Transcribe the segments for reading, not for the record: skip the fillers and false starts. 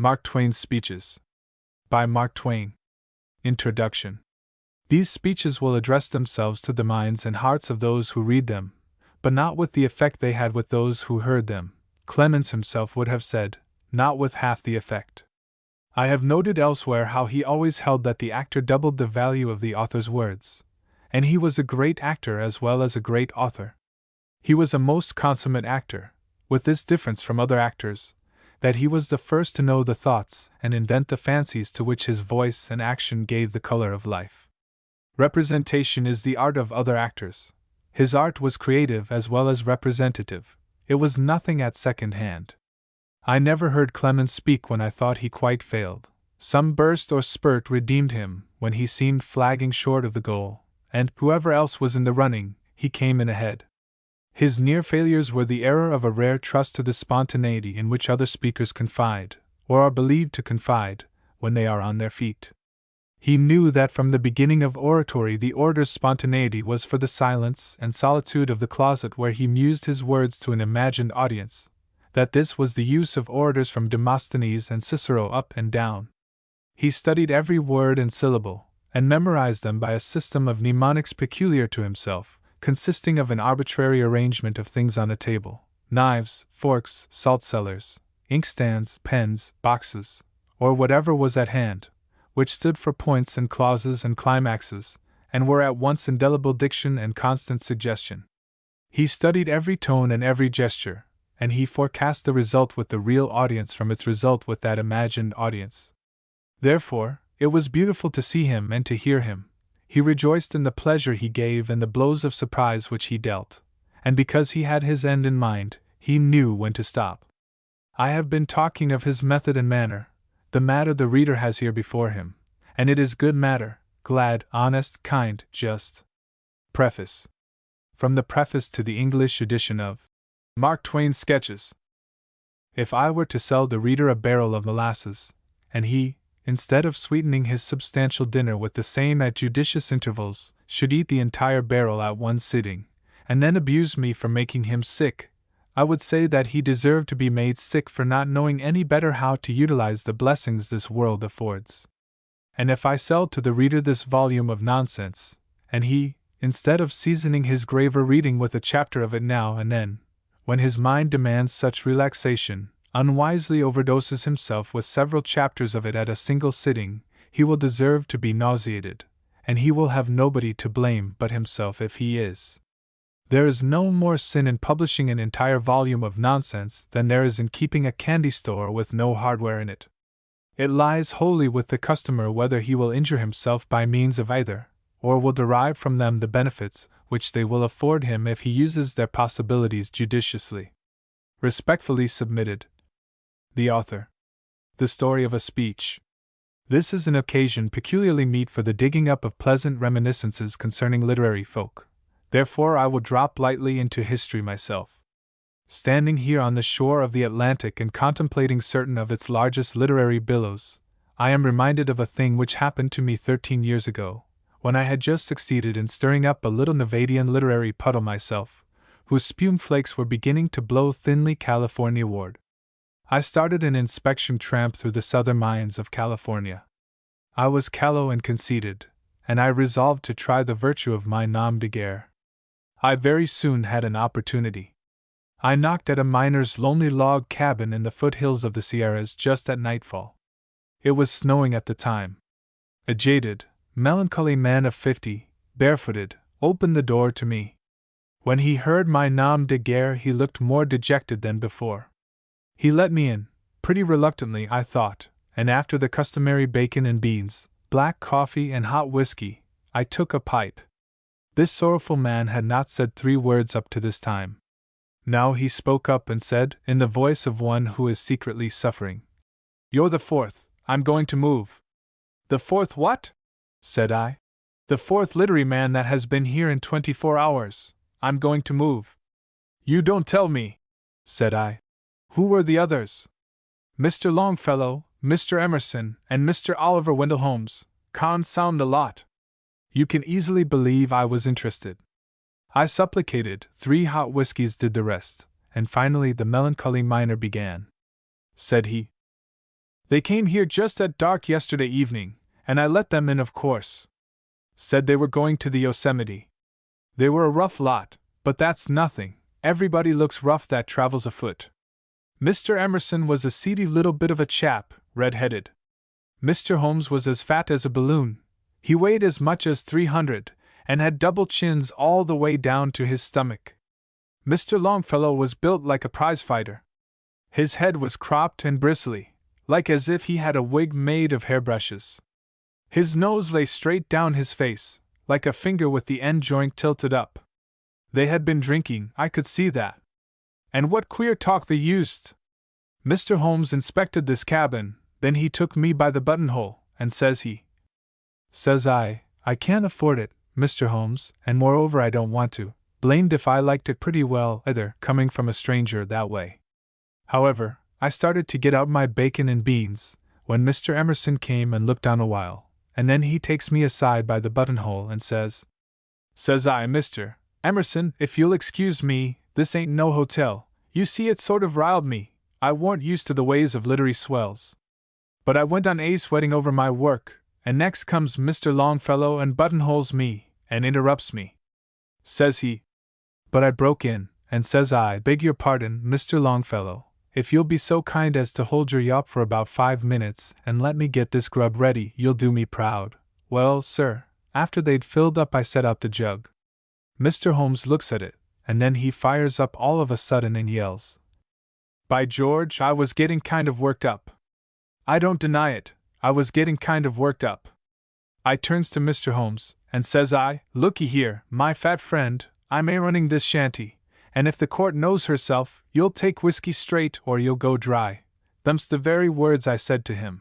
Mark Twain's Speeches. By Mark Twain. Introduction. These speeches will address themselves to the minds and hearts of those who read them, but not with the effect they had with those who heard them. Clemens himself would have said, not with half the effect. I have noted elsewhere how he always held that the actor doubled the value of the author's words, and he was a great actor as well as a great author. He was a most consummate actor, with this difference from other actors, that he was the first to know the thoughts and invent the fancies to which his voice and action gave the color of life. Representation is the art of other actors. His art was creative as well as representative. It was nothing at second hand. I never heard Clemens speak when I thought he quite failed. Some burst or spurt redeemed him when he seemed flagging short of the goal, and, whoever else was in the running, he came in ahead. His near failures were the error of a rare trust to the spontaneity in which other speakers confide, or are believed to confide, when they are on their feet. He knew that from the beginning of oratory the orator's spontaneity was for the silence and solitude of the closet where he mused his words to an imagined audience, that this was the use of orators from Demosthenes and Cicero up and down. He studied every word and syllable, and memorized them by a system of mnemonics peculiar to himself, consisting of an arbitrary arrangement of things on a table: knives, forks, salt cellars, inkstands, pens, boxes, or whatever was at hand, which stood for points and clauses and climaxes, and were at once indelible diction and constant suggestion. He studied every tone and every gesture, and he forecast the result with the real audience from its result with that imagined audience. Therefore, it was beautiful to see him and to hear him. He rejoiced in the pleasure he gave and the blows of surprise which he dealt, and because he had his end in mind, he knew when to stop. I have been talking of his method and manner, the matter the reader has here before him, and it is good matter, glad, honest, kind, just. Preface. From the preface to the English edition of Mark Twain's Sketches. If I were to sell the reader a barrel of molasses, and he, instead of sweetening his substantial dinner with the same at judicious intervals, should eat the entire barrel at one sitting, and then abuse me for making him sick, I would say that he deserved to be made sick for not knowing any better how to utilize the blessings this world affords. And if I sell to the reader this volume of nonsense, and he, instead of seasoning his graver reading with a chapter of it now and then, when his mind demands such relaxation, unwisely overdoses himself with several chapters of it at a single sitting, he will deserve to be nauseated, and he will have nobody to blame but himself if he is. There is no more sin in publishing an entire volume of nonsense than there is in keeping a candy store with no hardware in it. It lies wholly with the customer whether he will injure himself by means of either, or will derive from them the benefits which they will afford him if he uses their possibilities judiciously. Respectfully submitted. The author. The story of a speech. This is an occasion peculiarly meet for the digging up of pleasant reminiscences concerning literary folk. Therefore I will drop lightly into history myself. Standing here on the shore of the Atlantic and contemplating certain of its largest literary billows, I am reminded of a thing which happened to me 13 years ago, when I had just succeeded in stirring up a little Nevadian literary puddle myself, whose spume flakes were beginning to blow thinly California-ward. I started an inspection tramp through the southern mines of California. I was callow and conceited, and I resolved to try the virtue of my nom de guerre. I very soon had an opportunity. I knocked at a miner's lonely log cabin in the foothills of the Sierras just at nightfall. It was snowing at the time. A jaded, melancholy man of 50, barefooted, opened the door to me. When he heard my nom de guerre he looked more dejected than before. He let me in, pretty reluctantly I thought, and after the customary bacon and beans, black coffee and hot whiskey, I took a pipe. This sorrowful man had not said 3 words up to this time. Now he spoke up and said, in the voice of one who is secretly suffering, "You're the 4th, I'm going to move." "The 4th what?" said I. "The 4th literary man that has been here in 24 hours. I'm going to move." "You don't tell me," said I. "Who were the others?" "Mr. Longfellow, Mr. Emerson, and Mr. Oliver Wendell Holmes. Consound the lot." You can easily believe I was interested. I supplicated, 3 hot whiskeys did the rest, and finally the melancholy miner began. Said he, They came here just at dark yesterday evening, and I let them in, of course. Said they were going to the Yosemite. They were a rough lot, but that's nothing. Everybody looks rough that travels afoot. Mr. Emerson was a seedy little bit of a chap, red-headed. Mr. Holmes was as fat as a balloon. He weighed as much as 300, and had double chins all the way down to his stomach. Mr. Longfellow was built like a prize-fighter. His head was cropped and bristly, like as if he had a wig made of hairbrushes. His nose lay straight down his face, like a finger with the end joint tilted up. They had been drinking, I could see that. And what queer talk they used! Mr. Holmes inspected this cabin, then he took me by the buttonhole, and says he. Says I can't afford it, Mr. Holmes, and moreover I don't want to. Blamed if I liked it pretty well, either, coming from a stranger that way. However, I started to get out my bacon and beans, when Mr. Emerson came and looked on a while, and then he takes me aside by the buttonhole and says I, Mr. Emerson, if you'll excuse me, this ain't no hotel. You see, it sort of riled me. I warn't used to the ways of literary swells. But I went on sweating over my work, and next comes Mr. Longfellow and buttonholes me, and interrupts me. Says he. But I broke in, and says I, beg your pardon, Mr. Longfellow, if you'll be so kind as to hold your yawp for about 5 minutes and let me get this grub ready, you'll do me proud. Well, sir, after they'd filled up I set out the jug. Mr. Holmes looks at it, and then he fires up all of a sudden and yells. By George, I was getting kind of worked up. I don't deny it, I was getting kind of worked up. I turns to Mr. Holmes, and says I, looky here, my fat friend, I'm running this shanty, and if the court knows herself, you'll take whiskey straight or you'll go dry. Them's the very words I said to him.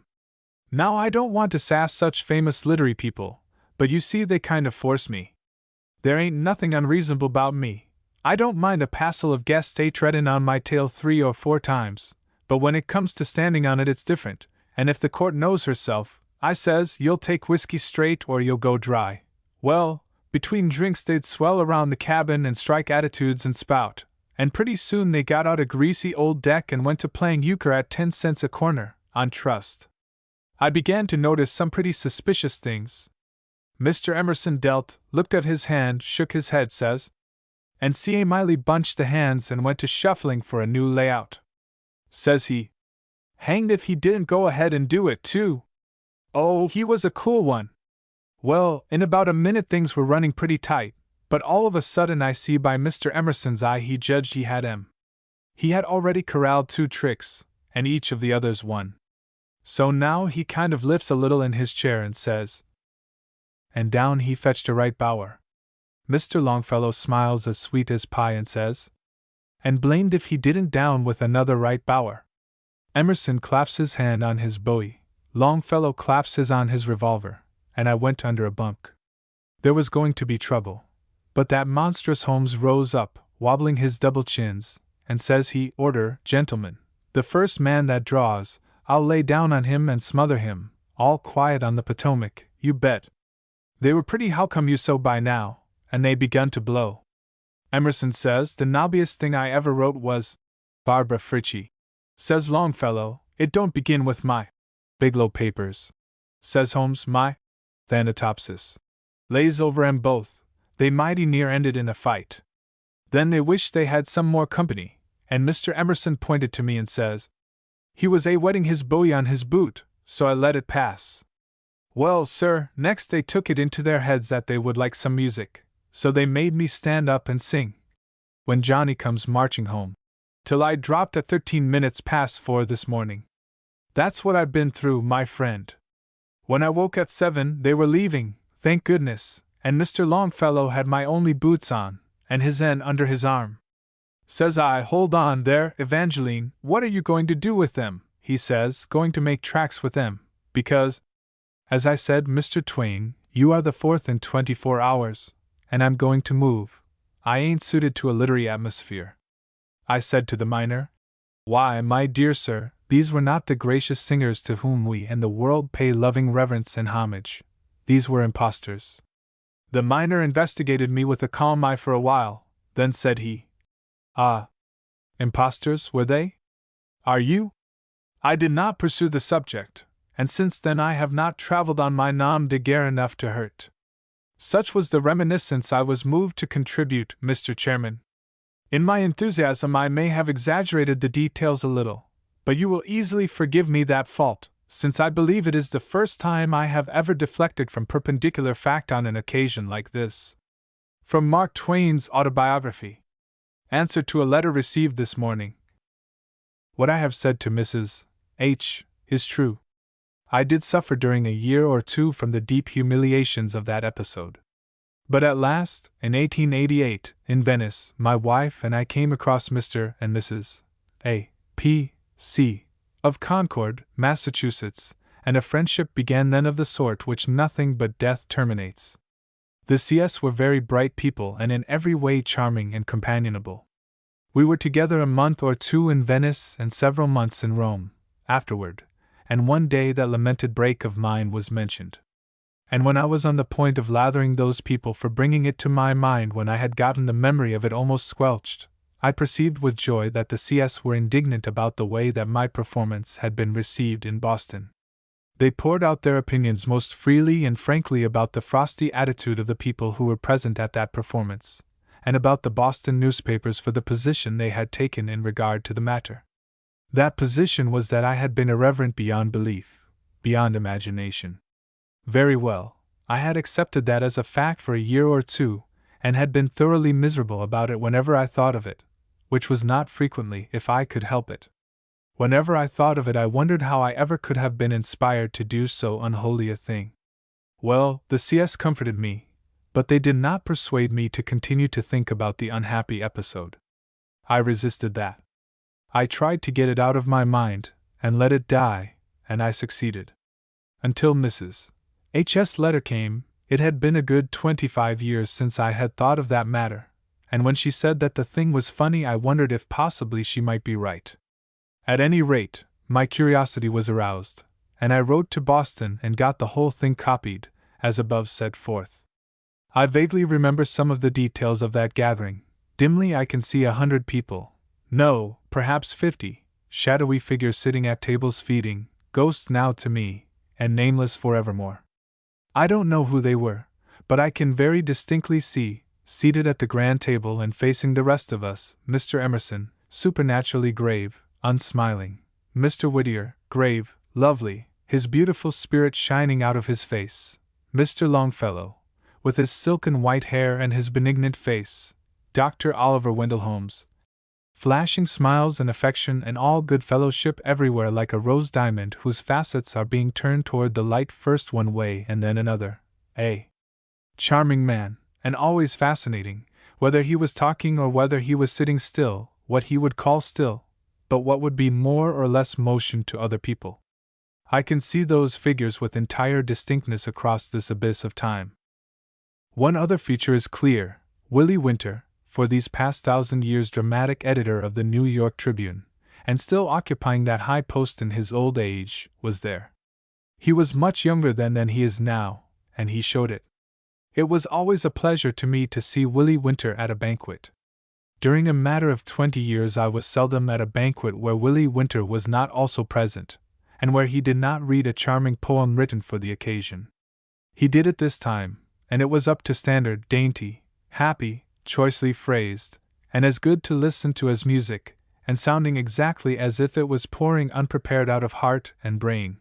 Now I don't want to sass such famous literary people, but you see they kind of force me. There ain't nothing unreasonable about me. I don't mind a passel of guests treading on my tail 3 or 4 times, but when it comes to standing on it it's different, and if the court knows herself, I says, you'll take whiskey straight or you'll go dry. Well, between drinks they'd swell around the cabin and strike attitudes and spout, and pretty soon they got out a greasy old deck and went to playing euchre at 10 cents a corner, on trust. I began to notice some pretty suspicious things. Mr. Emerson looked at his hand, shook his head, says, and C.A. Miley bunched the hands and went to shuffling for a new layout. Says he. Hanged if he didn't go ahead and do it, too. Oh, he was a cool one. Well, in about a minute things were running pretty tight, but all of a sudden I see by Mr. Emerson's eye he judged he had 'em. He had already corralled 2 tricks, and each of the others 1. So now he kind of lifts a little in his chair and says, and down he fetched a right bower. Mr. Longfellow smiles as sweet as pie and says, and blamed if he didn't down with another right bower. Emerson claps his hand on his bowie, Longfellow claps his on his revolver, and I went under a bunk. There was going to be trouble, but that monstrous Holmes rose up, wobbling his double chins, and says he, order, gentlemen, the first man that draws, I'll lay down on him and smother him, all quiet on the Potomac, you bet. They were pretty how come you so by now, and they begun to blow. Emerson says the nobbiest thing I ever wrote was Barbara Frietchie. Says Longfellow, it don't begin with my Biglow Papers. Says Holmes, my Thanatopsis. Lays over 'em both, they mighty near ended in a fight. Then they wished they had some more company, and Mr. Emerson pointed to me and says, he was wetting his bowie on his boot, so I let it pass. Well, sir, next they took it into their heads that they would like some music, so they made me stand up and sing. When Johnny comes marching home, till I dropped at 13 minutes past 4 this morning. That's what I've been through, my friend. When I woke at 7, they were leaving, thank goodness, and Mr. Longfellow had my only boots on, and his end under his arm. Says I, hold on there, Evangeline, what are you going to do with them? He says, going to make tracks with them, because, as I said, Mr. Twain, you are the 4th in 24 hours, and I'm going to move. I ain't suited to a literary atmosphere. I said to the miner, why, my dear sir, these were not the gracious singers to whom we and the world pay loving reverence and homage. These were impostors. The miner investigated me with a calm eye for a while, then said he, ah, impostors, were they? Are you? I did not pursue the subject, and since then I have not traveled on my nom de guerre enough to hurt. Such was the reminiscence I was moved to contribute, Mr. Chairman. In my enthusiasm I may have exaggerated the details a little, but you will easily forgive me that fault, since I believe it is the first time I have ever deflected from perpendicular fact on an occasion like this. From Mark Twain's Autobiography. Answer to a letter received this morning. What I have said to Mrs. H. is true. I did suffer during a year or two from the deep humiliations of that episode. But at last, in 1888, in Venice, my wife and I came across Mr. and Mrs. A. P. C. of Concord, Massachusetts, and a friendship began then of the sort which nothing but death terminates. The C.S. were very bright people and in every way charming and companionable. We were together a month or two in Venice and several months in Rome, afterward, and one day that lamented break of mine was mentioned. And when I was on the point of lathering those people for bringing it to my mind when I had gotten the memory of it almost squelched, I perceived with joy that the C.S. were indignant about the way that my performance had been received in Boston. They poured out their opinions most freely and frankly about the frosty attitude of the people who were present at that performance, and about the Boston newspapers for the position they had taken in regard to the matter. That position was that I had been irreverent beyond belief, beyond imagination. Very well, I had accepted that as a fact for a year or two, and had been thoroughly miserable about it whenever I thought of it, which was not frequently if I could help it. Whenever I thought of it I wondered how I ever could have been inspired to do so unholy a thing. Well, the C.S. comforted me, but they did not persuade me to continue to think about the unhappy episode. I resisted that. I tried to get it out of my mind, and let it die, and I succeeded. Until Mrs. H.'s letter came, it had been a good 25 years since I had thought of that matter, and when she said that the thing was funny I wondered if possibly she might be right. At any rate, my curiosity was aroused, and I wrote to Boston and got the whole thing copied, as above set forth. I vaguely remember some of the details of that gathering. Dimly I can see 100 people, no, perhaps 50, shadowy figures sitting at tables feeding, ghosts now to me, and nameless forevermore. I don't know who they were, but I can very distinctly see, seated at the grand table and facing the rest of us, Mr. Emerson, supernaturally grave, unsmiling, Mr. Whittier, grave, lovely, his beautiful spirit shining out of his face, Mr. Longfellow, with his silken white hair and his benignant face, Dr. Oliver Wendell Holmes, flashing smiles and affection and all good fellowship everywhere like a rose diamond whose facets are being turned toward the light first one way and then another. A charming man, and always fascinating, whether he was talking or whether he was sitting still, what he would call still, but what would be more or less motion to other people. I can see those figures with entire distinctness across this abyss of time. One other feature is clear. Willie Winter, for these past 1,000 years dramatic editor of the New York Tribune, and still occupying that high post in his old age, was there. He was much younger then than he is now, and he showed it. It was always a pleasure to me to see Willie Winter at a banquet. During a matter of 20 years I was seldom at a banquet where Willie Winter was not also present, and where he did not read a charming poem written for the occasion. He did it this time, and it was up to standard, dainty, happy, choicely phrased, and as good to listen to as music, and sounding exactly as if it was pouring unprepared out of heart and brain.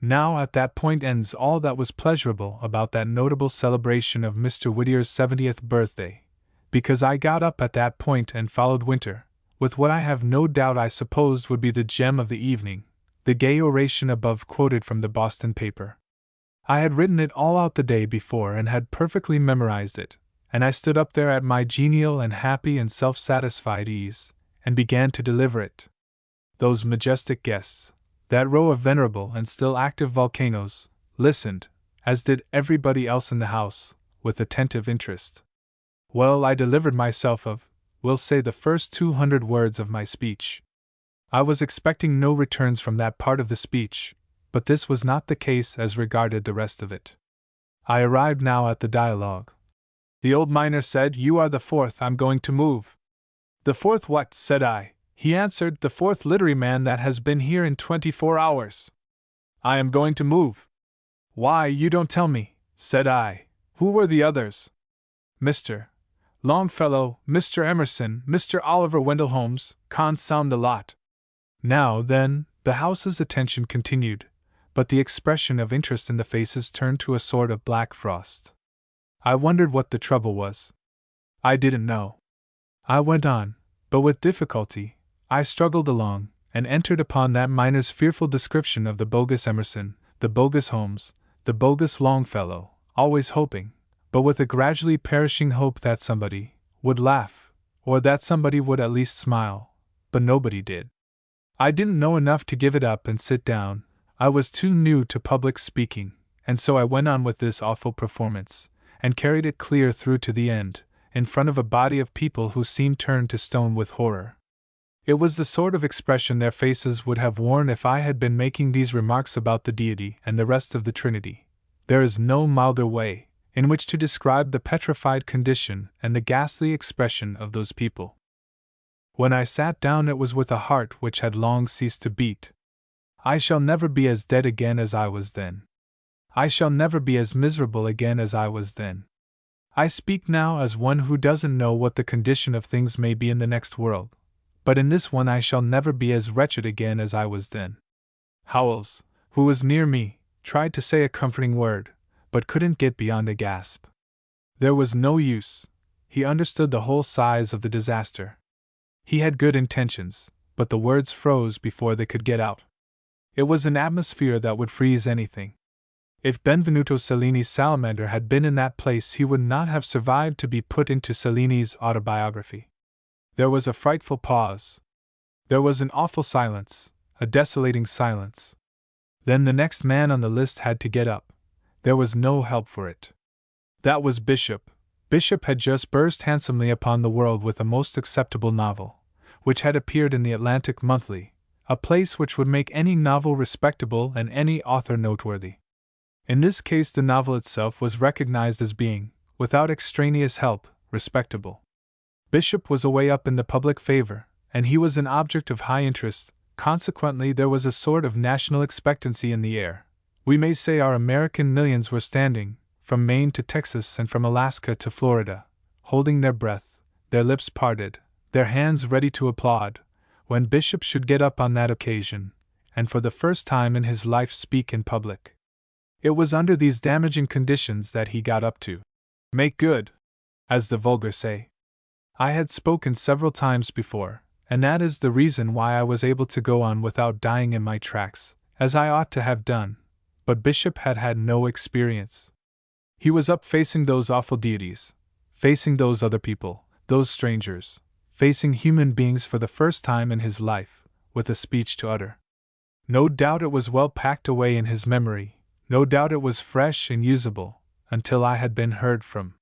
Now at that point ends all that was pleasurable about that notable celebration of Mr. Whittier's 70th birthday, because I got up at that point and followed Winter, with what I have no doubt I supposed would be the gem of the evening, the gay oration above quoted from the Boston paper. I had written it all out the day before and had perfectly memorized it, and I stood up there at my genial and happy and self-satisfied ease, and began to deliver it. Those majestic guests, that row of venerable and still active volcanoes, listened, as did everybody else in the house, with attentive interest. Well, I delivered myself of, we'll say the first 200 words of my speech. I was expecting no returns from that part of the speech, but this was not the case as regarded the rest of it. I arrived now at the dialogue. The old miner said, "You are the fourth, I'm going to move." "The fourth what?" said I, he answered, "The fourth literary man that has been here in 24 hours. I am going to move." "Why, you don't tell me," said I. "Who were the others?" "Mr. Longfellow, Mr. Emerson, Mr. Oliver Wendell Holmes, consomme the lot." Now, then, the house's attention continued, but the expression of interest in the faces turned to a sort of black frost. I wondered what the trouble was. I didn't know. I went on, but with difficulty. I struggled along, and entered upon that miner's fearful description of the bogus Emerson, the bogus Holmes, the bogus Longfellow, always hoping, but with a gradually perishing hope, that somebody would laugh, or that somebody would at least smile, but nobody did. I didn't know enough to give it up and sit down. I was too new to public speaking, and so I went on with this awful performance, and carried it clear through to the end, in front of a body of people who seemed turned to stone with horror. It was the sort of expression their faces would have worn if I had been making these remarks about the Deity and the rest of the Trinity. There is no milder way in which to describe the petrified condition and the ghastly expression of those people. When I sat down, it was with a heart which had long ceased to beat. I shall never be as dead again as I was then. I shall never be as miserable again as I was then. I speak now as one who doesn't know what the condition of things may be in the next world, but in this one I shall never be as wretched again as I was then. Howells, who was near me, tried to say a comforting word, but couldn't get beyond a gasp. There was no use. He understood the whole size of the disaster. He had good intentions, but the words froze before they could get out. It was an atmosphere that would freeze anything. If Benvenuto Cellini's salamander had been in that place, he would not have survived to be put into Cellini's autobiography. There was a frightful pause. There was an awful silence, a desolating silence. Then the next man on the list had to get up. There was no help for it. That was Bishop. Bishop had just burst handsomely upon the world with a most acceptable novel, which had appeared in the Atlantic Monthly, a place which would make any novel respectable and any author noteworthy. In this case, the novel itself was recognized as being, without extraneous help, respectable. Bishop was away up in the public favor, and he was an object of high interest. Consequently, there was a sort of national expectancy in the air. We may say our American millions were standing, from Maine to Texas and from Alaska to Florida, holding their breath, their lips parted, their hands ready to applaud, when Bishop should get up on that occasion, and for the first time in his life speak in public. It was under these damaging conditions that he got up to make good, as the vulgar say. I had spoken several times before, and that is the reason why I was able to go on without dying in my tracks, as I ought to have done, but Bishop had had no experience. He was up facing those awful deities, facing those other people, those strangers, facing human beings for the first time in his life, with a speech to utter. No doubt it was well packed away in his memory, no doubt it was fresh and usable, until I had been heard from.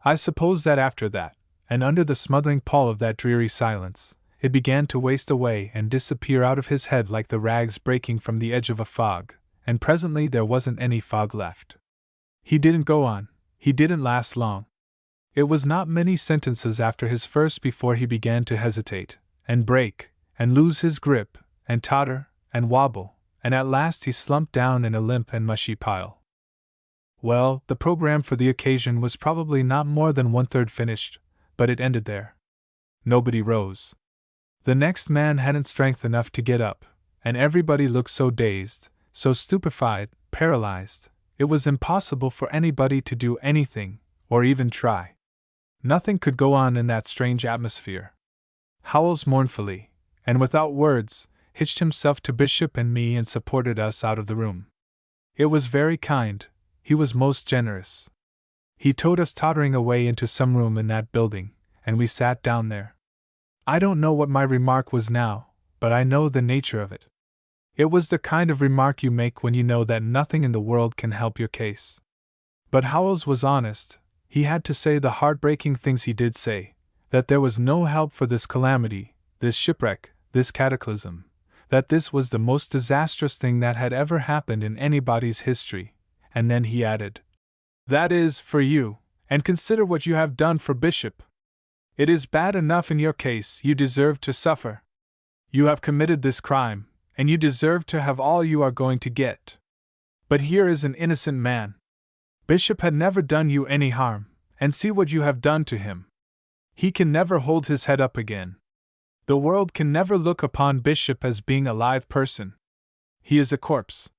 I suppose that after that, and under the smothering pall of that dreary silence, it began to waste away and disappear out of his head like the rags breaking from the edge of a fog, and presently there wasn't any fog left. He didn't go on, he didn't last long. It was not many sentences after his first before he began to hesitate, and break, and lose his grip, and totter, and wobble, and at last he slumped down in a limp and mushy pile. Well, the program for the occasion was probably not more than 1/3 finished, but it ended there. Nobody rose. The next man hadn't strength enough to get up, and everybody looked so dazed, so stupefied, paralyzed, it was impossible for anybody to do anything, or even try. Nothing could go on in that strange atmosphere. Howells mournfully, and without words, hitched himself to Bishop and me and supported us out of the room. It was very kind, he was most generous. He towed us tottering away into some room in that building, and we sat down there. I don't know what my remark was now, but I know the nature of it. It was the kind of remark you make when you know that nothing in the world can help your case. But Howells was honest. He had to say the heartbreaking things he did say, that there was no help for this calamity, this shipwreck, this cataclysm, that this was the most disastrous thing that had ever happened in anybody's history, and then he added, "That is, for you, and consider what you have done for Bishop. It is bad enough in your case, you deserve to suffer. You have committed this crime, and you deserve to have all you are going to get. But here is an innocent man. Bishop had never done you any harm, and see what you have done to him. He can never hold his head up again. The world can never look upon Bishop as being a live person. He is a corpse.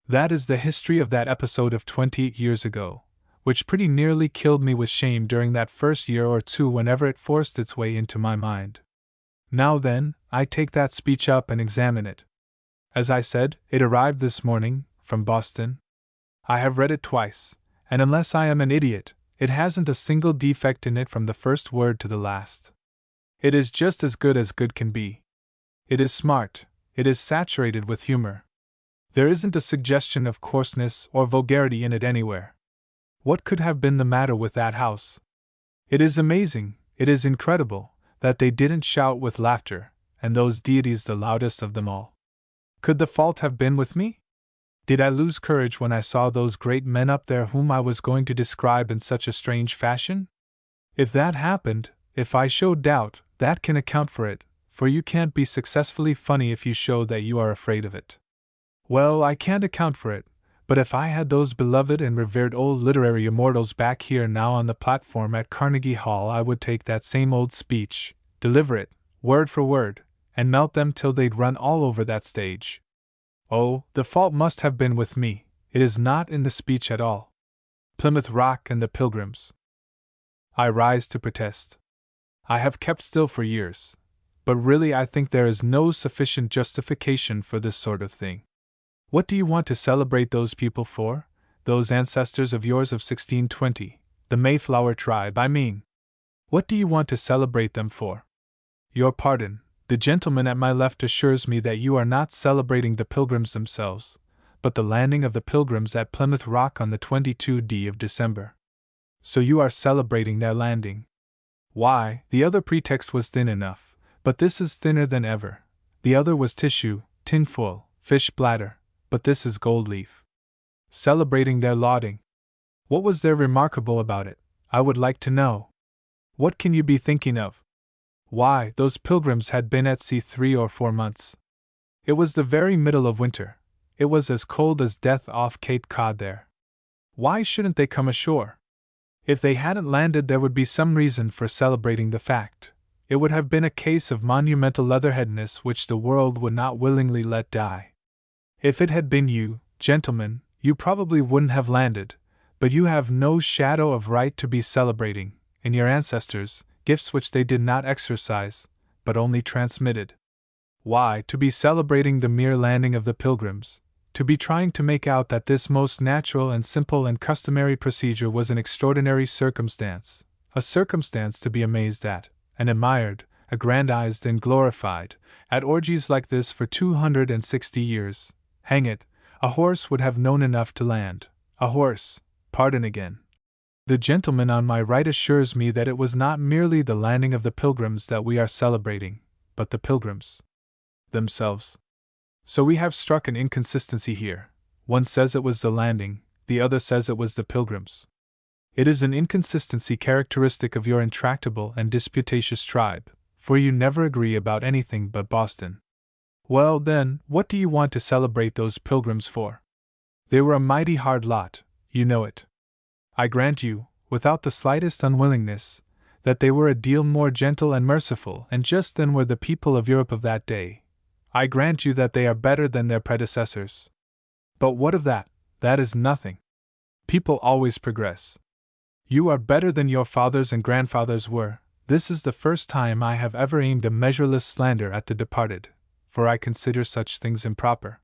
That is the history of that episode of 28 years ago, which pretty nearly killed me with shame during that first year or two whenever it forced its way into my mind. Now then, I take that speech up and examine it. As I said, it arrived this morning, from Boston. I have read it twice, and unless I am an idiot, it hasn't a single defect in it from the first word to the last. It is just as good can be. It is smart, it is saturated with humor. There isn't a suggestion of coarseness or vulgarity in it anywhere. What could have been the matter with that house? It is amazing, it is incredible, that they didn't shout with laughter, and those deities the loudest of them all. Could the fault have been with me? Did I lose courage when I saw those great men up there whom I was going to describe in such a strange fashion? If that happened, if I showed doubt, that can account for it, for you can't be successfully funny if you show that you are afraid of it. Well, I can't account for it, but if I had those beloved and revered old literary immortals back here now on the platform at Carnegie Hall, I would take that same old speech, deliver it, word for word, and melt them till they'd run all over that stage. Oh, the fault must have been with me, it is not in the speech at all. Plymouth Rock and the Pilgrims. I rise to protest. I have kept still for years, but really I think there is no sufficient justification for this sort of thing. What do you want to celebrate those people for? Those ancestors of yours of 1620, the Mayflower tribe, I mean. What do you want to celebrate them for? Your pardon, the gentleman at my left assures me that you are not celebrating the Pilgrims themselves, but the landing of the Pilgrims at Plymouth Rock on the 22d of December. So you are celebrating their landing. Why, the other pretext was thin enough, but this is thinner than ever. The other was tissue, tinfoil, fish bladder, but this is gold leaf. Celebrating their lauding. What was there remarkable about it, I would like to know? What can you be thinking of? Why, those Pilgrims had been at sea 3 or 4 months. It was the very middle of winter. It was as cold as death off Cape Cod there. Why shouldn't they come ashore? If they hadn't landed, there would be some reason for celebrating the fact. It would have been a case of monumental leatherheadedness which the world would not willingly let die. If it had been you, gentlemen, you probably wouldn't have landed, but you have no shadow of right to be celebrating, in your ancestors, gifts which they did not exercise, but only transmitted. Why, to be celebrating the mere landing of the Pilgrims, to be trying to make out that this most natural and simple and customary procedure was an extraordinary circumstance, a circumstance to be amazed at, and admired, aggrandized and glorified, at orgies like this for 260 years. Hang it, a horse would have known enough to land. A horse, pardon again. The gentleman on my right assures me that it was not merely the landing of the Pilgrims that we are celebrating, but the Pilgrims themselves. So we have struck an inconsistency here. One says it was the landing, the other says it was the Pilgrims. It is an inconsistency characteristic of your intractable and disputatious tribe, for you never agree about anything but Boston. Well then, what do you want to celebrate those Pilgrims for? They were a mighty hard lot, you know it. I grant you, without the slightest unwillingness, that they were a deal more gentle and merciful and just than were the people of Europe of that day. I grant you that they are better than their predecessors. But what of that? That is nothing. People always progress. You are better than your fathers and grandfathers were. This is the first time I have ever aimed a measureless slander at the departed, for I consider such things improper.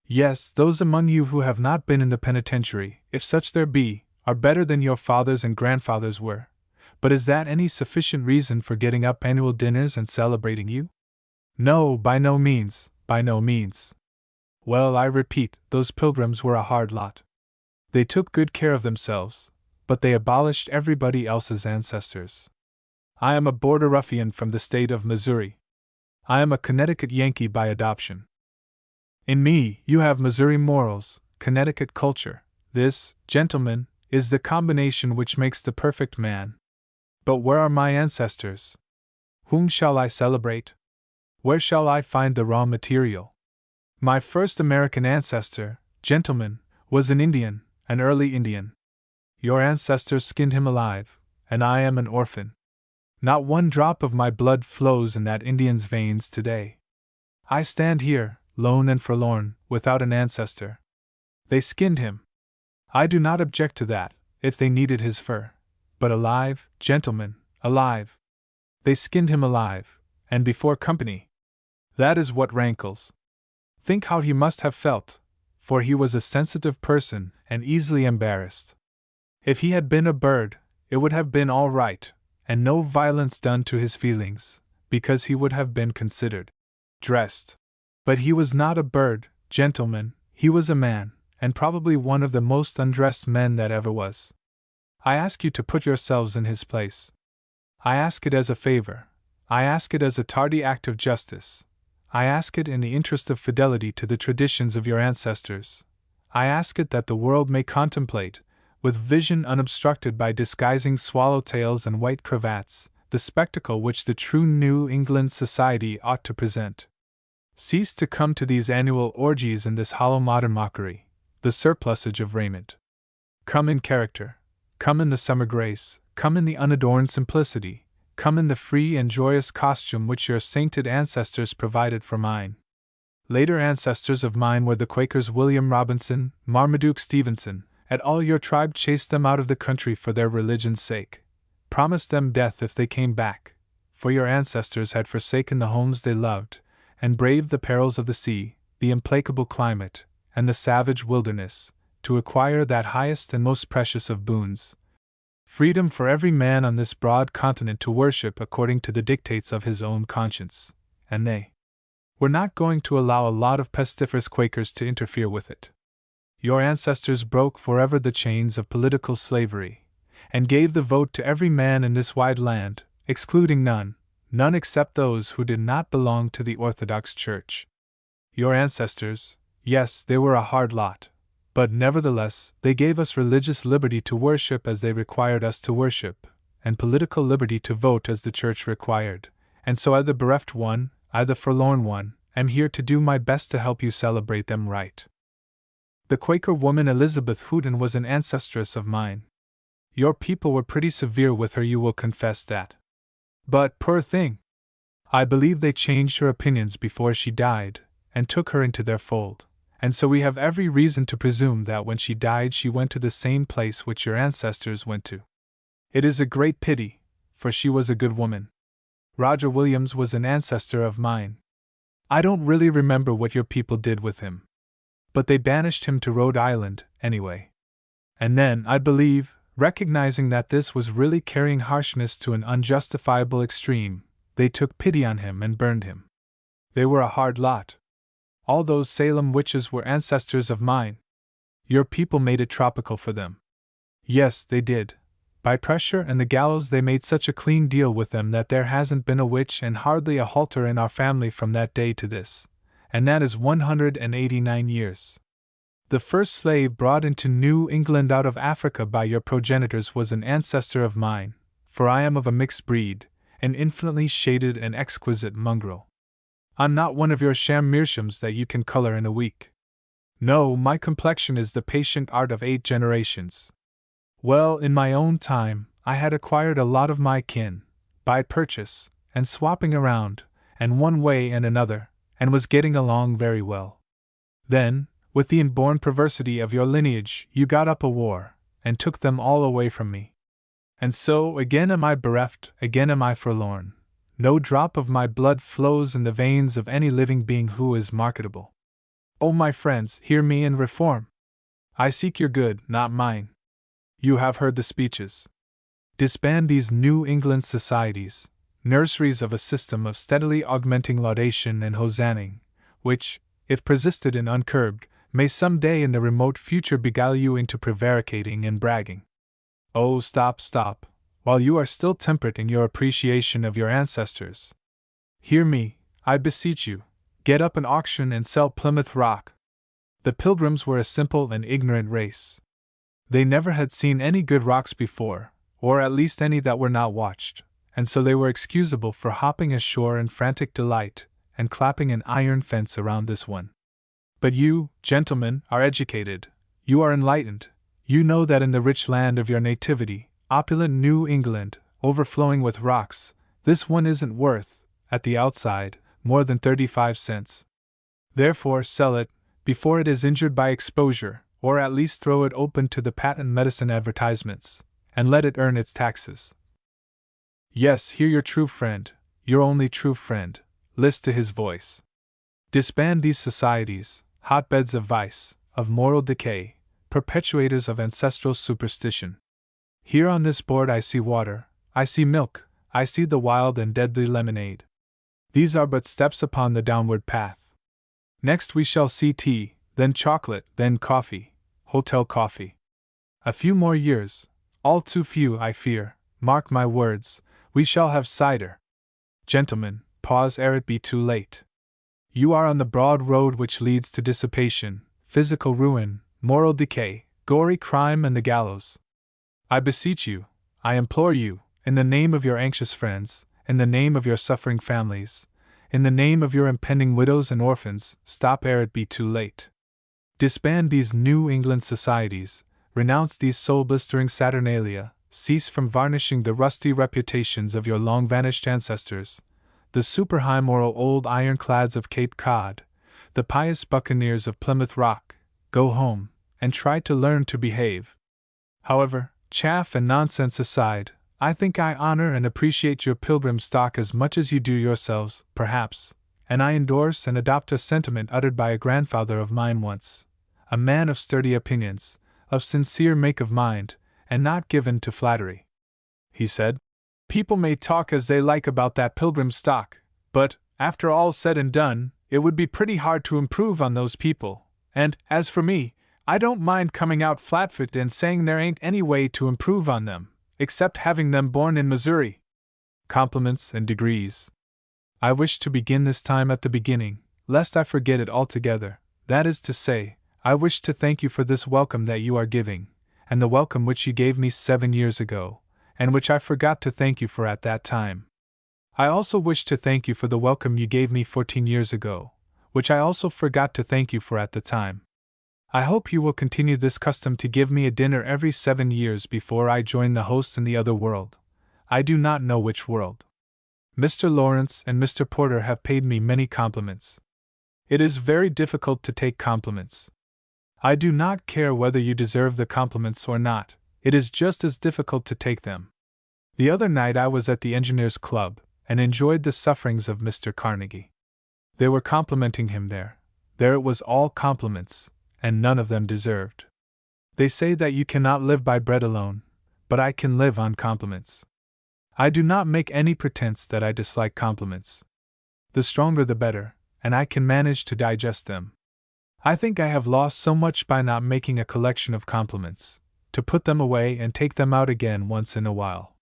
Yes, those among you who have not been in the penitentiary, if such there be, are better than your fathers and grandfathers were. But is that any sufficient reason for getting up annual dinners and celebrating you? No, by no means, by no means. Well, I repeat, those Pilgrims were a hard lot. They took good care of themselves, but they abolished everybody else's ancestors. I am a border ruffian from the state of Missouri. I am a Connecticut Yankee by adoption. In me, you have Missouri morals, Connecticut culture. This, gentlemen, is the combination which makes the perfect man. But where are my ancestors? Whom shall I celebrate? Where shall I find the raw material? My first American ancestor, gentlemen, was an Indian, an early Indian. Your ancestors skinned him alive, and I am an orphan. Not one drop of my blood flows in that Indian's veins today. I stand here, lone and forlorn, without an ancestor. They skinned him. I do not object to that, if they needed his fur. But alive, gentlemen, alive. They skinned him alive, and before company. That is what rankles. Think how he must have felt, for he was a sensitive person and easily embarrassed. If he had been a bird, it would have been all right, and no violence done to his feelings, because he would have been considered dressed. But he was not a bird, gentlemen, he was a man, and probably one of the most undressed men that ever was. I ask you to put yourselves in his place. I ask it as a favor. I ask it as a tardy act of justice. I ask it in the interest of fidelity to the traditions of your ancestors. I ask it that the world may contemplate, with vision unobstructed by disguising swallowtails and white cravats, the spectacle which the true New England society ought to present. Cease to come to these annual orgies in this hollow modern mockery, the surplusage of raiment. Come in character, come in the summer grace, come in the unadorned simplicity, come in the free and joyous costume which your sainted ancestors provided for mine. Later ancestors of mine were the Quakers William Robinson, Marmaduke Stevenson, and all your tribe chased them out of the country for their religion's sake, promised them death if they came back, for your ancestors had forsaken the homes they loved, and braved the perils of the sea, the implacable climate, and the savage wilderness, to acquire that highest and most precious of boons, freedom for every man on this broad continent to worship according to the dictates of his own conscience, and they were not going to allow a lot of pestiferous Quakers to interfere with it. Your ancestors broke forever the chains of political slavery, and gave the vote to every man in this wide land, excluding none except those who did not belong to the Orthodox Church. Your ancestors, yes, they were a hard lot, but nevertheless they gave us religious liberty to worship as they required us to worship, and political liberty to vote as the Church required, and so I, the bereft one, I, the forlorn one, am here to do my best to help you celebrate them right. The Quaker woman Elizabeth Houghton was an ancestress of mine. Your people were pretty severe with her, you will confess that. But, poor thing! I believe they changed her opinions before she died, and took her into their fold, and so we have every reason to presume that when she died she went to the same place which your ancestors went to. It is a great pity, for she was a good woman. Roger Williams was an ancestor of mine. I don't really remember what your people did with him, but they banished him to Rhode Island, anyway. And then, I believe, recognizing that this was really carrying harshness to an unjustifiable extreme, they took pity on him and burned him. They were a hard lot. All those Salem witches were ancestors of mine. Your people made it tropical for them. Yes, they did. By pressure and the gallows they made such a clean deal with them that there hasn't been a witch and hardly a halter in our family from that day to this, and that is 189 years. The first slave brought into New England out of Africa by your progenitors was an ancestor of mine, for I am of a mixed breed, an infinitely shaded and exquisite mongrel. I'm not one of your sham meerschaums that you can color in a week. No, my complexion is the patient art of 8 generations. Well, in my own time, I had acquired a lot of my kin, by purchase, and swapping around, and one way and another, and was getting along very well. Then, with the inborn perversity of your lineage, you got up a war, and took them all away from me. And so, again am I bereft, again am I forlorn. No drop of my blood flows in the veins of any living being who is marketable. Oh, my friends, hear me and reform. I seek your good, not mine. You have heard the speeches. Disband these New England societies, nurseries of a system of steadily augmenting laudation and hosanning, which, if persisted in uncurbed, may some day in the remote future beguile you into prevaricating and bragging. Oh, stop, while you are still temperate in your appreciation of your ancestors. Hear me, I beseech you, get up an auction and sell Plymouth Rock. The Pilgrims were a simple and ignorant race. They never had seen any good rocks before, or at least any that were not watched, and so they were excusable for hopping ashore in frantic delight, and clapping an iron fence around this one. But you, gentlemen, are educated, you are enlightened, you know that in the rich land of your nativity, opulent New England, overflowing with rocks, this one isn't worth, at the outside, more than 35 cents. Therefore, sell it, before it is injured by exposure, or at least throw it open to the patent medicine advertisements, and let it earn its taxes. Yes, hear your true friend, your only true friend, list to his voice. Disband these societies, hotbeds of vice, of moral decay, perpetuators of ancestral superstition. Here on this board I see water, I see milk, I see the wild and deadly lemonade. These are but steps upon the downward path. Next we shall see tea, then chocolate, then coffee, hotel coffee. A few more years, all too few, I fear, mark my words, we shall have cider. Gentlemen, pause ere it be too late. You are on the broad road which leads to dissipation, physical ruin, moral decay, gory crime, and the gallows. I beseech you, I implore you, in the name of your anxious friends, in the name of your suffering families, in the name of your impending widows and orphans, stop ere it be too late. Disband these New England societies, renounce these soul-blistering saturnalia, cease from varnishing the rusty reputations of your long-vanished ancestors, the super-high moral old ironclads of Cape Cod, the pious buccaneers of Plymouth Rock, go home, and try to learn to behave. However, chaff and nonsense aside, I think I honor and appreciate your pilgrim stock as much as you do yourselves, perhaps, and I endorse and adopt a sentiment uttered by a grandfather of mine once, a man of sturdy opinions, of sincere make of mind, and not given to flattery. He said, "People may talk as they like about that pilgrim stock, but, after all's said and done, it would be pretty hard to improve on those people, and, as for me, I don't mind coming out flat-footed and saying there ain't any way to improve on them, except having them born in Missouri." Compliments and degrees. I wish to begin this time at the beginning, lest I forget it altogether. That is to say, I wish to thank you for this welcome that you are giving, and the welcome which you gave me 7 years ago, and which I forgot to thank you for at that time. I also wish to thank you for the welcome you gave me 14 years ago, which I also forgot to thank you for at the time. I hope you will continue this custom to give me a dinner every 7 years before I join the hosts in the other world. I do not know which world. Mr. Lawrence and Mr. Porter have paid me many compliments. It is very difficult to take compliments. I do not care whether you deserve the compliments or not, it is just as difficult to take them. The other night I was at the Engineers' Club, and enjoyed the sufferings of Mr. Carnegie. They were complimenting him there. There it was all compliments, and none of them deserved. They say that you cannot live by bread alone, but I can live on compliments. I do not make any pretense that I dislike compliments. The stronger the better, and I can manage to digest them. I think I have lost so much by not making a collection of compliments, to put them away and take them out again once in a while.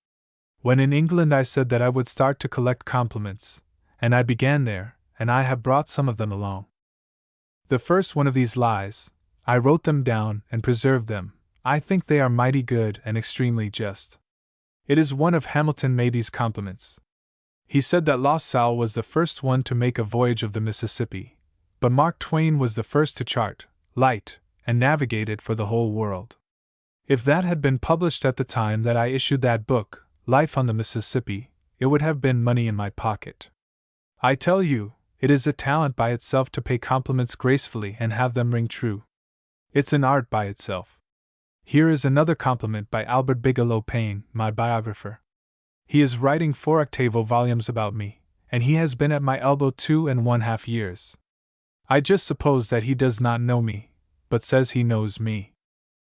When in England I said that I would start to collect compliments, and I began there, and I have brought some of them along. The first one of these lies, I wrote them down and preserved them. I think they are mighty good and extremely just. It is one of Hamilton Mabie's compliments. He said that La Salle was the first one to make a voyage of the Mississippi, but Mark Twain was the first to chart, light, and navigate it for the whole world. If that had been published at the time that I issued that book, Life on the Mississippi, it would have been money in my pocket. I tell you, it is a talent by itself to pay compliments gracefully and have them ring true. It's an art by itself. Here is another compliment by Albert Bigelow Paine, my biographer. He is writing 4 octavo volumes about me, and he has been at my elbow 2½ years. I just suppose that he does not know me, but says he knows me.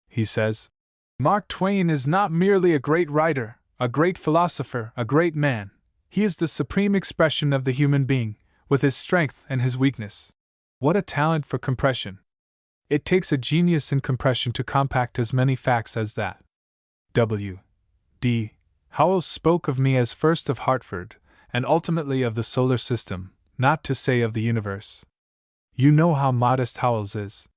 He says, "Mark Twain is not merely a great writer, a great philosopher, a great man. He is the supreme expression of the human being, with his strength and his weakness. What a talent for compression! It takes a genius in compression to compact as many facts as that." W. D. Howells spoke of me as first of Hartford, and ultimately of the solar system, not to say of the universe. You know how modest Howells is.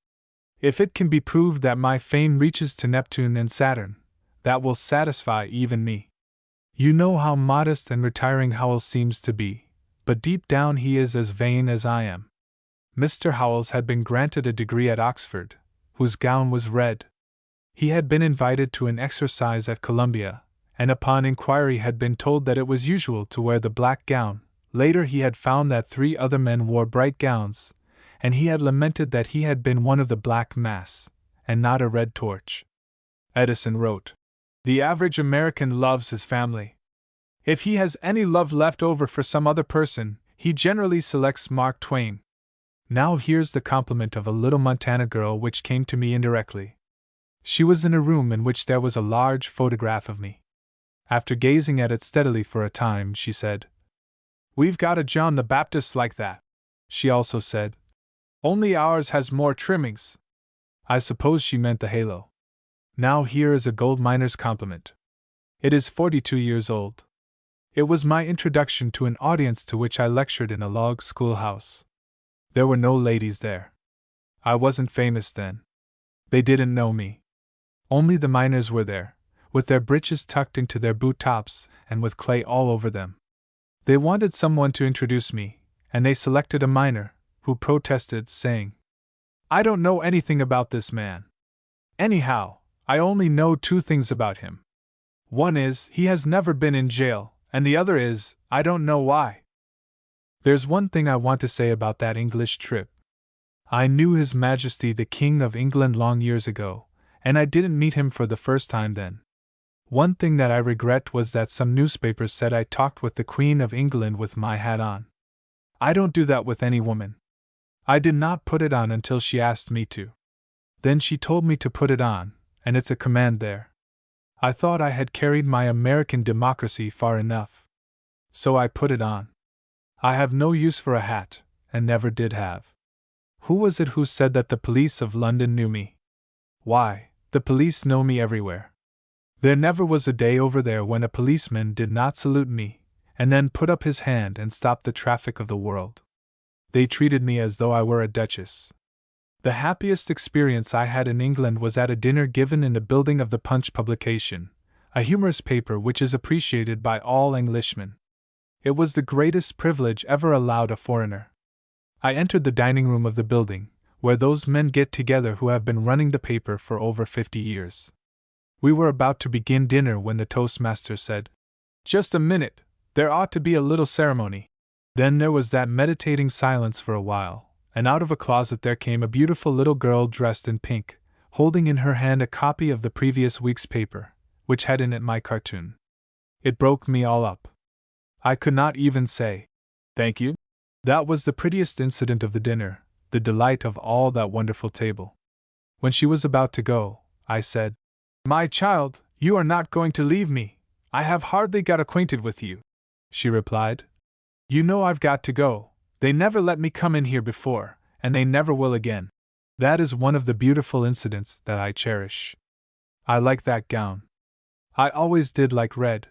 If it can be proved that my fame reaches to Neptune and Saturn, that will satisfy even me. You know how modest and retiring Howells seems to be, but deep down he is as vain as I am. Mr. Howells had been granted a degree at Oxford, whose gown was red. He had been invited to an exercise at Columbia, and upon inquiry had been told that it was usual to wear the black gown. Later he had found that 3 other men wore bright gowns, and he had lamented that he had been one of the black mass, and not a red torch. Edison wrote, "The average American loves his family. If he has any love left over for some other person, he generally selects Mark Twain." Now here's the compliment of a little Montana girl which came to me indirectly. She was in a room in which there was a large photograph of me. After gazing at it steadily for a time, she said, "We've got a John the Baptist like that." She also said, "Only ours has more trimmings." I suppose she meant the halo. Now here is a gold miner's compliment. It is 42 years old. It was my introduction to an audience to which I lectured in a log schoolhouse. There were no ladies there. I wasn't famous then. They didn't know me. Only the miners were there, with their breeches tucked into their boot tops and with clay all over them. They wanted someone to introduce me, and they selected a miner, who protested, saying, "I don't know anything about this man. Anyhow, I only know 2 things about him. One is, he has never been in jail, and the other is, I don't know why." There's one thing I want to say about that English trip. I knew His Majesty the King of England long years ago, and I didn't meet him for the first time then. One thing that I regret was that some newspapers said I talked with the Queen of England with my hat on. I don't do that with any woman. I did not put it on until she asked me to. Then she told me to put it on, and it's a command there. I thought I had carried my American democracy far enough. So I put it on. I have no use for a hat, and never did have. Who was it who said that the police of London knew me? Why, the police know me everywhere. There never was a day over there when a policeman did not salute me, and then put up his hand and stop the traffic of the world. They treated me as though I were a duchess. The happiest experience I had in England was at a dinner given in the building of the Punch publication, a humorous paper which is appreciated by all Englishmen. It was the greatest privilege ever allowed a foreigner. I entered the dining room of the building, where those men get together who have been running the paper for over 50 years. We were about to begin dinner when the toastmaster said, "Just a minute, there ought to be a little ceremony." Then there was that meditating silence for a while, and out of a closet there came a beautiful little girl dressed in pink, holding in her hand a copy of the previous week's paper, which had in it my cartoon. It broke me all up. I could not even say, "Thank you." That was the prettiest incident of the dinner, the delight of all that wonderful table. When she was about to go, I said, "My child, you are not going to leave me. I have hardly got acquainted with you." She replied, "You know I've got to go. They never let me come in here before, and they never will again." That is one of the beautiful incidents that I cherish. I like that gown. I always did like red.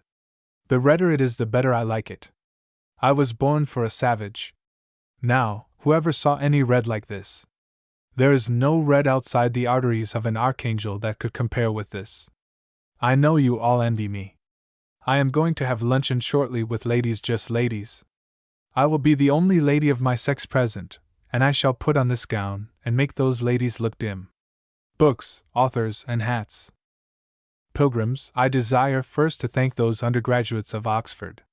The redder it is, the better I like it. I was born for a savage. Now, whoever saw any red like this? There is no red outside the arteries of an archangel that could compare with this. I know you all envy me. I am going to have luncheon shortly with ladies, just ladies. I will be the only lady of my sex present, and I shall put on this gown and make those ladies look dim. Books, authors, and hats. Pilgrims, I desire first to thank those undergraduates of Oxford.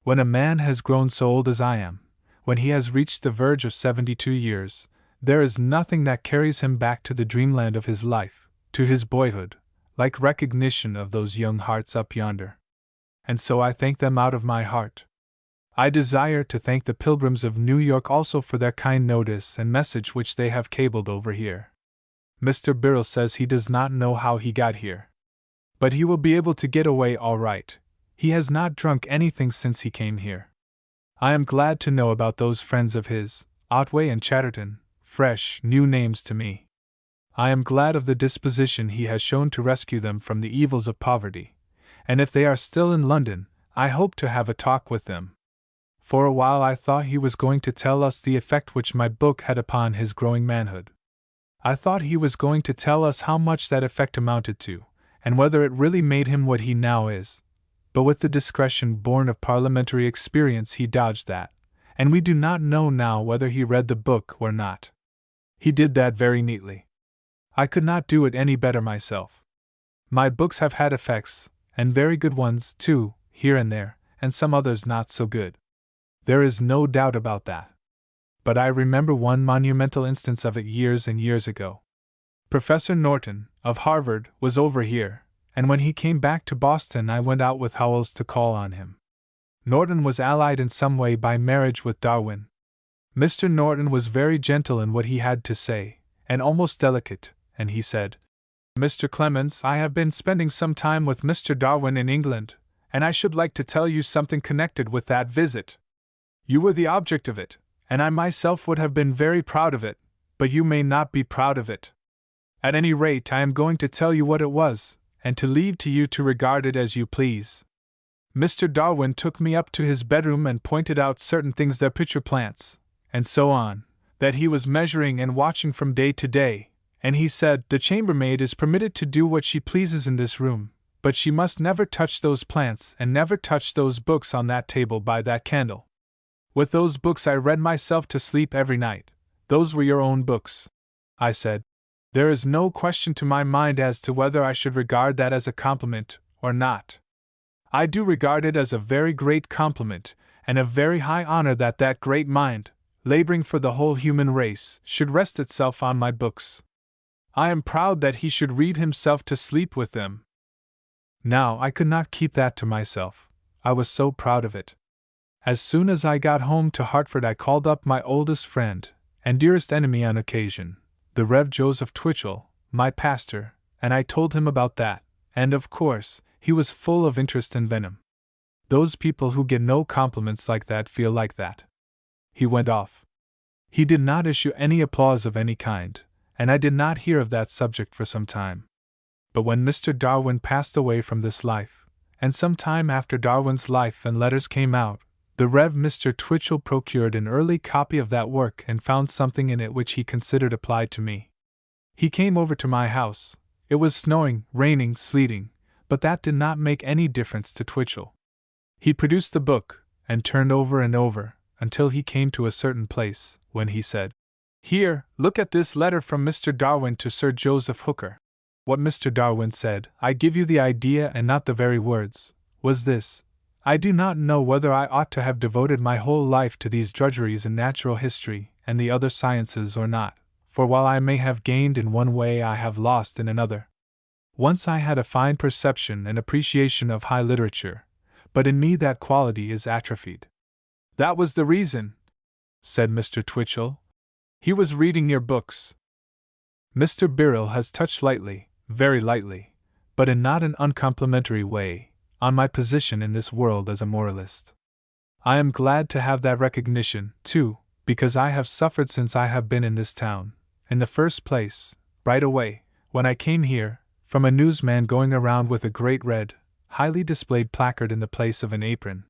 When a man has grown so old as I am, when he has reached the verge of 72 years, there is nothing that carries him back to the dreamland of his life, to his boyhood, like recognition of those young hearts up yonder. And so I thank them out of my heart. I desire to thank the Pilgrims of New York also for their kind notice and message which they have cabled over here. Mr. Birrell says he does not know how he got here. But he will be able to get away all right. He has not drunk anything since he came here. I am glad to know about those friends of his, Otway and Chatterton, fresh, new names to me. I am glad of the disposition he has shown to rescue them from the evils of poverty, and if they are still in London, I hope to have a talk with them. For a while I thought he was going to tell us the effect which my book had upon his growing manhood. I thought he was going to tell us how much that effect amounted to, and whether it really made him what he now is. But with the discretion born of parliamentary experience he dodged that, and we do not know now whether he read the book or not. He did that very neatly. I could not do it any better myself. My books have had effects, and very good ones, too, here and there, and some others not so good. There is no doubt about that. But I remember one monumental instance of it years and years ago. Professor Norton, of Harvard, was over here, and when he came back to Boston I went out with Howells to call on him. Norton was allied in some way by marriage with Darwin. Mr. Norton was very gentle in what he had to say, and almost delicate, and he said, "Mr. Clemens, I have been spending some time with Mr. Darwin in England, and I should like to tell you something connected with that visit. You were the object of it, and I myself would have been very proud of it, but you may not be proud of it. At any rate, I am going to tell you what it was, and to leave to you to regard it as you please. Mr. Darwin took me up to his bedroom and pointed out certain things, their pitcher plants, and so on, that he was measuring and watching from day to day, and he said, 'The chambermaid is permitted to do what she pleases in this room, but she must never touch those plants and never touch those books on that table by that candle.' With those books I read myself to sleep every night. Those were your own books," I said. "There is no question to my mind as to whether I should regard that as a compliment or not. I do regard it as a very great compliment, and a very high honor that that great mind, laboring for the whole human race, should rest itself on my books. I am proud that he should read himself to sleep with them." Now, I could not keep that to myself. I was so proud of it. As soon as I got home to Hartford, I called up my oldest friend, and dearest enemy on occasion, the Rev. Joseph Twitchell, my pastor, and I told him about that, and of course, he was full of interest and venom. Those people who get no compliments like that feel like that. He went off. He did not issue any applause of any kind, and I did not hear of that subject for some time. But when Mr. Darwin passed away from this life, and some time after Darwin's Life and Letters came out, the Rev. Mr. Twitchell procured an early copy of that work and found something in it which he considered applied to me. He came over to my house. It was snowing, raining, sleeting, but that did not make any difference to Twitchell. He produced the book, and turned over and over, until he came to a certain place, when he said, "Here, look at this letter from Mr. Darwin to Sir Joseph Hooker." What Mr. Darwin said, I give you the idea and not the very words, was this: "I do not know whether I ought to have devoted my whole life to these drudgeries in natural history and the other sciences or not, for while I may have gained in one way I have lost in another. Once I had a fine perception and appreciation of high literature, but in me that quality is atrophied." "That was the reason," said Mr. Twitchell. "He was reading your books." Mr. Birrell has touched lightly, very lightly, but in not an uncomplimentary way, on my position in this world as a moralist. I am glad to have that recognition, too, because I have suffered since I have been in this town. In the first place, right away, when I came here, from a newsman going around with a great red, highly displayed placard in the place of an apron.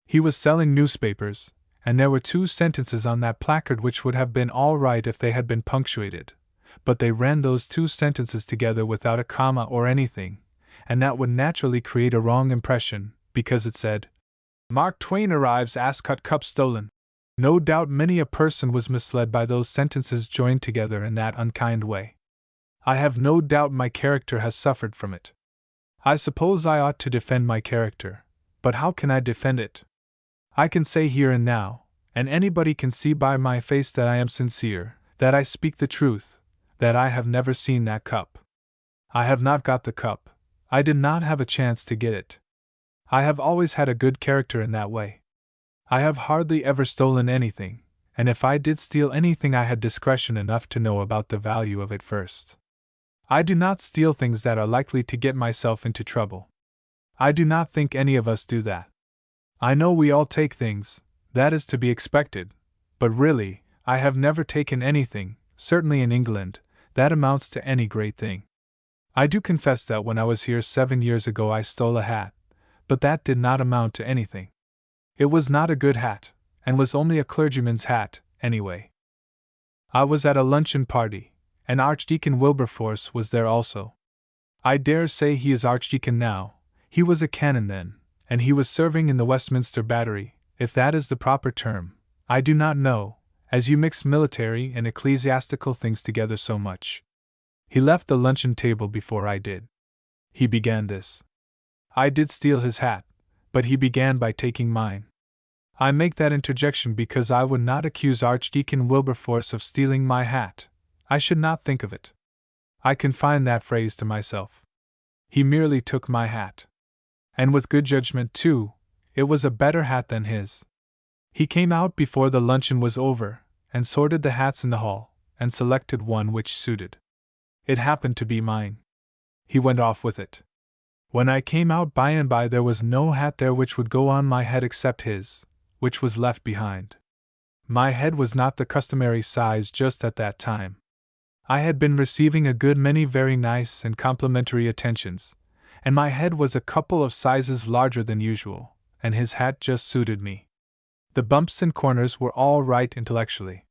He was selling newspapers, and there were 2 sentences on that placard which would have been all right if they had been punctuated, but they ran those 2 sentences together without a comma or anything, and that would naturally create a wrong impression, because it said, "Mark Twain arrives, Ascot Cup stolen." No doubt many a person was misled by those sentences joined together in that unkind way. I have no doubt my character has suffered from it. I suppose I ought to defend my character, but how can I defend it? I can say here and now, and anybody can see by my face that I am sincere, that I speak the truth, that I have never seen that cup. I have not got the cup. I did not have a chance to get it. I have always had a good character in that way. I have hardly ever stolen anything, and if I did steal anything I had discretion enough to know about the value of it first. I do not steal things that are likely to get myself into trouble. I do not think any of us do that. I know we all take things, that is to be expected, but really, I have never taken anything, certainly in England, that amounts to any great thing. I do confess that when I was here 7 years ago I stole a hat, but that did not amount to anything. It was not a good hat, and was only a clergyman's hat, anyway. I was at a luncheon party, and Archdeacon Wilberforce was there also. I dare say he is Archdeacon now. He was a canon then, and he was serving in the Westminster Battery, if that is the proper term. I do not know, as you mix military and ecclesiastical things together so much. He left the luncheon table before I did. He began this. I did steal his hat, but he began by taking mine. I make that interjection because I would not accuse Archdeacon Wilberforce of stealing my hat. I should not think of it. I confine that phrase to myself. He merely took my hat. And with good judgment, too, it was a better hat than his. He came out before the luncheon was over, and sorted the hats in the hall, and selected one which suited. It happened to be mine. He went off with it. When I came out by and by, there was no hat there which would go on my head except his, which was left behind. My head was not the customary size just at that time. I had been receiving a good many very nice and complimentary attentions, and my head was a couple of sizes larger than usual, and his hat just suited me. The bumps and corners were all right intellectually.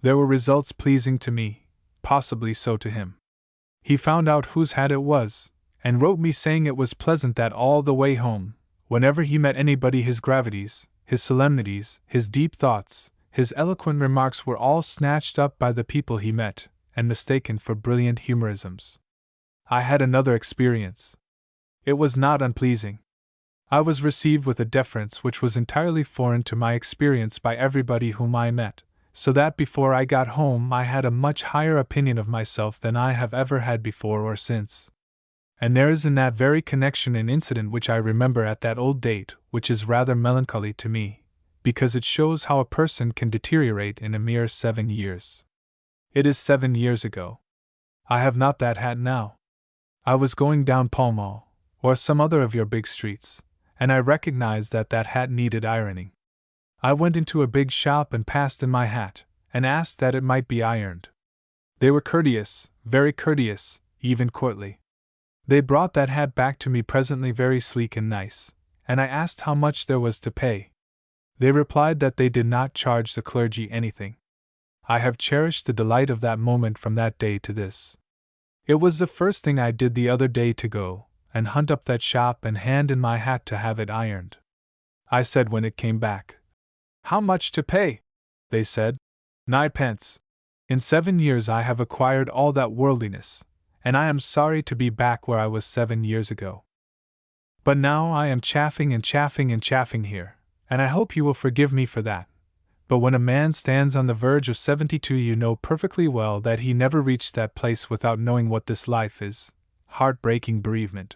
There were results pleasing to me, possibly so to him. He found out whose hat it was, and wrote me saying it was pleasant that all the way home, whenever he met anybody, his gravities, his solemnities, his deep thoughts, his eloquent remarks were all snatched up by the people he met, and mistaken for brilliant humorisms. I had another experience. It was not unpleasing. I was received with a deference which was entirely foreign to my experience by everybody whom I met, so that before I got home I had a much higher opinion of myself than I have ever had before or since. And there is in that very connection an incident which I remember at that old date, which is rather melancholy to me, because it shows how a person can deteriorate in a mere 7 years. It is 7 years ago. I have not that hat now. I was going down Pall Mall, or some other of your big streets, and I recognized that that hat needed ironing. I went into a big shop and passed in my hat, and asked that it might be ironed. They were courteous, very courteous, even courtly. They brought that hat back to me presently very sleek and nice, and I asked how much there was to pay. They replied that they did not charge the clergy anything. I have cherished the delight of that moment from that day to this. It was the first thing I did the other day to go and hunt up that shop and hand in my hat to have it ironed. I said when it came back, "How much to pay?" They said, "9d." In 7 years I have acquired all that worldliness, and I am sorry to be back where I was 7 years ago. But now I am chaffing and chaffing and chaffing here, and I hope you will forgive me for that. But when a man stands on the verge of 72, you know perfectly well that he never reached that place without knowing what this life is, heart-breaking bereavement.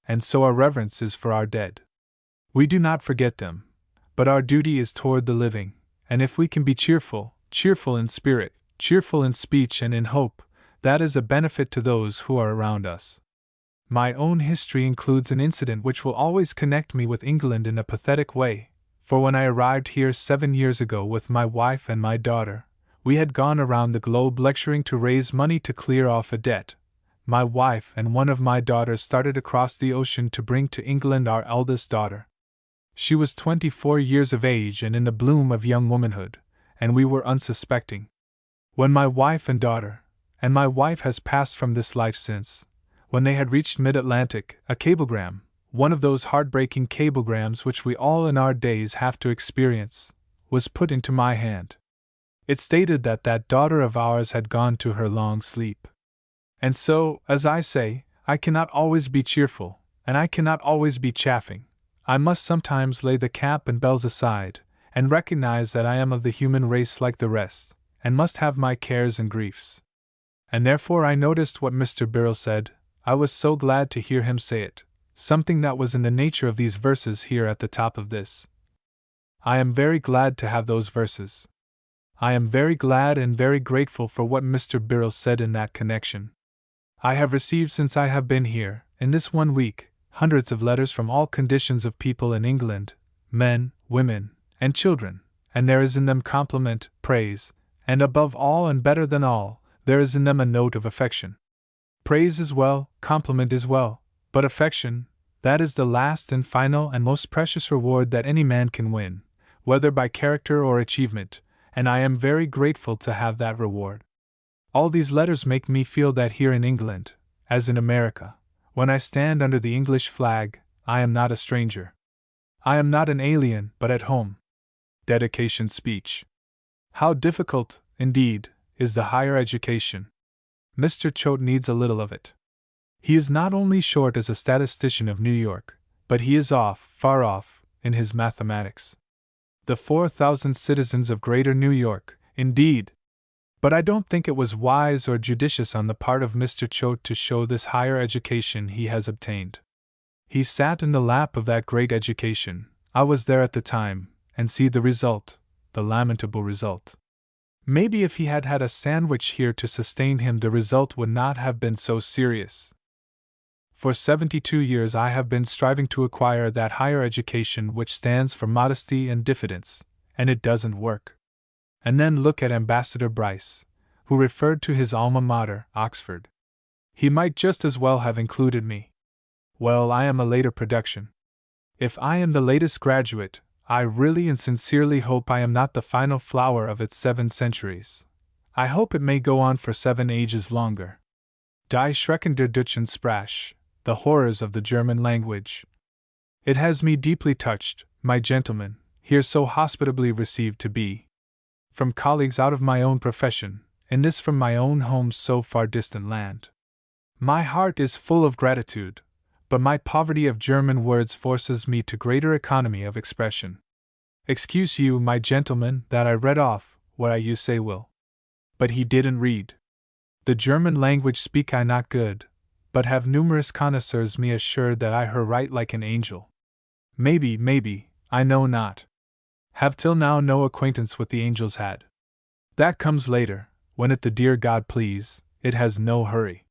And so our reverence is for our dead. We do not forget them, but our duty is toward the living, and if we can be cheerful, cheerful in spirit, cheerful in speech and in hope, that is a benefit to those who are around us. My own history includes an incident which will always connect me with England in a pathetic way, for when I arrived here 7 years ago with my wife and my daughter, we had gone around the globe lecturing to raise money to clear off a debt. My wife and one of my daughters started across the ocean to bring to England our eldest daughter. She was 24 years of age and in the bloom of young womanhood, and we were unsuspecting. When my wife and daughter, and my wife has passed from this life since, when they had reached mid-Atlantic, a cablegram, one of those heartbreaking cablegrams which we all in our days have to experience, was put into my hand. It stated that that daughter of ours had gone to her long sleep. And so, as I say, I cannot always be cheerful, and I cannot always be chaffing. I must sometimes lay the cap and bells aside, and recognize that I am of the human race like the rest, and must have my cares and griefs. And therefore I noticed what Mr. Birrell said. I was so glad to hear him say it, something that was in the nature of these verses here at the top of this. I am very glad to have those verses. I am very glad and very grateful for what Mr. Birrell said in that connection. I have received since I have been here, in this 1 week, hundreds of letters from all conditions of people in England, men, women, and children, and there is in them compliment, praise, and above all and better than all, there is in them a note of affection. Praise is well, compliment is well, but affection, that is the last and final and most precious reward that any man can win, whether by character or achievement, and I am very grateful to have that reward. All these letters make me feel that here in England, as in America, when I stand under the English flag, I am not a stranger. I am not an alien, but at home. Dedication speech. How difficult, indeed, is the higher education. Mr. Choate needs a little of it. He is not only short as a statistician of New York, but he is off, far off, in his mathematics. The 4,000 citizens of Greater New York, indeed. But I don't think it was wise or judicious on the part of Mr. Choate to show this higher education he has obtained. He sat in the lap of that great education, I was there at the time, and see the result, the lamentable result. Maybe if he had had a sandwich here to sustain him, the result would not have been so serious. For 72 years I have been striving to acquire that higher education which stands for modesty and diffidence, and it doesn't work. And then look at Ambassador Bryce, who referred to his alma mater, Oxford. He might just as well have included me. Well, I am a later production. If I am the latest graduate, I really and sincerely hope I am not the final flower of its 7 centuries. I hope it may go on for 7 ages longer. Die Schrecken der Deutschen Sprache, the horrors of the German language. It has me deeply touched, my gentlemen, here so hospitably received to be. From colleagues out of my own profession, and this from my own home so far distant land. My heart is full of gratitude, but my poverty of German words forces me to greater economy of expression. Excuse you, my gentlemen, that I read off what I you say will. But he didn't read. The German language speak I not good, but have numerous connoisseurs me assured that I her write like an angel. Maybe, I know not. Have till now no acquaintance with the angels had. That comes later, when it the dear God please, it has no hurry.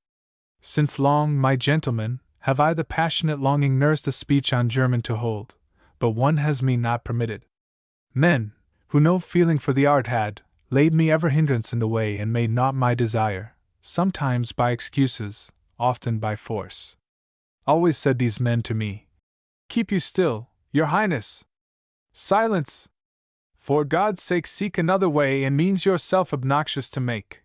Since long, my gentlemen, have I the passionate longing nursed a speech on German to hold, but one has me not permitted. Men, who no feeling for the art had, laid me ever hindrance in the way and made naught my desire, sometimes by excuses, often by force. Always said these men to me, "Keep you still, your highness! Silence! For God's sake seek another way and means yourself obnoxious to make."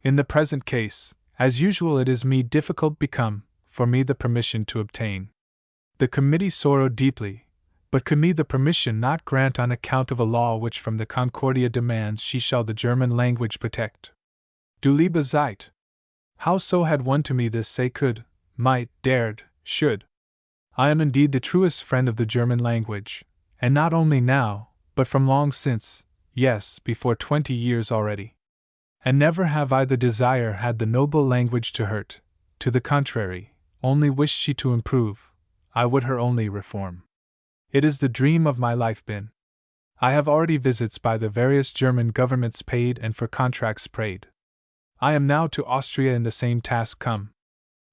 In the present case, as usual it is me difficult become, for me the permission to obtain. The committee sorrowed deeply, but could me the permission not grant on account of a law which from the Concordia demands she shall the German language protect. Du liebe Zeit! How so had one to me this say could, might, dared, should. I am indeed the truest friend of the German language, and not only now, but from long since, yes, before 20 years already. And never have I the desire had the noble language to hurt, to the contrary, only wished she to improve, I would her only reform. It is the dream of my life been. I have already visits by the various German governments paid and for contracts prayed. I am now to Austria in the same task come.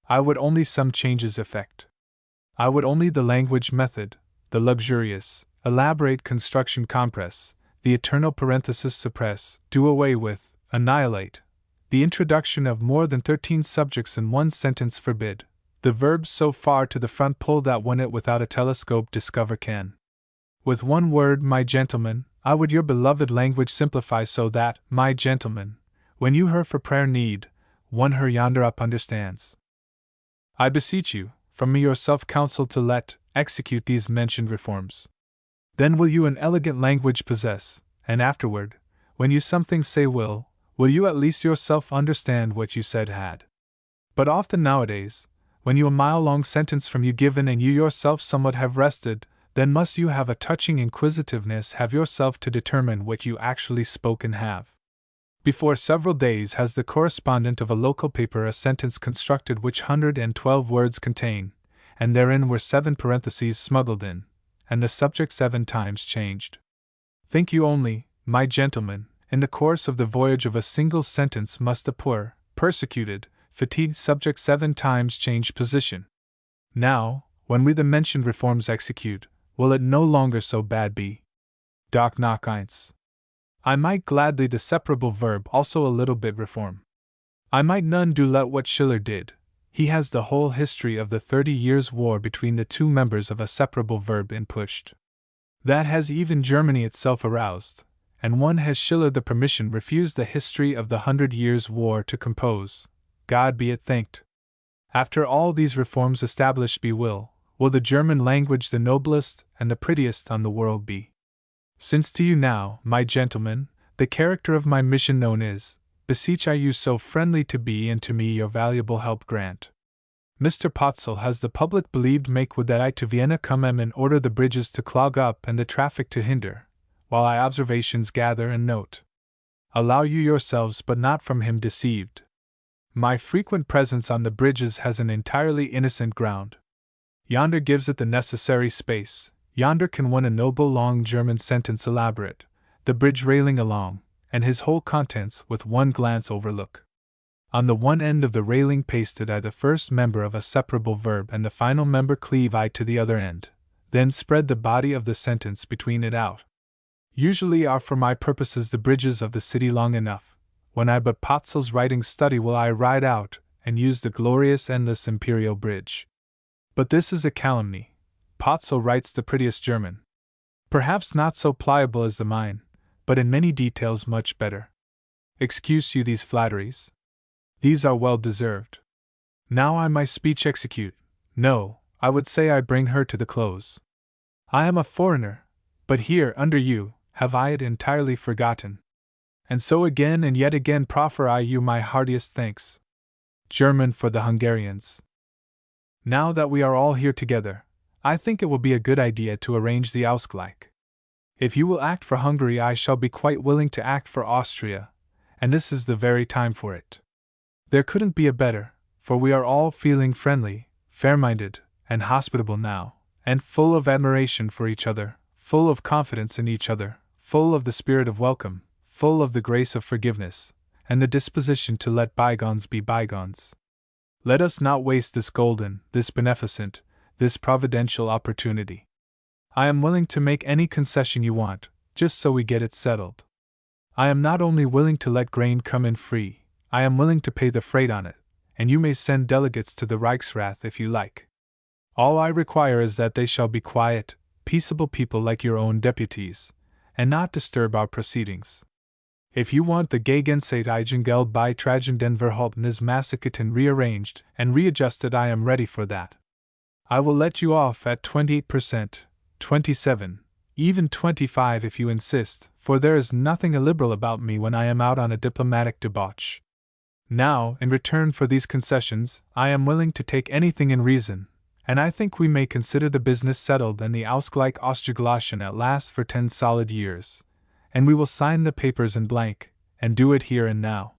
I would only some changes effect. I would only the language method, the luxurious, elaborate construction compress, the eternal parenthesis suppress, do away with, annihilate, the introduction of more than 13 subjects in one sentence forbid, the verbs so far to the front pull that one it without a telescope discover can. With one word, my gentlemen, I would your beloved language simplify so that, my gentlemen, when you her for prayer need, one her yonder up understands. I beseech you, from me yourself counsel to execute these mentioned reforms. Then will you an elegant language possess, and afterward, when you something say will you at least yourself understand what you said had. But often nowadays, when you a mile-long sentence from you given and you yourself somewhat have rested, then must you have a touching inquisitiveness have yourself to determine what you actually spoken have. Before several days has the correspondent of a local paper a sentence constructed which 112 words contain, and therein were 7 parentheses smuggled in, and the subject 7 times changed. Think you only, my gentlemen, in the course of the voyage of a single sentence must a poor, persecuted, fatigued subject 7 times change position. Now, when we the mentioned reforms execute, will it no longer so bad be? Doch noch eins. I might gladly the separable verb also a little bit reform. I might none do let what Schiller did. He has the whole history of the 30 Years' War between the 2 members of a separable verb in pushed. That has even Germany itself aroused, and one has Schiller the permission refused the history of the 100 Years' War to compose, God be it thanked. After all these reforms established will the German language the noblest and the prettiest on the world be. Since to you now, my gentlemen, the character of my mission known is, beseech I you so friendly to be and to me your valuable help grant. Mr. Potzel has the public believed make would that I to Vienna come and order the bridges to clog up and the traffic to hinder, while I observations gather and note. Allow you yourselves but not from him deceived. My frequent presence on the bridges has an entirely innocent ground. Yonder gives it the necessary space, yonder can one a noble long German sentence elaborate, the bridge railing along, and his whole contents with one glance overlook. On the one end of the railing pasted I the first member of a separable verb and the final member cleave I to the other end, then spread the body of the sentence between it out. Usually are for my purposes the bridges of the city long enough, when I but Potzel's writing study will I ride out and use the glorious endless imperial bridge. But this is a calumny. Potzel writes the prettiest German. Perhaps not so pliable as the mine, but in many details much better. Excuse you these flatteries. These are well deserved. Now I my speech execute. No, I would say I bring her to the close. I am a foreigner, but here, under you, have I it entirely forgotten. And so again and yet again proffer I you my heartiest thanks. German for the Hungarians. Now that we are all here together, I think it will be a good idea to arrange the Ausgleich. If you will act for Hungary, I shall be quite willing to act for Austria, and this is the very time for it. There couldn't be a better, for we are all feeling friendly, fair-minded, and hospitable now, and full of admiration for each other, full of confidence in each other, full of the spirit of welcome, full of the grace of forgiveness, and the disposition to let bygones be bygones. Let us not waste this golden, this beneficent, this providential opportunity. I am willing to make any concession you want, just so we get it settled. I am not only willing to let grain come in free, I am willing to pay the freight on it, and you may send delegates to the Reichsrath if you like. All I require is that they shall be quiet, peaceable people like your own deputies, and not disturb our proceedings. If you want the Gegenseitigen by Tragen den Verhaltenes Massaceten rearranged and readjusted, I am ready for that. I will let you off at 28%, 27, even 25 if you insist, for there is nothing illiberal about me when I am out on a diplomatic debauch. Now, in return for these concessions, I am willing to take anything in reason, and I think we may consider the business settled and the Ausgleich Ausgeglichen at last for 10 solid years, and we will sign the papers in blank, and do it here and now.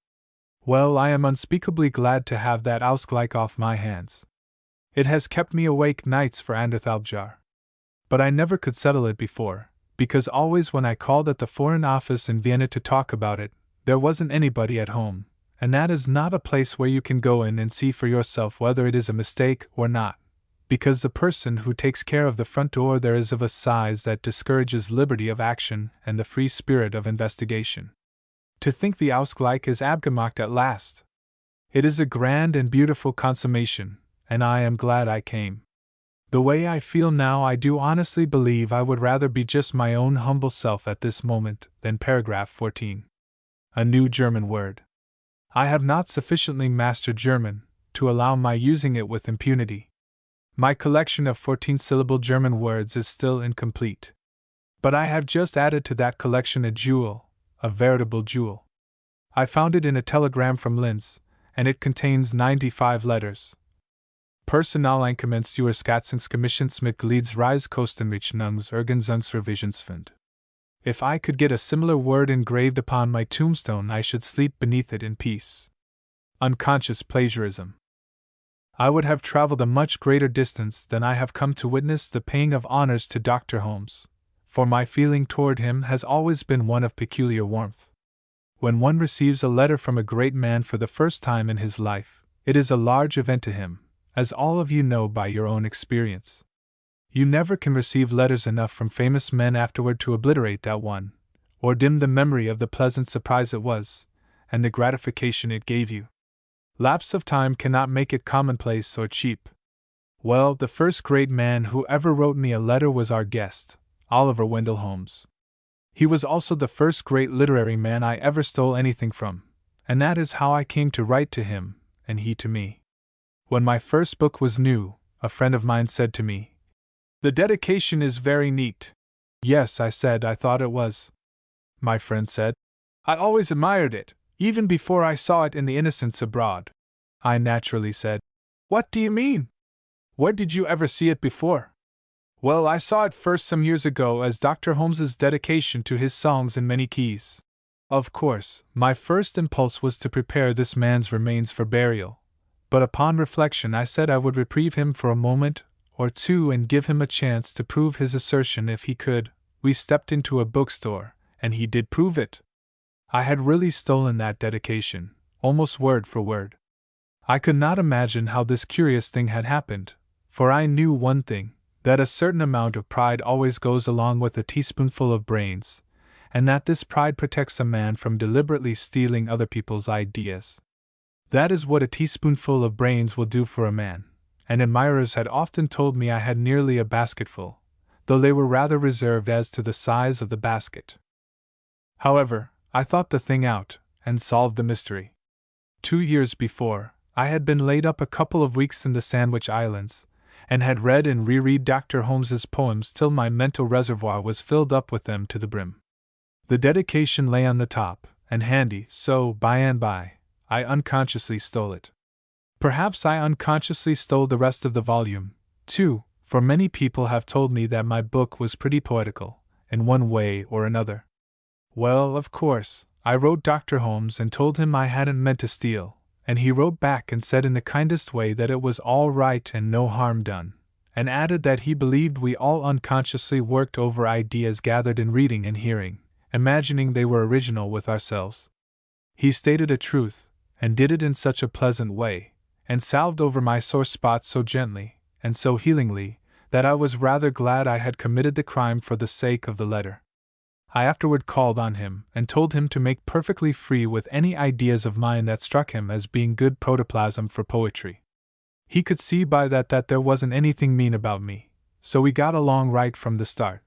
Well, I am unspeakably glad to have that Ausgleich off my hands. It has kept me awake nights for Anderthalbjahr. But I never could settle it before, because always when I called at the Foreign Office in Vienna to talk about it, there wasn't anybody at home, and that is not a place where you can go in and see for yourself whether it is a mistake or not, because the person who takes care of the front door there is of a size that discourages liberty of action and the free spirit of investigation. To think the Ausgleich is abgemacht at last! It is a grand and beautiful consummation, and I am glad I came. The way I feel now, I do honestly believe I would rather be just my own humble self at this moment than paragraph 14. A new German word. I have not sufficiently mastered German to allow my using it with impunity. My collection of 14-syllable German words is still incomplete. But I have just added to that collection a jewel, a veritable jewel. I found it in a telegram from Linz, and it contains 95 letters. Personaleinkommenssteuerskatzungsmitgliedsreiskostenrechnungsorganisationsrevisionsfund. If I could get a similar word engraved upon my tombstone, I should sleep beneath it in peace. Unconscious plagiarism. I would have traveled a much greater distance than I have come to witness the paying of honors to Dr. Holmes, for my feeling toward him has always been one of peculiar warmth. When one receives a letter from a great man for the first time in his life, it is a large event to him, as all of you know by your own experience. You never can receive letters enough from famous men afterward to obliterate that one, or dim the memory of the pleasant surprise it was, and the gratification it gave you. Lapse of time cannot make it commonplace or cheap. Well, the first great man who ever wrote me a letter was our guest, Oliver Wendell Holmes. He was also the first great literary man I ever stole anything from, and that is how I came to write to him, and he to me. When my first book was new, a friend of mine said to me, "The dedication is very neat. Yes, I said, I thought it was. My friend said, I always admired it, even before I saw it in The Innocents Abroad. I naturally said, What do you mean? Where did you ever see it before? Well, I saw it first some years ago as Dr. Holmes's dedication to his songs in many keys. Of course, my first impulse was to prepare this man's remains for burial, but upon reflection I said I would reprieve him for a moment or two and give him a chance to prove his assertion if he could. We stepped into a bookstore, and he did prove it. I had really stolen that dedication, almost word for word. I could not imagine how this curious thing had happened, for I knew one thing, that a certain amount of pride always goes along with a teaspoonful of brains, and that this pride protects a man from deliberately stealing other people's ideas. That is what a teaspoonful of brains will do for a man, and admirers had often told me I had nearly a basketful, though they were rather reserved as to the size of the basket. However, I thought the thing out, and solved the mystery. 2 years before, I had been laid up a couple of weeks in the Sandwich Islands, and had read and reread Dr. Holmes's poems till my mental reservoir was filled up with them to the brim. The dedication lay on the top, and handy, so, by and by, I unconsciously stole it. Perhaps I unconsciously stole the rest of the volume, too, for many people have told me that my book was pretty poetical, in one way or another. Well, of course, I wrote Dr. Holmes and told him I hadn't meant to steal, and he wrote back and said in the kindest way that it was all right and no harm done, and added that he believed we all unconsciously worked over ideas gathered in reading and hearing, imagining they were original with ourselves. He stated a truth, and did it in such a pleasant way, and salved over my sore spots so gently, and so healingly, that I was rather glad I had committed the crime for the sake of the letter. I afterward called on him, and told him to make perfectly free with any ideas of mine that struck him as being good protoplasm for poetry. He could see by that there wasn't anything mean about me, so we got along right from the start.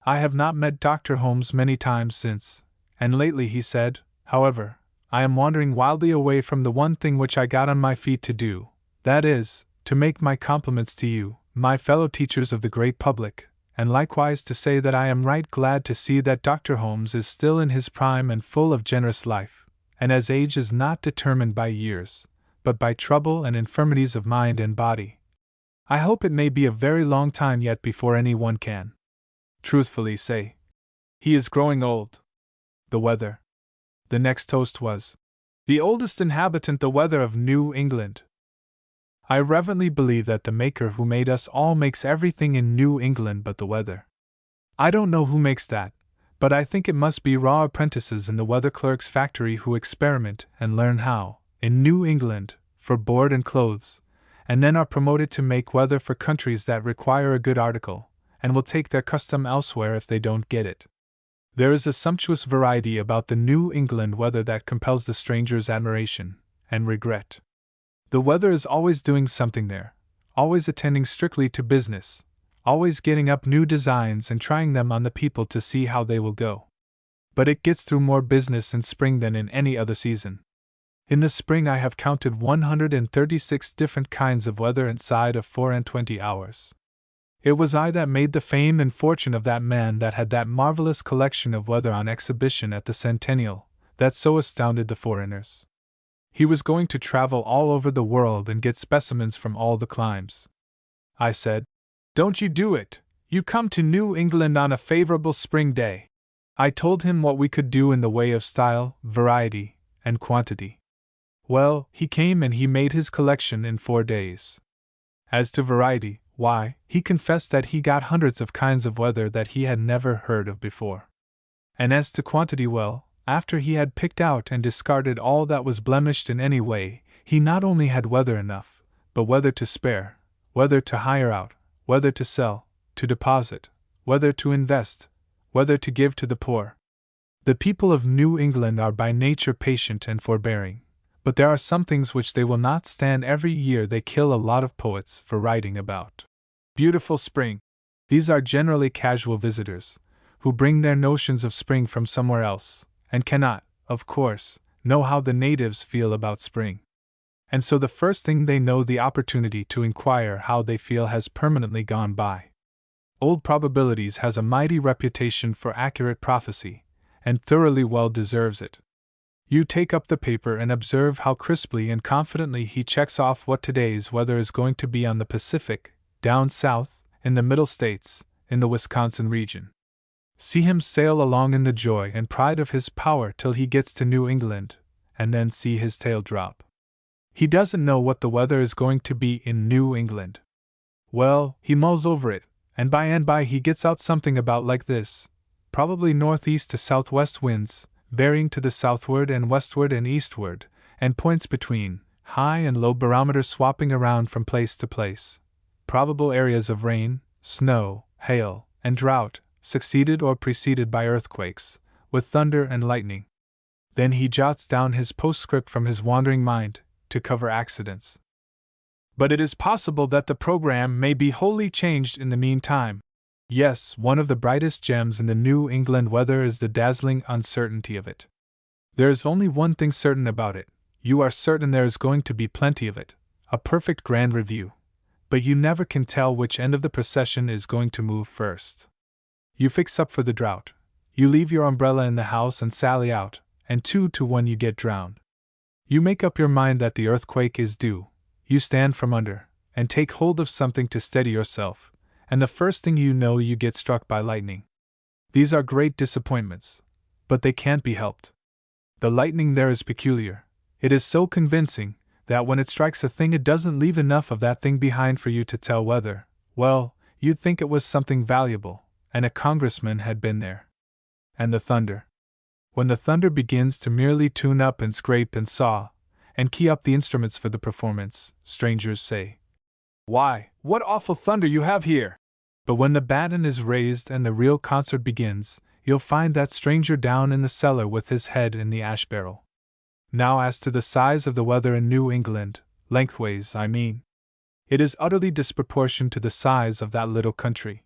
I have not met Dr. Holmes many times since, and lately he said, however, I am wandering wildly away from the one thing which I got on my feet to do, that is, to make my compliments to you, my fellow teachers of the great public, and likewise to say that I am right glad to see that Dr. Holmes is still in his prime and full of generous life, and as age is not determined by years, but by trouble and infirmities of mind and body. I hope it may be a very long time yet before any one can truthfully say he is growing old. The weather. The next toast was, the oldest inhabitant the weather of New England. I reverently believe that the Maker who made us all makes everything in New England but the weather. I don't know who makes that, but I think it must be raw apprentices in the weather clerk's factory who experiment and learn how, in New England, for board and clothes, and then are promoted to make weather for countries that require a good article, and will take their custom elsewhere if they don't get it. There is a sumptuous variety about the New England weather that compels the stranger's admiration and regret. The weather is always doing something there, always attending strictly to business, always getting up new designs and trying them on the people to see how they will go. But it gets through more business in spring than in any other season. In the spring I have counted 136 different kinds of weather inside of 24 hours. It was I that made the fame and fortune of that man that had that marvelous collection of weather on exhibition at the Centennial, that so astounded the foreigners. He was going to travel all over the world and get specimens from all the climes. I said, Don't you do it, you come to New England on a favorable spring day. I told him what we could do in the way of style, variety, and quantity. Well, he came and he made his collection in 4 days. As to variety, why, he confessed that he got hundreds of kinds of weather that he had never heard of before. And as to quantity, well, after he had picked out and discarded all that was blemished in any way, he not only had weather enough, but weather to spare, weather to hire out, weather to sell, to deposit, weather to invest, weather to give to the poor. The people of New England are by nature patient and forbearing, but there are some things which they will not stand. Every year they kill a lot of poets for writing about beautiful spring. These are generally casual visitors, who bring their notions of spring from somewhere else, and cannot, of course, know how the natives feel about spring. And so the first thing they know, the opportunity to inquire how they feel has permanently gone by. Old Probabilities has a mighty reputation for accurate prophecy, and thoroughly well deserves it. You take up the paper and observe how crisply and confidently he checks off what today's weather is going to be on the Pacific, down south, in the Middle States, in the Wisconsin region. See him sail along in the joy and pride of his power till he gets to New England, and then see his tail drop. He doesn't know what the weather is going to be in New England. Well, he mulls over it, and by he gets out something about like this: probably northeast to southwest winds, varying to the southward and westward and eastward, and points between, high and low barometers swapping around from place to place. Probable areas of rain, snow, hail, and drought, succeeded or preceded by earthquakes, with thunder and lightning. Then he jots down his postscript from his wandering mind, to cover accidents. But it is possible that the program may be wholly changed in the meantime. Yes, one of the brightest gems in the New England weather is the dazzling uncertainty of it. There is only one thing certain about it: you are certain there is going to be plenty of it, a perfect grand review, but you never can tell which end of the procession is going to move first. You fix up for the drought, you leave your umbrella in the house and sally out, and 2 to 1 you get drowned. You make up your mind that the earthquake is due, you stand from under, and take hold of something to steady yourself, and the first thing you know you get struck by lightning. These are great disappointments, but they can't be helped. The lightning there is peculiar. It is so convincing that when it strikes a thing it doesn't leave enough of that thing behind for you to tell whether, well, you'd think it was something valuable, and a congressman had been there. And the thunder. When the thunder begins to merely tune up and scrape and saw, and key up the instruments for the performance, strangers say, "Why, what awful thunder you have here!" But when the baton is raised and the real concert begins, you'll find that stranger down in the cellar with his head in the ash barrel. Now, as to the size of the weather in New England, lengthways, I mean, it is utterly disproportioned to the size of that little country.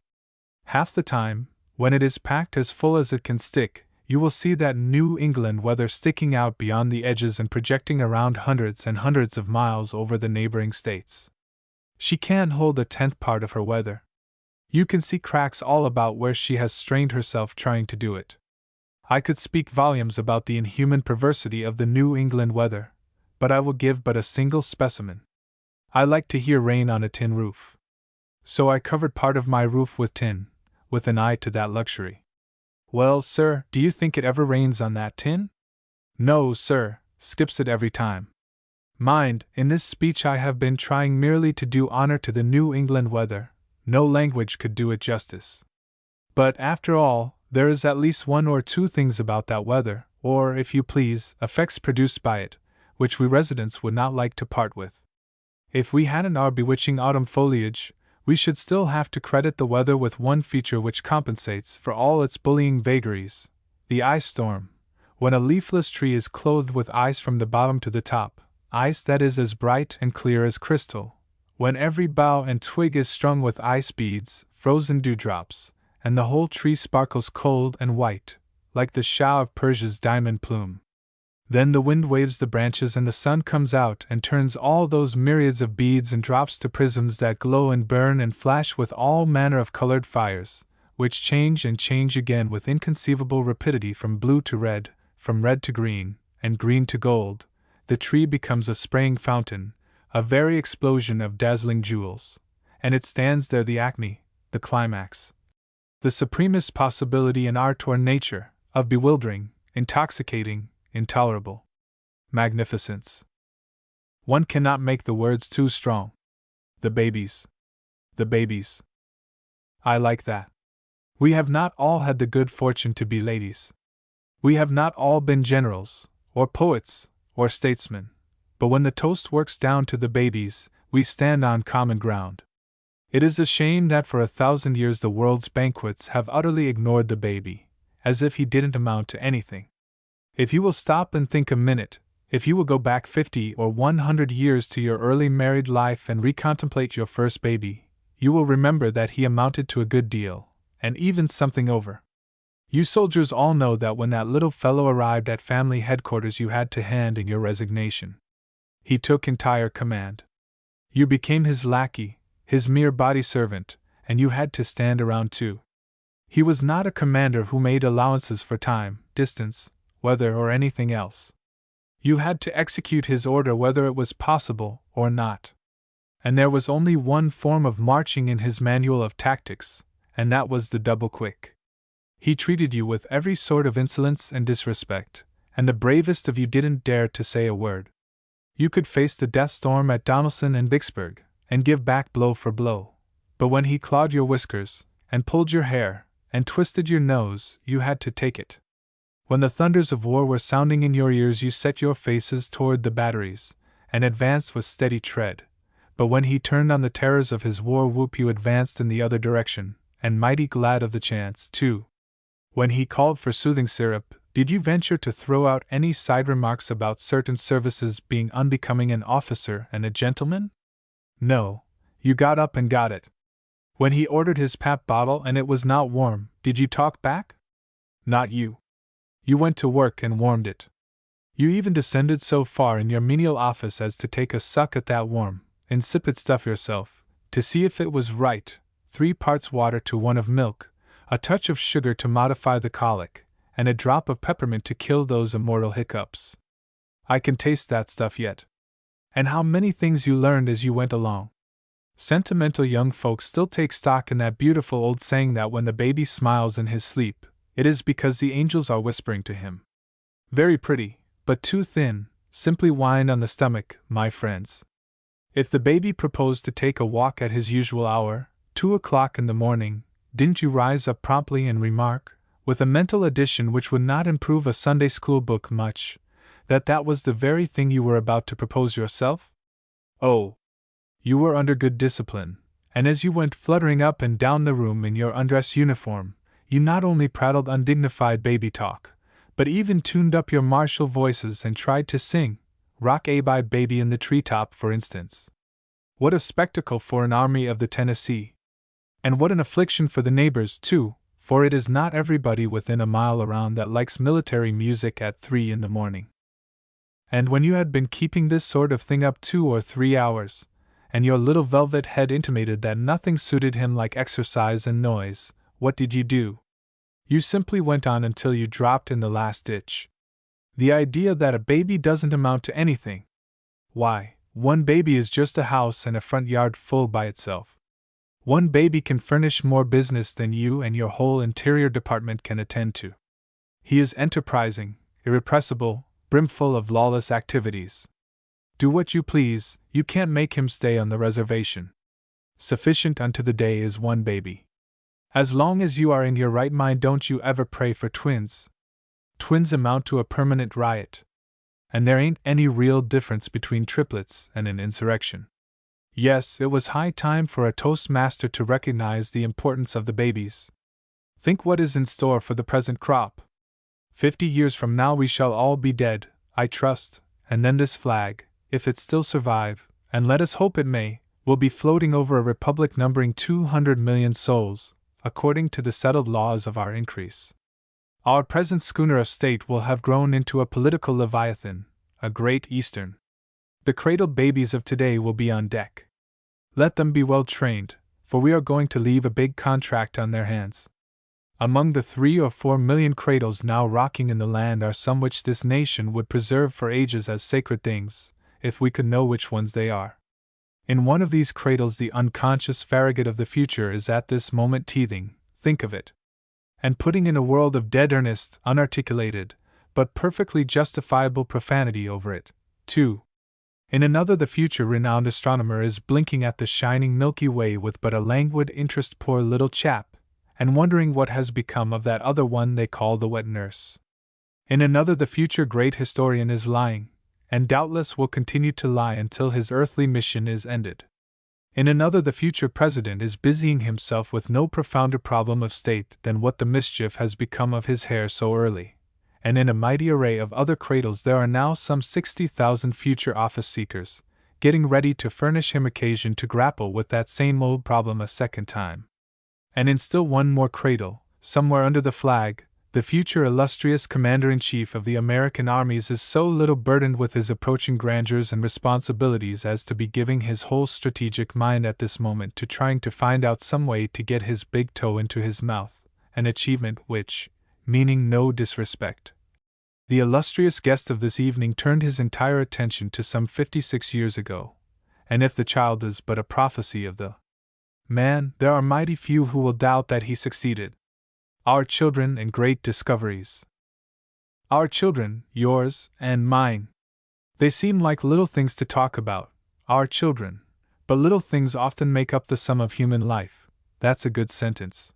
Half the time, when it is packed as full as it can stick, you will see that New England weather sticking out beyond the edges and projecting around hundreds and hundreds of miles over the neighboring states. She can't hold a tenth part of her weather. You can see cracks all about where she has strained herself trying to do it. I could speak volumes about the inhuman perversity of the New England weather, but I will give but a single specimen. I like to hear rain on a tin roof. So I covered part of my roof with tin, with an eye to that luxury. Well, sir, do you think it ever rains on that tin? No, sir, skips it every time. Mind, in this speech I have been trying merely to do honor to the New England weather. No language could do it justice. But, after all, there is at least 1 or 2 things about that weather, or, if you please, effects produced by it, which we residents would not like to part with. If we hadn't our bewitching autumn foliage, we should still have to credit the weather with one feature which compensates for all its bullying vagaries: the ice storm, when a leafless tree is clothed with ice from the bottom to the top, ice that is as bright and clear as crystal, when every bough and twig is strung with ice beads, frozen dewdrops, and the whole tree sparkles cold and white, like the Shah of Persia's diamond plume. Then the wind waves the branches and the sun comes out and turns all those myriads of beads and drops to prisms that glow and burn and flash with all manner of colored fires, which change and change again with inconceivable rapidity from blue to red, from red to green, and green to gold. The tree becomes a spraying fountain, a very explosion of dazzling jewels, and it stands there the acme, the climax, the supremest possibility in art or nature, of bewildering, intoxicating, intolerable magnificence. One cannot make the words too strong. The babies. The babies. I like that. We have not all had the good fortune to be ladies. We have not all been generals, or poets, or statesmen, but when the toast works down to the babies, we stand on common ground. It is a shame that for 1,000 years the world's banquets have utterly ignored the baby, as if he didn't amount to anything. If you will stop and think a minute, if you will go back 50 or 100 years to your early married life and recontemplate your first baby, you will remember that he amounted to a good deal, and even something over. You soldiers all know that when that little fellow arrived at family headquarters you had to hand in your resignation. He took entire command. You became his lackey, his mere body servant, and you had to stand around too. He was not a commander who made allowances for time, distance, weather, or anything else. You had to execute his order whether it was possible or not. And there was only one form of marching in his manual of tactics, and that was the double quick. He treated you with every sort of insolence and disrespect, and the bravest of you didn't dare to say a word. You could face the death storm at Donelson and Vicksburg, and give back blow for blow, but when he clawed your whiskers, and pulled your hair, and twisted your nose, you had to take it. When the thunders of war were sounding in your ears, you set your faces toward the batteries, and advanced with steady tread, but when he turned on the terrors of his war whoop, you advanced in the other direction, and mighty glad of the chance, too. When he called for soothing syrup, did you venture to throw out any side remarks about certain services being unbecoming an officer and a gentleman? No, you got up and got it. When he ordered his pap bottle and it was not warm, did you talk back? Not you. You went to work and warmed it. You even descended so far in your menial office as to take a suck at that warm, insipid stuff yourself, to see if it was right, 3 parts water to 1 of milk, a touch of sugar to modify the colic, and a drop of peppermint to kill those immortal hiccups. I can taste that stuff yet. And how many things you learned as you went along. Sentimental young folks still take stock in that beautiful old saying that when the baby smiles in his sleep, it is because the angels are whispering to him. Very pretty, but too thin, simply wine on the stomach, my friends. If the baby proposed to take a walk at his usual hour, 2 o'clock in the morning, didn't you rise up promptly and remark, with a mental addition which would not improve a Sunday school book much, that that was the very thing you were about to propose yourself? Oh! You were under good discipline, and as you went fluttering up and down the room in your undress uniform, you not only prattled undignified baby talk, but even tuned up your martial voices and tried to sing, Rock A by Baby in the Treetop, for instance. What a spectacle for an Army of the Tennessee! And what an affliction for the neighbors, too, for it is not everybody within a mile around that likes military music at 3 in the morning. And when you had been keeping this sort of thing up 2 or 3 hours, and your little velvet head intimated that nothing suited him like exercise and noise, what did you do? You simply went on until you dropped in the last ditch. The idea that a baby doesn't amount to anything! Why, 1 baby is just a house and a front yard full by itself. 1 baby can furnish more business than you and your whole interior department can attend to. He is enterprising, irrepressible, brimful of lawless activities. Do what you please, you can't make him stay on the reservation. Sufficient unto the day is 1 baby. As long as you are in your right mind, don't you ever pray for twins. Twins amount to a permanent riot. And there ain't any real difference between triplets and an insurrection. Yes, it was high time for a Toastmaster to recognize the importance of the babies. Think what is in store for the present crop. 50 years from now we shall all be dead, I trust, and then this flag, if it still survive, and let us hope it may, will be floating over a republic numbering 200 million souls, according to the settled laws of our increase. Our present schooner of state will have grown into a political leviathan, a great Eastern. The cradled babies of today will be on deck. Let them be well trained, for we are going to leave a big contract on their hands. Among the 3 or 4 million cradles now rocking in the land are some which this nation would preserve for ages as sacred things, if we could know which ones they are. In one of these cradles the unconscious Farragut of the future is at this moment teething, think of it. And putting in a world of dead earnest, unarticulated, but perfectly justifiable profanity over it, too. In another the future renowned astronomer is blinking at the shining Milky Way with but a languid interest, poor little chap, and wondering what has become of that other one they call the wet nurse. In another the future great historian is lying, and doubtless will continue to lie until his earthly mission is ended. In another the future president is busying himself with no profounder problem of state than what the mischief has become of his hair so early, and in a mighty array of other cradles there are now some 60,000 future office seekers, getting ready to furnish him occasion to grapple with that same old problem a second time. And in still one more cradle, somewhere under the flag, The future illustrious commander-in-chief of the American armies is so little burdened with his approaching grandeurs and responsibilities as to be giving his whole strategic mind at this moment to trying to find out some way to get his big toe into his mouth, an achievement which, meaning no disrespect, the illustrious guest of this evening turned his entire attention to some 56 years ago, and if the child is but a prophecy of the man, there are mighty few who will doubt that he succeeded. Our children and great discoveries. Our children, yours and mine. They seem like little things to talk about, our children, but little things often make up the sum of human life. That's a good sentence.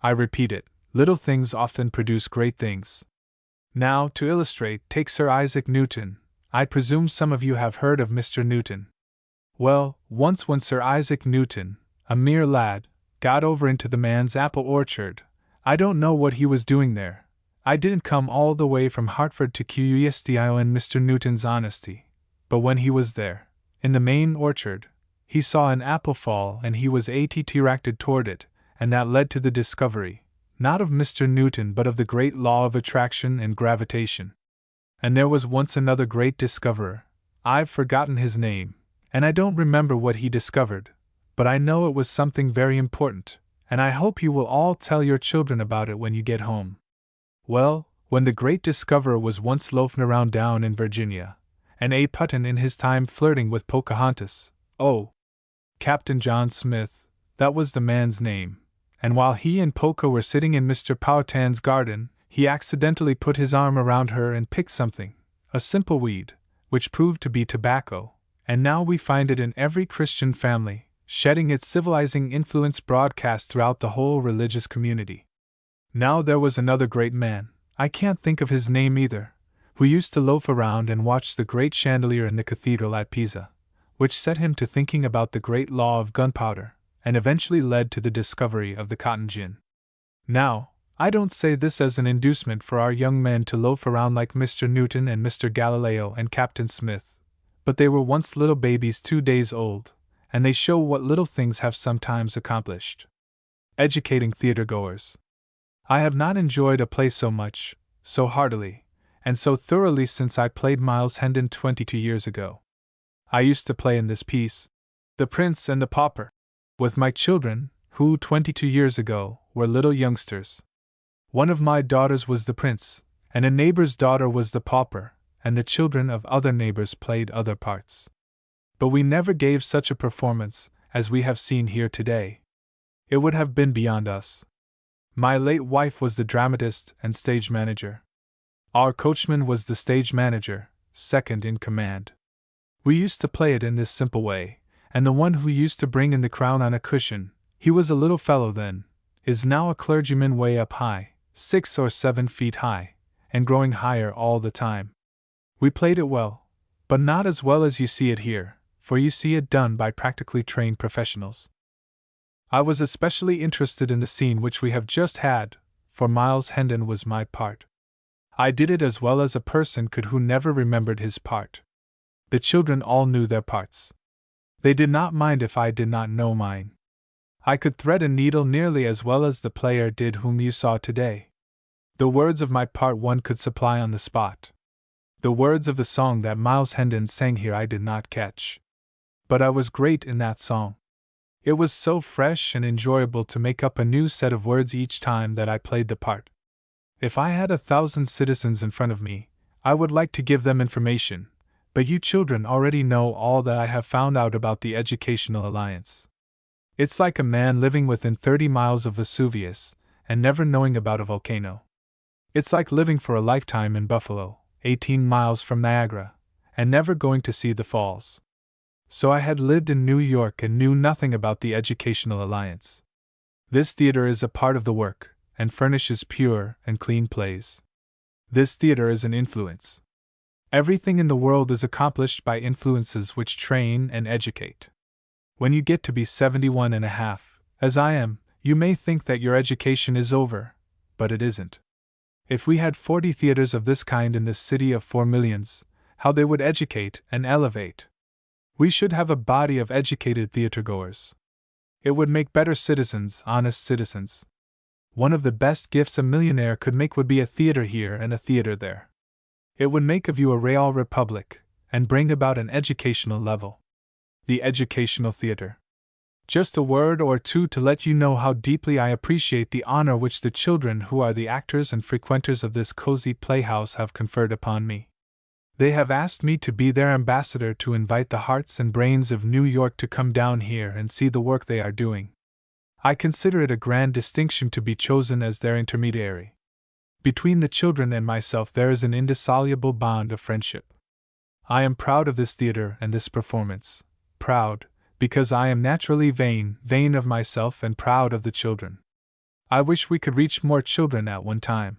I repeat it, little things often produce great things. Now, to illustrate, take Sir Isaac Newton. I presume some of you have heard of Mr. Newton. Well, once when Sir Isaac Newton, a mere lad, got over into the man's apple orchard, I don't know what he was doing there. I didn't come all the way from Hartford to question Mr. Newton's honesty. But when he was there, in the main orchard, he saw an apple fall and he was attracted toward it, and that led to the discovery, not of Mr. Newton but of the great law of attraction and gravitation. And there was once another great discoverer. I've forgotten his name, and I don't remember what he discovered, but I know it was something very important, and I hope you will all tell your children about it when you get home. Well, when the great discoverer was once loafing around down in Virginia, and A. Putton in his time flirting with Pocahontas, Captain John Smith, that was the man's name, and while he and Poca were sitting in Mr. Powhatan's garden, he accidentally put his arm around her and picked something, a simple weed, which proved to be tobacco, and now we find it in every Christian family, shedding its civilizing influence broadcast throughout the whole religious community. Now there was another great man, I can't think of his name either, who used to loaf around and watch the great chandelier in the cathedral at Pisa, which set him to thinking about the great law of gunpowder, and eventually led to the discovery of the cotton gin. Now, I don't say this as an inducement for our young men to loaf around like Mr. Newton and Mr. Galileo and Captain Smith, but they were once little babies 2 days old, and they show what little things have sometimes accomplished. Educating theater-goers. I have not enjoyed a play so much, so heartily, and so thoroughly since I played Miles Hendon 22 years ago. I used to play in this piece, The Prince and the Pauper, with my children, who 22 years ago were little youngsters. One of my daughters was the prince, and a neighbor's daughter was the pauper, and the children of other neighbors played other parts. But we never gave such a performance as we have seen here today. It would have been beyond us. My late wife was the dramatist and stage manager. Our coachman was the stage manager, second in command. We used to play it in this simple way, and the one who used to bring in the crown on a cushion, he was a little fellow then, is now a clergyman way up high, 6 or 7 feet high, and growing higher all the time. We played it well, but not as well as you see it here, for you see it done by practically trained professionals. I was especially interested in the scene which we have just had, for Miles Hendon was my part. I did it as well as a person could who never remembered his part. The children all knew their parts. They did not mind if I did not know mine. I could thread a needle nearly as well as the player did whom you saw today. The words of my part one could supply on the spot. The words of the song that Miles Hendon sang here I did not catch. But I was great in that song. It was so fresh and enjoyable to make up a new set of words each time that I played the part. If I had 1,000 citizens in front of me, I would like to give them information, but you children already know all that I have found out about the Educational Alliance. It's like a man living within 30 miles of Vesuvius and never knowing about a volcano. It's like living for a lifetime in Buffalo, 18 miles from Niagara, and never going to see the falls. So I had lived in New York and knew nothing about the Educational Alliance. This theater is a part of the work, and furnishes pure and clean plays. This theater is an influence. Everything in the world is accomplished by influences which train and educate. When you get to be 71 and a half, as I am, you may think that your education is over, but it isn't. If we had 40 theaters of this kind in this city of 4 millions, how they would educate and elevate. We should have a body of educated theatergoers. It would make better citizens, honest citizens. One of the best gifts a millionaire could make would be a theater here and a theater there. It would make of you a real republic, and bring about an educational level. The educational theater. Just a word or two to let you know how deeply I appreciate the honor which the children who are the actors and frequenters of this cozy playhouse have conferred upon me. They have asked me to be their ambassador to invite the hearts and brains of New York to come down here and see the work they are doing. I consider it a grand distinction to be chosen as their intermediary. Between the children and myself there is an indissoluble bond of friendship. I am proud of this theater and this performance. Proud, because I am naturally vain of myself and proud of the children. I wish we could reach more children at one time.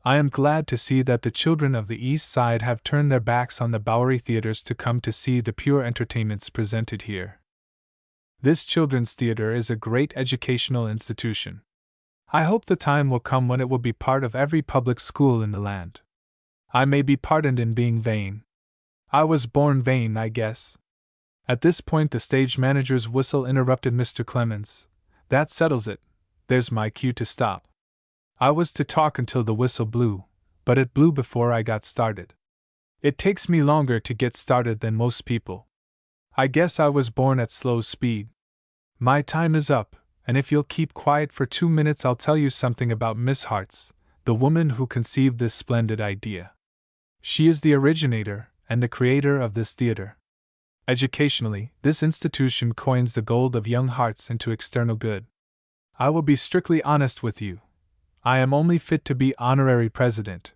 I am glad to see that the children of the East Side have turned their backs on the Bowery theaters to come to see the pure entertainments presented here. This children's theater is a great educational institution. I hope the time will come when it will be part of every public school in the land. I may be pardoned in being vain. I was born vain, I guess. At this point the stage manager's whistle interrupted Mr. Clemens. That settles it. There's my cue to stop. I was to talk until the whistle blew, but it blew before I got started. It takes me longer to get started than most people. I guess I was born at slow speed. My time is up, and if you'll keep quiet for 2 minutes I'll tell you something about Miss Hartz, the woman who conceived this splendid idea. She is the originator and the creator of this theater. Educationally, this institution coins the gold of young hearts into external good. I will be strictly honest with you. I am only fit to be honorary president.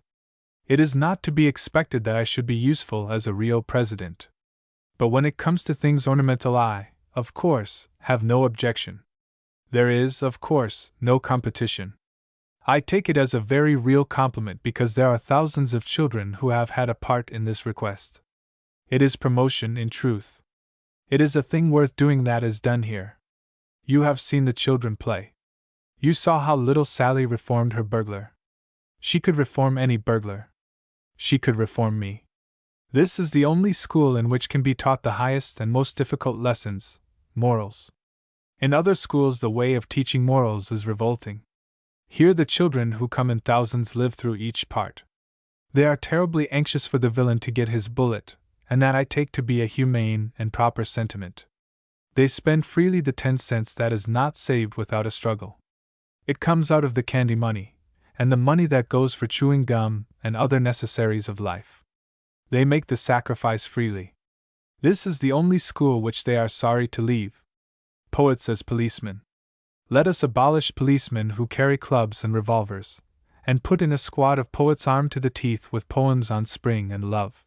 It is not to be expected that I should be useful as a real president. But when it comes to things ornamental I, of course, have no objection. There is, of course, no competition. I take it as a very real compliment because there are thousands of children who have had a part in this request. It is promotion, in truth. It is a thing worth doing that is done here. You have seen the children play. You saw how little Sally reformed her burglar. She could reform any burglar. She could reform me. This is the only school in which can be taught the highest and most difficult lessons, morals. In other schools the way of teaching morals is revolting. Here the children who come in thousands live through each part. They are terribly anxious for the villain to get his bullet, and that I take to be a humane and proper sentiment. They spend freely the 10 cents that is not saved without a struggle. It comes out of the candy money, and the money that goes for chewing gum and other necessaries of life. They make the sacrifice freely. This is the only school which they are sorry to leave. Poets as policemen. Let us abolish policemen who carry clubs and revolvers, and put in a squad of poets armed to the teeth with poems on spring and love.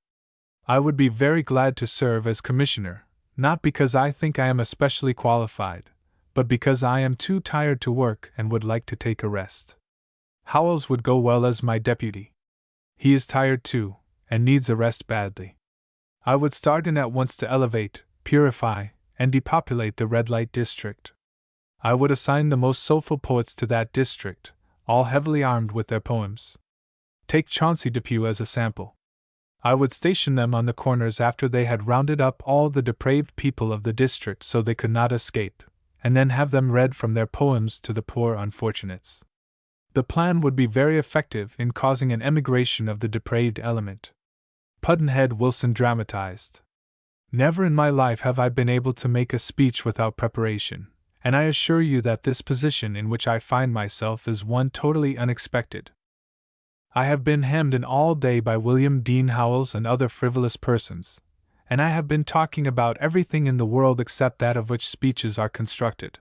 I would be very glad to serve as commissioner, not because I think I am especially qualified, but because I am too tired to work and would like to take a rest. Howells would go well as my deputy. He is tired too, and needs a rest badly. I would start in at once to elevate, purify, and depopulate the red light district. I would assign the most soulful poets to that district, all heavily armed with their poems. Take Chauncey Depew as a sample. I would station them on the corners after they had rounded up all the depraved people of the district so they could not escape, and then have them read from their poems to the poor unfortunates. The plan would be very effective in causing an emigration of the depraved element. Pudd'nhead Wilson dramatized. Never in my life have I been able to make a speech without preparation, and I assure you that this position in which I find myself is one totally unexpected. I have been hemmed in all day by William Dean Howells and other frivolous persons, and I have been talking about everything in the world except that of which speeches are constructed.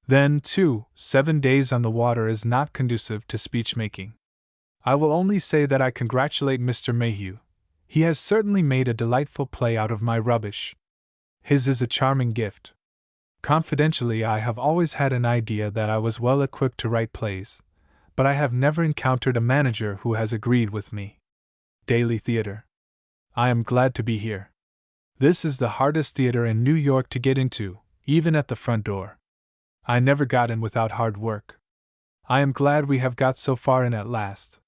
Then, too, 7 days on the water is not conducive to speech-making. I will only say that I congratulate Mr. Mayhew. He has certainly made a delightful play out of my rubbish. His is a charming gift. Confidentially, I have always had an idea that I was well equipped to write plays, but I have never encountered a manager who has agreed with me. Daily Theater. I am glad to be here. This is the hardest theater in New York to get into, even at the front door. I never got in without hard work. I am glad we have got so far in at last.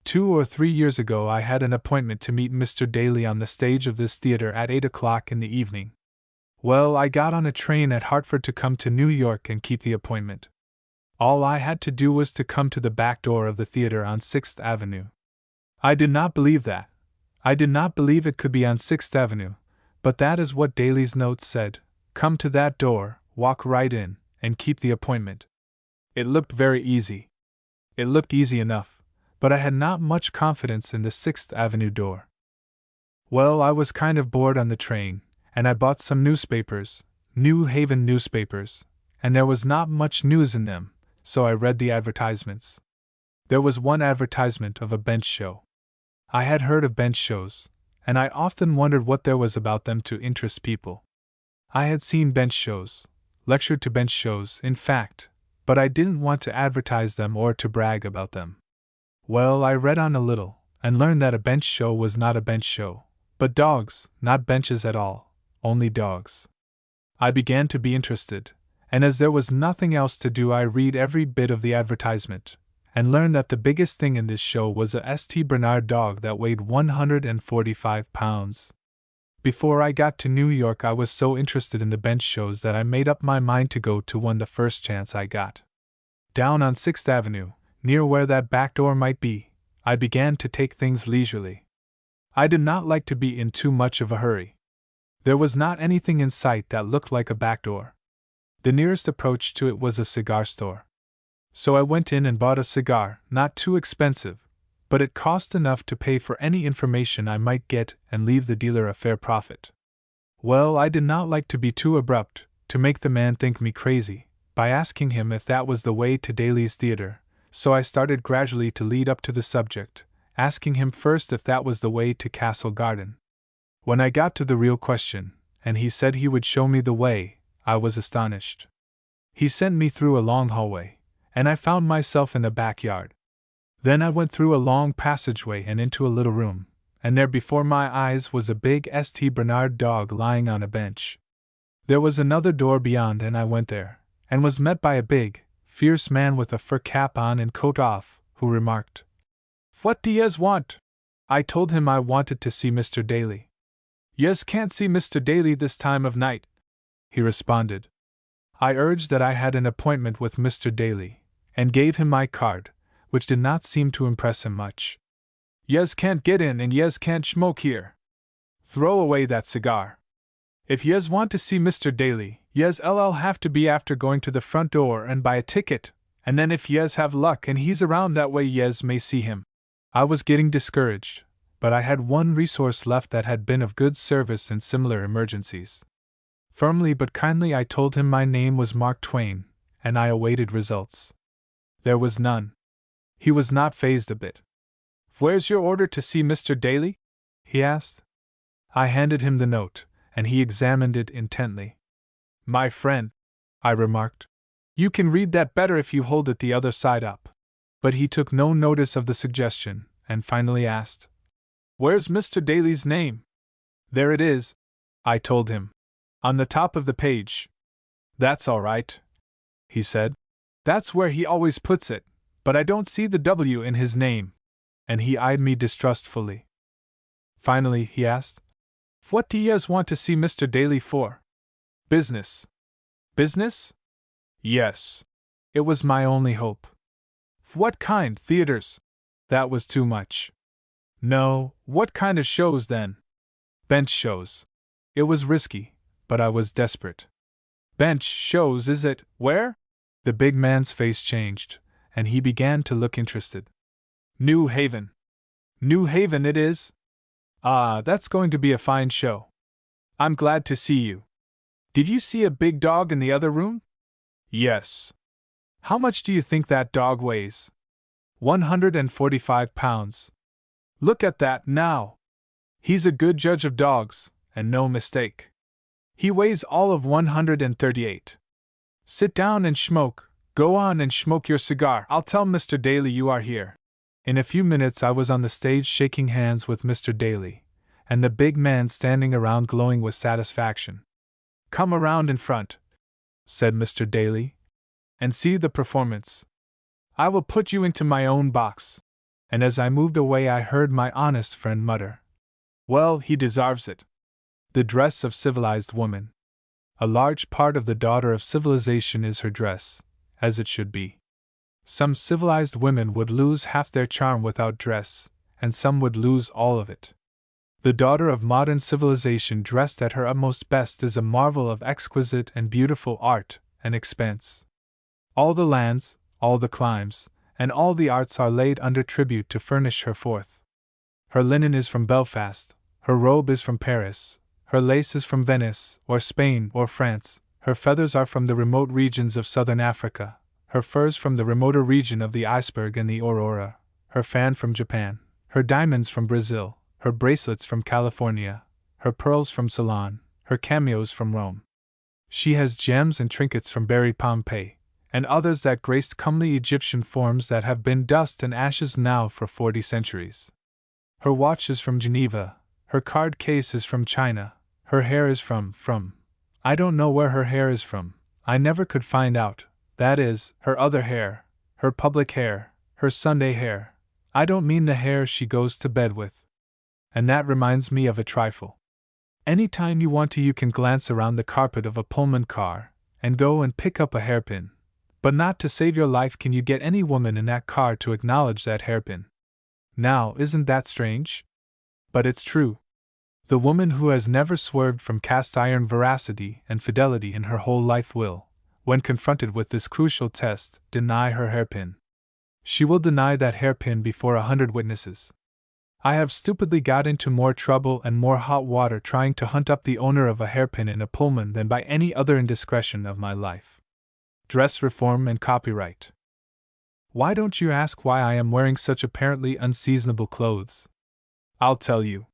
2 or 3 years ago I had an appointment to meet Mr. Daly on the stage of this theater at 8 o'clock in the evening. Well, I got on a train at Hartford to come to New York and keep the appointment. All I had to do was to come to the back door of the theater on 6th Avenue. I did not believe that. I did not believe it could be on 6th Avenue, but that is what Daly's note said. Come to that door, walk right in, and keep the appointment. It looked very easy. It looked easy enough, but I had not much confidence in the 6th Avenue door. Well, I was kind of bored on the train, and I bought some newspapers, New Haven newspapers, and there was not much news in them, so I read the advertisements. There was one advertisement of a bench show. I had heard of bench shows, and I often wondered what there was about them to interest people. I had seen bench shows, lectured to bench shows, in fact, but I didn't want to advertise them or to brag about them. Well, I read on a little, and learned that a bench show was not a bench show, but dogs, not benches at all, only dogs. I began to be interested, and as there was nothing else to do, I read every bit of the advertisement, and learned that the biggest thing in this show was a St. Bernard dog that weighed 145 pounds. Before I got to New York, I was so interested in the bench shows that I made up my mind to go to one the first chance I got. Down on 6th Avenue, near where that back door might be, I began to take things leisurely. I did not like to be in too much of a hurry. There was not anything in sight that looked like a back door. The nearest approach to it was a cigar store. So I went in and bought a cigar, not too expensive, but it cost enough to pay for any information I might get and leave the dealer a fair profit. Well, I did not like to be too abrupt, to make the man think me crazy, by asking him if that was the way to Daly's Theater, so I started gradually to lead up to the subject, asking him first if that was the way to Castle Garden. When I got to the real question, and he said he would show me the way, I was astonished. He sent me through a long hallway, and I found myself in a backyard. Then I went through a long passageway and into a little room, and there before my eyes was a big St. Bernard dog lying on a bench. There was another door beyond, and I went there, and was met by a big, fierce man with a fur cap on and coat off, who remarked, "What do yez want?" I told him I wanted to see Mr. Daly. "Yez can't see Mr. Daly this time of night," he responded. I urged that I had an appointment with Mr. Daly, and gave him my card, which did not seem to impress him much. "Yez can't get in and yez can't smoke here. Throw away that cigar. If yez want to see Mr. Daly, yez'll have to be after going to the front door and buy a ticket, and then if yez have luck and he's around that way yez may see him." I was getting discouraged, but I had one resource left that had been of good service in similar emergencies. Firmly but kindly I told him my name was Mark Twain, and I awaited results. There was none. He was not fazed a bit. "Where's your order to see Mr. Daly?" he asked. I handed him the note, and he examined it intently. "My friend," I remarked, "you can read that better if you hold it the other side up." But he took no notice of the suggestion, and finally asked, "Where's Mr. Daly's name?" "There it is," I told him. "On the top of the page." "That's all right," he said. "That's where he always puts it, but I don't see the W in his name." And he eyed me distrustfully. Finally, he asked, "What do yez want to see Mr. Daly for?" "Business." "Business?" "Yes." It was my only hope. "What kind, theaters?" That was too much. "No, what kind of shows then?" "Bench shows." It was risky, but I was desperate. "Bench shows, is it? Where?" The big man's face changed, and he began to look interested. "New Haven." "New Haven it is? Ah, that's going to be a fine show. I'm glad to see you. Did you see a big dog in the other room?" "Yes." "How much do you think that dog weighs?" 145 pounds. "Look at that, now! He's a good judge of dogs, and no mistake. He weighs all of 138. Sit down and smoke. Go on and smoke your cigar. I'll tell Mr. Daly you are here." In a few minutes I was on the stage shaking hands with Mr. Daly, and the big man standing around glowing with satisfaction. "Come around in front," said Mr. Daly, "and see the performance. I will put you into my own box." And as I moved away I heard my honest friend mutter, "Well, he deserves it." The dress of civilized woman. A large part of the daughter of civilization is her dress, as it should be. Some civilized women would lose half their charm without dress, and some would lose all of it. The daughter of modern civilization dressed at her utmost best is a marvel of exquisite and beautiful art and expense. All the lands, all the climes, and all the arts are laid under tribute to furnish her forth. Her linen is from Belfast, her robe is from Paris, her lace is from Venice, or Spain, or France, her feathers are from the remote regions of southern Africa, her furs from the remoter region of the iceberg and the aurora, her fan from Japan, her diamonds from Brazil, her bracelets from California, her pearls from Ceylon, her cameos from Rome. She has gems and trinkets from buried Pompeii, and others that graced comely Egyptian forms that have been dust and ashes now for 40 centuries. Her watch is from Geneva, her card case is from China, her hair is from, I don't know where her hair is from, I never could find out, that is, her other hair, her public hair, her Sunday hair, I don't mean the hair she goes to bed with. And that reminds me of a trifle. Any time you want to, you can glance around the carpet of a Pullman car, and go and pick up a hairpin. But not to save your life can you get any woman in that car to acknowledge that hairpin. Now, isn't that strange? But it's true. The woman who has never swerved from cast iron veracity and fidelity in her whole life will, when confronted with this crucial test, deny her hairpin. She will deny that hairpin before 100 witnesses. I have stupidly got into more trouble and more hot water trying to hunt up the owner of a hairpin in a Pullman than by any other indiscretion of my life. Dress reform and copyright. Why don't you ask why I am wearing such apparently unseasonable clothes? I'll tell you.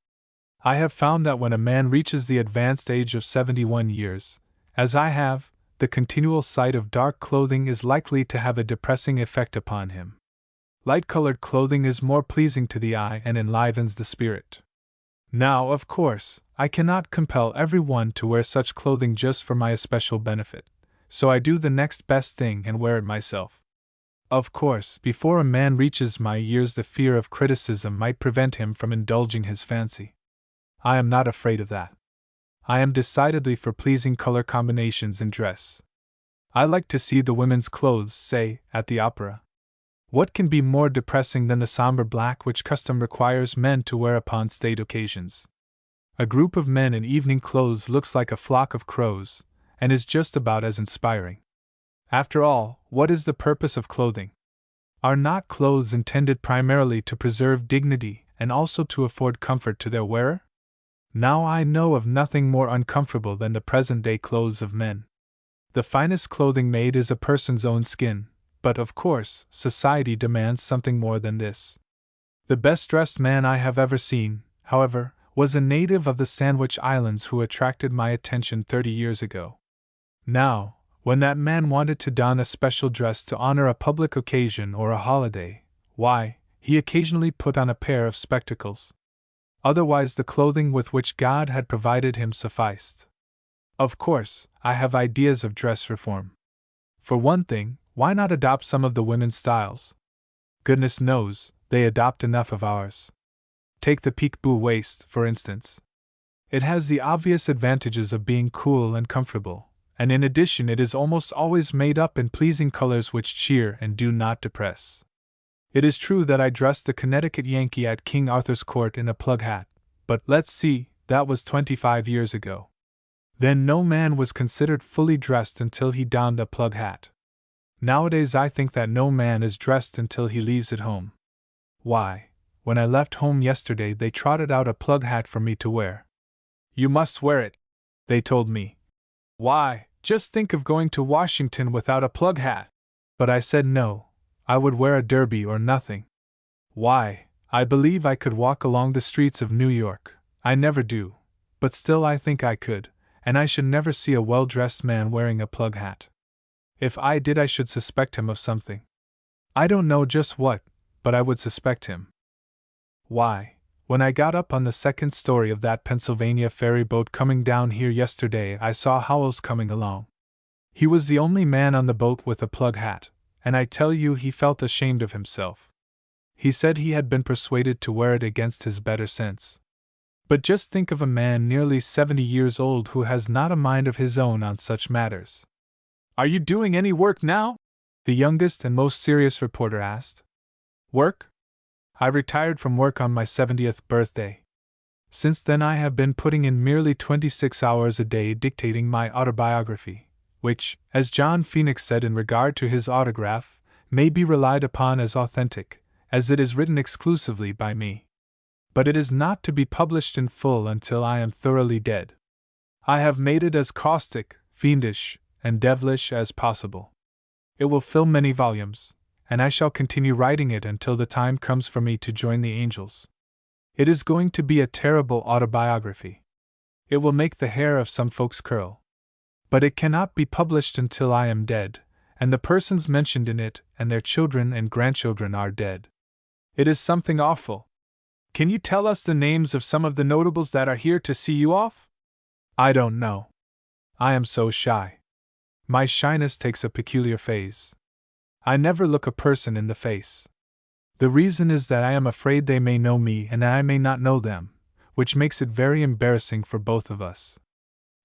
I have found that when a man reaches the advanced age of 71 years, as I have, the continual sight of dark clothing is likely to have a depressing effect upon him. Light-colored clothing is more pleasing to the eye and enlivens the spirit. Now, of course, I cannot compel everyone to wear such clothing just for my especial benefit, so I do the next best thing and wear it myself. Of course, before a man reaches my years, the fear of criticism might prevent him from indulging his fancy. I am not afraid of that. I am decidedly for pleasing color combinations in dress. I like to see the women's clothes, say, at the opera. What can be more depressing than the somber black which custom requires men to wear upon state occasions? A group of men in evening clothes looks like a flock of crows, and is just about as inspiring. After all, what is the purpose of clothing? Are not clothes intended primarily to preserve dignity and also to afford comfort to their wearer? Now I know of nothing more uncomfortable than the present-day clothes of men. The finest clothing made is a person's own skin, but of course, society demands something more than this. The best-dressed man I have ever seen, however, was a native of the Sandwich Islands who attracted my attention 30 years ago. Now, when that man wanted to don a special dress to honor a public occasion or a holiday, why, he occasionally put on a pair of spectacles. Otherwise, the clothing with which God had provided him sufficed. Of course, I have ideas of dress reform. For one thing, why not adopt some of the women's styles? Goodness knows, they adopt enough of ours. Take the peekaboo waist, for instance. It has the obvious advantages of being cool and comfortable, and in addition it is almost always made up in pleasing colors which cheer and do not depress. It is true that I dressed the Connecticut Yankee at King Arthur's court in a plug hat, but let's see, that was 25 years ago. Then no man was considered fully dressed until he donned a plug hat. Nowadays I think that no man is dressed until he leaves it home. Why, when I left home yesterday they trotted out a plug hat for me to wear. You must wear it, they told me. Why, just think of going to Washington without a plug hat! But I said no, I would wear a derby or nothing. Why, I believe I could walk along the streets of New York. I never do, but still I think I could, and I should never see a well-dressed man wearing a plug hat. If I did, I should suspect him of something. I don't know just what, but I would suspect him. Why, when I got up on the second story of that Pennsylvania ferry boat coming down here yesterday, I saw Howells coming along. He was the only man on the boat with a plug hat, and I tell you he felt ashamed of himself. He said he had been persuaded to wear it against his better sense. But just think of a man nearly 70 years old who has not a mind of his own on such matters. Are you doing any work now? the youngest and most serious reporter asked. Work? I retired from work on my 70th birthday. Since then I have been putting in merely 26 hours a day dictating my autobiography, which, as John Phoenix said in regard to his autograph, may be relied upon as authentic, as it is written exclusively by me. But it is not to be published in full until I am thoroughly dead. I have made it as caustic, fiendish, and devilish as possible. It will fill many volumes, and I shall continue writing it until the time comes for me to join the angels. It is going to be a terrible autobiography. It will make the hair of some folks curl. But it cannot be published until I am dead, and the persons mentioned in it and their children and grandchildren are dead. It is something awful. Can you tell us the names of some of the notables that are here to see you off? I don't know. I am so shy. My shyness takes a peculiar phase. I never look a person in the face. The reason is that I am afraid they may know me and I may not know them, which makes it very embarrassing for both of us.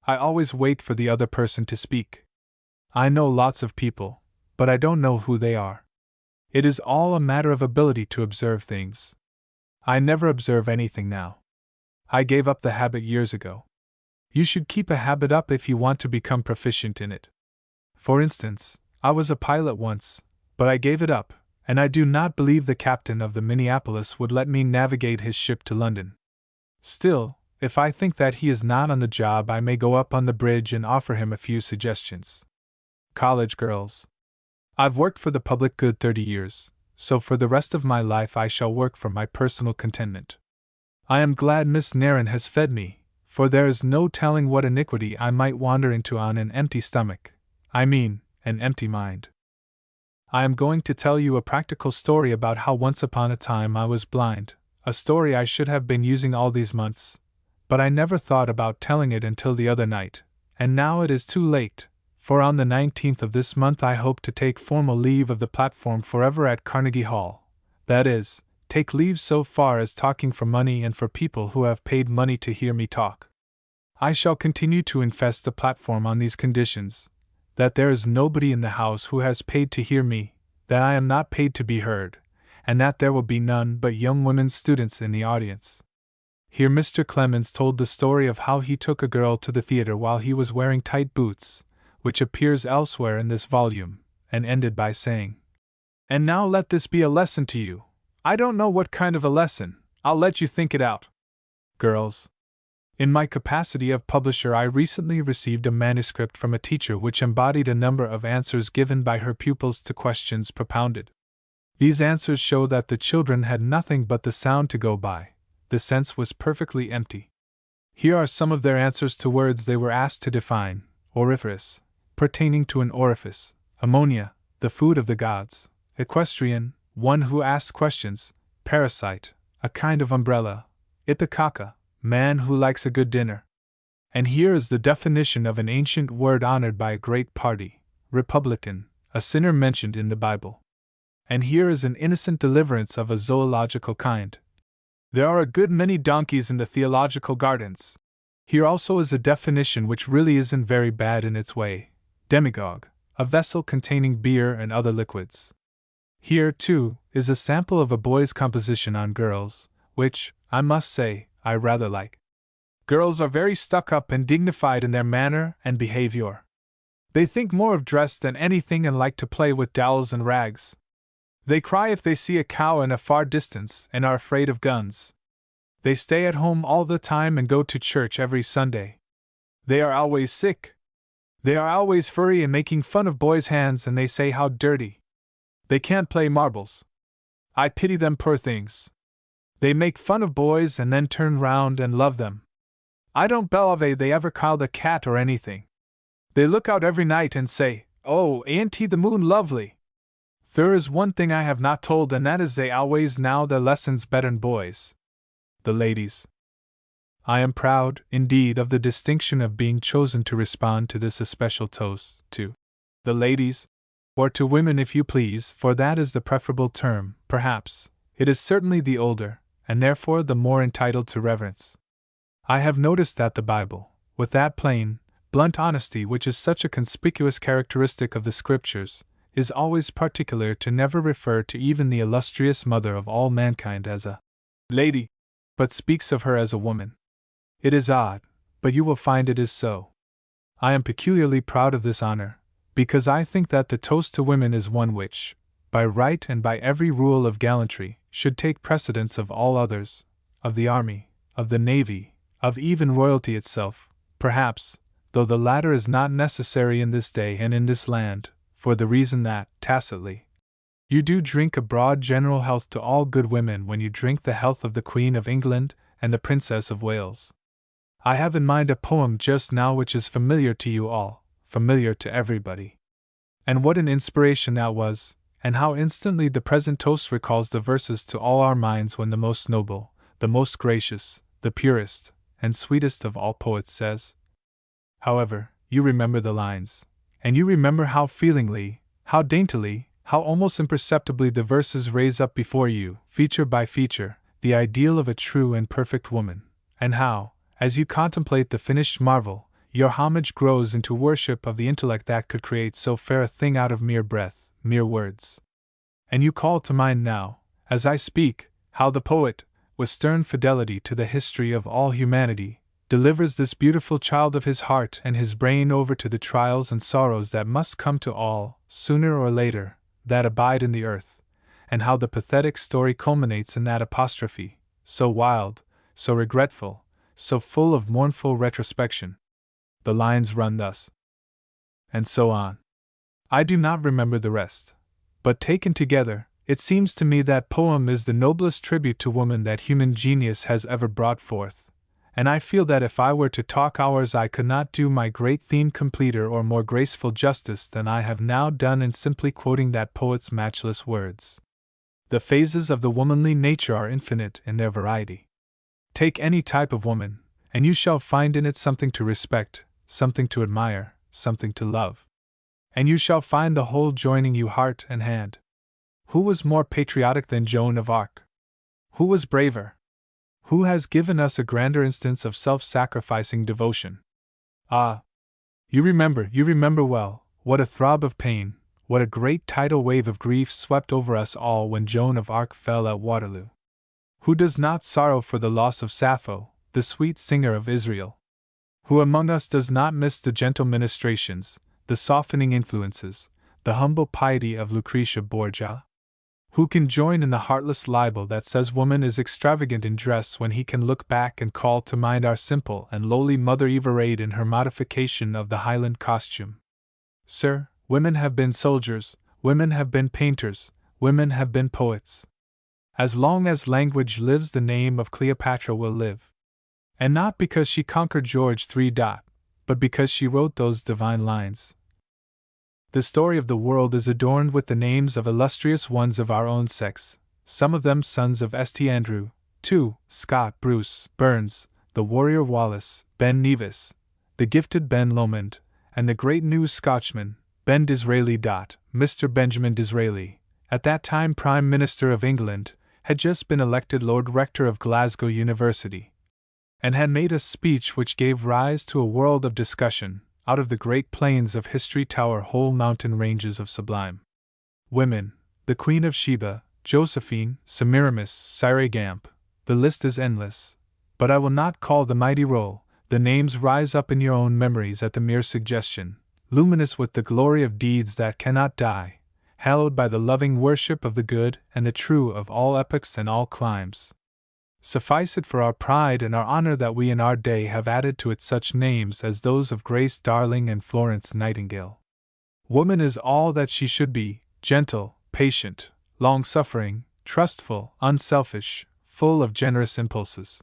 I always wait for the other person to speak. I know lots of people, but I don't know who they are. It is all a matter of ability to observe things. I never observe anything now. I gave up the habit years ago. You should keep a habit up if you want to become proficient in it. For instance, I was a pilot once, but I gave it up, and I do not believe the captain of the Minneapolis would let me navigate his ship to London. Still, if I think that he is not on the job, I may go up on the bridge and offer him a few suggestions. College girls. I've worked for the public good 30 years, so for the rest of my life I shall work for my personal contentment. I am glad Miss Narration has fed me, for there is no telling what iniquity I might wander into on an empty stomach. I mean, an empty mind. I am going to tell you a practical story about how once upon a time I was blind, a story I should have been using all these months, but I never thought about telling it until the other night, and now it is too late, for on the 19th of this month I hope to take formal leave of the platform forever at Carnegie Hall, that is, take leave so far as talking for money and for people who have paid money to hear me talk. I shall continue to infest the platform on these conditions: that there is nobody in the house who has paid to hear me, that I am not paid to be heard, and that there will be none but young women students in the audience. Here Mr. Clemens told the story of how he took a girl to the theater while he was wearing tight boots, which appears elsewhere in this volume, and ended by saying, "And now let this be a lesson to you. I don't know what kind of a lesson, I'll let you think it out. Girls. In my capacity of publisher, I recently received a manuscript from a teacher which embodied a number of answers given by her pupils to questions propounded. These answers show that the children had nothing but the sound to go by. The sense was perfectly empty. Here are some of their answers to words they were asked to define: oriferous, pertaining to an orifice; ammonia, the food of the gods; equestrian, one who asks questions; parasite, a kind of umbrella; Ithacaca, man who likes a good dinner. And here is the definition of an ancient word honored by a great party: Republican, a sinner mentioned in the Bible. And here is an innocent deliverance of a zoological kind: there are a good many donkeys in the theological gardens. Here also is a definition which really isn't very bad in its way: demagogue, a vessel containing beer and other liquids. Here, too, is a sample of a boy's composition on girls, which, I must say, I rather like. Girls are very stuck-up and dignified in their manner and behavior. They think more of dress than anything and like to play with dowels and rags. They cry if they see a cow in a far distance and are afraid of guns. They stay at home all the time and go to church every Sunday. They are always sick. They are always furry and making fun of boys' hands, and they say how dirty. They can't play marbles. I pity them, poor things. They make fun of boys and then turn round and love them. I don't believe they ever called a cat or anything. They look out every night and say, "Oh, ain't the moon lovely?" There is one thing I have not told, and that is they always know their lessons better'n boys. The ladies. I am proud, indeed, of the distinction of being chosen to respond to this especial toast, to the ladies, or to women if you please, for that is the preferable term, perhaps. It is certainly the older, and therefore the more entitled to reverence. I have noticed that the Bible, with that plain, blunt honesty which is such a conspicuous characteristic of the Scriptures, is always particular to never refer to even the illustrious mother of all mankind as a lady, but speaks of her as a woman. It is odd, but you will find it is so. I am peculiarly proud of this honor, because I think that the toast to women is one which, by right and by every rule of gallantry, should take precedence of all others, of the army, of the navy, of even royalty itself, perhaps, though the latter is not necessary in this day and in this land, for the reason that, tacitly, you do drink a broad general health to all good women when you drink the health of the Queen of England and the Princess of Wales. I have in mind a poem just now which is familiar to you all, familiar to everybody. And what an inspiration that was, and how instantly the present toast recalls the verses to all our minds when the most noble, the most gracious, the purest, and sweetest of all poets says. However, you remember the lines, and you remember how feelingly, how daintily, how almost imperceptibly the verses raise up before you, feature by feature, the ideal of a true and perfect woman, and how, as you contemplate the finished marvel, your homage grows into worship of the intellect that could create so fair a thing out of mere breath, mere words. And you call to mind now, as I speak, how the poet, with stern fidelity to the history of all humanity, delivers this beautiful child of his heart and his brain over to the trials and sorrows that must come to all, sooner or later, that abide in the earth, and how the pathetic story culminates in that apostrophe, so wild, so regretful, so full of mournful retrospection. The lines run thus. And so on. I do not remember the rest. But taken together, it seems to me that poem is the noblest tribute to woman that human genius has ever brought forth, and I feel that if I were to talk hours I could not do my great theme completer or more graceful justice than I have now done in simply quoting that poet's matchless words. The phases of the womanly nature are infinite in their variety. Take any type of woman, and you shall find in it something to respect, something to admire, something to love. And you shall find the whole joining you heart and hand. Who was more patriotic than Joan of Arc? Who was braver? Who has given us a grander instance of self-sacrificing devotion? Ah! You remember well, what a throb of pain, what a great tidal wave of grief swept over us all when Joan of Arc fell at Waterloo. Who does not sorrow for the loss of Sappho, the sweet singer of Israel? Who among us does not miss the gentle ministrations, the softening influences, the humble piety of Lucretia Borgia? Who can join in the heartless libel that says woman is extravagant in dress when he can look back and call to mind our simple and lowly Mother Eve arrayed in her modification of the Highland costume? Sir, women have been soldiers, women have been painters, women have been poets. As long as language lives, the name of Cleopatra will live. And not because she conquered George III. But because she wrote those divine lines. The story of the world is adorned with the names of illustrious ones of our own sex, some of them sons of St. Andrew, too, Scott, Bruce, Burns, the warrior Wallace, Ben Nevis, the gifted Ben Lomond, and the great new Scotchman, Ben Disraeli. Mr. Benjamin Disraeli, at that time Prime Minister of England, had just been elected Lord Rector of Glasgow University, and had made a speech which gave rise to a world of discussion. Out of the great plains of history tower whole mountain ranges of sublime women, the Queen of Sheba, Josephine, Semiramis, Syrigamp, the list is endless, but I will not call the mighty roll. The names rise up in your own memories at the mere suggestion, luminous with the glory of deeds that cannot die, hallowed by the loving worship of the good and the true of all epochs and all climes. Suffice it for our pride and our honor that we in our day have added to it such names as those of Grace Darling and Florence Nightingale. Woman is all that she should be: gentle, patient, long-suffering, trustful, unselfish, full of generous impulses.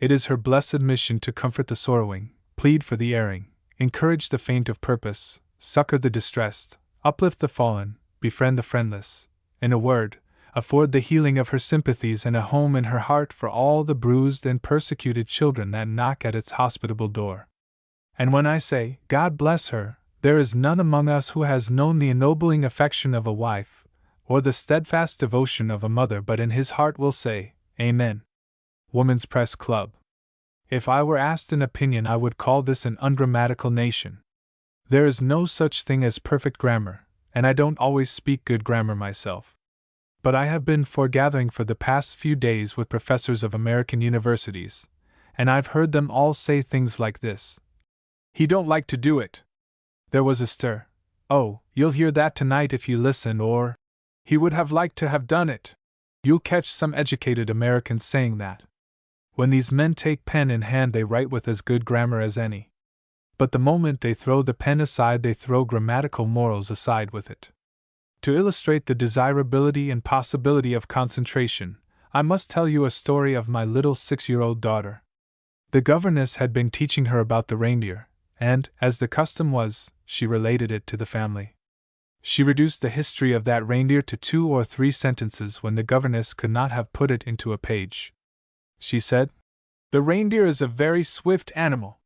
It is her blessed mission to comfort the sorrowing, plead for the erring, encourage the faint of purpose, succor the distressed, uplift the fallen, befriend the friendless, in a word, afford the healing of her sympathies and a home in her heart for all the bruised and persecuted children that knock at its hospitable door. And when I say, God bless her, there is none among us who has known the ennobling affection of a wife, or the steadfast devotion of a mother, but in his heart will say, Amen. Woman's Press Club. If I were asked an opinion, I would call this an ungrammatical nation. There is no such thing as perfect grammar, and I don't always speak good grammar myself. But I have been foregathering for the past few days with professors of American universities, and I've heard them all say things like this. He don't like to do it. There was a stir. Oh, you'll hear that tonight if you listen, or he would have liked to have done it. You'll catch some educated Americans saying that. When these men take pen in hand, they write with as good grammar as any. But the moment they throw the pen aside, they throw grammatical morals aside with it. To illustrate the desirability and possibility of concentration, I must tell you a story of my little 6-year-old daughter. The governess had been teaching her about the reindeer, and, as the custom was, she related it to the family. She reduced the history of that reindeer to 2 or 3 sentences when the governess could not have put it into a page. She said, "The reindeer is a very swift animal.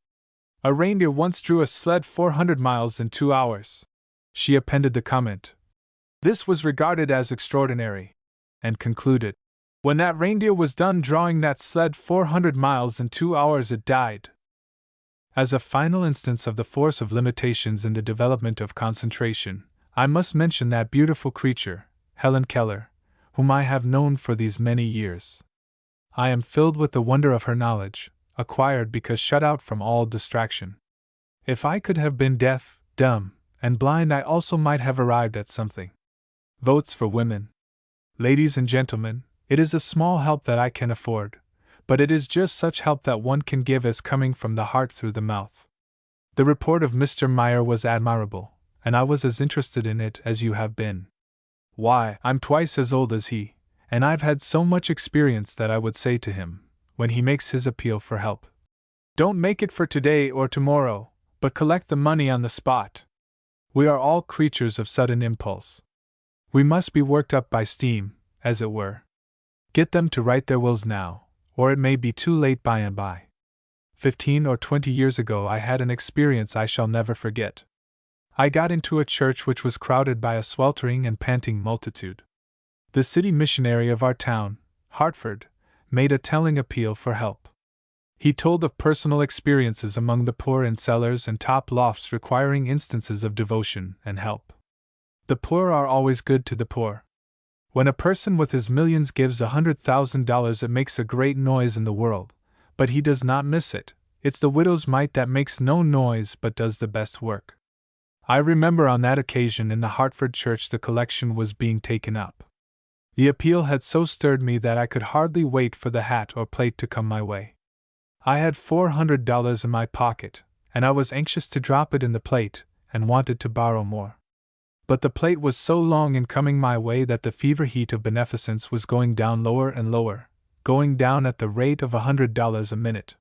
A reindeer once drew a sled 400 miles in 2 hours. She appended the comment. This was regarded as extraordinary, and concluded, "When that reindeer was done drawing that sled 400 miles in 2 hours, it died." As a final instance of the force of limitations in the development of concentration, I must mention that beautiful creature, Helen Keller, whom I have known for these many years. I am filled with the wonder of her knowledge, acquired because shut out from all distraction. If I could have been deaf, dumb, and blind, I also might have arrived at something. Votes for women. Ladies and gentlemen, it is a small help that I can afford, but it is just such help that one can give as coming from the heart through the mouth. The report of Mr. Meyer was admirable, and I was as interested in it as you have been. Why, I'm twice as old as he, and I've had so much experience that I would say to him, when he makes his appeal for help, don't make it for today or tomorrow, but collect the money on the spot. We are all creatures of sudden impulse. We must be worked up by steam, as it were. Get them to write their wills now, or it may be too late by and by. 15 or 20 years ago I had an experience I shall never forget. I got into a church which was crowded by a sweltering and panting multitude. The city missionary of our town, Hartford, made a telling appeal for help. He told of personal experiences among the poor in cellars and top lofts requiring instances of devotion and help. The poor are always good to the poor. When a person with his millions gives $100,000, it makes a great noise in the world, but he does not miss it. It's the widow's mite that makes no noise but does the best work. I remember on that occasion in the Hartford church the collection was being taken up. The appeal had so stirred me that I could hardly wait for the hat or plate to come my way. I had $400 in my pocket, and I was anxious to drop it in the plate, and wanted to borrow more. But the plate was so long in coming my way that the fever heat of beneficence was going down lower and lower, going down at the rate of $100 a minute.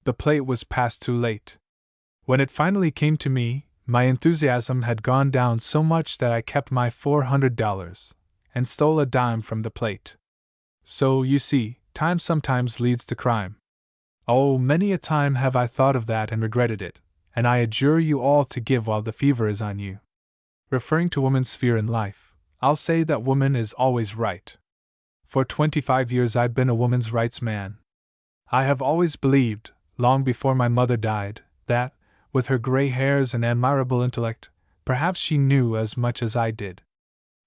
The plate was past too late. When it finally came to me, my enthusiasm had gone down so much that I kept my $400, and stole a dime from the plate. So, you see, time sometimes leads to crime. Oh, many a time have I thought of that and regretted it, and I adjure you all to give while the fever is on you. Referring to woman's sphere in life, I'll say that woman is always right. For 25 years I've been a woman's rights man. I have always believed, long before my mother died, that, with her gray hairs and admirable intellect, perhaps she knew as much as I did.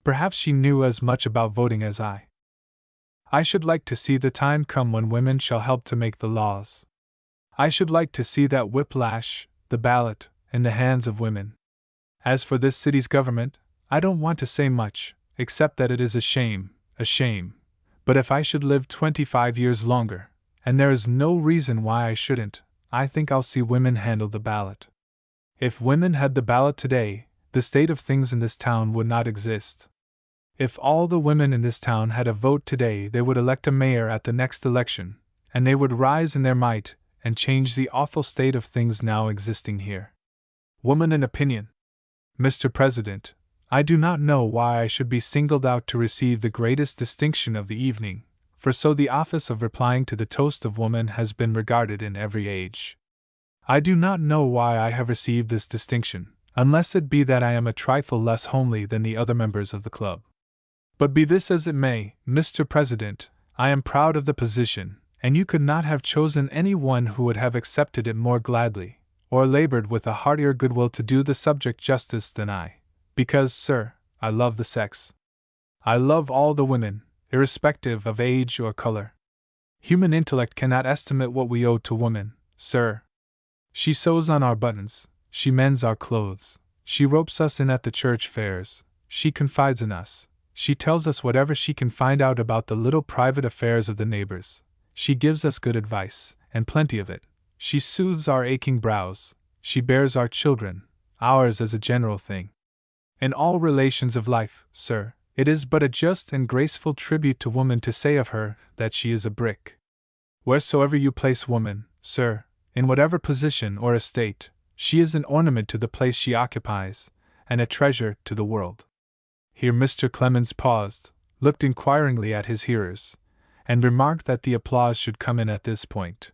Perhaps she knew as much about voting as I. I should like to see the time come when women shall help to make the laws. I should like to see that whiplash, the ballot, in the hands of women. As for this city's government, I don't want to say much, except that it is a shame, but if I should live 25 years longer, and there is no reason why I shouldn't, I think I'll see women handle the ballot. If women had the ballot today, the state of things in this town would not exist. If all the women in this town had a vote today, they would elect a mayor at the next election, and they would rise in their might and change the awful state of things now existing here. Woman in opinion. Mr. President, I do not know why I should be singled out to receive the greatest distinction of the evening, for so the office of replying to the toast of woman has been regarded in every age. I do not know why I have received this distinction, unless it be that I am a trifle less homely than the other members of the club. But be this as it may, Mr. President, I am proud of the position, and you could not have chosen any one who would have accepted it more gladly, or labored with a heartier goodwill to do the subject justice than I. Because, sir, I love the sex. I love all the women, irrespective of age or color. Human intellect cannot estimate what we owe to woman, sir. She sews on our buttons, she mends our clothes, she ropes us in at the church fairs, she confides in us, she tells us whatever she can find out about the little private affairs of the neighbors, she gives us good advice, and plenty of it, she soothes our aching brows, she bears our children, ours as a general thing. In all relations of life, sir, it is but a just and graceful tribute to woman to say of her that she is a brick. Wheresoever you place woman, sir, in whatever position or estate, she is an ornament to the place she occupies, and a treasure to the world. Here Mr. Clemens paused, looked inquiringly at his hearers, and remarked that the applause should come in at this point.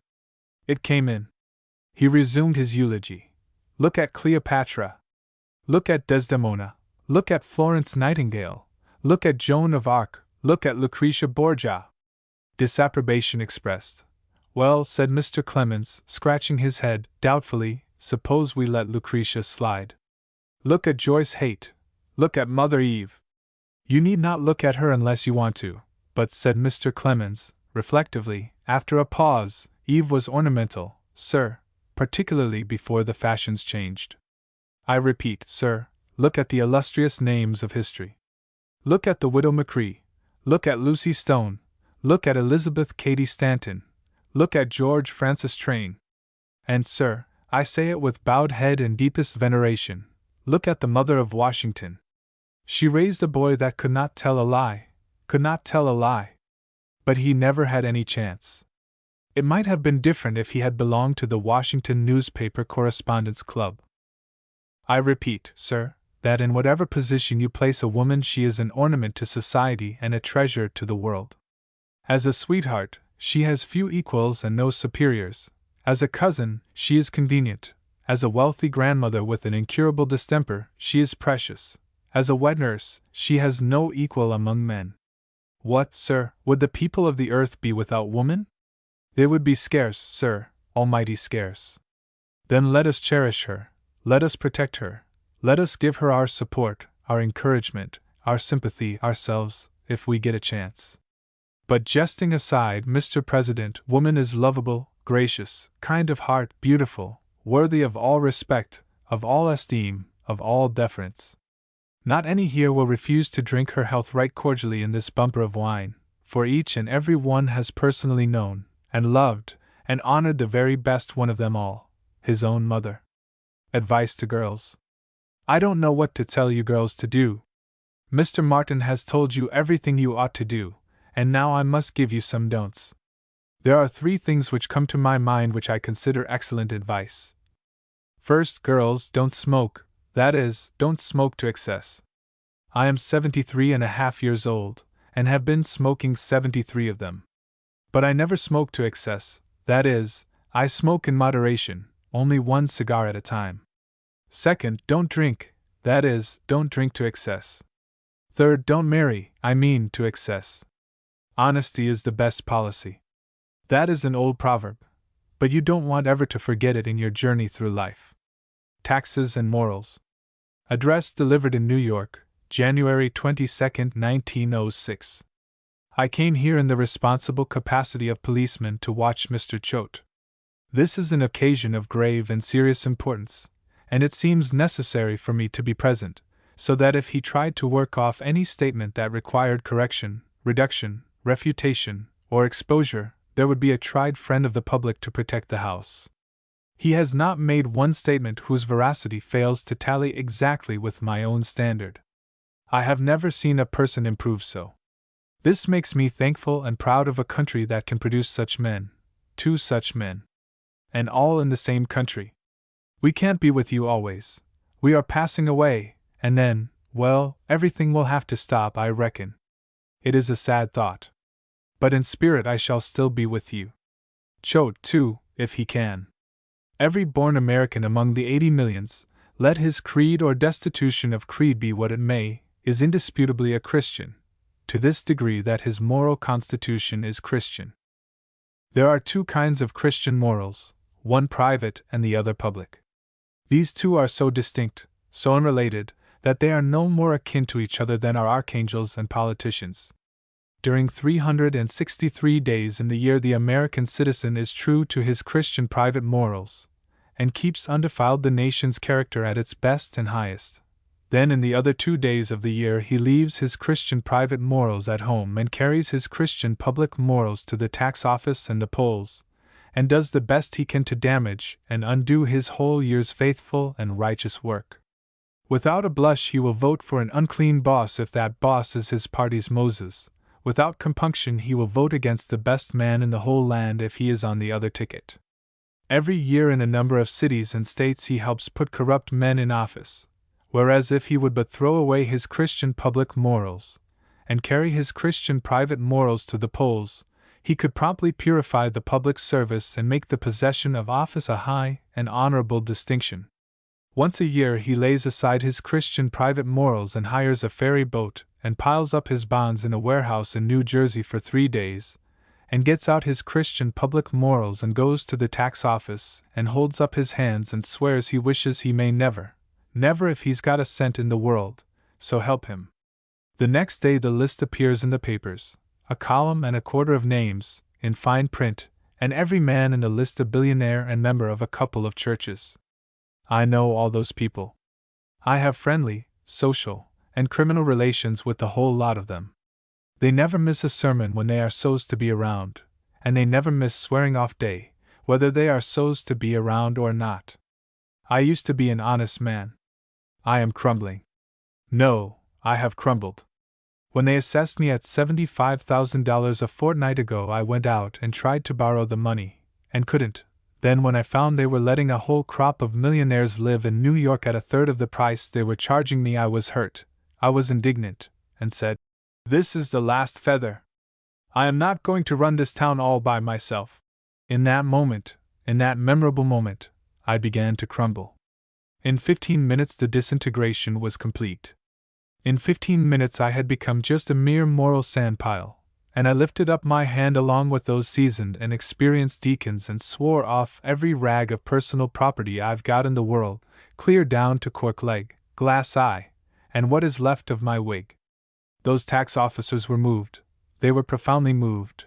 It came in. He resumed his eulogy. Look at Cleopatra. Look at Desdemona. Look at Florence Nightingale. Look at Joan of Arc. Look at Lucretia Borgia. Disapprobation expressed. Well, said Mr. Clemens, scratching his head, doubtfully, suppose we let Lucretia slide. Look at Joyce Haight. Look at Mother Eve. You need not look at her unless you want to, but, said Mr. Clemens, reflectively, after a pause, Eve was ornamental, sir, particularly before the fashions changed. I repeat, sir, look at the illustrious names of history. Look at the widow Macri. Look at Lucy Stone. Look at Elizabeth Cady Stanton. Look at George Francis Train. And, sir, I say it with bowed head and deepest veneration, look at the mother of Washington. She raised a boy that could not tell a lie, But he never had any chance. It might have been different if he had belonged to the Washington Newspaper Correspondents Club. I repeat, sir, that in whatever position you place a woman, she is an ornament to society and a treasure to the world. As a sweetheart, she has few equals and no superiors. As a cousin, she is convenient. As a wealthy grandmother with an incurable distemper, she is precious. As a wet nurse, she has no equal among men. What, sir, would the people of the earth be without woman? They would be scarce, sir, almighty scarce. Then let us cherish her, let us protect her, let us give her our support, our encouragement, our sympathy, ourselves, if we get a chance. But jesting aside, Mr. President, woman is lovable, gracious, kind of heart, beautiful, worthy of all respect, of all esteem, of all deference. Not any here will refuse to drink her health right cordially in this bumper of wine, for each and every one has personally known, and loved, and honored the very best one of them all, his own mother. Advice to girls. I don't know what to tell you girls to do. Mr. Martin has told you everything you ought to do, and now I must give you some don'ts. There are 3 things which come to my mind which I consider excellent advice. First, girls, don't smoke, that is, don't smoke to excess. I am 73.5 years old, and have been smoking 73 of them. But I never smoke to excess, that is, I smoke in moderation, only 1 cigar at a time. Second, don't drink, that is, don't drink to excess. Third, don't marry, to excess. Honesty is the best policy. That is an old proverb, but you don't want ever to forget it in your journey through life. Taxes and Morals. Address delivered in New York, January 22, 1906. I came here in the responsible capacity of policeman to watch Mr. Choate. This is an occasion of grave and serious importance, and it seems necessary for me to be present, so that if he tried to work off any statement that required correction, reduction, refutation, or exposure, there would be a tried friend of the public to protect the House. He has not made one statement whose veracity fails to tally exactly with my own standard. I have never seen a person improve so. This makes me thankful and proud of a country that can produce such men, 2 such men. And all in the same country. We can't be with you always. We are passing away, and then, well, everything will have to stop, I reckon. It is a sad thought. But in spirit I shall still be with you. Choate, too, if he can. Every born American among the 80 millions, let his creed or destitution of creed be what it may, is indisputably a Christian, to this degree that his moral constitution is Christian. There are 2 kinds of Christian morals, one private and the other public. These 2 are so distinct, so unrelated, that they are no more akin to each other than are archangels and politicians. During 363 days in the year, the American citizen is true to his Christian private morals, and keeps undefiled the nation's character at its best and highest. Then in the other 2 days of the year he leaves his Christian private morals at home and carries his Christian public morals to the tax office and the polls, and does the best he can to damage and undo his whole year's faithful and righteous work. Without a blush he will vote for an unclean boss if that boss is his party's Moses. Without compunction he will vote against the best man in the whole land if he is on the other ticket. Every year in a number of cities and states he helps put corrupt men in office, whereas if he would but throw away his Christian public morals, and carry his Christian private morals to the polls, he could promptly purify the public service and make the possession of office a high and honorable distinction. Once a year he lays aside his Christian private morals and hires a ferry boat, and piles up his bonds in a warehouse in New Jersey for 3 days, and gets out his Christian public morals and goes to the tax office and holds up his hands and swears he wishes he may never, if he's got a cent in the world, so help him. The next day the list appears in the papers, a column and a quarter of names, in fine print, and every man in the list a billionaire and member of a couple of churches. I know all those people. I have friendly, social, and criminal relations with the whole lot of them. They never miss a sermon when they are so's to be around, and they never miss swearing off day, whether they are so's to be around or not. I used to be an honest man. I am crumbling. No, I have crumbled. When they assessed me at $75,000 a fortnight ago, I went out and tried to borrow the money, and couldn't. Then when I found they were letting a whole crop of millionaires live in New York at a third of the price they were charging me, I was hurt. I was indignant, and said, "This is the last feather. I am not going to run this town all by myself." In that moment, in that memorable moment, I began to crumble. In 15 minutes the disintegration was complete. In 15 minutes I had become just a mere moral sandpile, and I lifted up my hand along with those seasoned and experienced deacons and swore off every rag of personal property I've got in the world, clear down to cork leg, glass eye, and what is left of my wig. Those tax officers were moved. They were profoundly moved.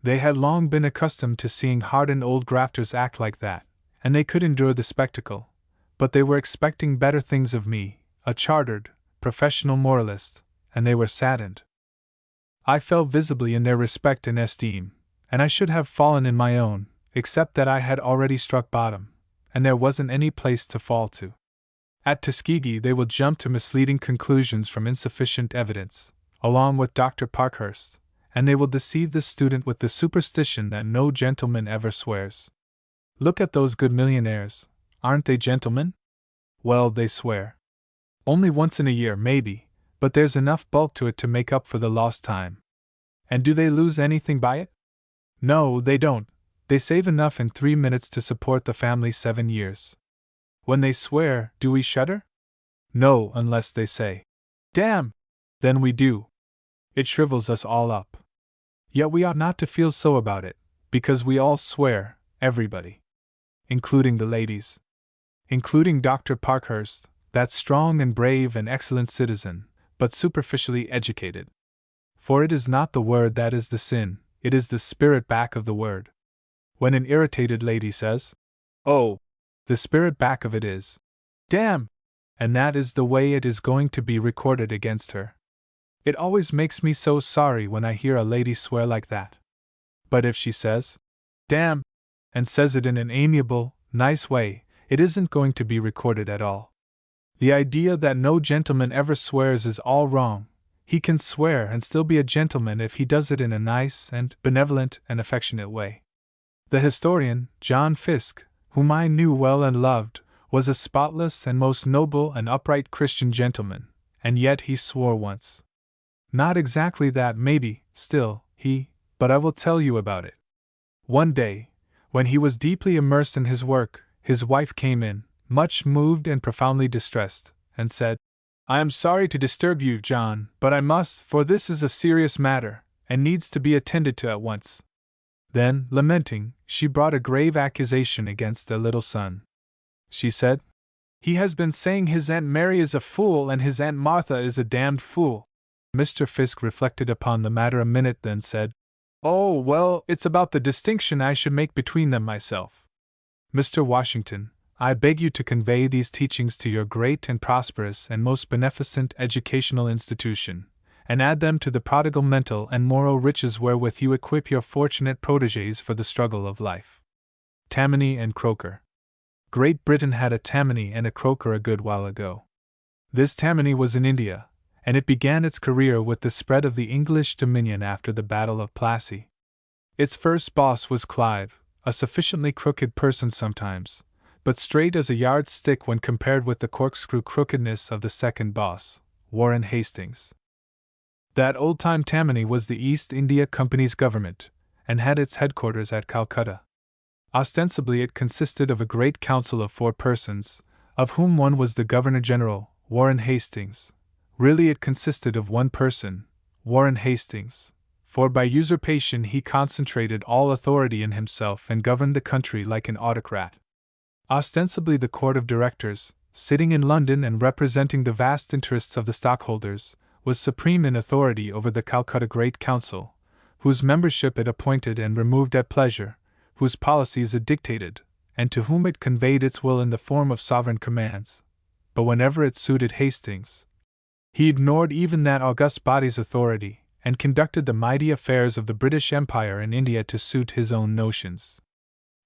They had long been accustomed to seeing hardened old grafters act like that, and they could endure the spectacle, but they were expecting better things of me, a chartered, professional moralist, and they were saddened. I fell visibly in their respect and esteem, and I should have fallen in my own, except that I had already struck bottom, and there wasn't any place to fall to. At Tuskegee they will jump to misleading conclusions from insufficient evidence, along with Dr. Parkhurst, and they will deceive the student with the superstition that no gentleman ever swears. Look at those good millionaires, aren't they gentlemen? Well, they swear. Only once in a year, maybe, but there's enough bulk to it to make up for the lost time. And do they lose anything by it? No, they don't. They save enough in 3 minutes to support the family 7 years. When they swear, do we shudder? No, unless they say, "Damn!" Then we do. It shrivels us all up. Yet we ought not to feel so about it, because we all swear, everybody. Including the ladies. Including Dr. Parkhurst, that strong and brave and excellent citizen, but superficially educated. For it is not the word that is the sin, it is the spirit back of the word. When an irritated lady says, "Oh," the spirit back of it is, "Damn!" and that is the way it is going to be recorded against her. It always makes me so sorry when I hear a lady swear like that. But if she says, "Damn," and says it in an amiable, nice way, it isn't going to be recorded at all. The idea that no gentleman ever swears is all wrong. He can swear and still be a gentleman if he does it in a nice and benevolent and affectionate way. The historian, John Fiske, whom I knew well and loved, was a spotless and most noble and upright Christian gentleman, and yet he swore once. Not exactly that, maybe, still, but I will tell you about it. One day, when he was deeply immersed in his work, his wife came in, much moved and profoundly distressed, and said, "I am sorry to disturb you, John, but I must, for this is a serious matter, and needs to be attended to at once." Then, lamenting, she brought a grave accusation against their little son. She said, He has been saying his Aunt Mary is a fool and his Aunt Martha is a damned fool. Mr. Fisk reflected upon the matter a minute, then said, "Oh, well, it's about the distinction I should make between them myself. Mr. Washington, I beg you to convey these teachings to your great and prosperous and most beneficent educational institution, and add them to the prodigal mental and moral riches wherewith you equip your fortunate protégés for the struggle of life." Tammany and Croker. Great Britain had a Tammany and a Croker a good while ago. This Tammany was in India, and it began its career with the spread of the English dominion after the Battle of Plassey. Its first boss was Clive, a sufficiently crooked person sometimes, but straight as a yardstick when compared with the corkscrew crookedness of the second boss, Warren Hastings. That old-time Tammany was the East India Company's government, and had its headquarters at Calcutta. Ostensibly it consisted of a great council of 4 persons, of whom one was the Governor-General, Warren Hastings. Really it consisted of 1 person, Warren Hastings, for by usurpation he concentrated all authority in himself and governed the country like an autocrat. Ostensibly the Court of Directors, sitting in London and representing the vast interests of the stockholders, was supreme in authority over the Calcutta Great Council, whose membership it appointed and removed at pleasure, whose policies it dictated, and to whom it conveyed its will in the form of sovereign commands. But whenever it suited Hastings, he ignored even that august body's authority, and conducted the mighty affairs of the British Empire in India to suit his own notions.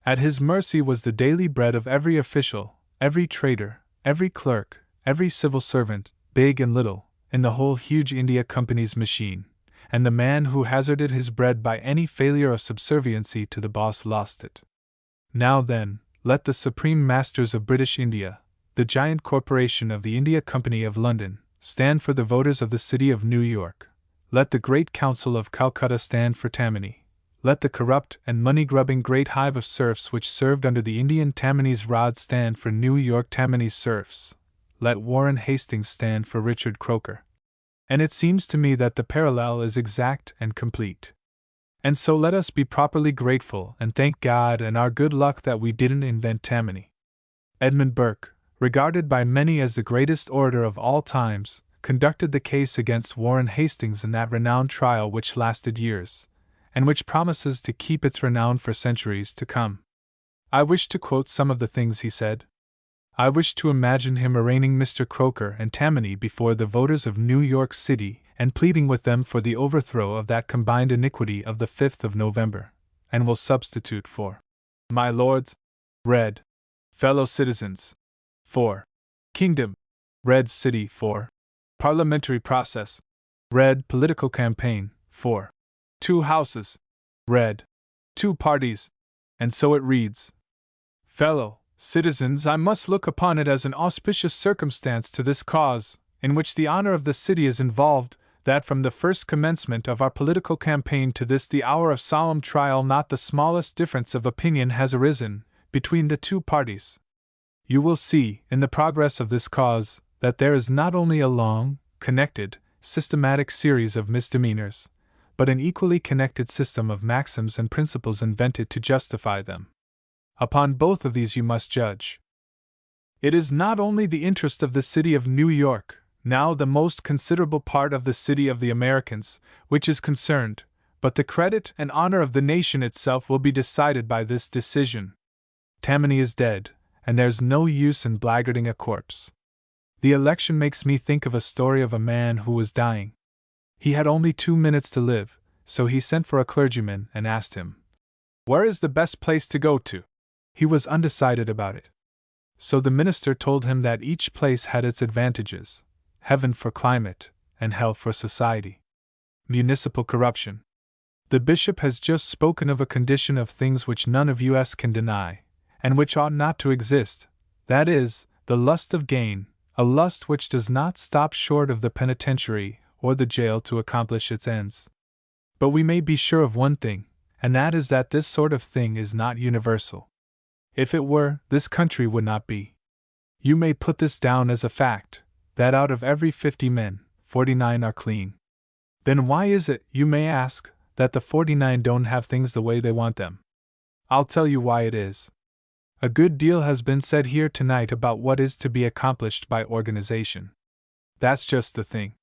At his mercy was the daily bread of every official, every trader, every clerk, every civil servant, big and little, in the whole huge India Company's machine, and the man who hazarded his bread by any failure of subserviency to the boss lost it. Now then, let the supreme masters of British India, the giant corporation of the India Company of London, stand for the voters of the city of New York. Let the Great Council of Calcutta stand for Tammany. Let the corrupt and money-grubbing great hive of serfs which served under the Indian Tammany's rod stand for New York Tammany's serfs. Let Warren Hastings stand for Richard Croker. And it seems to me that the parallel is exact and complete. And so let us be properly grateful and thank God and our good luck that we didn't invent Tammany. Edmund Burke, regarded by many as the greatest orator of all times, conducted the case against Warren Hastings in that renowned trial which lasted years, and which promises to keep its renown for centuries to come. I wish to quote some of the things he said. I wish to imagine him arraigning Mr. Croker and Tammany before the voters of New York City and pleading with them for the overthrow of that combined iniquity of the 5th of November, and will substitute for my lords, red, fellow citizens, for kingdom, red city, for parliamentary process, red political campaign, for 2 houses, red, 2 parties, and so it reads. Fellow citizens, I must look upon it as an auspicious circumstance to this cause, in which the honor of the city is involved, that from the first commencement of our political campaign to this the hour of solemn trial not the smallest difference of opinion has arisen between the 2 parties. You will see, in the progress of this cause, that there is not only a long, connected, systematic series of misdemeanors, but an equally connected system of maxims and principles invented to justify them. Upon both of these you must judge. It is not only the interest of the city of New York, now the most considerable part of the city of the Americans, which is concerned, but the credit and honor of the nation itself will be decided by this decision. Tammany is dead, and there's no use in blackguarding a corpse. The election makes me think of a story of a man who was dying. He had only 2 minutes to live, so he sent for a clergyman and asked him, "Where is the best place to go to?" He was undecided about it. So the minister told him that each place had its advantages, heaven for climate, and hell for society. Municipal corruption. The bishop has just spoken of a condition of things which none of us can deny, and which ought not to exist, that is, the lust of gain, a lust which does not stop short of the penitentiary or the jail to accomplish its ends. But we may be sure of one thing, and that is that this sort of thing is not universal. If it were, this country would not be. You may put this down as a fact, that out of every 50 men, 49 are clean. Then why is it, you may ask, that the 49 don't have things the way they want them? I'll tell you why it is. A good deal has been said here tonight about what is to be accomplished by organization. That's just the thing.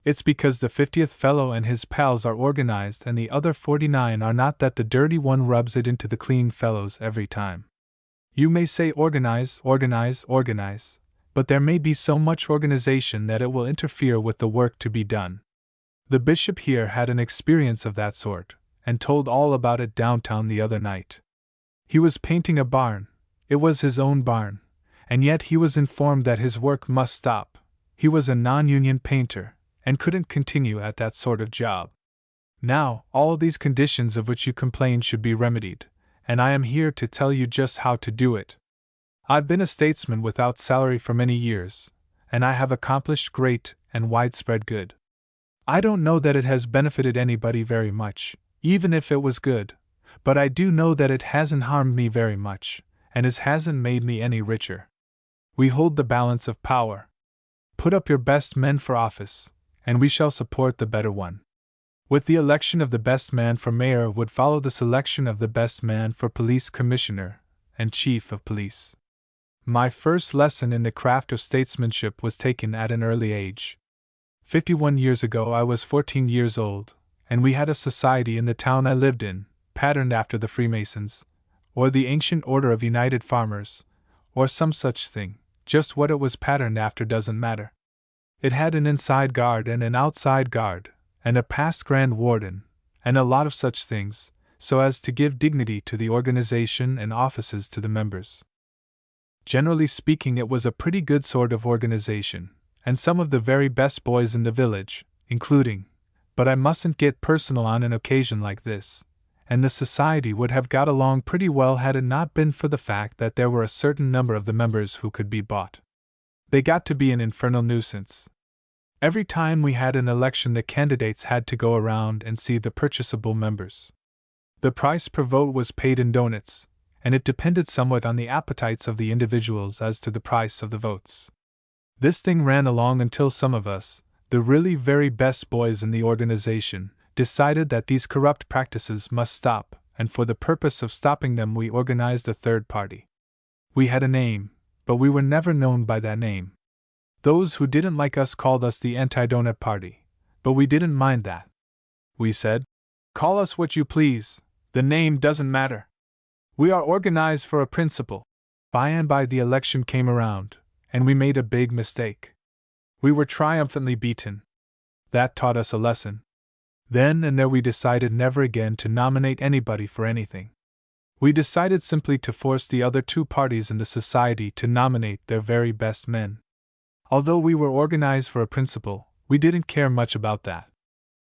It's because the 50th fellow and his pals are organized and the other 49 are not that the dirty one rubs it into the clean fellows every time. You may say organize, organize, organize, but there may be so much organization that it will interfere with the work to be done. The bishop here had an experience of that sort, and told all about it downtown the other night. He was painting a barn. It was his own barn, and yet he was informed that his work must stop. He was a non-union painter, and couldn't continue at that sort of job. Now, all these conditions of which you complain should be remedied, and I am here to tell you just how to do it. I've been a statesman without salary for many years, and I have accomplished great and widespread good. I don't know that it has benefited anybody very much, even if it was good, but I do know that it hasn't harmed me very much, and it hasn't made me any richer. We hold the balance of power. Put up your best men for office, and we shall support the better one. With the election of the best man for mayor would follow the selection of the best man for police commissioner and chief of police. My first lesson in the craft of statesmanship was taken at an early age. 51 years ago I was 14 years old, and we had a society in the town I lived in, patterned after the Freemasons, or the Ancient Order of United Farmers, or some such thing. Just what it was patterned after doesn't matter. It had an inside guard and an outside guard, and a past grand warden, and a lot of such things, so as to give dignity to the organization and offices to the members. Generally speaking, it was a pretty good sort of organization, and some of the very best boys in the village, including, but I mustn't get personal on an occasion like this, and the society would have got along pretty well had it not been for the fact that there were a certain number of the members who could be bought. They got to be an infernal nuisance. Every time we had an election, the candidates had to go around and see the purchasable members. The price per vote was paid in doughnuts, and it depended somewhat on the appetites of the individuals as to the price of the votes. This thing ran along until some of us, the really very best boys in the organization, decided that these corrupt practices must stop, and for the purpose of stopping them we organized a third party. We had a name, but we were never known by that name. Those who didn't like us called us the Anti-Donut Party, but we didn't mind that. We said, "Call us what you please, the name doesn't matter. We are organized for a principle." By and by the election came around, and we made a big mistake. We were triumphantly beaten. That taught us a lesson. Then and there we decided never again to nominate anybody for anything. We decided simply to force the other two parties in the society to nominate their very best men. Although we were organized for a principle, we didn't care much about that.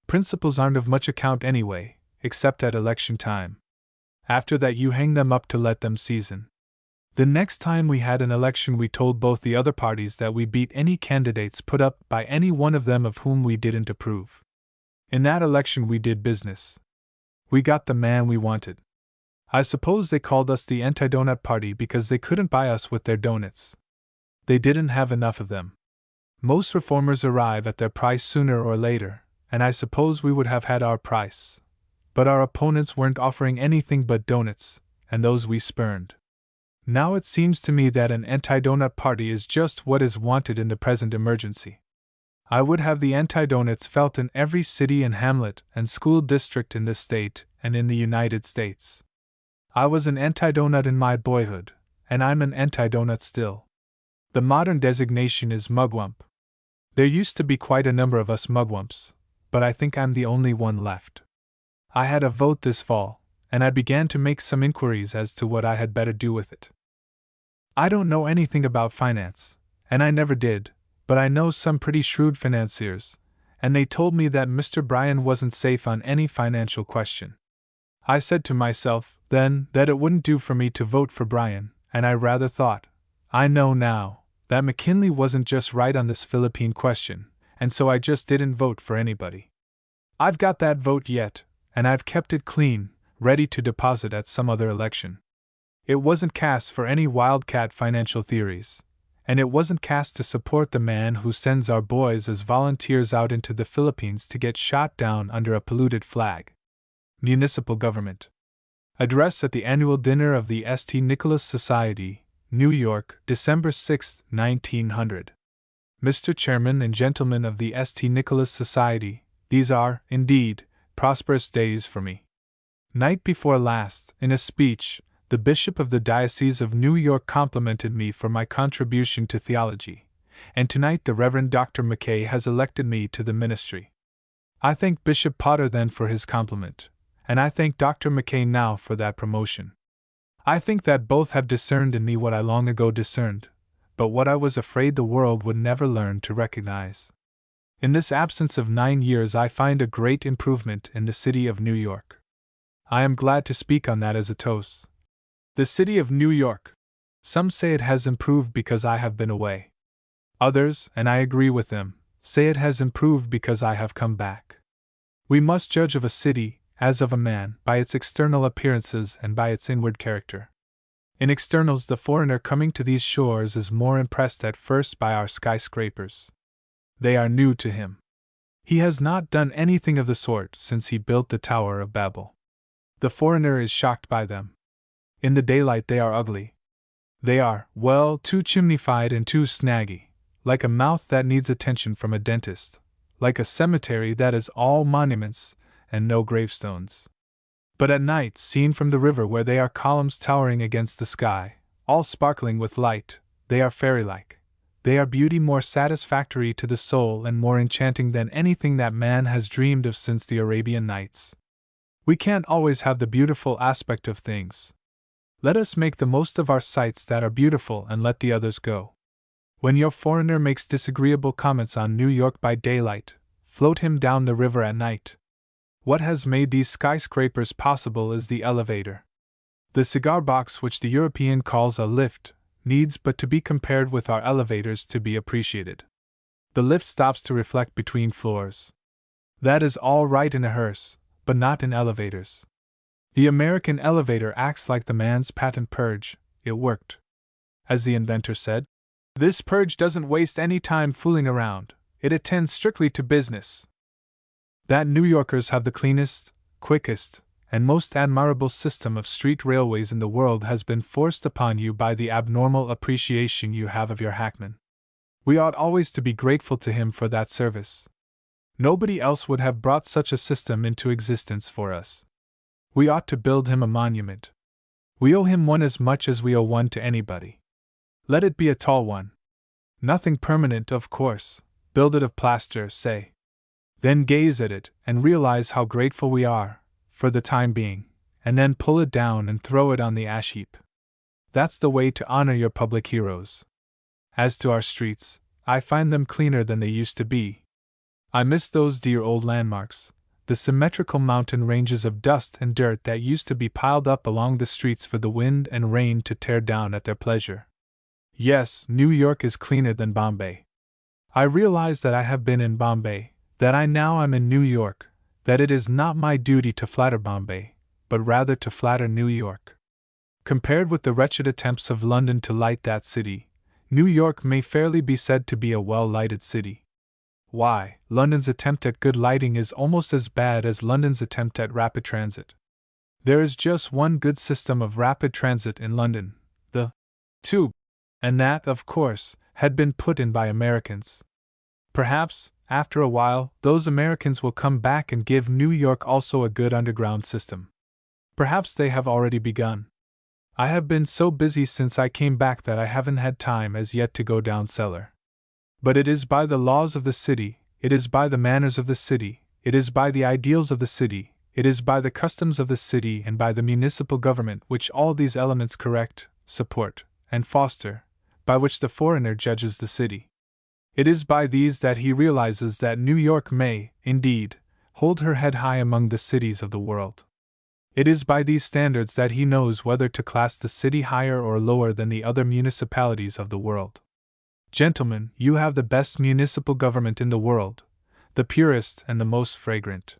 Principles aren't of much account anyway, except at election time. After that you hang them up to let them season. The next time we had an election we told both the other parties that we beat any candidates put up by any one of them of whom we didn't approve. In that election we did business. We got the man we wanted. I suppose they called us the Anti-Donut Party because they couldn't buy us with their donuts. They didn't have enough of them. Most reformers arrive at their price sooner or later, and I suppose we would have had our price. But our opponents weren't offering anything but donuts, and those we spurned. Now it seems to me that an anti-donut party is just what is wanted in the present emergency. I would have the anti-donuts felt in every city and hamlet and school district in this state and in the United States. I was an anti-donut in my boyhood, and I'm an anti-donut still. The modern designation is mugwump. There used to be quite a number of us mugwumps, but I think I'm the only one left. I had a vote this fall, and I began to make some inquiries as to what I had better do with it. I don't know anything about finance, and I never did, but I know some pretty shrewd financiers, and they told me that Mr. Bryan wasn't safe on any financial question. I said to myself, then, that it wouldn't do for me to vote for Bryan, and I rather thought, I know now, that McKinley wasn't just right on this Philippine question, and so I just didn't vote for anybody. I've got that vote yet, and I've kept it clean, ready to deposit at some other election. It wasn't cast for any wildcat financial theories, and it wasn't cast to support the man who sends our boys as volunteers out into the Philippines to get shot down under a polluted flag. Municipal government. Address at the annual dinner of the St. Nicholas Society, New York, December 6, 1900. Mr. Chairman and gentlemen of the St. Nicholas Society, these are, indeed, prosperous days for me. Night before last, in a speech, the Bishop of the Diocese of New York complimented me for my contribution to theology, and tonight the Reverend Dr. Mackay has elected me to the ministry. I thank Bishop Potter then for his compliment, and I thank Dr. Mackay now for that promotion. I think that both have discerned in me what I long ago discerned, but what I was afraid the world would never learn to recognize. In this absence of 9 years I find a great improvement in the city of New York. I am glad to speak on that as a toast. The city of New York. Some say it has improved because I have been away. Others, and I agree with them, say it has improved because I have come back. We must judge of a city, as of a man, by its external appearances and by its inward character. In externals, the foreigner coming to these shores is more impressed at first by our skyscrapers. They are new to him. He has not done anything of the sort since he built the Tower of Babel. The foreigner is shocked by them. In the daylight they are ugly. They are, well, too chimneyfied and too snaggy, like a mouth that needs attention from a dentist, like a cemetery that is all monuments and no gravestones. But at night, seen from the river where they are columns towering against the sky, all sparkling with light, they are fairy-like. They are beauty more satisfactory to the soul and more enchanting than anything that man has dreamed of since the Arabian Nights. We can't always have the beautiful aspect of things. Let us make the most of our sights that are beautiful and let the others go. When your foreigner makes disagreeable comments on New York by daylight, float him down the river at night. What has made these skyscrapers possible is the elevator. The cigar box, which the European calls a lift, needs but to be compared with our elevators to be appreciated. The lift stops to reflect between floors. That is all right in a hearse, but not in elevators. The American elevator acts like the man's patent purge. It worked. As the inventor said, this purge doesn't waste any time fooling around, it attends strictly to business. That New Yorkers have the cleanest, quickest, and most admirable system of street railways in the world has been forced upon you by the abnormal appreciation you have of your hackman. We ought always to be grateful to him for that service. Nobody else would have brought such a system into existence for us. We ought to build him a monument. We owe him one as much as we owe one to anybody. Let it be a tall one. Nothing permanent, of course. Build it of plaster, say. Then gaze at it and realize how grateful we are, for the time being, and then pull it down and throw it on the ash heap. That's the way to honor your public heroes. As to our streets, I find them cleaner than they used to be. I miss those dear old landmarks, the symmetrical mountain ranges of dust and dirt that used to be piled up along the streets for the wind and rain to tear down at their pleasure. Yes, New York is cleaner than Bombay. I realize that I have been in Bombay, that I now am in New York, that it is not my duty to flatter Bombay, but rather to flatter New York. Compared with the wretched attempts of London to light that city, New York may fairly be said to be a well-lighted city. Why, London's attempt at good lighting is almost as bad as London's attempt at rapid transit. There is just one good system of rapid transit in London, the tube, and that, of course, had been put in by Americans. Perhaps, after a while, those Americans will come back and give New York also a good underground system. Perhaps they have already begun. I have been so busy since I came back that I haven't had time as yet to go down cellar. But it is by the laws of the city, it is by the manners of the city, it is by the ideals of the city, it is by the customs of the city and by the municipal government which all these elements correct, support, and foster, by which the foreigner judges the city. It is by these that he realizes that New York may, indeed, hold her head high among the cities of the world. It is by these standards that he knows whether to class the city higher or lower than the other municipalities of the world. Gentlemen, you have the best municipal government in the world, the purest and the most fragrant.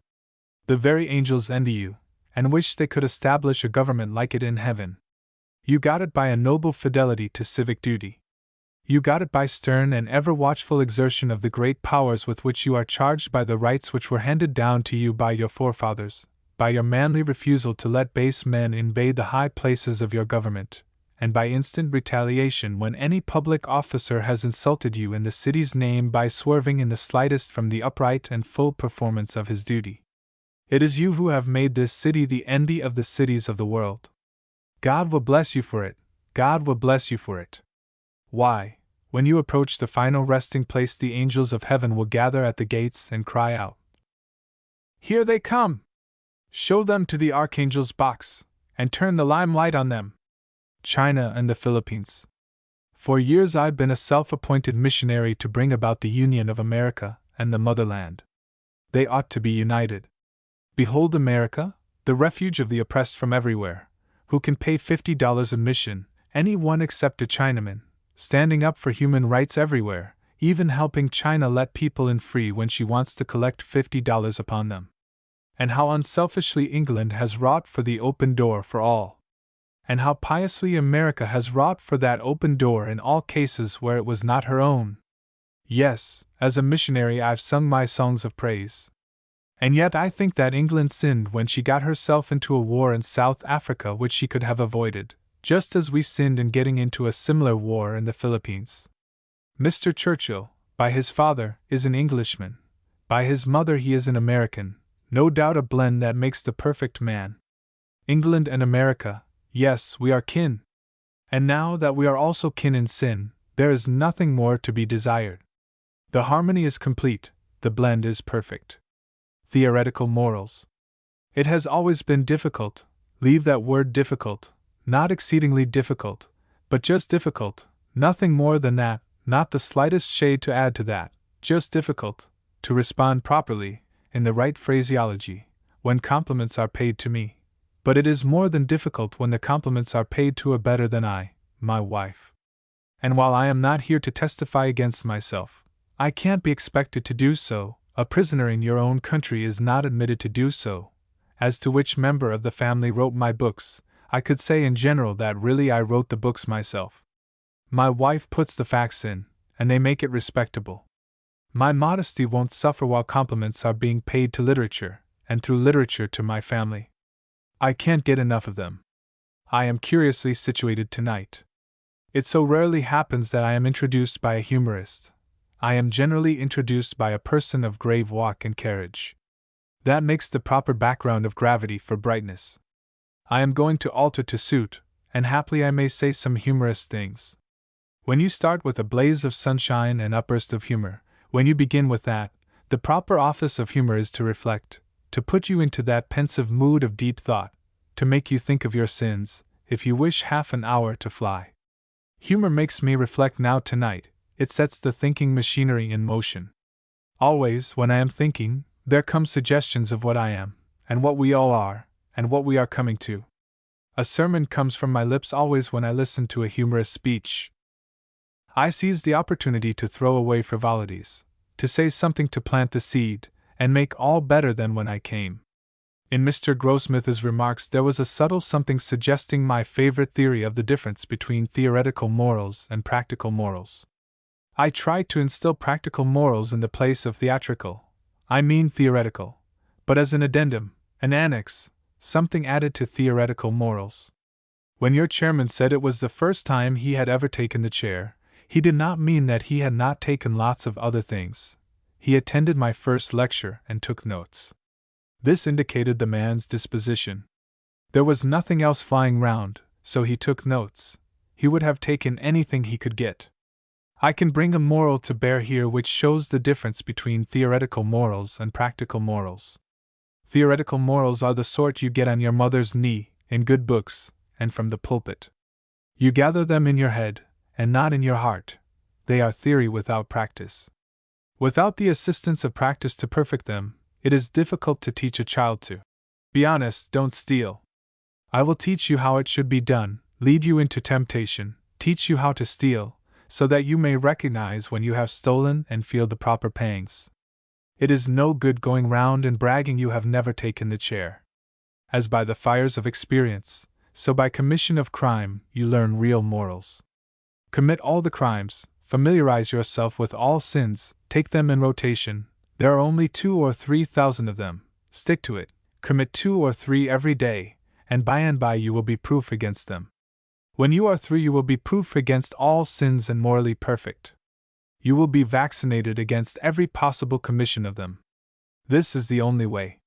The very angels envy you, and wish they could establish a government like it in heaven. You got it by a noble fidelity to civic duty. You got it by stern and ever-watchful exertion of the great powers with which you are charged by the rights which were handed down to you by your forefathers, by your manly refusal to let base men invade the high places of your government, and by instant retaliation when any public officer has insulted you in the city's name by swerving in the slightest from the upright and full performance of his duty. It is you who have made this city the envy of the cities of the world. God will bless you for it. God will bless you for it. Why, when you approach the final resting place, the angels of heaven will gather at the gates and cry out, "Here they come! Show them to the archangel's box, and turn the limelight on them." China and the Philippines. For years I've been a self-appointed missionary to bring about the union of America and the motherland. They ought to be united. Behold America, the refuge of the oppressed from everywhere, who can pay $50 admission, any one except a Chinaman, standing up for human rights everywhere, even helping China let people in free when she wants to collect $50 upon them. And how unselfishly England has wrought for the open door for all. And how piously America has wrought for that open door in all cases where it was not her own. Yes, as a missionary I've sung my songs of praise. And yet I think that England sinned when she got herself into a war in South Africa which she could have avoided, just as we sinned in getting into a similar war in the Philippines. Mr. Churchill, by his father, is an Englishman. By his mother he is an American, no doubt a blend that makes the perfect man. England and America, yes, we are kin. And now that we are also kin in sin, there is nothing more to be desired. The harmony is complete, the blend is perfect. Theoretical morals. It has always been difficult, leave that word difficult, not exceedingly difficult, but just difficult, nothing more than that, not the slightest shade to add to that, just difficult, to respond properly, in the right phraseology, when compliments are paid to me. But it is more than difficult when the compliments are paid to a better than I, my wife. And while I am not here to testify against myself, I can't be expected to do so. A prisoner in your own country is not admitted to do so. As to which member of the family wrote my books, I could say in general that really I wrote the books myself. My wife puts the facts in, and they make it respectable. My modesty won't suffer while compliments are being paid to literature, and through literature to my family. I can't get enough of them. I am curiously situated tonight. It so rarely happens that I am introduced by a humorist. I am generally introduced by a person of grave walk and carriage. That makes the proper background of gravity for brightness. I am going to alter to suit, and haply I may say some humorous things. When you start with a blaze of sunshine and upburst of humor, when you begin with that, the proper office of humor is to reflect, to put you into that pensive mood of deep thought, to make you think of your sins, if you wish half an hour to fly. Humor makes me reflect now tonight, it sets the thinking machinery in motion. Always, when I am thinking, there come suggestions of what I am, and what we all are, and what we are coming to. A sermon comes from my lips always when I listen to a humorous speech. I seize the opportunity to throw away frivolities, to say something to plant the seed, and make all better than when I came. In Mr. Grossmith's remarks there was a subtle something suggesting my favorite theory of the difference between theoretical morals and practical morals. I tried to instill practical morals in the place of theatrical, I mean theoretical, but as an addendum, an annex, something added to theoretical morals. When your chairman said it was the first time he had ever taken the chair, he did not mean that he had not taken lots of other things. He attended my first lecture and took notes. This indicated the man's disposition. There was nothing else flying round, so he took notes. He would have taken anything he could get. I can bring a moral to bear here which shows the difference between theoretical morals and practical morals. Theoretical morals are the sort you get on your mother's knee, in good books, and from the pulpit. You gather them in your head, and not in your heart. They are theory without practice. Without the assistance of practice to perfect them, it is difficult to teach a child to be honest, don't steal. I will teach you how it should be done, lead you into temptation, teach you how to steal, so that you may recognize when you have stolen and feel the proper pangs. It is no good going round and bragging you have never taken the chair. As by the fires of experience, so by commission of crime, you learn real morals. Commit all the crimes, familiarize yourself with all sins, take them in rotation, there are only 2,000 or 3,000 of them, stick to it, Commit 2 or 3 every day, and by you will be proof against them. When you are through, you will be proof against all sins and morally perfect. You will be vaccinated against every possible commission of them. This is the only way.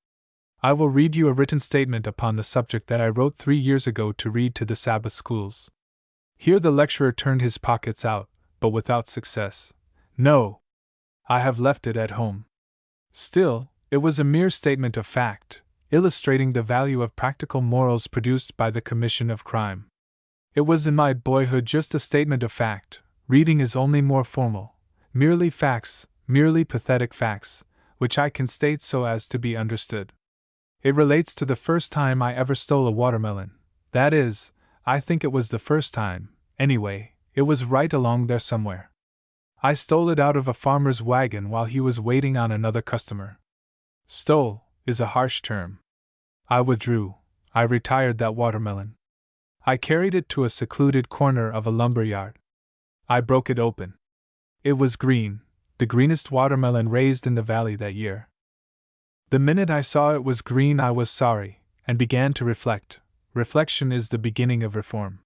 I will read you a written statement upon the subject that I wrote 3 years ago to read to the Sabbath schools. Here the lecturer turned his pockets out, but without success. No. I have left it at home. Still, it was a mere statement of fact, illustrating the value of practical morals produced by the commission of crime. It was in my boyhood just a statement of fact. Reading is only more formal, merely facts, merely pathetic facts, which I can state so as to be understood. It relates to the first time I ever stole a watermelon. That is, I think it was the first time. Anyway, it was right along there somewhere. I stole it out of a farmer's wagon while he was waiting on another customer. Stole is a harsh term. I withdrew. I retired that watermelon. I carried it to a secluded corner of a lumber yard. I broke it open. It was green, the greenest watermelon raised in the valley that year. The minute I saw it was green, I was sorry, and began to reflect. Reflection is the beginning of reform.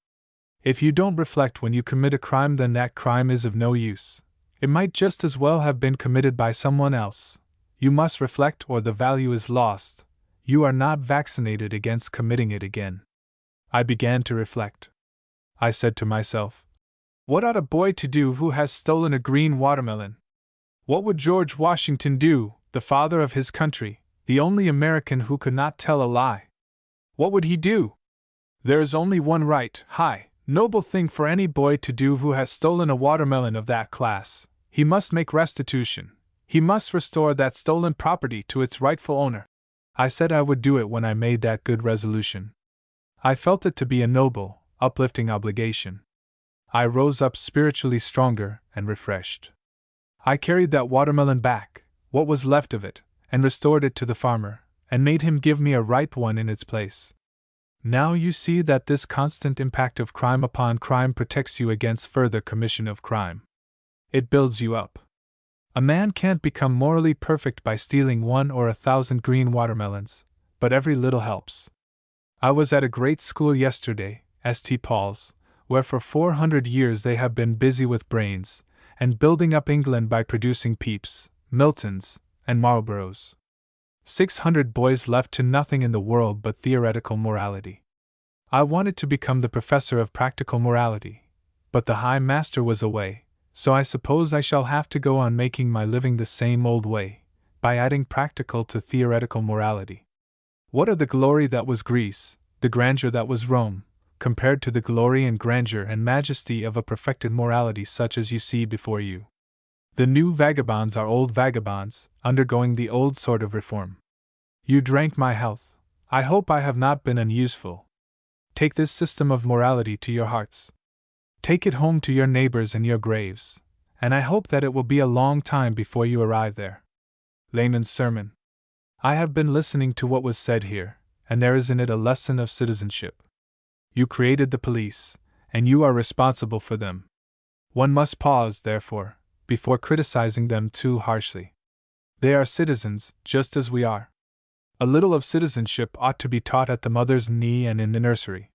If you don't reflect when you commit a crime, then that crime is of no use. It might just as well have been committed by someone else. You must reflect, or the value is lost. You are not vaccinated against committing it again. I began to reflect. I said to myself, what ought a boy to do who has stolen a green watermelon? What would George Washington do, the father of his country, the only American who could not tell a lie? What would he do? There is only one right, high, noble thing for any boy to do who has stolen a watermelon of that class. He must make restitution. He must restore that stolen property to its rightful owner. I said I would do it when I made that good resolution. I felt it to be a noble, uplifting obligation. I rose up spiritually stronger and refreshed. I carried that watermelon back, what was left of it, and restored it to the farmer, and made him give me a ripe one in its place. Now you see that this constant impact of crime upon crime protects you against further commission of crime. It builds you up. A man can't become morally perfect by stealing 1 or 1,000 green watermelons, but every little helps. I was at a great school yesterday, St. Paul's, where for 400 years they have been busy with brains, and building up England by producing Pepys, Miltons, and Marlboroughs. 600 boys left to nothing in the world but theoretical morality. I wanted to become the professor of practical morality, but the high master was away, so I suppose I shall have to go on making my living the same old way, by adding practical to theoretical morality. What are the glory that was Greece, the grandeur that was Rome, compared to the glory and grandeur and majesty of a perfected morality such as you see before you? The new vagabonds are old vagabonds, undergoing the old sort of reform. You drank my health. I hope I have not been unuseful. Take this system of morality to your hearts. Take it home to your neighbors and your graves, and I hope that it will be a long time before you arrive there. Layman's Sermon. I have been listening to what was said here, and there is in it a lesson of citizenship. You created the police, and you are responsible for them. One must pause, therefore, before criticizing them too harshly. They are citizens, just as we are. A little of citizenship ought to be taught at the mother's knee and in the nursery.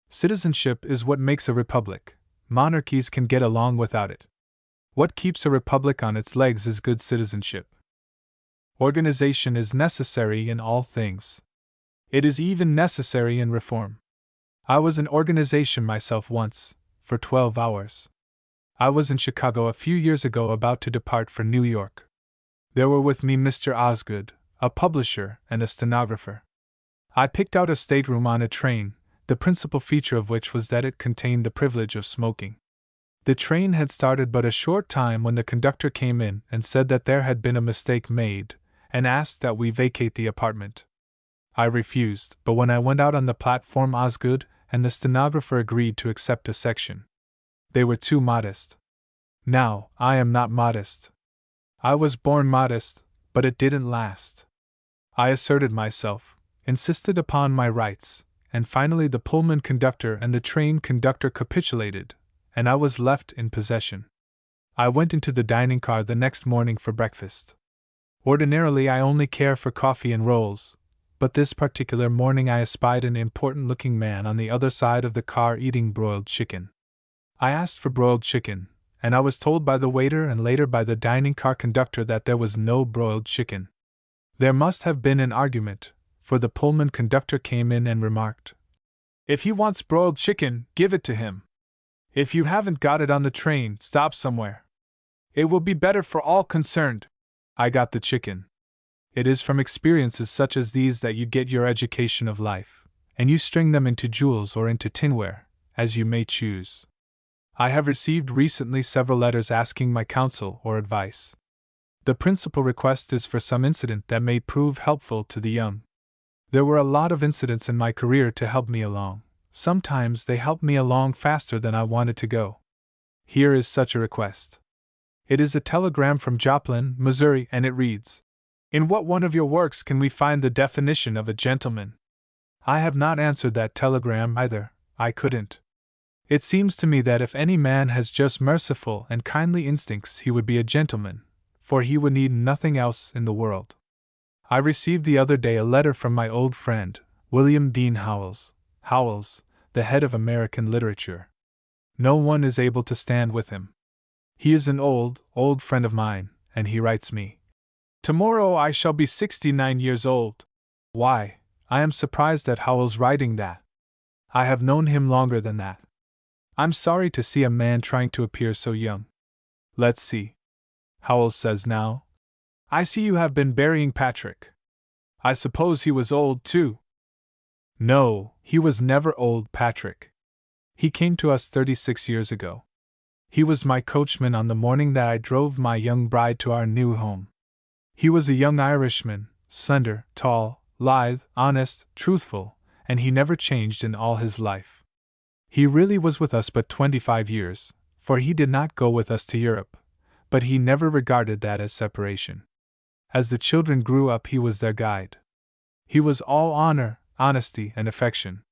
Citizenship is what makes a republic. Monarchies can get along without it. What keeps a republic on its legs is good citizenship. Organization is necessary in all things. It is even necessary in reform. I was in organization myself once, for 12 hours. I was in Chicago a few years ago about to depart for New York. There were with me Mr. Osgood, a publisher, and a stenographer. I picked out a stateroom on a train, the principal feature of which was that it contained the privilege of smoking. The train had started but a short time when the conductor came in and said that there had been a mistake made, and asked that we vacate the apartment. I refused, but when I went out on the platform, Osgood and the stenographer agreed to accept a section. They were too modest. Now, I am not modest. I was born modest, but it didn't last. I asserted myself, insisted upon my rights, and finally the Pullman conductor and the train conductor capitulated, and I was left in possession. I went into the dining car the next morning for breakfast. Ordinarily I only care for coffee and rolls, but this particular morning I espied an important-looking man on the other side of the car eating broiled chicken. I asked for broiled chicken, and I was told by the waiter and later by the dining car conductor that there was no broiled chicken. There must have been an argument, for the Pullman conductor came in and remarked, "If he wants broiled chicken, give it to him. If you haven't got it on the train, stop somewhere. It will be better for all concerned." I got the chicken. It is from experiences such as these that you get your education of life, and you string them into jewels or into tinware, as you may choose. I have received recently several letters asking my counsel or advice. The principal request is for some incident that may prove helpful to the young. There were a lot of incidents in my career to help me along. Sometimes they helped me along faster than I wanted to go. Here is such a request. It is a telegram from Joplin, Missouri, and it reads, "In what one of your works can we find the definition of a gentleman?" I have not answered that telegram either. I couldn't. It seems to me that if any man has just merciful and kindly instincts, he would be a gentleman, for he would need nothing else in the world. I received the other day a letter from my old friend, William Dean Howells. Howells, the head of American literature. No one is able to stand with him. He is an old friend of mine, and he writes me, "Tomorrow I shall be 69 years old." Why, I am surprised at Howells writing that. I have known him longer than that. I'm sorry to see a man trying to appear so young. Let's see. Howells says now, "I see you have been burying Patrick. I suppose he was old too." No, he was never old, Patrick. He came to us 36 years ago. He was my coachman on the morning that I drove my young bride to our new home. He was a young Irishman, slender, tall, lithe, honest, truthful, and he never changed in all his life. He really was with us but 25 years, for he did not go with us to Europe, but he never regarded that as separation. As the children grew up, he was their guide. He was all honor, honesty, and affection.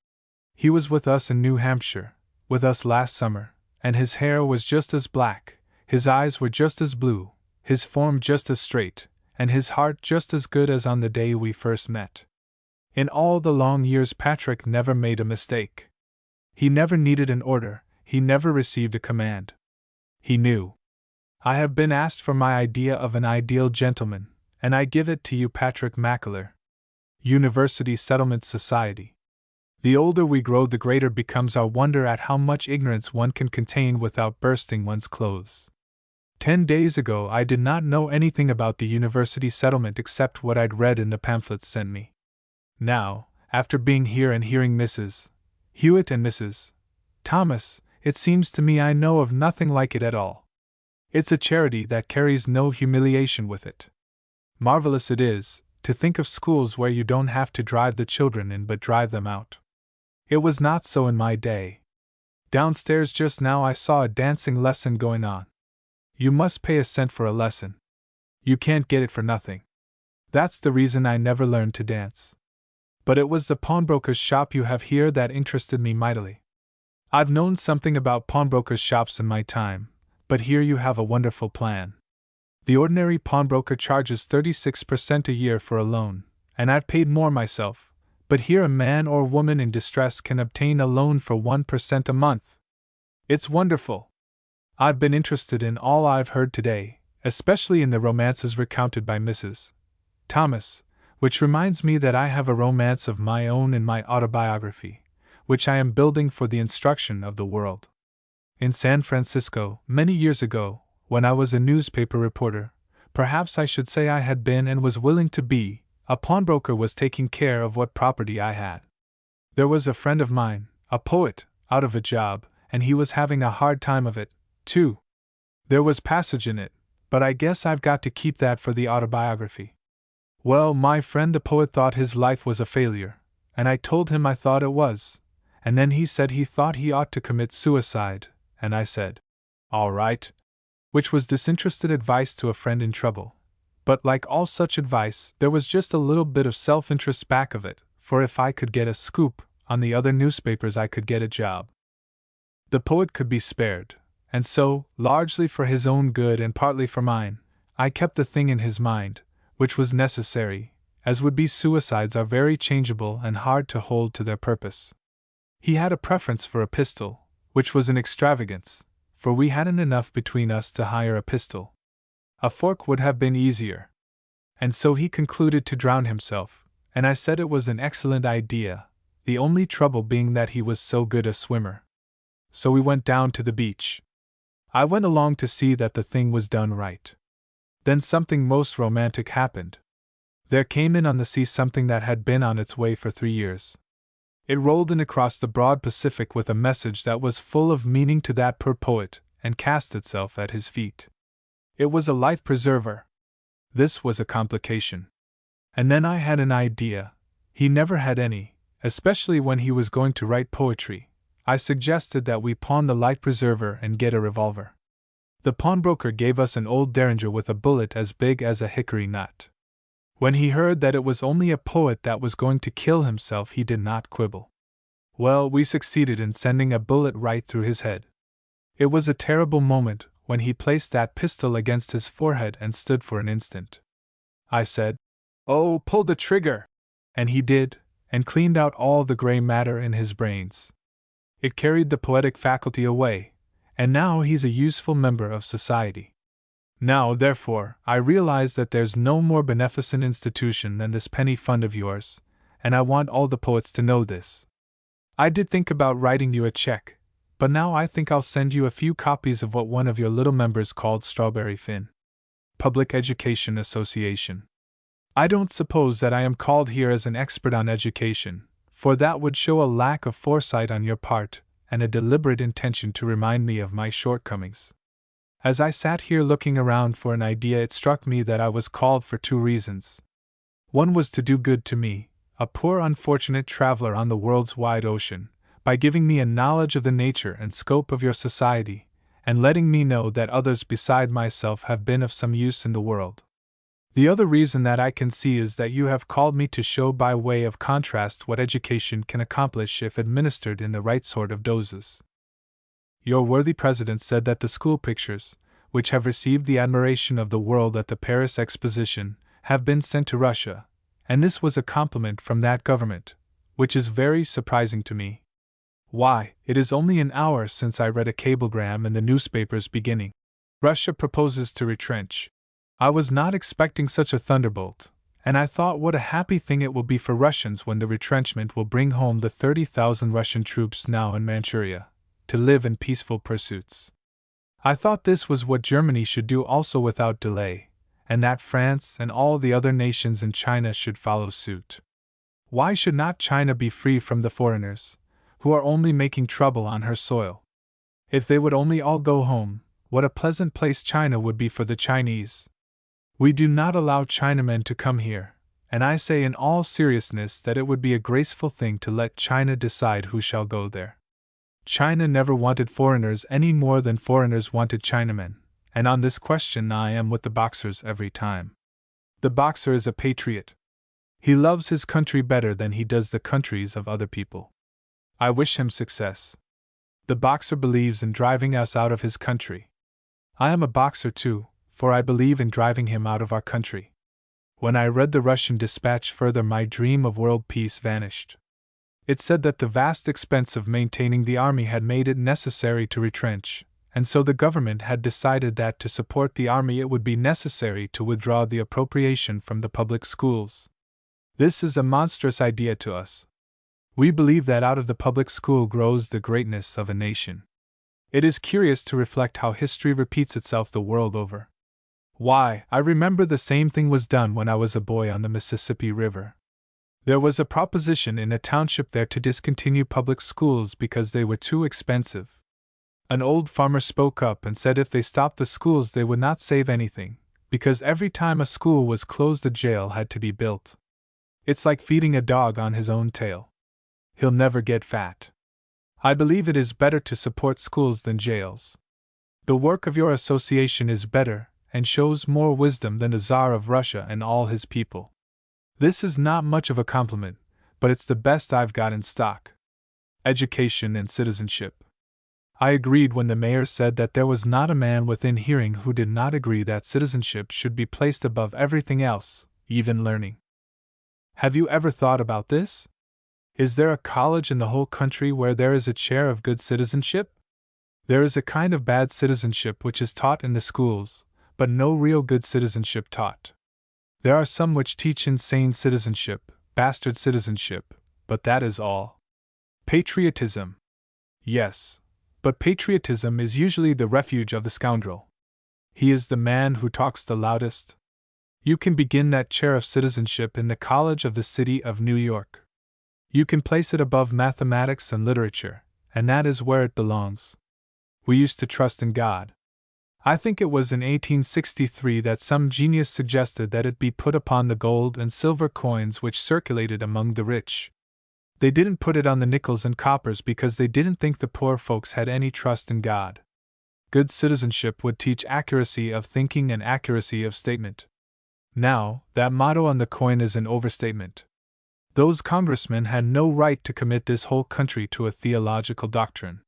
He was with us in New Hampshire, with us last summer, and his hair was just as black, his eyes were just as blue, his form just as straight, and his heart just as good as on the day we first met. In all the long years, Patrick never made a mistake. He never needed an order, he never received a command. He knew. I have been asked for my idea of an ideal gentleman, and I give it to you, Patrick McCuller. University Settlement Society. The older we grow, the greater becomes our wonder at how much ignorance one can contain without bursting one's clothes. 10 days ago I did not know anything about the university settlement except what I'd read in the pamphlets sent me. Now, after being here and hearing Mrs. Hewitt and Mrs. Thomas, it seems to me I know of nothing like it at all. It's a charity that carries no humiliation with it. Marvelous it is, to think of schools where you don't have to drive the children in but drive them out. It was not so in my day. Downstairs just now I saw a dancing lesson going on. You must pay a cent for a lesson. You can't get it for nothing. That's the reason I never learned to dance. But it was the pawnbroker's shop you have here that interested me mightily. I've known something about pawnbrokers' shops in my time, but here you have a wonderful plan. The ordinary pawnbroker charges 36% a year for a loan, and I've paid more myself. But here a man or woman in distress can obtain a loan for 1% a month. It's wonderful. I've been interested in all I've heard today, especially in the romances recounted by Mrs. Thomas, which reminds me that I have a romance of my own in my autobiography, which I am building for the instruction of the world. In San Francisco, many years ago, when I was a newspaper reporter, perhaps I should say I had been and was willing to be, a pawnbroker was taking care of what property I had. There was a friend of mine, a poet, out of a job, and he was having a hard time of it, too. There was passage in it, but I guess I've got to keep that for the autobiography. Well, my friend the poet thought his life was a failure, and I told him I thought it was, and then he said he thought he ought to commit suicide, and I said, "All right," which was disinterested advice to a friend in trouble. But like all such advice, there was just a little bit of self-interest back of it, for if I could get a scoop on the other newspapers I could get a job. The poet could be spared, and so, largely for his own good and partly for mine, I kept the thing in his mind, which was necessary, as would-be suicides are very changeable and hard to hold to their purpose. He had a preference for a pistol, which was an extravagance, for we hadn't enough between us to hire a pistol. A fork would have been easier. And so he concluded to drown himself, and I said it was an excellent idea, the only trouble being that he was so good a swimmer. So we went down to the beach. I went along to see that the thing was done right. Then something most romantic happened. There came in on the sea something that had been on its way for 3 years. It rolled in across the broad Pacific with a message that was full of meaning to that poor poet, and cast itself at his feet. It was a life preserver. This was a complication. And then I had an idea. He never had any, especially when he was going to write poetry. I suggested that we pawn the life preserver and get a revolver. The pawnbroker gave us an old derringer with a bullet as big as a hickory nut. When he heard that it was only a poet that was going to kill himself, he did not quibble. Well, we succeeded in sending a bullet right through his head. It was a terrible moment when he placed that pistol against his forehead and stood for an instant. I said, "Oh, pull the trigger!" And he did, and cleaned out all the gray matter in his brains. It carried the poetic faculty away, and now he's a useful member of society. Now, therefore, I realize that there's no more beneficent institution than this penny fund of yours, and I want all the poets to know this. I did think about writing you a check, but now I think I'll send you a few copies of what one of your little members called Strawberry Finn. Public Education Association. I don't suppose that I am called here as an expert on education, for that would show a lack of foresight on your part, and a deliberate intention to remind me of my shortcomings. As I sat here looking around for an idea, it struck me that I was called for 2 reasons. One was to do good to me, a poor unfortunate traveler on the world's wide ocean, by giving me a knowledge of the nature and scope of your society, and letting me know that others beside myself have been of some use in the world. The other reason that I can see is that you have called me to show by way of contrast what education can accomplish if administered in the right sort of doses. Your worthy president said that the school pictures, which have received the admiration of the world at the Paris Exposition, have been sent to Russia, and this was a compliment from that government, which is very surprising to me. Why, it is only an hour since I read a cablegram in the newspapers beginning, "Russia proposes to retrench." I was not expecting such a thunderbolt, and I thought what a happy thing it will be for Russians when the retrenchment will bring home the 30,000 Russian troops now in Manchuria, to live in peaceful pursuits. I thought this was what Germany should do also without delay, and that France and all the other nations in China should follow suit. Why should not China be free from the foreigners, who are only making trouble on her soil? If they would only all go home, what a pleasant place China would be for the Chinese. We do not allow Chinamen to come here, and I say in all seriousness that it would be a graceful thing to let China decide who shall go there. China never wanted foreigners any more than foreigners wanted Chinamen, and on this question I am with the Boxers every time. The Boxer is a patriot. He loves his country better than he does the countries of other people. I wish him success. The Boxer believes in driving us out of his country. I am a Boxer too, for I believe in driving him out of our country. When I read the Russian dispatch further, my dream of world peace vanished. It said that the vast expense of maintaining the army had made it necessary to retrench, and so the government had decided that to support the army it would be necessary to withdraw the appropriation from the public schools. This is a monstrous idea to us. We believe that out of the public school grows the greatness of a nation. It is curious to reflect how history repeats itself the world over. Why, I remember the same thing was done when I was a boy on the Mississippi River. There was a proposition in a township there to discontinue public schools because they were too expensive. An old farmer spoke up and said if they stopped the schools they would not save anything, because every time a school was closed a jail had to be built. It's like feeding a dog on his own tail. He'll never get fat. I believe it is better to support schools than jails. The work of your association is better, and shows more wisdom than the Tsar of Russia and all his people. This is not much of a compliment, but it's the best I've got in stock. Education and citizenship. I agreed when the mayor said that there was not a man within hearing who did not agree that citizenship should be placed above everything else, even learning. Have you ever thought about this? Is there a college in the whole country where there is a chair of good citizenship? There is a kind of bad citizenship which is taught in the schools, but no real good citizenship taught. There are some which teach insane citizenship, bastard citizenship, but that is all. Patriotism. Yes, but patriotism is usually the refuge of the scoundrel. He is the man who talks the loudest. You can begin that chair of citizenship in the College of the City of New York. You can place it above mathematics and literature, and that is where it belongs. We used to trust in God. I think it was in 1863 that some genius suggested that it be put upon the gold and silver coins which circulated among the rich. They didn't put it on the nickels and coppers because they didn't think the poor folks had any trust in God. Good citizenship would teach accuracy of thinking and accuracy of statement. Now, that motto on the coin is an overstatement. Those congressmen had no right to commit this whole country to a theological doctrine.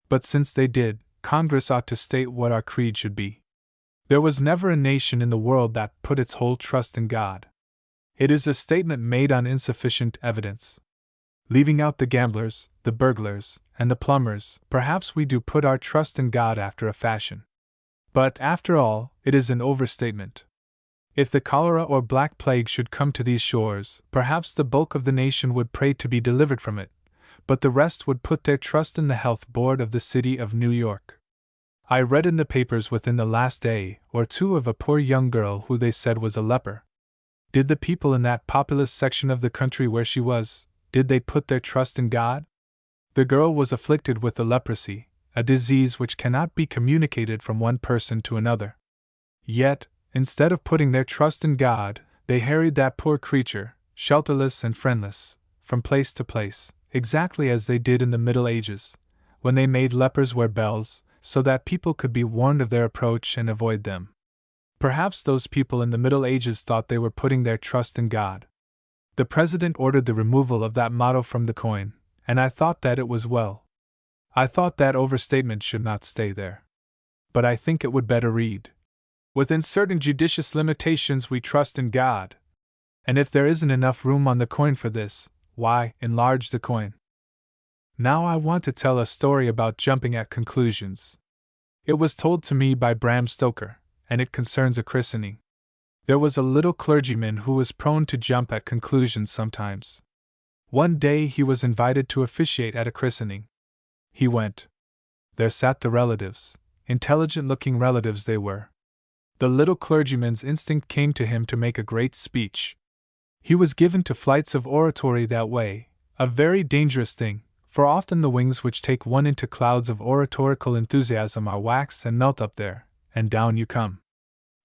But since they did, Congress ought to state what our creed should be. There was never a nation in the world that put its whole trust in God. It is a statement made on insufficient evidence. Leaving out the gamblers, the burglars, and the plumbers, perhaps we do put our trust in God after a fashion. But, after all, it is an overstatement. If the cholera or black plague should come to these shores, perhaps the bulk of the nation would pray to be delivered from it, but the rest would put their trust in the Health Board of the City of New York. I read in the papers within the last day or two of a poor young girl who they said was a leper. Did the people in that populous section of the country where she was, did they put their trust in God? The girl was afflicted with the leprosy, a disease which cannot be communicated from one person to another. Yet, instead of putting their trust in God, they harried that poor creature, shelterless and friendless, from place to place, exactly as they did in the Middle Ages, when they made lepers wear bells, so that people could be warned of their approach and avoid them. Perhaps those people in the Middle Ages thought they were putting their trust in God. The president ordered the removal of that motto from the coin, and I thought that it was well. I thought that overstatement should not stay there. But I think it would better read, "Within certain judicious limitations we trust in God." And if there isn't enough room on the coin for this, why, enlarge the coin. Now I want to tell a story about jumping at conclusions. It was told to me by Bram Stoker, and it concerns a christening. There was a little clergyman who was prone to jump at conclusions sometimes. One day he was invited to officiate at a christening. He went. There sat the relatives, intelligent-looking relatives they were. The little clergyman's instinct came to him to make a great speech. He was given to flights of oratory that way, a very dangerous thing, for often the wings which take one into clouds of oratorical enthusiasm are wax and melt up there, and down you come.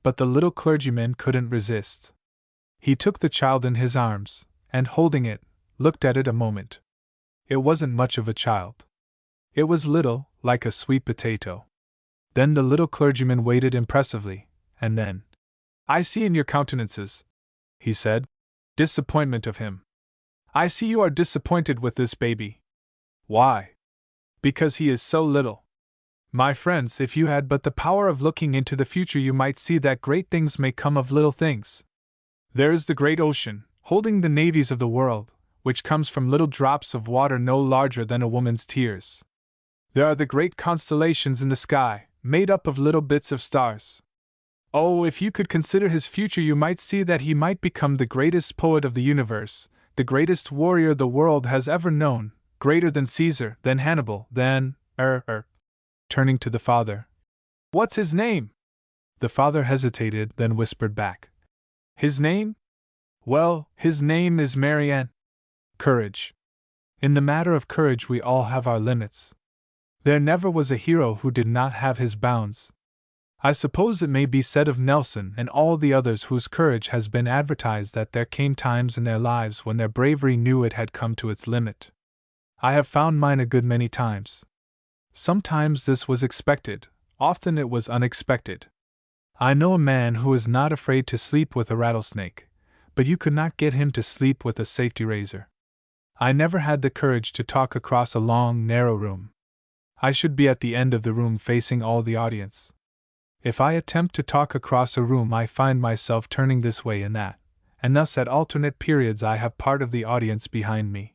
But the little clergyman couldn't resist. He took the child in his arms, and holding it, looked at it a moment. It wasn't much of a child. It was little, like a sweet potato. Then the little clergyman waited impressively, and then, "I see in your countenances," he said, "disappointment of him. I see you are disappointed with this baby. Why? Because he is so little. My friends, if you had but the power of looking into the future, you might see that great things may come of little things. There is the great ocean, holding the navies of the world, which comes from little drops of water no larger than a woman's tears. There are the great constellations in the sky, made up of little bits of stars. Oh, if you could consider his future, you might see that he might become the greatest poet of the universe, the greatest warrior the world has ever known, greater than Caesar, than Hannibal, than, turning to the father. "What's his name?" The father hesitated, then whispered back. "His name? Well, his name is Marianne. Courage. In the matter of courage we all have our limits. There never was a hero who did not have his bounds. I suppose it may be said of Nelson and all the others whose courage has been advertised that there came times in their lives when their bravery knew it had come to its limit. I have found mine a good many times. Sometimes this was expected, often it was unexpected. I know a man who is not afraid to sleep with a rattlesnake, but you could not get him to sleep with a safety razor. I never had the courage to talk across a long, narrow room. I should be at the end of the room facing all the audience. If I attempt to talk across a room, I find myself turning this way and that, and thus at alternate periods I have part of the audience behind me.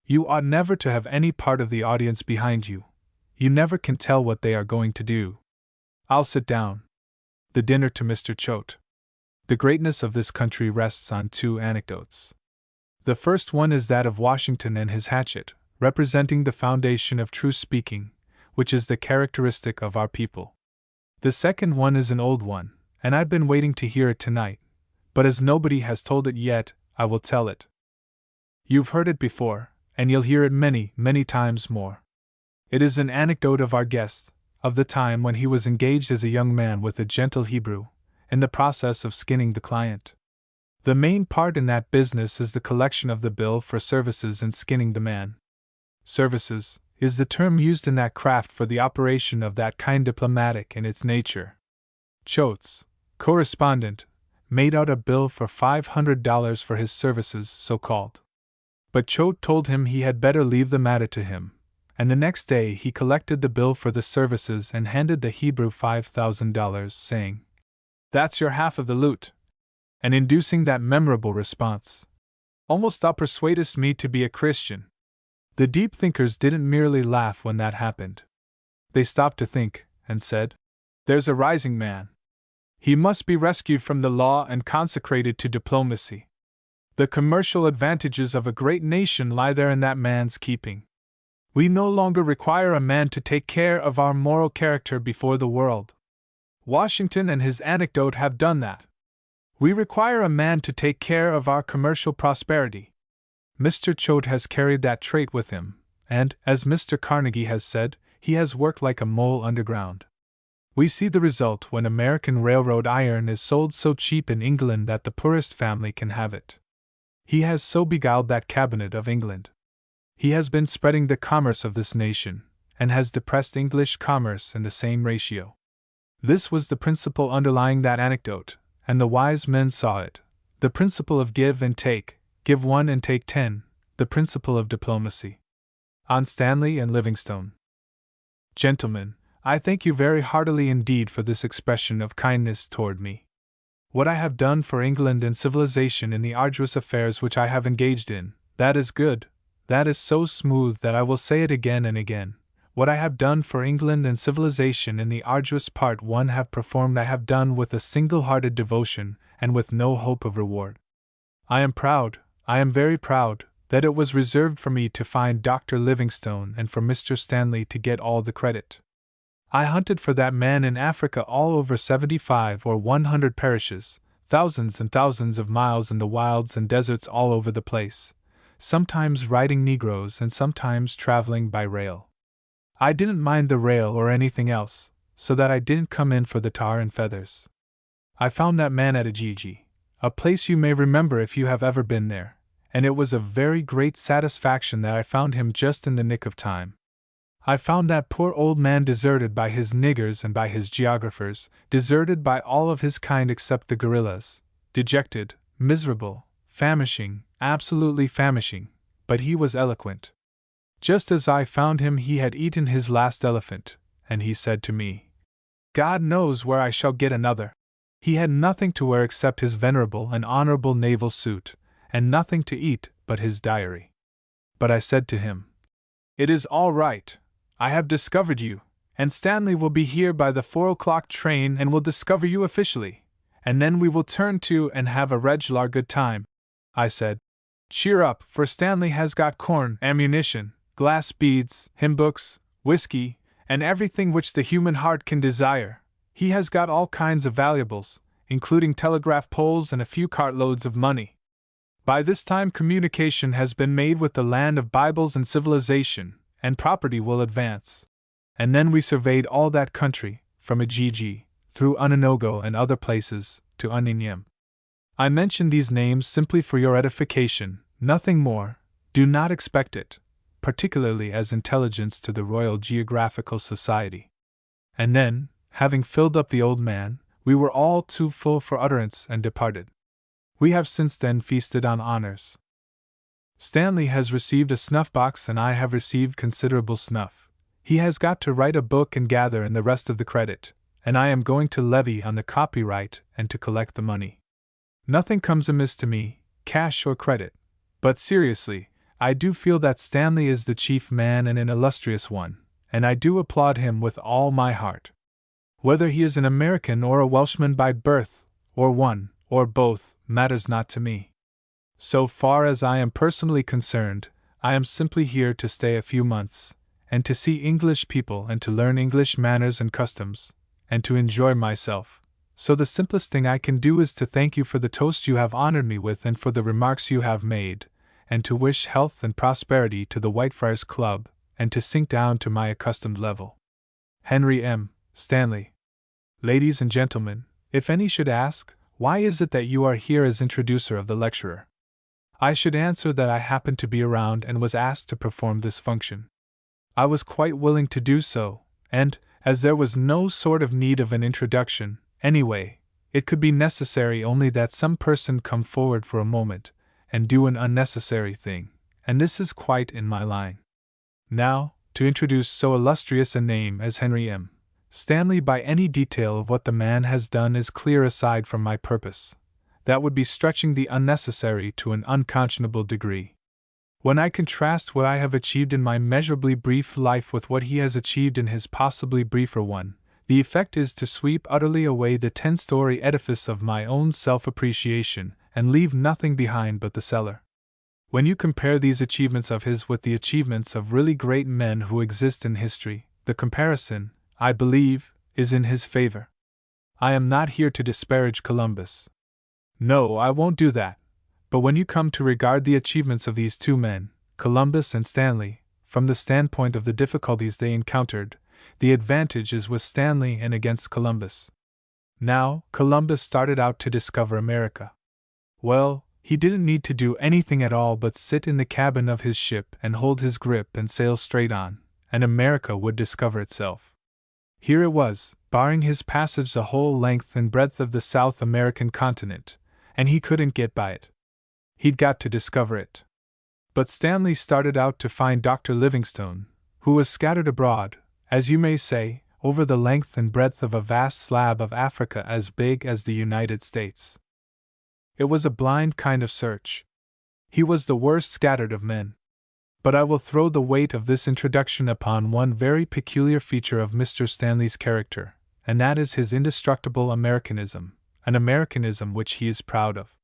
You ought never to have any part of the audience behind you. You never can tell what they are going to do. I'll sit down. The dinner to Mr. Choate. The greatness of this country rests on two anecdotes. The first one is that of Washington and his hatchet, representing the foundation of true speaking, which is the characteristic of our people. The second one is an old one, and I've been waiting to hear it tonight, but as nobody has told it yet, I will tell it. You've heard it before, and you'll hear it many, many times more. It is an anecdote of our guest, of the time when he was engaged as a young man with a gentle Hebrew, in the process of skinning the client. The main part in that business is the collection of the bill for services in skinning the man. Services is the term used in that craft for the operation of that kind diplomatic in its nature. Choate's correspondent made out a bill for $500 for his services, so called. But Choate told him he had better leave the matter to him, and the next day he collected the bill for the services and handed the Hebrew $5,000, saying, "That's your half of the loot," and inducing that memorable response, "Almost thou persuadest me to be a Christian." The deep thinkers didn't merely laugh when that happened. They stopped to think, and said, "There's a rising man. He must be rescued from the law and consecrated to diplomacy. The commercial advantages of a great nation lie there in that man's keeping. We no longer require a man to take care of our moral character before the world. Washington and his anecdote have done that. We require a man to take care of our commercial prosperity." Mr. Choate has carried that trait with him, and, as Mr. Carnegie has said, he has worked like a mole underground. We see the result when American railroad iron is sold so cheap in England that the poorest family can have it. He has so beguiled that cabinet of England. He has been spreading the commerce of this nation, and has depressed English commerce in the same ratio. This was the principle underlying that anecdote, and the wise men saw it, the principle of give and take, give one and take 10, the principle of diplomacy. On Stanley and Livingstone. Gentlemen, I thank you very heartily indeed for this expression of kindness toward me. What I have done for England and civilization in the arduous affairs which I have engaged in, that is good, that is so smooth that I will say it again and again. What I have done for England and civilization in the arduous part one have performed I have done with a single-hearted devotion and with no hope of reward. I am proud, I am very proud, that it was reserved for me to find Dr. Livingstone and for Mr. Stanley to get all the credit. I hunted for that man in Africa all over 75 or 100 parishes, thousands and thousands of miles in the wilds and deserts all over the place, sometimes riding Negroes and sometimes traveling by rail. I didn't mind the rail or anything else, so that I didn't come in for the tar and feathers. I found that man at Ujiji, a place you may remember if you have ever been there, and it was a very great satisfaction that I found him just in the nick of time. I found that poor old man deserted by his niggers and by his geographers, deserted by all of his kind except the guerrillas, dejected, miserable, famishing, absolutely famishing, but he was eloquent. Just as I found him he had eaten his last elephant, and he said to me, "God knows where I shall get another." He had nothing to wear except his venerable and honorable naval suit, and nothing to eat but his diary. But I said to him, "It is all right. I have discovered you, and Stanley will be here by the 4 o'clock train and will discover you officially, and then we will turn to and have a regular good time." I said, "Cheer up, for Stanley has got corn, ammunition, glass beads, hymn books, whiskey, and everything which the human heart can desire. He has got all kinds of valuables, including telegraph poles and a few cartloads of money. By this time communication has been made with the land of Bibles and civilization, and property will advance." And then we surveyed all that country, from Ujiji, through Unanogo and other places, to Uninyem. I mention these names simply for your edification, nothing more. Do not expect it, particularly as intelligence to the Royal Geographical Society. And then, having filled up the old man, we were all too full for utterance and departed. We have since then feasted on honors. Stanley has received a snuff-box and I have received considerable snuff. He has got to write a book and gather in the rest of the credit, and I am going to levy on the copyright and to collect the money. Nothing comes amiss to me, cash or credit. But seriously, I do feel that Stanley is the chief man and an illustrious one, and I do applaud him with all my heart. Whether he is an American or a Welshman by birth, or one, or both, matters not to me. So far as I am personally concerned, I am simply here to stay a few months, and to see English people and to learn English manners and customs, and to enjoy myself. So the simplest thing I can do is to thank you for the toast you have honored me with and for the remarks you have made, and to wish health and prosperity to the Whitefriars Club, and to sink down to my accustomed level. Henry M. Stanley. Ladies and gentlemen, if any should ask, why is it that you are here as introducer of the lecturer? I should answer that I happened to be around and was asked to perform this function. I was quite willing to do so, and, as there was no sort of need of an introduction, anyway, it could be necessary only that some person come forward for a moment, and do an unnecessary thing, and this is quite in my line. Now, to introduce so illustrious a name as Henry M. Stanley by any detail of what the man has done is clear aside from my purpose. That would be stretching the unnecessary to an unconscionable degree. When I contrast what I have achieved in my measurably brief life with what he has achieved in his possibly briefer one, the effect is to sweep utterly away the 10-story edifice of my own self-appreciation and leave nothing behind but the cellar. When you compare these achievements of his with the achievements of really great men who exist in history, the comparison, I believe, is in his favor. I am not here to disparage Columbus. No, I won't do that. But when you come to regard the achievements of these two men, Columbus and Stanley, from the standpoint of the difficulties they encountered, the advantage is with Stanley and against Columbus. Now, Columbus started out to discover America. Well, he didn't need to do anything at all but sit in the cabin of his ship and hold his grip and sail straight on, and America would discover itself. Here it was, barring his passage the whole length and breadth of the South American continent, and he couldn't get by it. He'd got to discover it. But Stanley started out to find Dr. Livingstone, who was scattered abroad, as you may say, over the length and breadth of a vast slab of Africa as big as the United States. It was a blind kind of search. He was the worst scattered of men. But I will throw the weight of this introduction upon one very peculiar feature of Mr. Stanley's character, and that is his indestructible Americanism, an Americanism which he is proud of.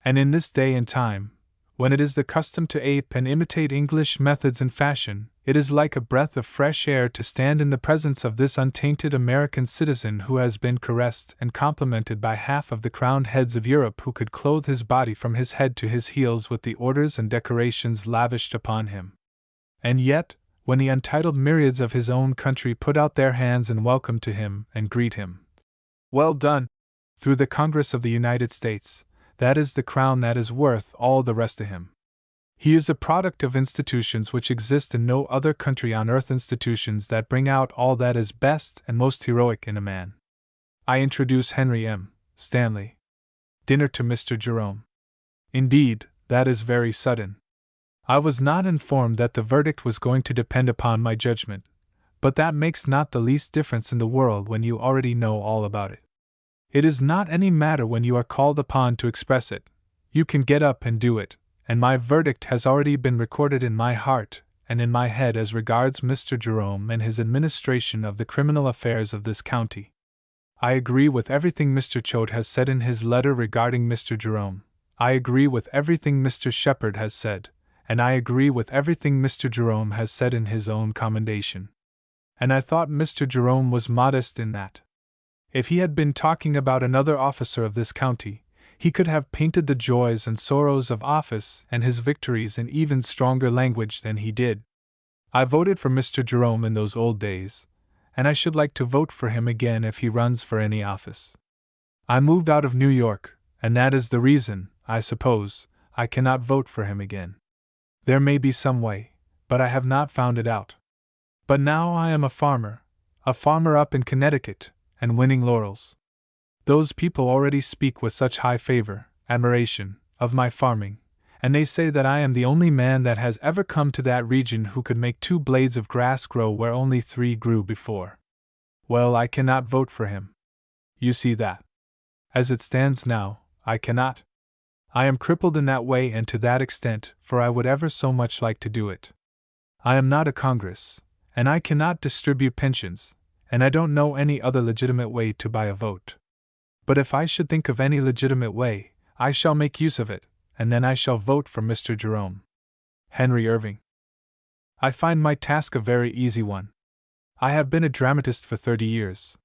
And in this day and time, when it is the custom to ape and imitate English methods and fashion, it is like a breath of fresh air to stand in the presence of this untainted American citizen who has been caressed and complimented by half of the crowned heads of Europe, who could clothe his body from his head to his heels with the orders and decorations lavished upon him. And yet, when the untitled myriads of his own country put out their hands in welcome to him and greet him, "Well done!" through the Congress of the United States, that is the crown that is worth all the rest to him. He is a product of institutions which exist in no other country on earth, institutions that bring out all that is best and most heroic in a man. I introduce Henry M. Stanley. Dinner to Mr. Jerome. Indeed, that is very sudden. I was not informed that the verdict was going to depend upon my judgment, but that makes not the least difference in the world when you already know all about it. It is not any matter when you are called upon to express it. You can get up and do it, and my verdict has already been recorded in my heart and in my head as regards Mr. Jerome and his administration of the criminal affairs of this county. I agree with everything Mr. Choate has said in his letter regarding Mr. Jerome. I agree with everything Mr. Shepherd has said, and I agree with everything Mr. Jerome has said in his own commendation. And I thought Mr. Jerome was modest in that. If he had been talking about another officer of this county, he could have painted the joys and sorrows of office and his victories in even stronger language than he did. I voted for Mr. Jerome in those old days, and I should like to vote for him again if he runs for any office. I moved out of New York, and that is the reason, I suppose, I cannot vote for him again. There may be some way, but I have not found it out. But now I am a farmer up in Connecticut, and winning laurels. Those people already speak with such high favor, admiration, of my farming, and they say that I am the only man that has ever come to that region who could make 2 blades of grass grow where only 3 grew before. Well, I cannot vote for him. You see that. As it stands now, I cannot. I am crippled in that way and to that extent, for I would ever so much like to do it. I am not a Congress, and I cannot distribute pensions, and I don't know any other legitimate way to buy a vote. But if I should think of any legitimate way, I shall make use of it, and then I shall vote for Mr. Jerome. Henry Irving. I find my task a very easy one. I have been a dramatist for 30 years.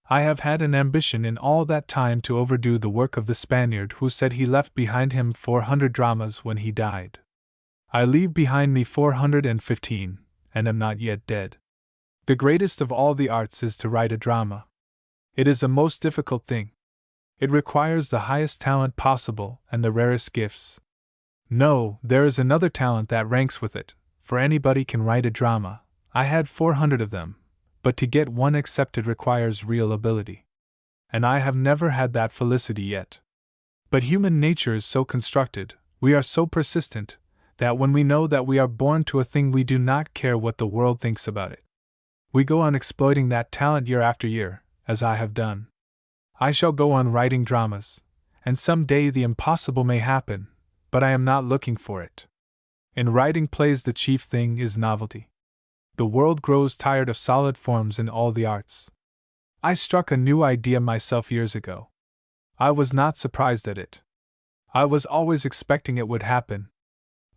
I have had an ambition in all that time to overdo the work of the Spaniard who said he left behind him 400 dramas when he died. I leave behind me 415, and am not yet dead. The greatest of all the arts is to write a drama. It is a most difficult thing. It requires the highest talent possible and the rarest gifts. No, there is another talent that ranks with it, for anybody can write a drama. I had 400 of them, but to get one accepted requires real ability. And I have never had that felicity yet. But human nature is so constructed, we are so persistent, that when we know that we are born to a thing we do not care what the world thinks about it. We go on exploiting that talent year after year, as I have done. I shall go on writing dramas, and some day the impossible may happen, but I am not looking for it. In writing plays the chief thing is novelty. The world grows tired of solid forms in all the arts. I struck a new idea myself years ago. I was not surprised at it. I was always expecting it would happen.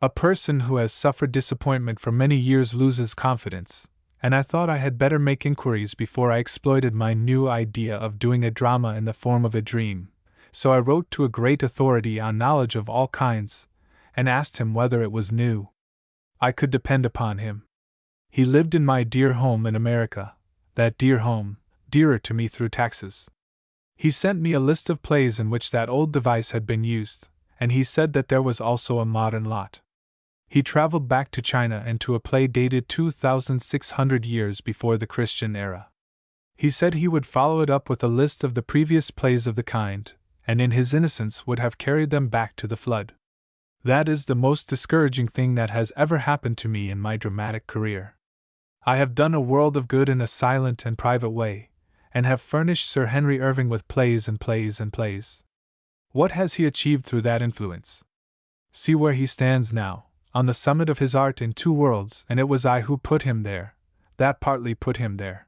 A person who has suffered disappointment for many years loses confidence, and I thought I had better make inquiries before I exploited my new idea of doing a drama in the form of a dream, so I wrote to a great authority on knowledge of all kinds, and asked him whether it was new. I could depend upon him. He lived in my dear home in America, that dear home, dearer to me through taxes. He sent me a list of plays in which that old device had been used, and he said that there was also a modern lot. He traveled back to China and to a play dated 2,600 years before the Christian era. He said he would follow it up with a list of the previous plays of the kind, and in his innocence would have carried them back to the flood. That is the most discouraging thing that has ever happened to me in my dramatic career. I have done a world of good in a silent and private way, and have furnished Sir Henry Irving with plays and plays and plays. What has he achieved through that influence? See where he stands now, on the summit of his art in two worlds, and it was I who put him there, that partly put him there.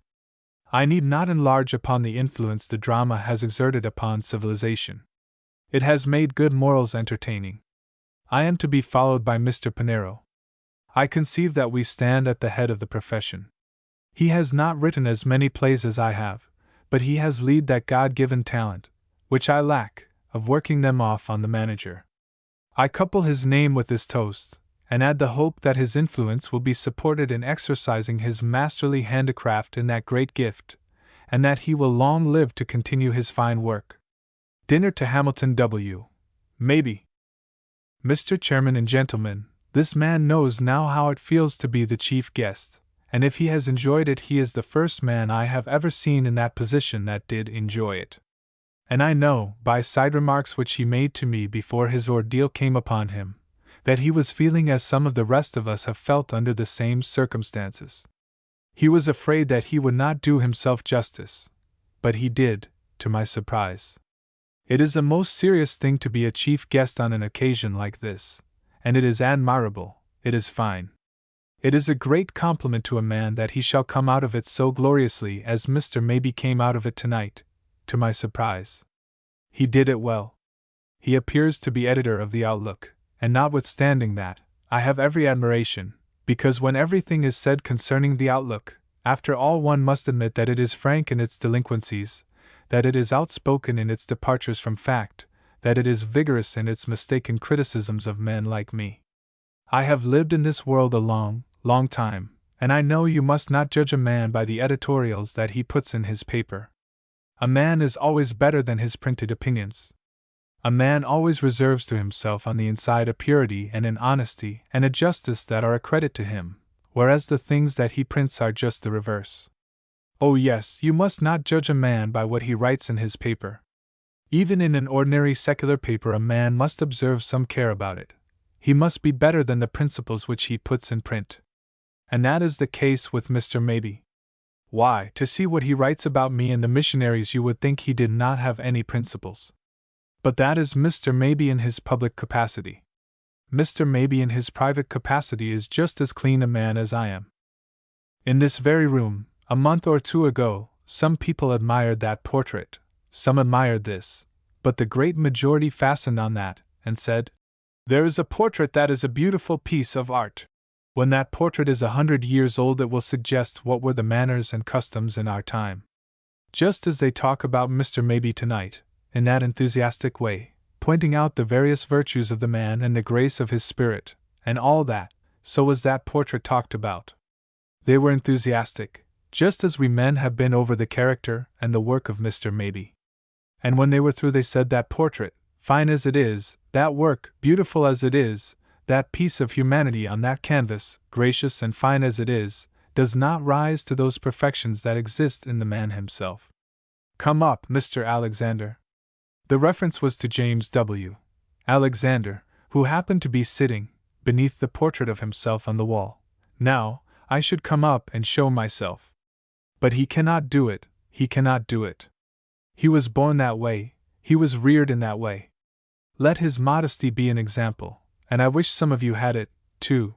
I need not enlarge upon the influence the drama has exerted upon civilization. It has made good morals entertaining. I am to be followed by Mr. Pinero. I conceive that we stand at the head of the profession. He has not written as many plays as I have, but he has lead that God-given talent, which I lack, of working them off on the manager. I couple his name with this toast, and add the hope that his influence will be supported in exercising his masterly handicraft in that great gift, and that he will long live to continue his fine work. Dinner to Hamilton W. Maybe. Mr. Chairman and gentlemen, this man knows now how it feels to be the chief guest, and if he has enjoyed it, he is the first man I have ever seen in that position that did enjoy it. And I know, by side remarks which he made to me before his ordeal came upon him, that he was feeling as some of the rest of us have felt under the same circumstances. He was afraid that he would not do himself justice, but he did, to my surprise. It is a most serious thing to be a chief guest on an occasion like this, and it is admirable, it is fine. It is a great compliment to a man that he shall come out of it so gloriously as Mr. Mabie came out of it tonight, to my surprise. He did it well. He appears to be editor of the Outlook, and notwithstanding that, I have every admiration, because when everything is said concerning the Outlook, after all one must admit that it is frank in its delinquencies, that it is outspoken in its departures from fact, that it is vigorous in its mistaken criticisms of men like me. I have lived in this world a long, long time, and I know you must not judge a man by the editorials that he puts in his paper. A man is always better than his printed opinions. A man always reserves to himself on the inside a purity and an honesty and a justice that are a credit to him, whereas the things that he prints are just the reverse. Oh yes, you must not judge a man by what he writes in his paper. Even in an ordinary secular paper a man must observe some care about it. He must be better than the principles which he puts in print. And that is the case with Mr. Mabie. Why, to see what he writes about me and the missionaries you would think he did not have any principles. But that is Mr. Maybe in his public capacity. Mr. Maybe in his private capacity is just as clean a man as I am. In this very room, a month or two ago, some people admired that portrait, some admired this, but the great majority fastened on that, and said, "There is a portrait that is a beautiful piece of art. When that portrait is 100 years old, it will suggest what were the manners and customs in our time." Just as they talk about Mr. Maybe tonight, in that enthusiastic way, pointing out the various virtues of the man and the grace of his spirit, and all that, so was that portrait talked about. They were enthusiastic, just as we men have been over the character and the work of Mr. Maybe. And when they were through, they said that portrait, fine as it is, that work, beautiful as it is, that piece of humanity on that canvas, gracious and fine as it is, does not rise to those perfections that exist in the man himself. Come up, Mr. Alexander. The reference was to James W. Alexander, who happened to be sitting beneath the portrait of himself on the wall. Now, I should come up and show myself. But he cannot do it, he cannot do it. He was born that way, he was reared in that way. Let his modesty be an example, and I wish some of you had it, too.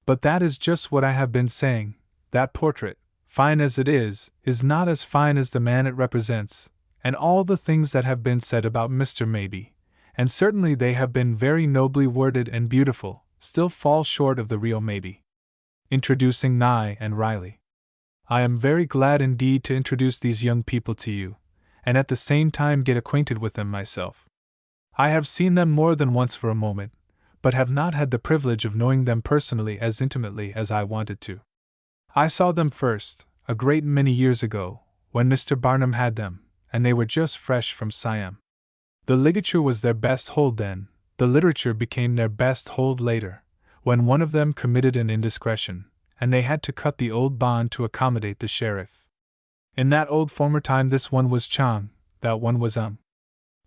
But that is just what I have been saying. That portrait, fine as it is not as fine as the man it represents, and all the things that have been said about Mr. Maybe, and certainly they have been very nobly worded and beautiful, still fall short of the real Maybe. Introducing Nye and Riley. I am very glad indeed to introduce these young people to you, and at the same time get acquainted with them myself. I have seen them more than once for a moment, but have not had the privilege of knowing them personally as intimately as I wanted to. I saw them first, a great many years ago, when Mr. Barnum had them, and they were just fresh from Siam. The ligature was their best hold then, the literature became their best hold later, when one of them committed an indiscretion, and they had to cut the old bond to accommodate the sheriff. In that old former time this one was Chang, that one was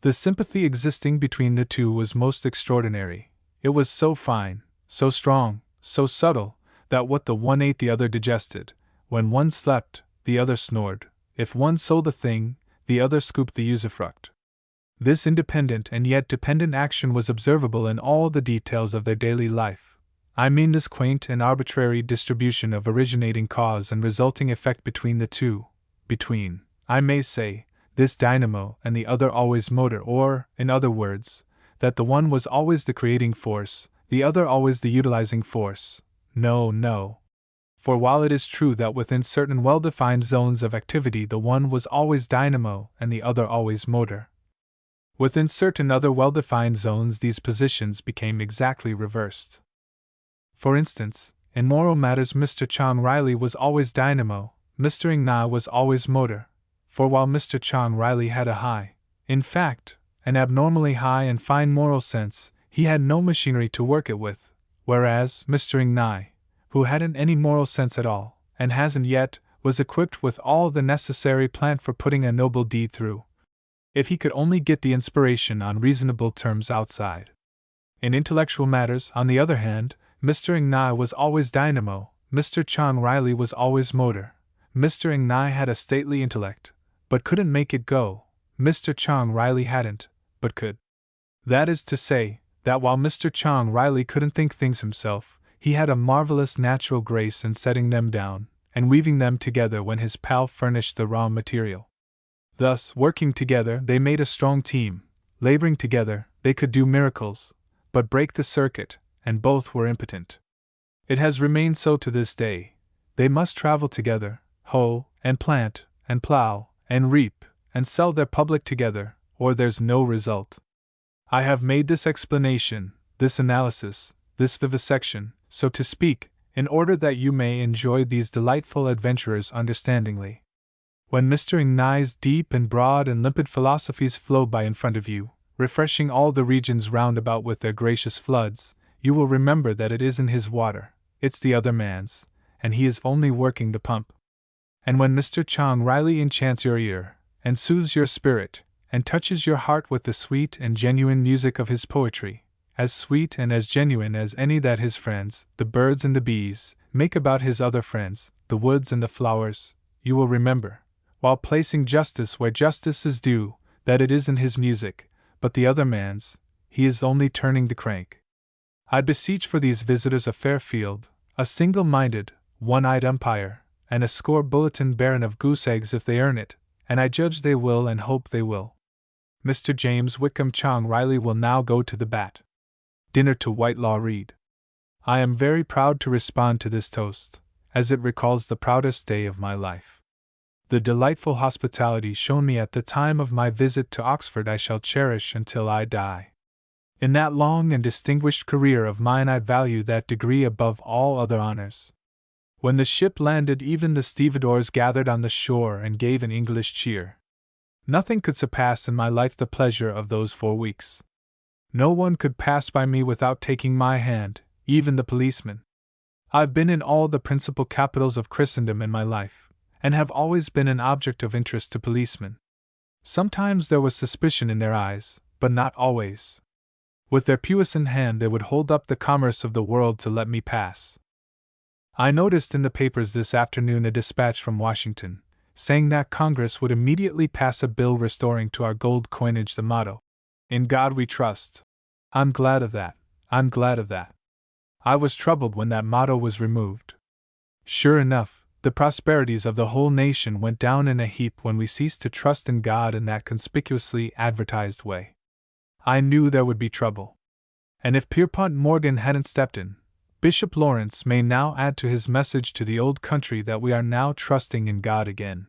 The sympathy existing between the two was most extraordinary. It was so fine, so strong, so subtle, that what the one ate the other digested. When one slept, the other snored. If one sold a thing, the other scooped the usufruct. This independent and yet dependent action was observable in all the details of their daily life. I mean this quaint and arbitrary distribution of originating cause and resulting effect between the two, between, I may say, this dynamo and the other always motor, or, in other words, that the one was always the creating force, the other always the utilizing force. No. For while it is true that within certain well-defined zones of activity the one was always dynamo and the other always motor, within certain other well-defined zones these positions became exactly reversed. For instance, in moral matters Mr. Chang Riley was always dynamo, Mr. Ng Na was always motor, for while Mr. Chang Riley had a high, in fact, an abnormally high and fine moral sense, he had no machinery to work it with, whereas Mr. Ng Na, who hadn't any moral sense at all, and hasn't yet, was equipped with all the necessary plant for putting a noble deed through, if he could only get the inspiration on reasonable terms outside. In intellectual matters, on the other hand, Mr. Ng Na was always dynamo, Mr. Chang Riley was always motor. Mr. Ng Na had a stately intellect, but couldn't make it go. Mr. Chang Riley hadn't, but could. That is to say, that while Mr. Chang Riley couldn't think things himself, he had a marvelous natural grace in setting them down, and weaving them together when his pal furnished the raw material. Thus, working together, they made a strong team. Laboring together, they could do miracles, but break the circuit, and both were impotent. It has remained so to this day. They must travel together, hoe, and plant, and plow, and reap, and sell their public together, or there's no result. I have made this explanation, this analysis, this vivisection, so to speak, in order that you may enjoy these delightful adventurers understandingly. When Mr. Ng Na's deep and broad and limpid philosophies flow by in front of you, refreshing all the regions round about with their gracious floods, you will remember that it isn't his water, it's the other man's, and he is only working the pump. And when Mr. Chang Riley enchants your ear, and soothes your spirit, and touches your heart with the sweet and genuine music of his poetry, as sweet and as genuine as any that his friends, the birds and the bees, make about his other friends, the woods and the flowers, you will remember, while placing justice where justice is due, that it isn't his music, but the other man's, he is only turning the crank. I beseech for these visitors a fair field, a single-minded, one-eyed umpire, and a score bulletin baron of goose eggs if they earn it, and I judge they will and hope they will. Mr. James Wickham Chong Riley will now go to the bat. Dinner to Whitelaw Reid. I am very proud to respond to this toast, as it recalls the proudest day of my life. The delightful hospitality shown me at the time of my visit to Oxford I shall cherish until I die. In that long and distinguished career of mine I value that degree above all other honors. When the ship landed, even the stevedores gathered on the shore and gave an English cheer. Nothing could surpass in my life the pleasure of those 4 weeks. No one could pass by me without taking my hand, even the policeman. I've been in all the principal capitals of Christendom in my life, and have always been an object of interest to policemen. Sometimes there was suspicion in their eyes, but not always. With their puissant hand they would hold up the commerce of the world to let me pass. I noticed in the papers this afternoon a dispatch from Washington, saying that Congress would immediately pass a bill restoring to our gold coinage the motto, "In God We Trust." I'm glad of that. I was troubled when that motto was removed. Sure enough, the prosperities of the whole nation went down in a heap when we ceased to trust in God in that conspicuously advertised way. I knew there would be trouble. And if Pierpont Morgan hadn't stepped in, Bishop Lawrence may now add to his message to the old country that we are now trusting in God again.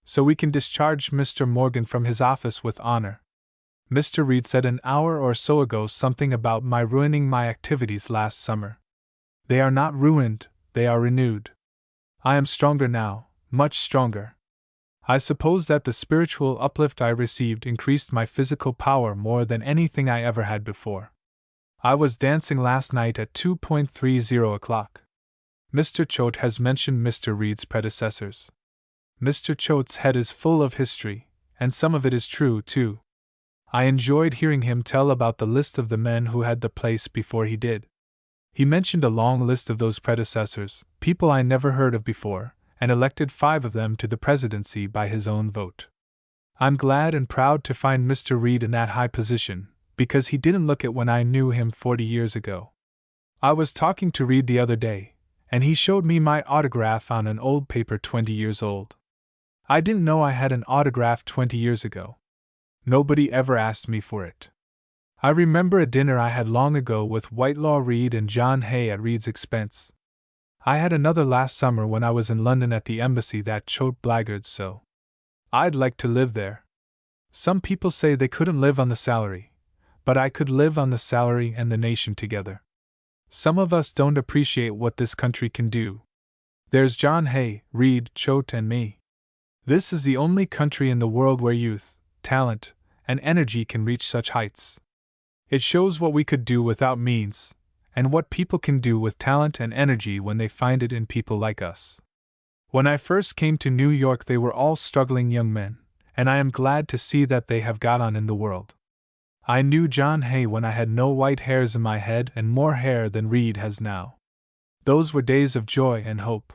So we can discharge Mr. Morgan from his office with honor. Mr. Reid said an hour or so ago something about my ruining my activities last summer. They are not ruined, they are renewed. I am stronger now, much stronger. I suppose that the spiritual uplift I received increased my physical power more than anything I ever had before. I was dancing last night at 2:30 o'clock. Mr. Choate has mentioned Mr. Reid's predecessors. Mr. Choate's head is full of history, and some of it is true, too. I enjoyed hearing him tell about the list of the men who had the place before he did. He mentioned a long list of those predecessors, people I never heard of before, and elected 5 of them to the presidency by his own vote. I'm glad and proud to find Mr. Reid in that high position, because he didn't look it when I knew him 40 years ago. I was talking to Reid the other day, and he showed me my autograph on an old paper 20 years old. I didn't know I had an autograph 20 years ago. Nobody ever asked me for it. I remember a dinner I had long ago with Whitelaw Reid and John Hay at Reid's expense. I had another last summer when I was in London at the embassy that Choate blackguards so. I'd like to live there. Some people say they couldn't live on the salary, but I could live on the salary and the nation together. Some of us don't appreciate what this country can do. There's John Hay, Reid, Choate, and me. This is the only country in the world where youth, talent, and energy can reach such heights. It shows what we could do without means, and what people can do with talent and energy when they find it in people like us. When I first came to New York, they were all struggling young men, and I am glad to see that they have got on in the world. I knew John Hay when I had no white hairs in my head and more hair than Reid has now. Those were days of joy and hope.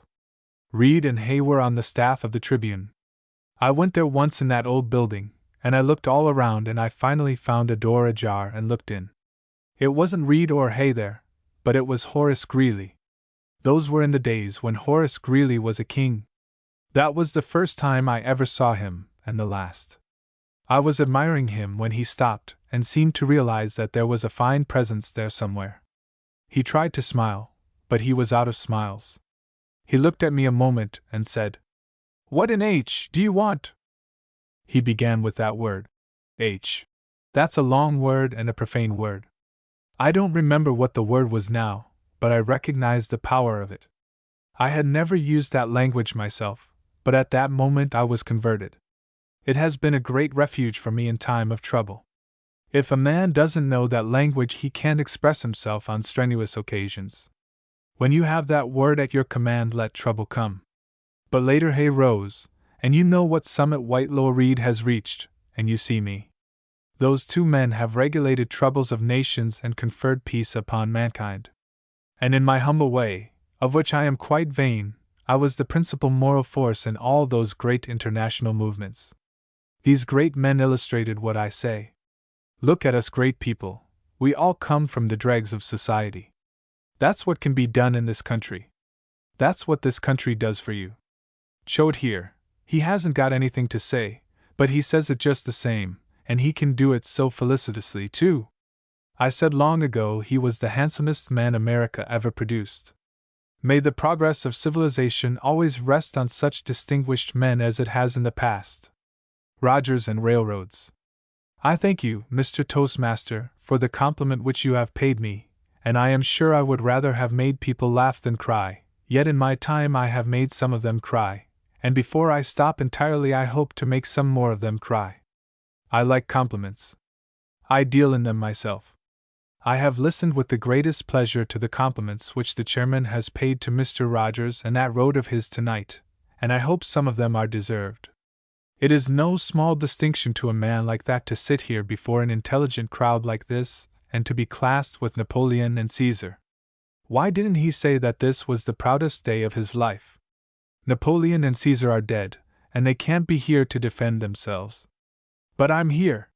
Reid and Hay were on the staff of the Tribune. I went there once in that old building, and I looked all around and I finally found a door ajar and looked in. It wasn't Reid or Hay there, but it was Horace Greeley. Those were in the days when Horace Greeley was a king. That was the first time I ever saw him, and the last. I was admiring him when he stopped and seemed to realize that there was a fine presence there somewhere. He tried to smile, but he was out of smiles. He looked at me a moment and said, "What in H do you want?" He began with that word. H. That's a long word and a profane word. I don't remember what the word was now, but I recognized the power of it. I had never used that language myself, but at that moment I was converted. It has been a great refuge for me in time of trouble. If a man doesn't know that language, he can't express himself on strenuous occasions. When you have that word at your command, let trouble come. But later Hay rose, and you know what summit Whitelaw Reid has reached, and you see me. Those 2 men have regulated troubles of nations and conferred peace upon mankind. And in my humble way, of which I am quite vain, I was the principal moral force in all those great international movements. These great men illustrated what I say. Look at us great people. We all come from the dregs of society. That's what can be done in this country. That's what this country does for you. Chode here, he hasn't got anything to say, but he says it just the same, and he can do it so felicitously, too. I said long ago he was the handsomest man America ever produced. May the progress of civilization always rest on such distinguished men as it has in the past. Rogers and railroads. I thank you, Mr. Toastmaster, for the compliment which you have paid me, and I am sure I would rather have made people laugh than cry, yet in my time I have made some of them cry, and before I stop entirely I hope to make some more of them cry. I like compliments. I deal in them myself. I have listened with the greatest pleasure to the compliments which the chairman has paid to Mr. Rogers and that road of his tonight, and I hope some of them are deserved. It is no small distinction to a man like that to sit here before an intelligent crowd like this, and to be classed with Napoleon and Caesar. Why didn't he say that this was the proudest day of his life? Napoleon and Caesar are dead, and they can't be here to defend themselves. But I'm here.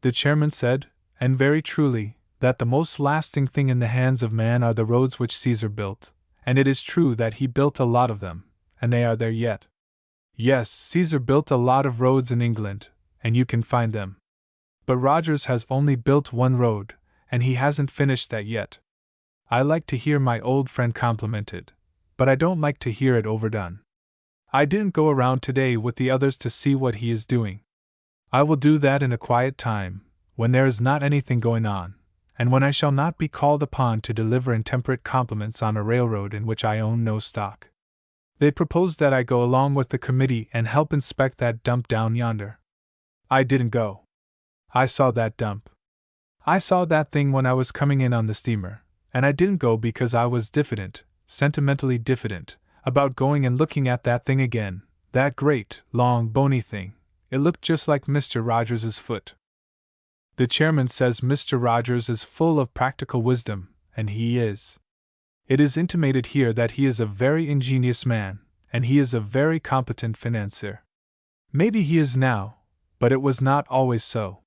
The chairman said, and very truly, that the most lasting thing in the hands of man are the roads which Caesar built, and it is true that he built a lot of them, and they are there yet. Yes, Caesar built a lot of roads in England, and you can find them. But Rogers has only built one road, and he hasn't finished that yet. I like to hear my old friend complimented, but I don't like to hear it overdone. I didn't go around today with the others to see what he is doing. I will do that in a quiet time, when there is not anything going on, and when I shall not be called upon to deliver intemperate compliments on a railroad in which I own no stock. They proposed that I go along with the committee and help inspect that dump down yonder. I didn't go. I saw that dump. I saw that thing when I was coming in on the steamer, and I didn't go because I was diffident, sentimentally diffident, about going and looking at that thing again, that great, long, bony thing. It looked just like Mr. Rogers's foot. The chairman says Mr. Rogers is full of practical wisdom, and he is. It is intimated here that he is a very ingenious man, and he is a very competent financier. Maybe he is now, but it was not always so.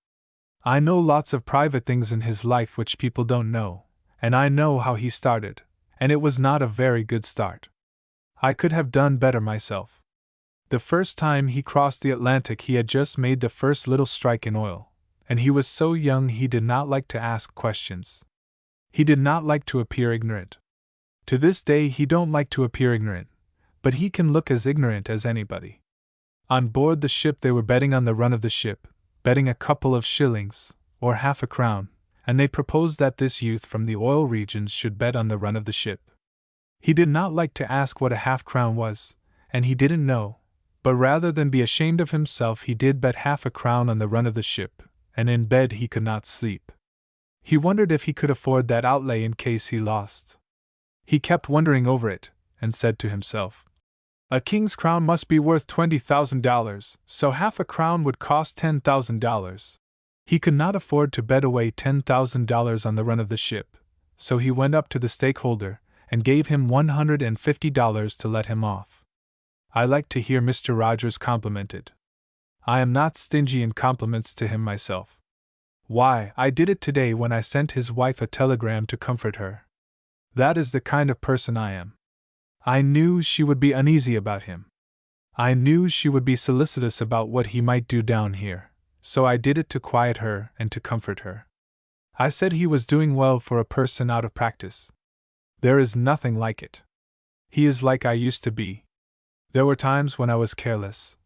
I know lots of private things in his life which people don't know, and I know how he started, and it was not a very good start. I could have done better myself. The first time he crossed the Atlantic he had just made the first little strike in oil, and he was so young he did not like to ask questions. He did not like to appear ignorant. To this day he don't like to appear ignorant, but he can look as ignorant as anybody. On board the ship they were betting on the run of the ship, betting a couple of shillings, or half a crown, and they proposed that this youth from the oil regions should bet on the run of the ship. He did not like to ask what a half-crown was, and he didn't know, but rather than be ashamed of himself he did bet half a crown on the run of the ship, and in bed he could not sleep. He wondered if he could afford that outlay in case he lost. He kept wondering over it, and said to himself, "A king's crown must be worth $20,000, so half a crown would cost $10,000. He could not afford to bet away $10,000 on the run of the ship, so he went up to the stakeholder and gave him $150 to let him off." I like to hear Mr. Rogers complimented. I am not stingy in compliments to him myself. Why, I did it today when I sent his wife a telegram to comfort her. That is the kind of person I am. I knew she would be uneasy about him. I knew she would be solicitous about what he might do down here, so I did it to quiet her and to comfort her. I said he was doing well for a person out of practice. There is nothing like it. He is like I used to be. There were times when I was careless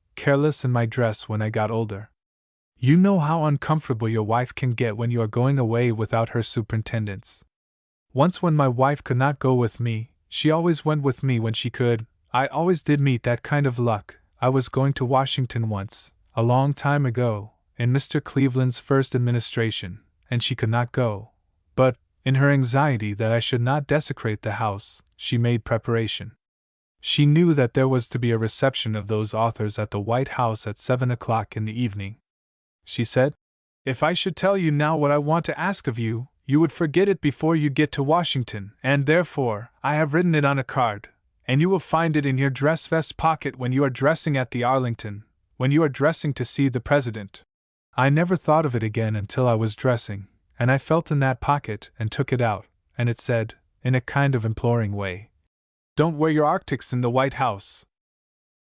in my dress when I got older. You know how uncomfortable your wife can get when you are going away without her superintendence. Once when my wife could not go with me, she always went with me when she could. I always did meet that kind of luck. I was going to Washington once, a long time ago, in Mr. Cleveland's first administration, and she could not go. But, in her anxiety that I should not desecrate the house, she made preparation. She knew that there was to be a reception of those authors at the White House at 7 o'clock in the evening. She said, "If I should tell you now what I want to ask of you, you would forget it before you get to Washington, and therefore, I have written it on a card, and you will find it in your dress vest pocket when you are dressing at the Arlington, when you are dressing to see the President." I never thought of it again until I was dressing, and I felt in that pocket and took it out, and it said, in a kind of imploring way, "Don't wear your Arctics in the White House."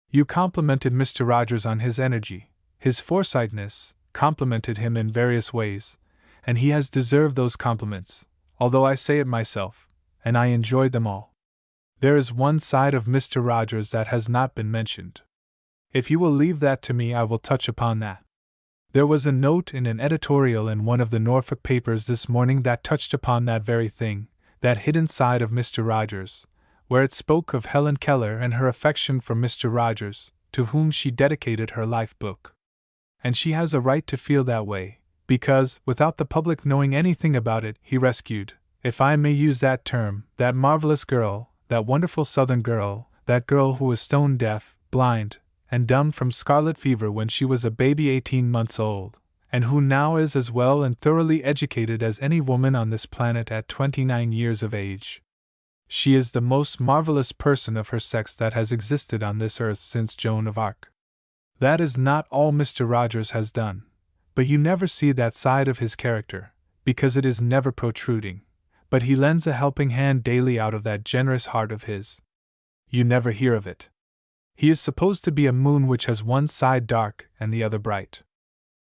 You complimented Mr. Rogers on his energy, his foresightness, complimented him in various ways, and he has deserved those compliments, although I say it myself, and I enjoyed them all. There is one side of Mr. Rogers that has not been mentioned. If you will leave that to me, I will touch upon that. There was a note in an editorial in one of the Norfolk papers this morning that touched upon that very thing, that hidden side of Mr. Rogers, where it spoke of Helen Keller and her affection for Mr. Rogers, to whom she dedicated her life book. And she has a right to feel that way, because, without the public knowing anything about it, he rescued, if I may use that term, that marvelous girl, that wonderful Southern girl, that girl who was stone deaf, blind, and dumb from scarlet fever when she was a baby 18 months old, and who now is as well and thoroughly educated as any woman on this planet at 29 years of age. She is the most marvelous person of her sex that has existed on this earth since Joan of Arc. That is not all Mr. Rogers has done, but you never see that side of his character, because it is never protruding, but he lends a helping hand daily out of that generous heart of his. You never hear of it. He is supposed to be a moon which has one side dark and the other bright.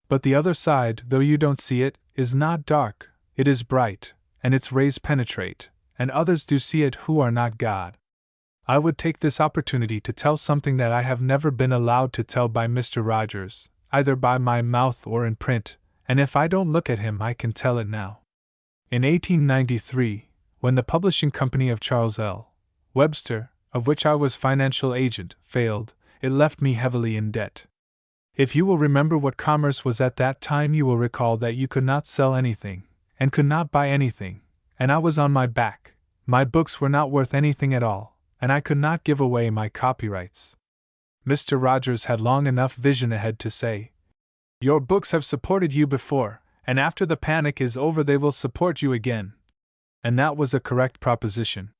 But the other side, though you don't see it, is not dark, it is bright, and its rays penetrate, and others do see it who are not God. I would take this opportunity to tell something that I have never been allowed to tell by Mr. Rogers, either by my mouth or in print, and if I don't look at him I can tell it now. In 1893, when the publishing company of Charles L. Webster, of which I was financial agent, failed, it left me heavily in debt. If you will remember what commerce was at that time, you will recall that you could not sell anything, and could not buy anything, and I was on my back. My books were not worth anything at all, and I could not give away my copyrights. Mr. Rogers had long enough vision ahead to say, "Your books have supported you before, and after the panic is over they will support you again." And that was a correct proposition.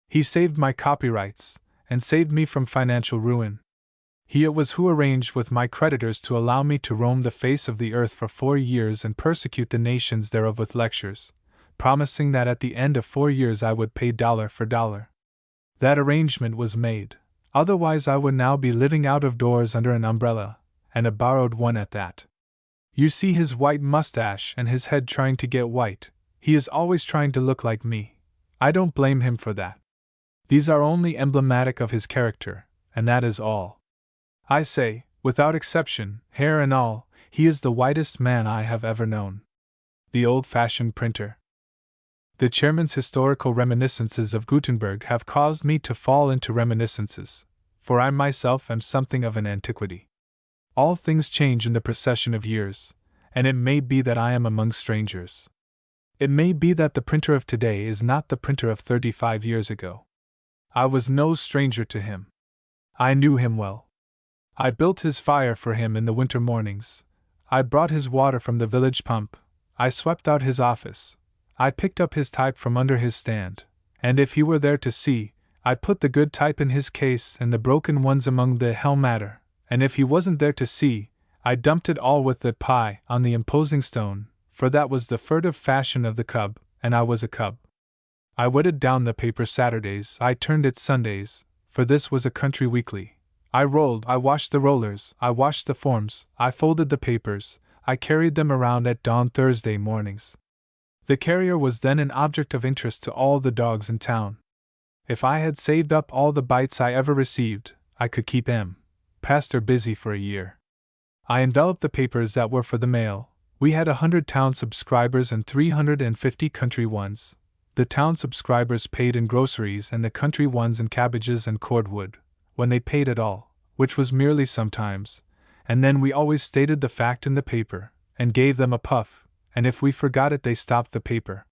He saved my copyrights, and saved me from financial ruin. He it was who arranged with my creditors to allow me to roam the face of the earth for 4 years and persecute the nations thereof with lectures, promising that at the end of 4 years I would pay dollar for dollar. That arrangement was made, otherwise I would now be living out of doors under an umbrella, and a borrowed one at that. You see his white mustache and his head trying to get white, he is always trying to look like me. I don't blame him for that. These are only emblematic of his character, and that is all. I say, without exception, hair and all, he is the whitest man I have ever known. The old-fashioned printer. The chairman's historical reminiscences of Gutenberg have caused me to fall into reminiscences, for I myself am something of an antiquity. All things change in the procession of years, and it may be that I am among strangers. It may be that the printer of today is not the printer of 35 years ago. I was no stranger to him. I knew him well. I built his fire for him in the winter mornings. I brought his water from the village pump. I swept out his office. I picked up his type from under his stand, and if he were there to see, I put the good type in his case and the broken ones among the hell matter, and if he wasn't there to see, I dumped it all with the pie on the imposing stone, for that was the furtive fashion of the cub, and I was a cub. I wetted down the paper Saturdays, I turned it Sundays, for this was a country weekly. I rolled, I washed the rollers, I washed the forms, I folded the papers, I carried them around at dawn Thursday mornings. The carrier was then an object of interest to all the dogs in town. If I had saved up all the bites I ever received, I could keep Pastor busy for a year. I enveloped the papers that were for the mail. We had 100 town subscribers and 350 country ones. The town subscribers paid in groceries and the country ones in cabbages and cordwood, when they paid at all, which was merely sometimes, and then we always stated the fact in the paper, and gave them a puff, and if we forgot it they stopped the paper.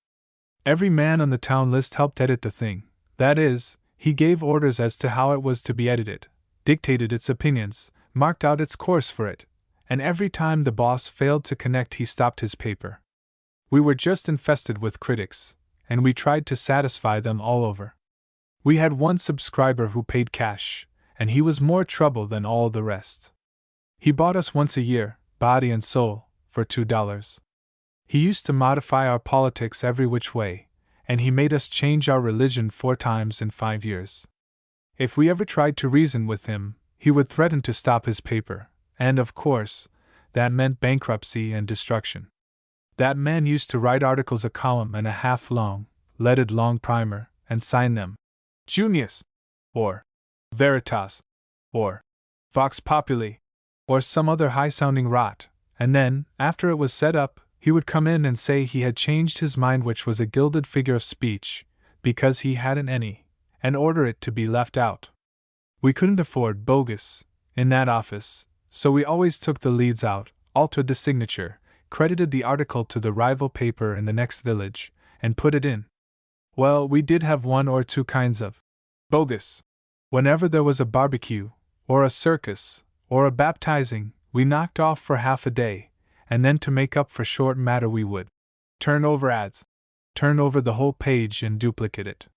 Every man on the town list helped edit the thing, that is, he gave orders as to how it was to be edited, dictated its opinions, marked out its course for it, and every time the boss failed to connect he stopped his paper. We were just infested with critics, and we tried to satisfy them all over. We had one subscriber who paid cash, and he was more trouble than all the rest. He bought us once a year, body and soul, for $2. He used to modify our politics every which way, and he made us change our religion 4 times in 5 years. If we ever tried to reason with him, he would threaten to stop his paper, and of course, that meant bankruptcy and destruction. That man used to write articles a column and a half long, leaded long primer, and sign them Junius, or Veritas, or Vox Populi, or some other high-sounding rot, and then, after it was set up, he would come in and say he had changed his mind, which was a gilded figure of speech, because he hadn't any, and order it to be left out. We couldn't afford bogus in that office, so we always took the leads out, altered the signature, credited the article to the rival paper in the next village, and put it in. Well, we did have 1 or 2 kinds of bogus. Whenever there was a barbecue, or a circus, or a baptizing, we knocked off for half a day, and then to make up for short matter we would turn over ads, turn over the whole page and duplicate it.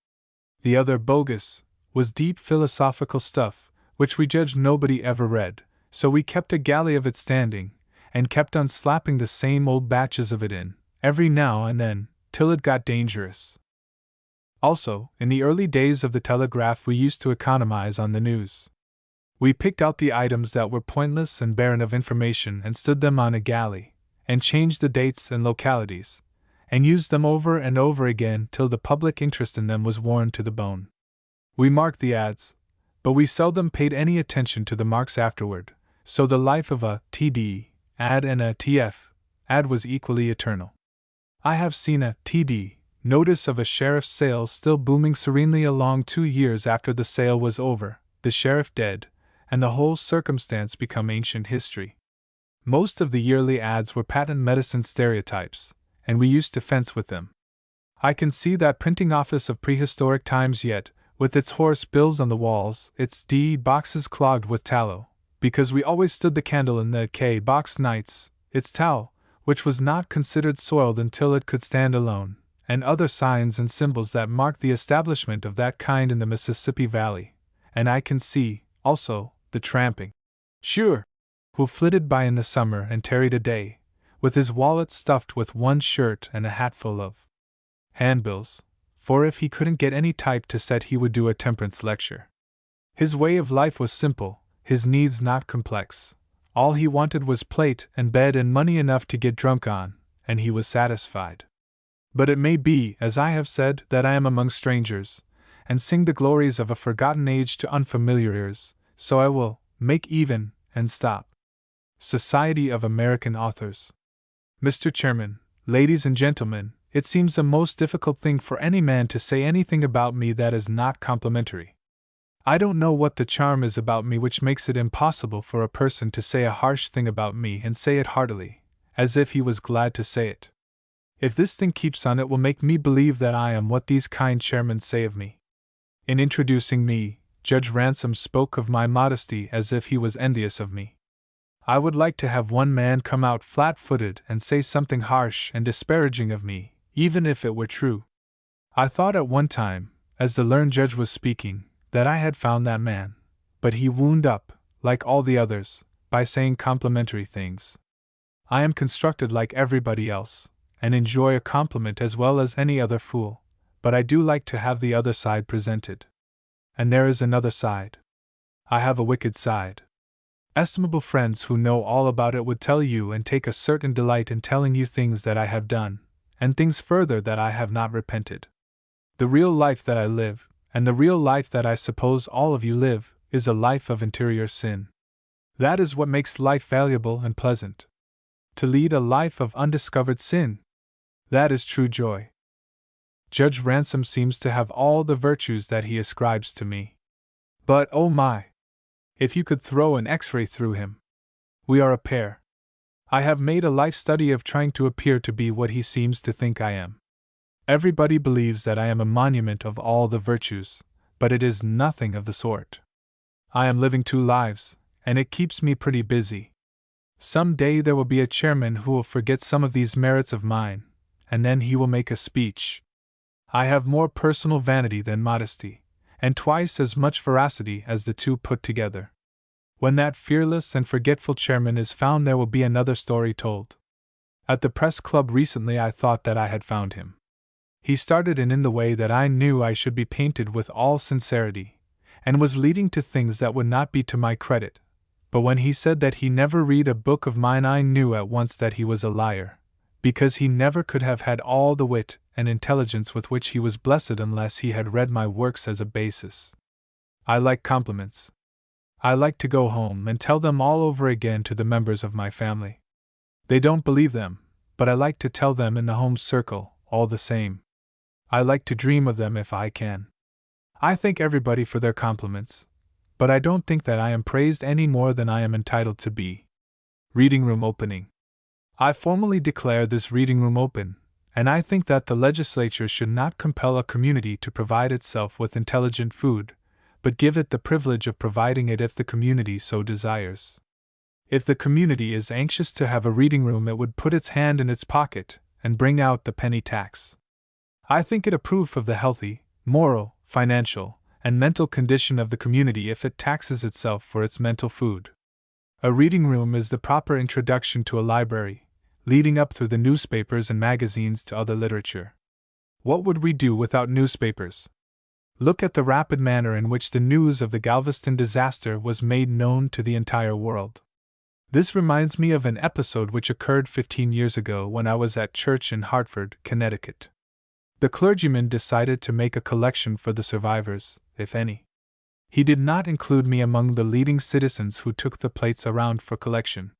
The other bogus was deep philosophical stuff, which we judged nobody ever read, so we kept a galley of it standing, and kept on slapping the same old batches of it in, every now and then, till it got dangerous. Also, in the early days of the telegraph we used to economize on the news. We picked out the items that were pointless and barren of information and stood them on a galley, and changed the dates and localities, and used them over and over again till the public interest in them was worn to the bone. We marked the ads, but we seldom paid any attention to the marks afterward, so the life of a TD ad and a TF ad was equally eternal. I have seen a TD notice of a sheriff's sale still booming serenely along 2 years after the sale was over, the sheriff dead, and the whole circumstance become ancient history. Most of the yearly ads were patent medicine stereotypes, and we used to fence with them. I can see that printing office of prehistoric times yet, with its horse bills on the walls, its D boxes clogged with tallow, because we always stood the candle in the K box nights, its towel, which was not considered soiled until it could stand alone, and other signs and symbols that marked the establishment of that kind in the Mississippi Valley, and I can see, also, the tramping sure, who flitted by in the summer and tarried a day, with his wallet stuffed with 1 shirt and a hatful of handbills, for if he couldn't get any type to set he would do a temperance lecture. His way of life was simple, his needs not complex. All he wanted was plate and bed and money enough to get drunk on, and he was satisfied. But it may be, as I have said, that I am among strangers, and sing the glories of a forgotten age to unfamiliar ears, so I will make even and stop. Society of American Authors. Mr. Chairman, ladies and gentlemen, it seems a most difficult thing for any man to say anything about me that is not complimentary. I don't know what the charm is about me which makes it impossible for a person to say a harsh thing about me and say it heartily, as if he was glad to say it. If this thing keeps on, it will make me believe that I am what these kind chairmen say of me. In introducing me, Judge Ransom spoke of my modesty as if he was envious of me. I would like to have one man come out flat-footed and say something harsh and disparaging of me, even if it were true. I thought at one time, as the learned judge was speaking, that I had found that man, but he wound up, like all the others, by saying complimentary things. I am constructed like everybody else, and enjoy a compliment as well as any other fool, but I do like to have the other side presented. And there is another side. I have a wicked side. Estimable friends who know all about it would tell you and take a certain delight in telling you things that I have done, and things further that I have not repented. The real life that I live, and the real life that I suppose all of you live, is a life of interior sin. That is what makes life valuable and pleasant. To lead a life of undiscovered sin, that is true joy. Judge Ransom seems to have all the virtues that he ascribes to me. But, oh my! If you could throw an X-ray through him! We are a pair. I have made a life study of trying to appear to be what he seems to think I am. Everybody believes that I am a monument of all the virtues, but it is nothing of the sort. I am living 2 lives, and it keeps me pretty busy. Some day there will be a chairman who will forget some of these merits of mine, and then he will make a speech. I have more personal vanity than modesty, and twice as much veracity as the 2 put together. When that fearless and forgetful chairman is found, there will be another story told. At the press club recently I thought that I had found him. He started in the way that I knew I should be painted with all sincerity, and was leading to things that would not be to my credit. But when he said that he never read a book of mine, I knew at once that he was a liar, because he never could have had all the wit and intelligence with which he was blessed unless he had read my works as a basis. I like compliments. I like to go home and tell them all over again to the members of my family. They don't believe them, but I like to tell them in the home circle, all the same. I like to dream of them if I can. I thank everybody for their compliments, but I don't think that I am praised any more than I am entitled to be. Reading room opening. I formally declare this reading room open, and I think that the legislature should not compel a community to provide itself with intelligent food, but give it the privilege of providing it if the community so desires. If the community is anxious to have a reading room, it would put its hand in its pocket and bring out the penny tax. I think it a proof of the healthy, moral, financial, and mental condition of the community if it taxes itself for its mental food. A reading room is the proper introduction to a library, leading up through the newspapers and magazines to other literature. What would we do without newspapers? Look at the rapid manner in which the news of the Galveston disaster was made known to the entire world. This reminds me of an episode which occurred 15 years ago when I was at church in Hartford, Connecticut. The clergyman decided to make a collection for the survivors, if any. He did not include me among the leading citizens who took the plates around for collection.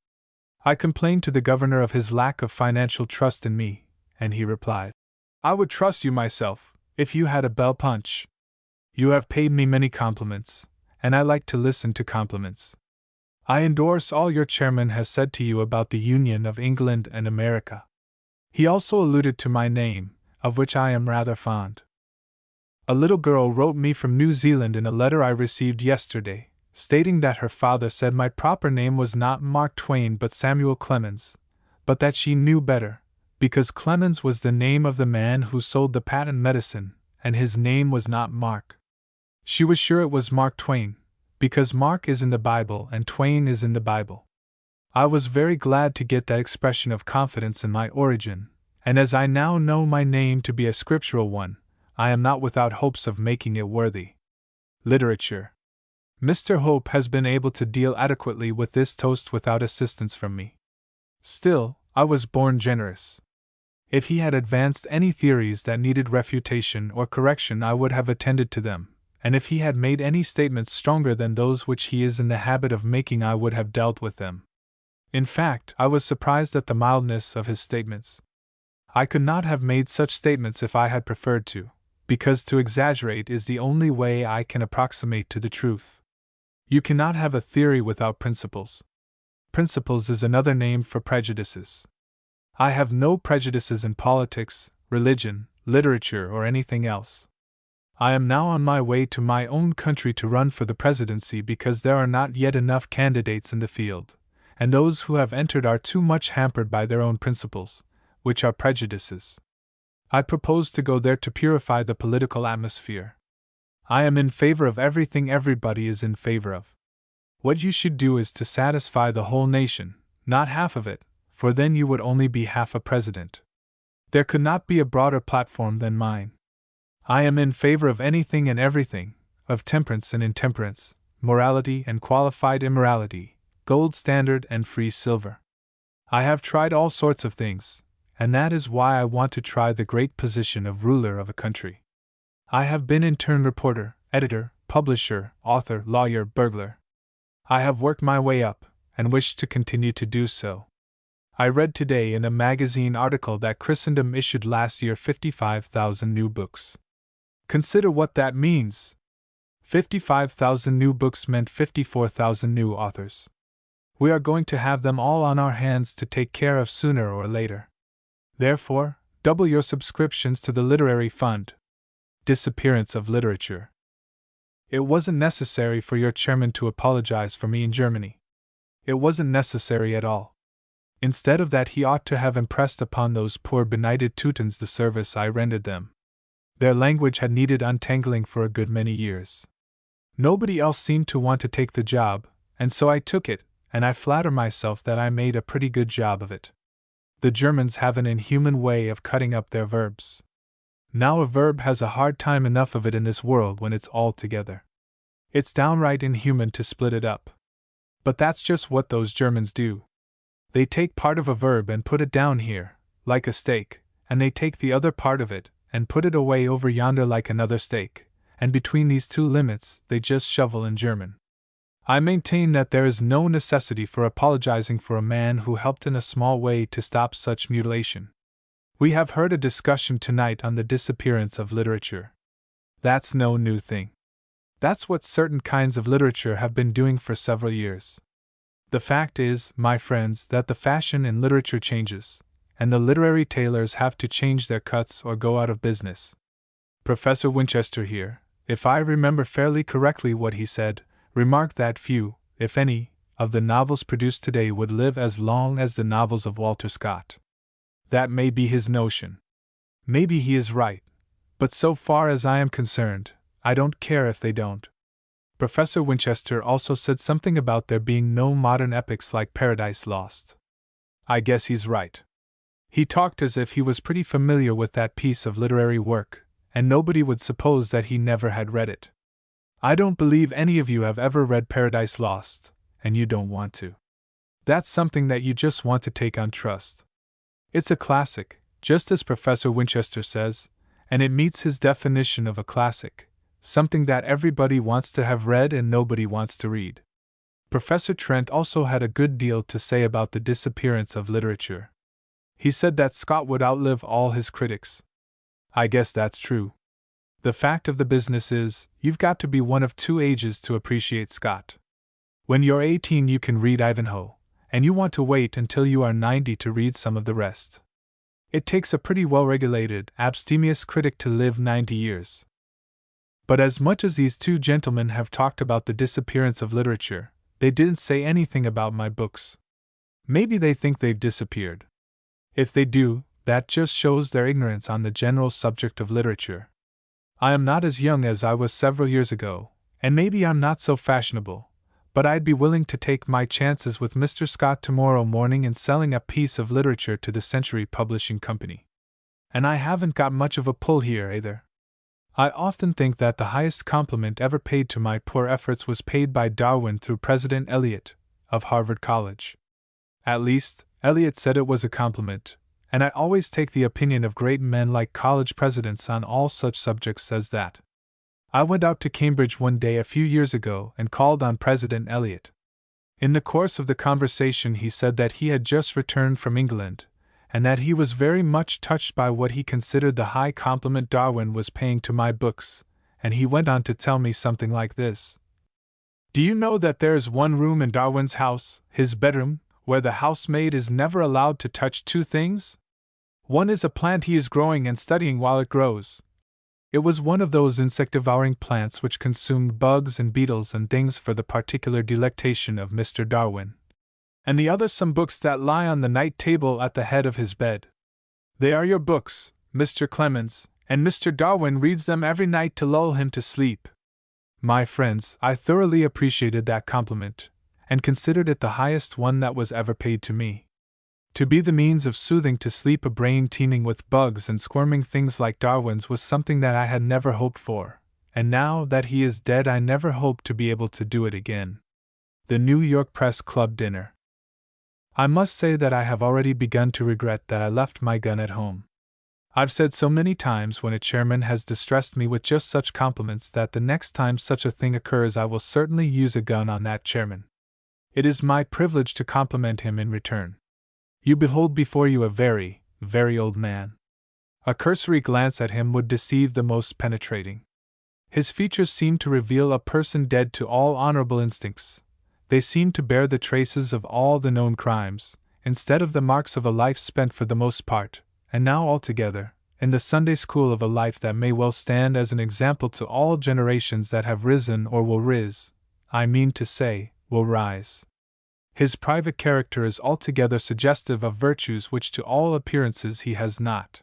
I complained to the governor of his lack of financial trust in me, and he replied, "I would trust you myself, if you had a bell punch. You have paid me many compliments, and I like to listen to compliments. I endorse all your chairman has said to you about the Union of England and America. He also alluded to my name, of which I am rather fond. A little girl wrote me from New Zealand in a letter I received yesterday, stating that her father said my proper name was not Mark Twain but Samuel Clemens, but that she knew better, because Clemens was the name of the man who sold the patent medicine, and his name was not Mark. She was sure it was Mark Twain, because Mark is in the Bible and Twain is in the Bible. I was very glad to get that expression of confidence in my origin, and as I now know my name to be a scriptural one, I am not without hopes of making it worthy. Literature. Mr. Hope has been able to deal adequately with this toast without assistance from me. Still, I was born generous. If he had advanced any theories that needed refutation or correction, I would have attended to them, and if he had made any statements stronger than those which he is in the habit of making, I would have dealt with them. In fact, I was surprised at the mildness of his statements. I could not have made such statements if I had preferred to, because to exaggerate is the only way I can approximate to the truth. You cannot have a theory without principles. Principles is another name for prejudices. I have no prejudices in politics, religion, literature, or anything else. I am now on my way to my own country to run for the presidency because there are not yet enough candidates in the field, and those who have entered are too much hampered by their own principles, which are prejudices. I propose to go there to purify the political atmosphere. I am in favor of everything everybody is in favor of. What you should do is to satisfy the whole nation, not half of it, for then you would only be half a president. There could not be a broader platform than mine. I am in favor of anything and everything, of temperance and intemperance, morality and qualified immorality, gold standard and free silver. I have tried all sorts of things, and that is why I want to try the great position of ruler of a country. I have been in turn reporter, editor, publisher, author, lawyer, burglar. I have worked my way up, and wish to continue to do so. I read today in a magazine article that Christendom issued last year 55,000 new books. Consider what that means. 55,000 new books meant 54,000 new authors. We are going to have them all on our hands to take care of sooner or later. Therefore, double your subscriptions to the literary fund. Disappearance of literature. It wasn't necessary for your chairman to apologize for me in Germany. It wasn't necessary at all. Instead of that, he ought to have impressed upon those poor benighted Teutons the service I rendered them. Their language had needed untangling for a good many years. Nobody else seemed to want to take the job, and so I took it, and I flatter myself that I made a pretty good job of it. The Germans have an inhuman way of cutting up their verbs. Now a verb has a hard time enough of it in this world when it's all together. It's downright inhuman to split it up. But that's just what those Germans do. They take part of a verb and put it down here, like a steak, and they take the other part of it and put it away over yonder like another steak, and between these two limits they just shovel in German. I maintain that there is no necessity for apologizing for a man who helped in a small way to stop such mutilation. We have heard a discussion tonight on the disappearance of literature. That's no new thing. That's what certain kinds of literature have been doing for several years. The fact is, my friends, that the fashion in literature changes, and the literary tailors have to change their cuts or go out of business. Professor Winchester here, if I remember fairly correctly what he said, remarked that few, if any, of the novels produced today would live as long as the novels of Walter Scott. That may be his notion. Maybe he is right, but so far as I am concerned, I don't care if they don't. Professor Winchester also said something about there being no modern epics like Paradise Lost. I guess he's right. He talked as if he was pretty familiar with that piece of literary work, and nobody would suppose that he never had read it. I don't believe any of you have ever read Paradise Lost, and you don't want to. That's something that you just want to take on trust. It's a classic, just as Professor Winchester says, and it meets his definition of a classic, something that everybody wants to have read and nobody wants to read. Professor Trent also had a good deal to say about the disappearance of literature. He said that Scott would outlive all his critics. I guess that's true. The fact of the business is, you've got to be one of two ages to appreciate Scott. When you're 18 you can read Ivanhoe, and you want to wait until you are 90 to read some of the rest. It takes a pretty well-regulated, abstemious critic to live 90 years. But as much as these two gentlemen have talked about the disappearance of literature, they didn't say anything about my books. Maybe they think they've disappeared. If they do, that just shows their ignorance on the general subject of literature. I am not as young as I was several years ago, and maybe I'm not so fashionable, but I'd be willing to take my chances with Mr. Scott tomorrow morning in selling a piece of literature to the Century Publishing Company. And I haven't got much of a pull here either. I often think that the highest compliment ever paid to my poor efforts was paid by Darwin through President Eliot, of Harvard College. At least, Eliot said it was a compliment, and I always take the opinion of great men like college presidents on all such subjects as that. I went out to Cambridge one day a few years ago and called on President Eliot. In the course of the conversation he said that he had just returned from England, and that he was very much touched by what he considered the high compliment Darwin was paying to my books, and he went on to tell me something like this. Do you know that there is one room in Darwin's house, his bedroom, where the housemaid is never allowed to touch two things? One is a plant he is growing and studying while it grows. It was one of those insect-devouring plants which consumed bugs and beetles and things for the particular delectation of Mr. Darwin. And the other some books that lie on the night table at the head of his bed. They are your books, Mr. Clemens, and Mr. Darwin reads them every night to lull him to sleep. My friends, I thoroughly appreciated that compliment, and considered it the highest one that was ever paid to me. To be the means of soothing to sleep a brain teeming with bugs and squirming things like Darwin's was something that I had never hoped for, and now that he is dead I never hope to be able to do it again. The New York Press Club dinner. I must say that I have already begun to regret that I left my gun at home. I've said so many times when a chairman has distressed me with just such compliments that the next time such a thing occurs I will certainly use a gun on that chairman. It is my privilege to compliment him in return. You behold before you a very, very old man. A cursory glance at him would deceive the most penetrating. His features seem to reveal a person dead to all honorable instincts. They seem to bear the traces of all the known crimes, instead of the marks of a life spent for the most part, and now altogether, in the Sunday school of a life that may well stand as an example to all generations that have risen or will rise. His private character is altogether suggestive of virtues which to all appearances he has not.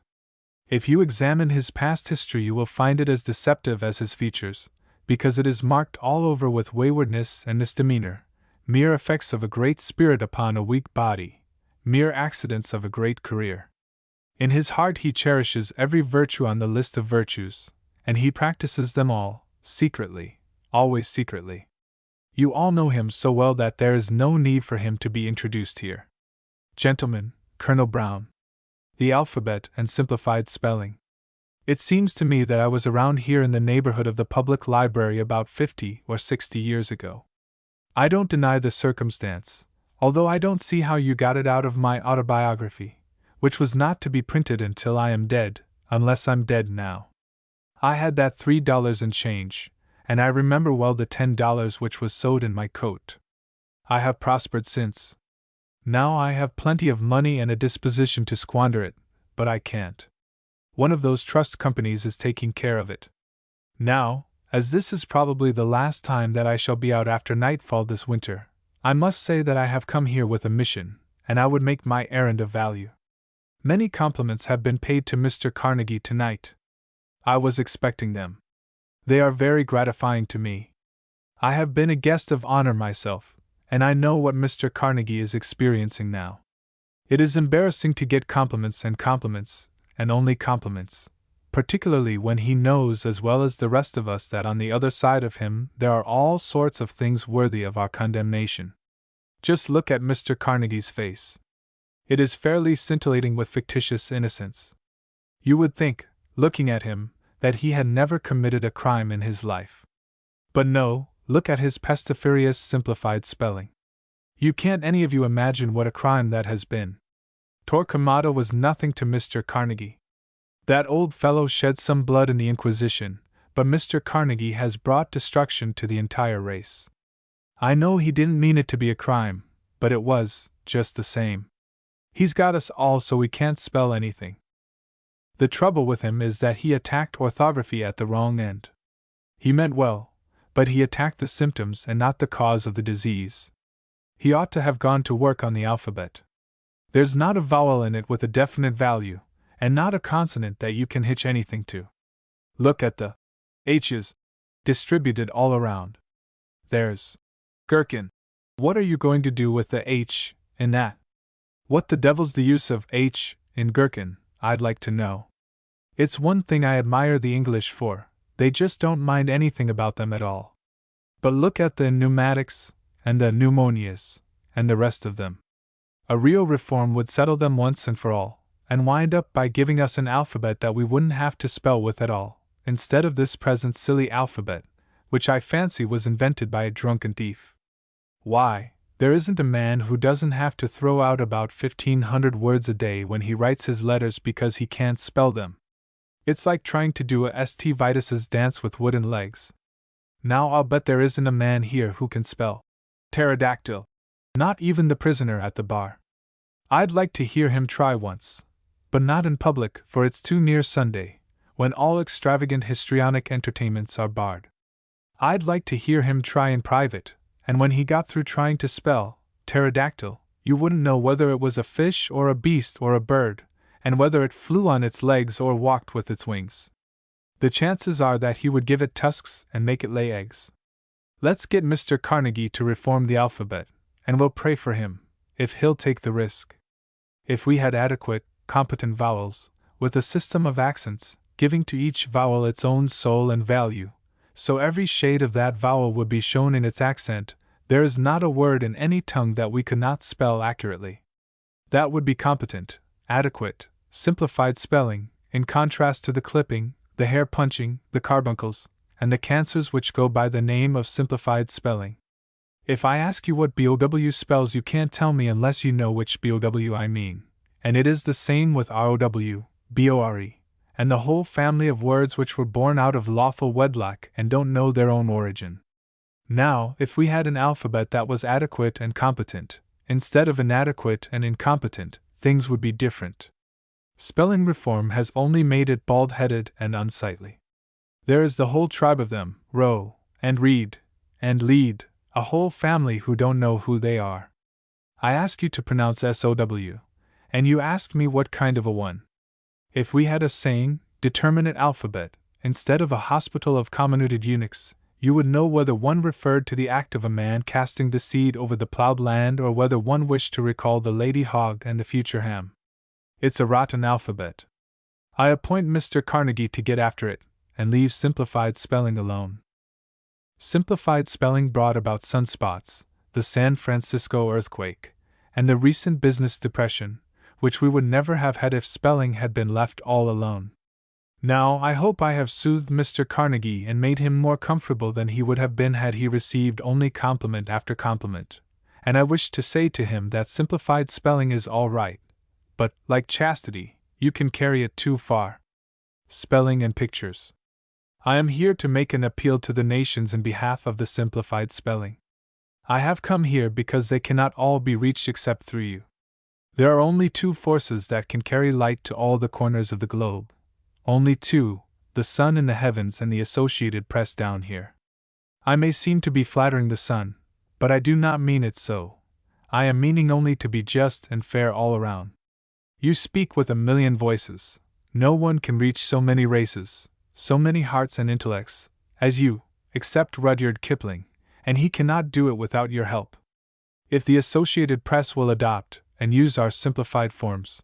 If you examine his past history you will find it as deceptive as his features, because it is marked all over with waywardness and misdemeanor, mere effects of a great spirit upon a weak body, mere accidents of a great career. In his heart he cherishes every virtue on the list of virtues, and he practices them all, secretly, always secretly. You all know him so well that there is no need for him to be introduced here. Gentlemen, Colonel Brown. The alphabet and simplified spelling. It seems to me that I was around here in the neighborhood of the public library about 50 or 60 years ago. I don't deny the circumstance, although I don't see how you got it out of my autobiography, which was not to be printed until I am dead, unless I'm dead now. I had that $3 and change, and I remember well the $10 which was sewed in my coat. I have prospered since. Now I have plenty of money and a disposition to squander it, but I can't. One of those trust companies is taking care of it. Now, as this is probably the last time that I shall be out after nightfall this winter, I must say that I have come here with a mission, and I would make my errand of value. Many compliments have been paid to Mr. Carnegie tonight. I was expecting them. They are very gratifying to me. I have been a guest of honor myself, and I know what Mr. Carnegie is experiencing now. It is embarrassing to get compliments, and only compliments, particularly when he knows as well as the rest of us that on the other side of him there are all sorts of things worthy of our condemnation. Just look at Mr. Carnegie's face. It is fairly scintillating with fictitious innocence. You would think, looking at him, that he had never committed a crime in his life. But no, look at his pestiferious simplified spelling. You can't any of you imagine what a crime that has been. Torquemada was nothing to Mr. Carnegie. That old fellow shed some blood in the Inquisition, but Mr. Carnegie has brought destruction to the entire race. I know he didn't mean it to be a crime, but it was, just the same. He's got us all so we can't spell anything. The trouble with him is that he attacked orthography at the wrong end. He meant well, but he attacked the symptoms and not the cause of the disease. He ought to have gone to work on the alphabet. There's not a vowel in it with a definite value, and not a consonant that you can hitch anything to. Look at the H's, distributed all around. There's gherkin. What are you going to do with the H in that? What the devil's the use of H in gherkin, I'd like to know. It's one thing I admire the English for, they just don't mind anything about them at all. But look at the pneumatics, and the pneumonias, and the rest of them. A real reform would settle them once and for all, and wind up by giving us an alphabet that we wouldn't have to spell with at all, instead of this present silly alphabet, which I fancy was invented by a drunken thief. Why, there isn't a man who doesn't have to throw out about 1,500 words a day when he writes his letters because he can't spell them. It's like trying to do a St. Vitus's dance with wooden legs. Now I'll bet there isn't a man here who can spell pterodactyl. Not even the prisoner at the bar. I'd like to hear him try once, but not in public, for it's too near Sunday, when all extravagant histrionic entertainments are barred. I'd like to hear him try in private, and when he got through trying to spell pterodactyl, you wouldn't know whether it was a fish or a beast or a bird, and whether it flew on its legs or walked with its wings. The chances are that he would give it tusks and make it lay eggs. Let's get Mr. Carnegie to reform the alphabet, and we'll pray for him, if he'll take the risk. If we had adequate, competent vowels, with a system of accents, giving to each vowel its own soul and value, so every shade of that vowel would be shown in its accent, there is not a word in any tongue that we could not spell accurately. That would be competent, adequate, simplified spelling, in contrast to the clipping, the hair punching, the carbuncles, and the cancers which go by the name of simplified spelling. If I ask you what BOW spells, you can't tell me unless you know which BOW I mean, and it is the same with ROW, BORE, and the whole family of words which were born out of lawful wedlock and don't know their own origin. Now, if we had an alphabet that was adequate and competent, instead of inadequate and incompetent, things would be different. Spelling reform has only made it bald-headed and unsightly. There is the whole tribe of them, row, and read, and lead, a whole family who don't know who they are. I ask you to pronounce SOW, and you ask me what kind of a one. If we had a sane, determinate alphabet, instead of a hospital of comminuted eunuchs, you would know whether one referred to the act of a man casting the seed over the plowed land or whether one wished to recall the lady hog and the future ham. It's a rotten alphabet. I appoint Mr. Carnegie to get after it, and leave simplified spelling alone. Simplified spelling brought about sunspots, the San Francisco earthquake, and the recent business depression, which we would never have had if spelling had been left all alone. Now, I hope I have soothed Mr. Carnegie and made him more comfortable than he would have been had he received only compliment after compliment, and I wish to say to him that simplified spelling is all right, but, like chastity, you can carry it too far. Spelling and pictures. I am here to make an appeal to the nations in behalf of the simplified spelling. I have come here because they cannot all be reached except through you. There are only two forces that can carry light to all the corners of the globe. Only two, the sun in the heavens and the Associated Press down here. I may seem to be flattering the sun, but I do not mean it so. I am meaning only to be just and fair all around. You speak with a million voices. No one can reach so many races, so many hearts and intellects, as you, except Rudyard Kipling, and he cannot do it without your help. If the Associated Press will adopt and use our simplified forms,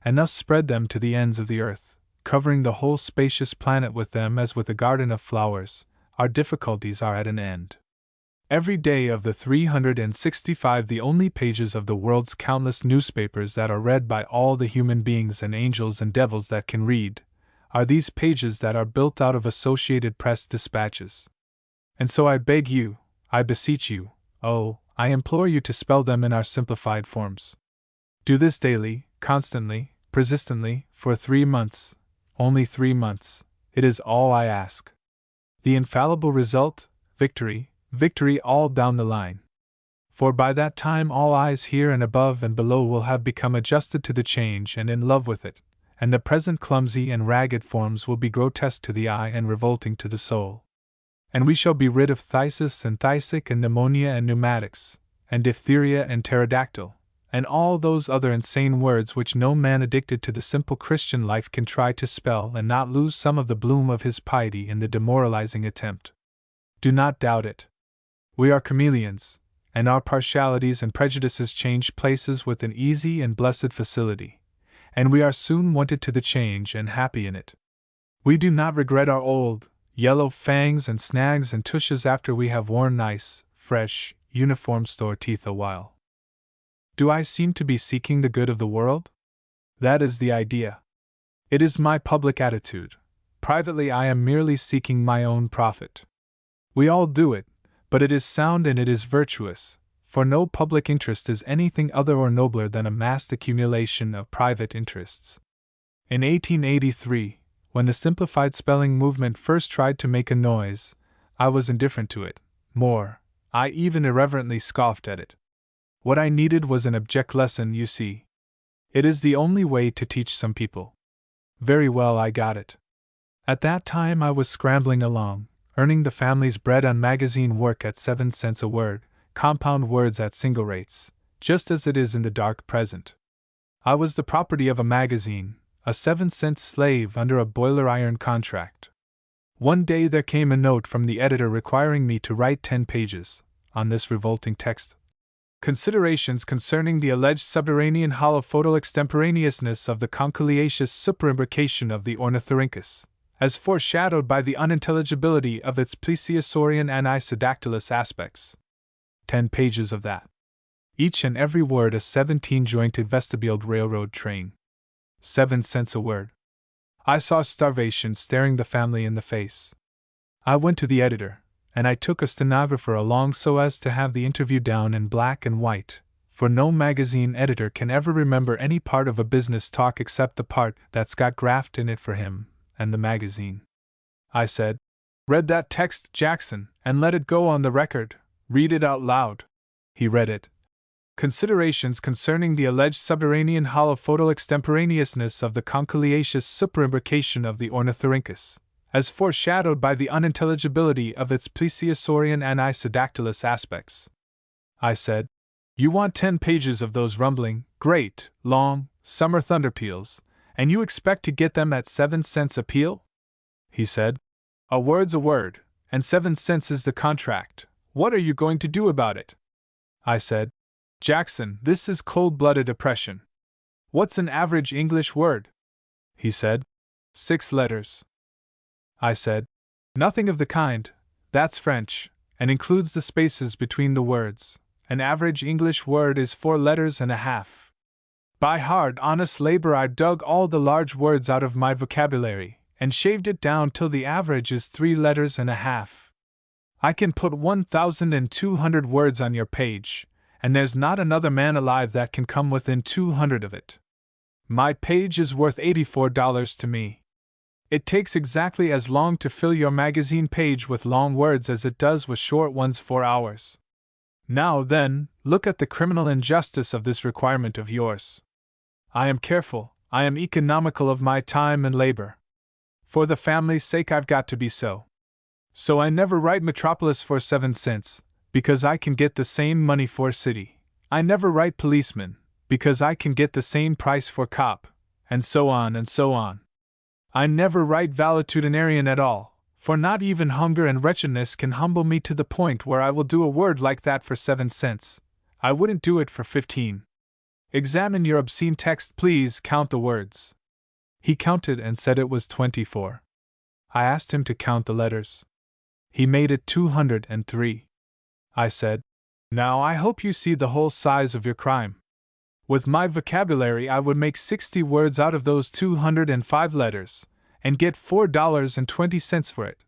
and thus spread them to the ends of the earth, covering the whole spacious planet with them as with a garden of flowers, our difficulties are at an end. Every day of the 365 the only pages of the world's countless newspapers that are read by all the human beings and angels and devils that can read, are these pages that are built out of Associated Press dispatches. And so I beg you, I beseech you, oh, I implore you to spell them in our simplified forms. Do this daily, constantly, persistently, for 3 months. Only 3 months. It is all I ask. The infallible result, victory, victory all down the line. For by that time all eyes here and above and below will have become adjusted to the change and in love with it, and the present clumsy and ragged forms will be grotesque to the eye and revolting to the soul. And we shall be rid of phthisis and phtisic and pneumonia and pneumatics, and diphtheria and pterodactyl, and all those other insane words which no man addicted to the simple Christian life can try to spell and not lose some of the bloom of his piety in the demoralizing attempt. Do not doubt it. We are chameleons, and our partialities and prejudices change places with an easy and blessed facility, and we are soon wonted to the change and happy in it. We do not regret our old, yellow fangs and snags and tushes after we have worn nice, fresh, uniform store teeth a while. Do I seem to be seeking the good of the world? That is the idea. It is my public attitude. Privately, I am merely seeking my own profit. We all do it, but it is sound and it is virtuous, for no public interest is anything other or nobler than a massed accumulation of private interests. In 1883, when the simplified spelling movement first tried to make a noise, I was indifferent to it. More, I even irreverently scoffed at it. What I needed was an object lesson, you see. It is the only way to teach some people. Very well, I got it. At that time I was scrambling along, earning the family's bread on magazine work at 7 cents a word, compound words at single rates, just as it is in the dark present. I was the property of a magazine, a 7-cent slave under a boiler iron contract. One day there came a note from the editor requiring me to write 10 pages on this revolting text. Considerations concerning the alleged subterranean holophotal extemporaneousness of the conciliaceous superimbrication of the ornithorhynchus, as foreshadowed by the unintelligibility of its plesiosaurian anisodactylous aspects. 10 pages of that. Each and every word a 17-jointed vestibuled railroad train. 7 cents a word. I saw starvation staring the family in the face. I went to the editor, and I took a stenographer along so as to have the interview down in black and white, for no magazine editor can ever remember any part of a business talk except the part that's got graft in it for him and the magazine. I said, "Read that text, Jackson, and let it go on the record. Read it out loud." He read it. Considerations concerning the alleged subterranean holophotal extemporaneousness of the conciliaceous superimbrication of the ornithorhynchus, as foreshadowed by the unintelligibility of its plesiosaurian anisodactylous aspects. I said, "You want 10 pages of those rumbling, great, long, summer thunderpeals, and you expect to get them at 7 cents a peal?" He said, "A word's a word, And 7 cents is the contract. What are you going to do about it? I said. Jackson, this is cold-blooded oppression. What's an average English word? He said. 6 letters. I said. Nothing of the kind. That's French, and includes the spaces between the words. An average English word is 4 letters and a half. By hard, honest labor I dug all the large words out of my vocabulary, and shaved it down till the average is 3 letters and a half. I can put 1,200 words on your page, and there's not another man alive that can come within 200 of it. My page is worth $84 to me. It takes exactly as long to fill your magazine page with long words as it does with short ones 4 hours. Now then, look at the criminal injustice of this requirement of yours. I am careful, I am economical of my time and labor. For the family's sake I've got to be so. So I never write Metropolis for 7 cents, because I can get the same money for city. I never write policeman, because I can get the same price for cop, and so on and so on. I never write valetudinarian at all, for not even hunger and wretchedness can humble me to the point where I will do a word like that for 7 cents. I wouldn't do it for 15. Examine your obscene text, please count the words. He counted and said it was 24. I asked him to count the letters. He made it 203. I said, Now I hope you see the whole size of your crime. With my vocabulary I would make 60 words out of those 205 letters, and get $4.20 for it,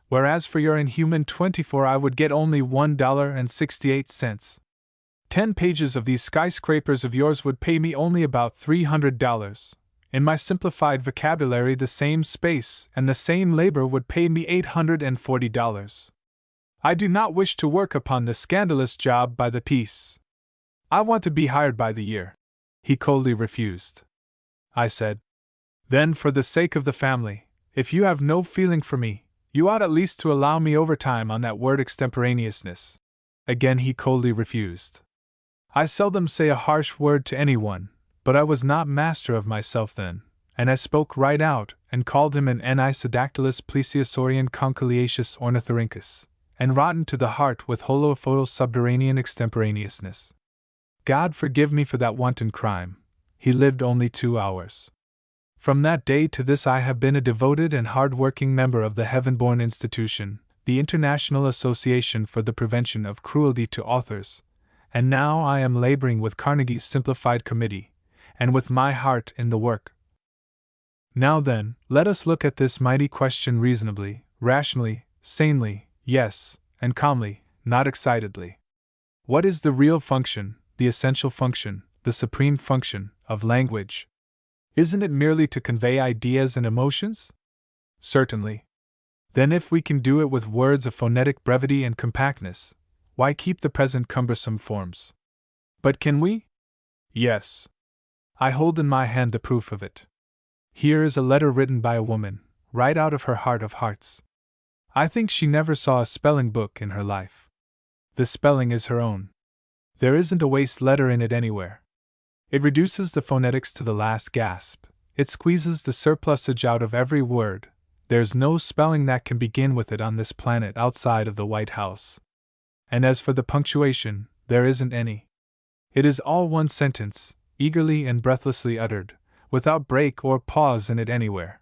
whereas for your inhuman 24 I would get only $1.68. 10 pages of these skyscrapers of yours would pay me only about $300. In my simplified vocabulary the same space and the same labor would pay me $840. I do not wish to work upon this scandalous job by the piece. I want to be hired by the year. He coldly refused. I said, Then for the sake of the family, if you have no feeling for me, you ought at least to allow me overtime on that word extemporaneousness. Again he coldly refused. I seldom say a harsh word to anyone, but I was not master of myself then, and I spoke right out, and called him an Anisodactylus plesiosaurian conciliaceus ornithorhynchus, and rotten to the heart with holophotal subterranean extemporaneousness. God forgive me for that wanton crime. He lived only 2 hours. From that day to this I have been a devoted and hard-working member of the heaven-born institution, the International Association for the Prevention of Cruelty to Authors, and now I am laboring with Carnegie's Simplified Committee, and with my heart in the work. Now then, let us look at this mighty question reasonably, rationally, sanely, yes, and calmly, not excitedly. What is the real function, the essential function, the supreme function, of language? Isn't it merely to convey ideas and emotions? Certainly. Then if we can do it with words of phonetic brevity and compactness, why keep the present cumbersome forms? But can we? Yes. I hold in my hand the proof of it. Here is a letter written by a woman, right out of her heart of hearts. I think she never saw a spelling book in her life. The spelling is her own. There isn't a waste letter in it anywhere. It reduces the phonetics to the last gasp. It squeezes the surplusage out of every word. There's no spelling that can begin with it on this planet outside of the White House. And as for the punctuation, there isn't any. It is all one sentence, eagerly and breathlessly uttered, without break or pause in it anywhere.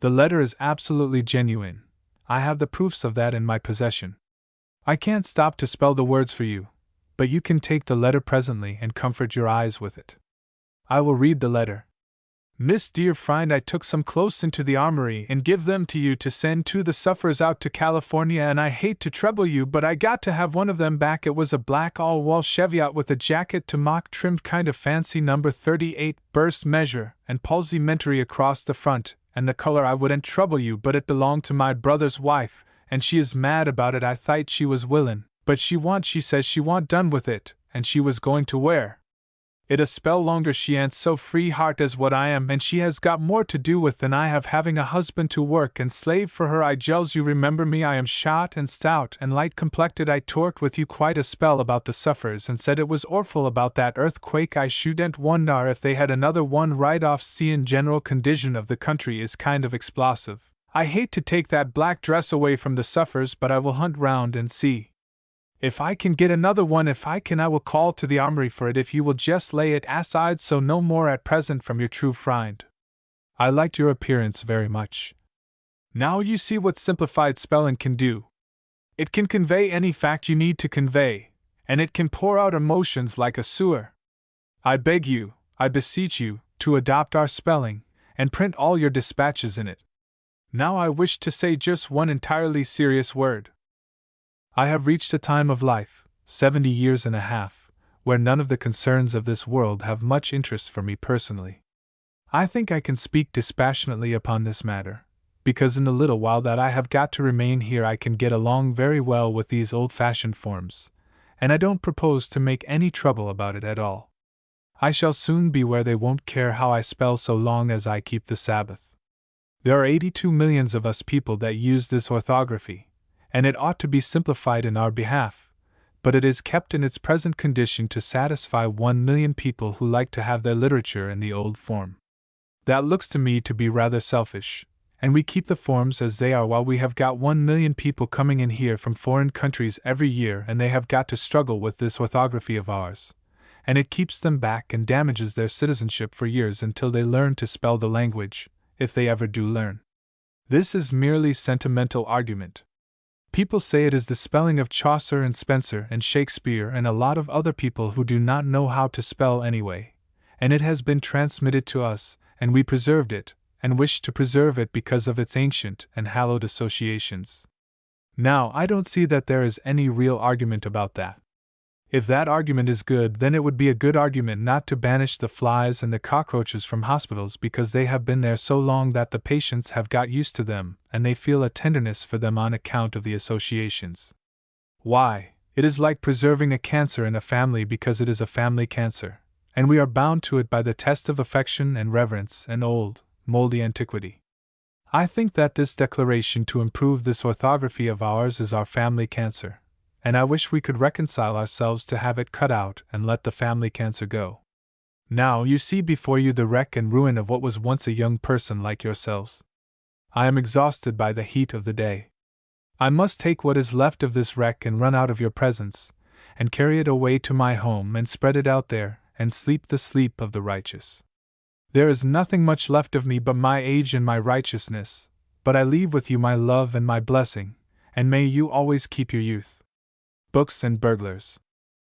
The letter is absolutely genuine. I have the proofs of that in my possession. I can't stop to spell the words for you, but you can take the letter presently and comfort your eyes with it. I will read the letter. Miss dear friend, I took some close into the armory and give them to you to send to the sufferers out to California, and I hate to trouble you, but I got to have one of them back. It was a black all-wool Cheviot with a jacket to mock trimmed kind of fancy number 38 burst measure and palsy-mentary across the front, and the color I wouldn't trouble you, but it belonged to my brother's wife, and she is mad about it. I thought she was willin', but she says she want done with it, and she was going to wear it a spell longer. She ain't so free heart as what I am, and she has got more to do with than I have, having a husband to work and slave for her. I jells you remember me, I am shot and stout and light complected. I talked with you quite a spell about the suffers and said it was orful about that earthquake. I shouldn't wonder if they had another one right off. Seein' general condition of the country is kind of explosive. I hate to take that black dress away from the sufferers, but I will hunt round and see. If I can get another one, if I can, I will call to the armory for it, if you will just lay it aside, so no more at present from your true friend. I liked your appearance very much. Now you see what simplified spelling can do. It can convey any fact you need to convey, and it can pour out emotions like a sewer. I beg you, I beseech you, to adopt our spelling, and print all your dispatches in it. Now I wish to say just one entirely serious word. I have reached a time of life, 70 years and a half, where none of the concerns of this world have much interest for me personally. I think I can speak dispassionately upon this matter, because in the little while that I have got to remain here I can get along very well with these old-fashioned forms, and I don't propose to make any trouble about it at all. I shall soon be where they won't care how I spell so long as I keep the Sabbath. There are 82 millions of us people that use this orthography, and it ought to be simplified in our behalf, but it is kept in its present condition to satisfy 1 million people who like to have their literature in the old form. That looks to me to be rather selfish, and we keep the forms as they are while we have got 1 million people coming in here from foreign countries every year, and they have got to struggle with this orthography of ours, and it keeps them back and damages their citizenship for years until they learn to spell the language, if they ever do learn. This is merely sentimental argument. People say it is the spelling of Chaucer and Spencer and Shakespeare and a lot of other people who do not know how to spell anyway, and it has been transmitted to us, and we preserved it, and wish to preserve it because of its ancient and hallowed associations. Now, I don't see that there is any real argument about that. If that argument is good, then it would be a good argument not to banish the flies and the cockroaches from hospitals because they have been there so long that the patients have got used to them, and they feel a tenderness for them on account of the associations. Why, it is like preserving a cancer in a family because it is a family cancer, and we are bound to it by the test of affection and reverence and old, moldy antiquity. I think that this declaration to improve this orthography of ours is our family cancer, and I wish we could reconcile ourselves to have it cut out and let the family cancer go. Now you see before you the wreck and ruin of what was once a young person like yourselves. I am exhausted by the heat of the day. I must take what is left of this wreck and run out of your presence, and carry it away to my home and spread it out there, and sleep the sleep of the righteous. There is nothing much left of me but my age and my righteousness, but I leave with you my love and my blessing, and may you always keep your youth. Books and burglars.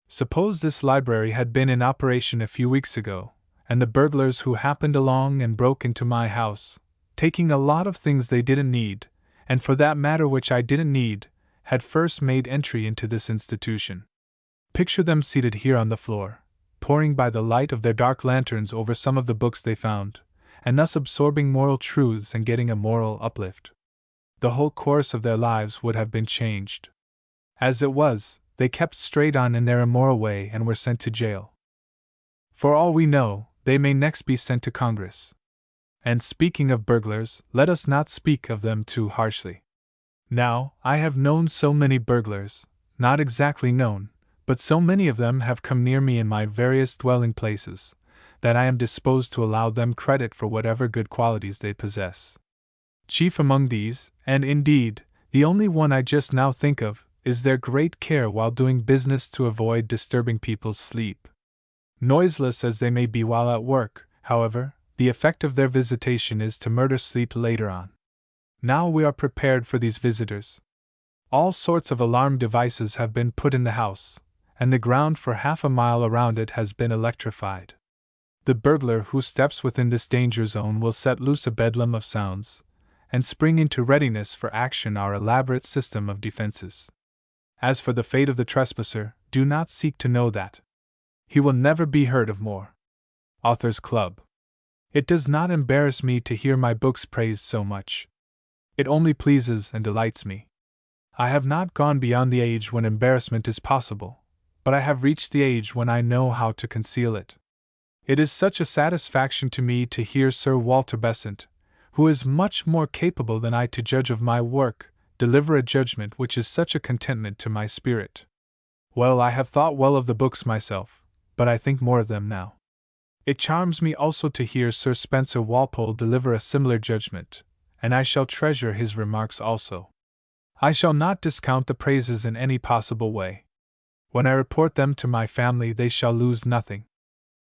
Suppose this library had been in operation a few weeks ago, and the burglars who happened along and broke into my house, taking a lot of things they didn't need, and for that matter which I didn't need, had first made entry into this institution. Picture them seated here on the floor, poring by the light of their dark lanterns over some of the books they found, and thus absorbing moral truths and getting a moral uplift. The whole course of their lives would have been changed. As it was, they kept straight on in their immoral way and were sent to jail. For all we know, they may next be sent to Congress. And speaking of burglars, let us not speak of them too harshly. Now, I have known so many burglars, not exactly known, but so many of them have come near me in my various dwelling places, that I am disposed to allow them credit for whatever good qualities they possess. Chief among these, and indeed, the only one I just now think of, is their great care while doing business to avoid disturbing people's sleep. Noiseless as they may be while at work, however, the effect of their visitation is to murder sleep later on. Now we are prepared for these visitors. All sorts of alarm devices have been put in the house, and the ground for half a mile around it has been electrified. The burglar who steps within this danger zone will set loose a bedlam of sounds, and spring into readiness for action our elaborate system of defenses. As for the fate of the trespasser, do not seek to know that. He will never be heard of more. Authors Club. It does not embarrass me to hear my books praised so much. It only pleases and delights me. I have not gone beyond the age when embarrassment is possible, but I have reached the age when I know how to conceal it. It is such a satisfaction to me to hear Sir Walter Besant, who is much more capable than I to judge of my work, deliver a judgment which is such a contentment to my spirit. Well, I have thought well of the books myself, but I think more of them now. It charms me also to hear Sir Spencer Walpole deliver a similar judgment, and I shall treasure his remarks also. I shall not discount the praises in any possible way. When I report them to my family, they shall lose nothing.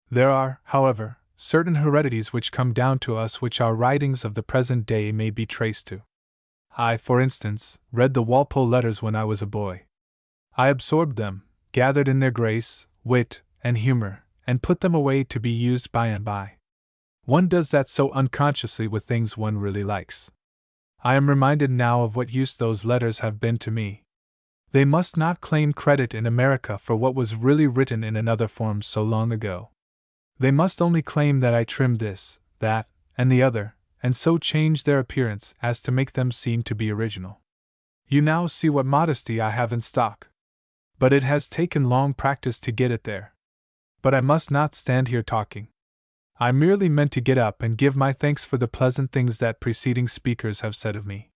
There are, however, certain heredities which come down to us which our writings of the present day may be traced to. I, for instance, read the Walpole letters when I was a boy. I absorbed them, gathered in their grace, wit, and humor, and put them away to be used by and by. One does that so unconsciously with things one really likes. I am reminded now of what use those letters have been to me. They must not claim credit in America for what was really written in another form so long ago. They must only claim that I trimmed this, that, and the other, and so change their appearance as to make them seem to be original. You now see what modesty I have in stock. But it has taken long practice to get it there. But I must not stand here talking. I merely meant to get up and give my thanks for the pleasant things that preceding speakers have said of me.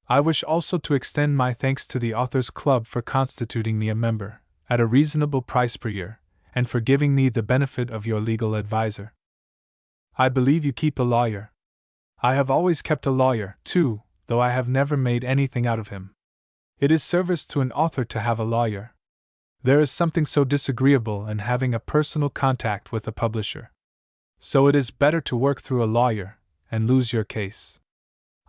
I wish also to extend my thanks to the Authors' Club for constituting me a member, at a reasonable price per year, and for giving me the benefit of your legal adviser. I believe you keep a lawyer. I have always kept a lawyer, too, though I have never made anything out of him. It is service to an author to have a lawyer. There is something so disagreeable in having a personal contact with a publisher. So it is better to work through a lawyer, and lose your case.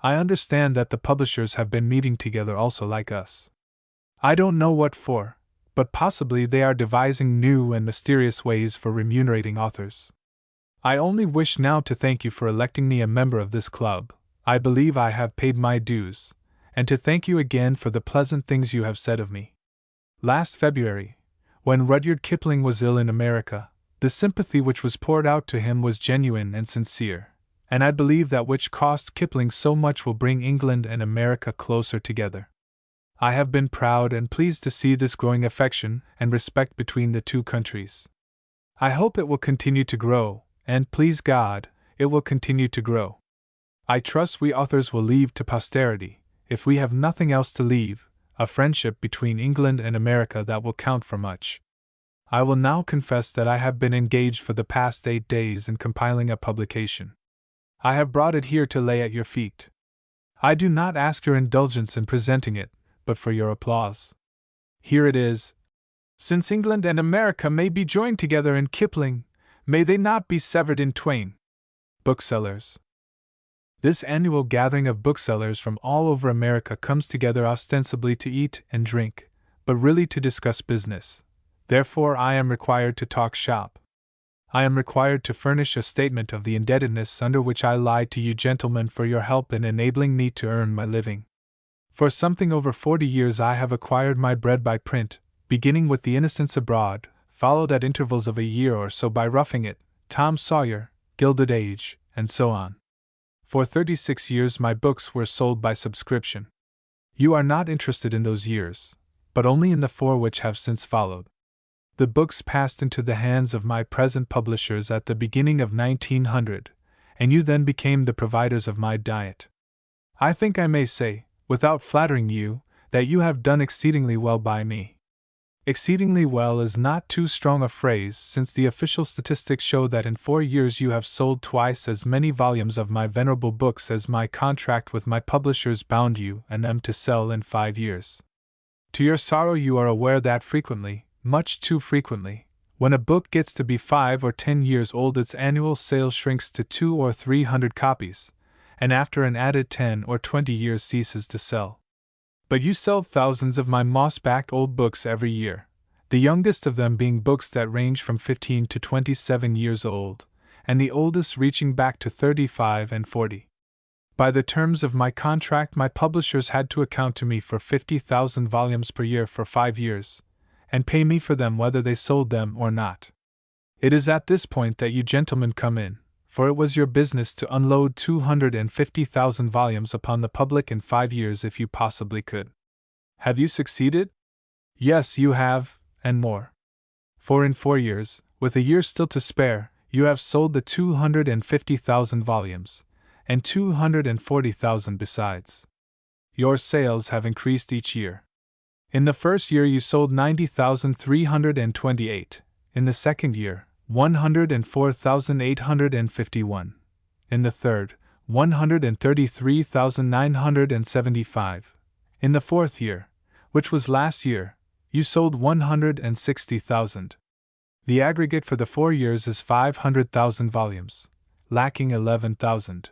I understand that the publishers have been meeting together also like us. I don't know what for, but possibly they are devising new and mysterious ways for remunerating authors. I only wish now to thank you for electing me a member of this club. I believe I have paid my dues, and to thank you again for the pleasant things you have said of me. Last February, when Rudyard Kipling was ill in America, the sympathy which was poured out to him was genuine and sincere, and I believe that which cost Kipling so much will bring England and America closer together. I have been proud and pleased to see this growing affection and respect between the two countries. I hope it will continue to grow, and please God, it will continue to grow. I trust we authors will leave to posterity, if we have nothing else to leave, a friendship between England and America that will count for much. I will now confess that I have been engaged for the past 8 days in compiling a publication. I have brought it here to lay at your feet. I do not ask your indulgence in presenting it, but for your applause. Here it is. Since England and America may be joined together in Kipling, may they not be severed in Twain? Booksellers. This annual gathering of booksellers from all over America comes together ostensibly to eat and drink, but really to discuss business. Therefore, I am required to talk shop. I am required to furnish a statement of the indebtedness under which I lie to you gentlemen for your help in enabling me to earn my living. For something over 40 years I have acquired my bread by print, beginning with The Innocents Abroad, followed at intervals of a year or so by Roughing It, Tom Sawyer, Gilded Age, and so on. For 36 years my books were sold by subscription. You are not interested in those years, but only in the 4 which have since followed. The books passed into the hands of my present publishers at the beginning of 1900, and you then became the providers of my diet. I think I may say, without flattering you, that you have done exceedingly well by me. Exceedingly well is not too strong a phrase, since the official statistics show that in 4 years you have sold twice as many volumes of my venerable books as my contract with my publishers bound you and them to sell in 5 years. To your sorrow you are aware that frequently, much too frequently, when a book gets to be 5 or 10 years old its annual sale shrinks to 200 or 300 copies, and after an added 10 or 20 years ceases to sell. But you sell thousands of my moss-backed old books every year, the youngest of them being books that range from 15 to 27 years old, and the oldest reaching back to 35 and 40. By the terms of my contract my publishers had to account to me for 50,000 volumes per year for 5 years, and pay me for them whether they sold them or not. It is at this point that you gentlemen come in, for it was your business to unload 250,000 volumes upon the public in 5 years if you possibly could. Have you succeeded? Yes, you have, and more. For in 4 years, with a year still to spare, you have sold the 250,000 volumes, and 240,000 besides. Your sales have increased each year. In the first year you sold 90,328, in the second year, 104,851, in the third, 133,975. In the fourth year, which was last year, you sold 160,000. The aggregate for the 4 years is 500,000 volumes, lacking 11,000.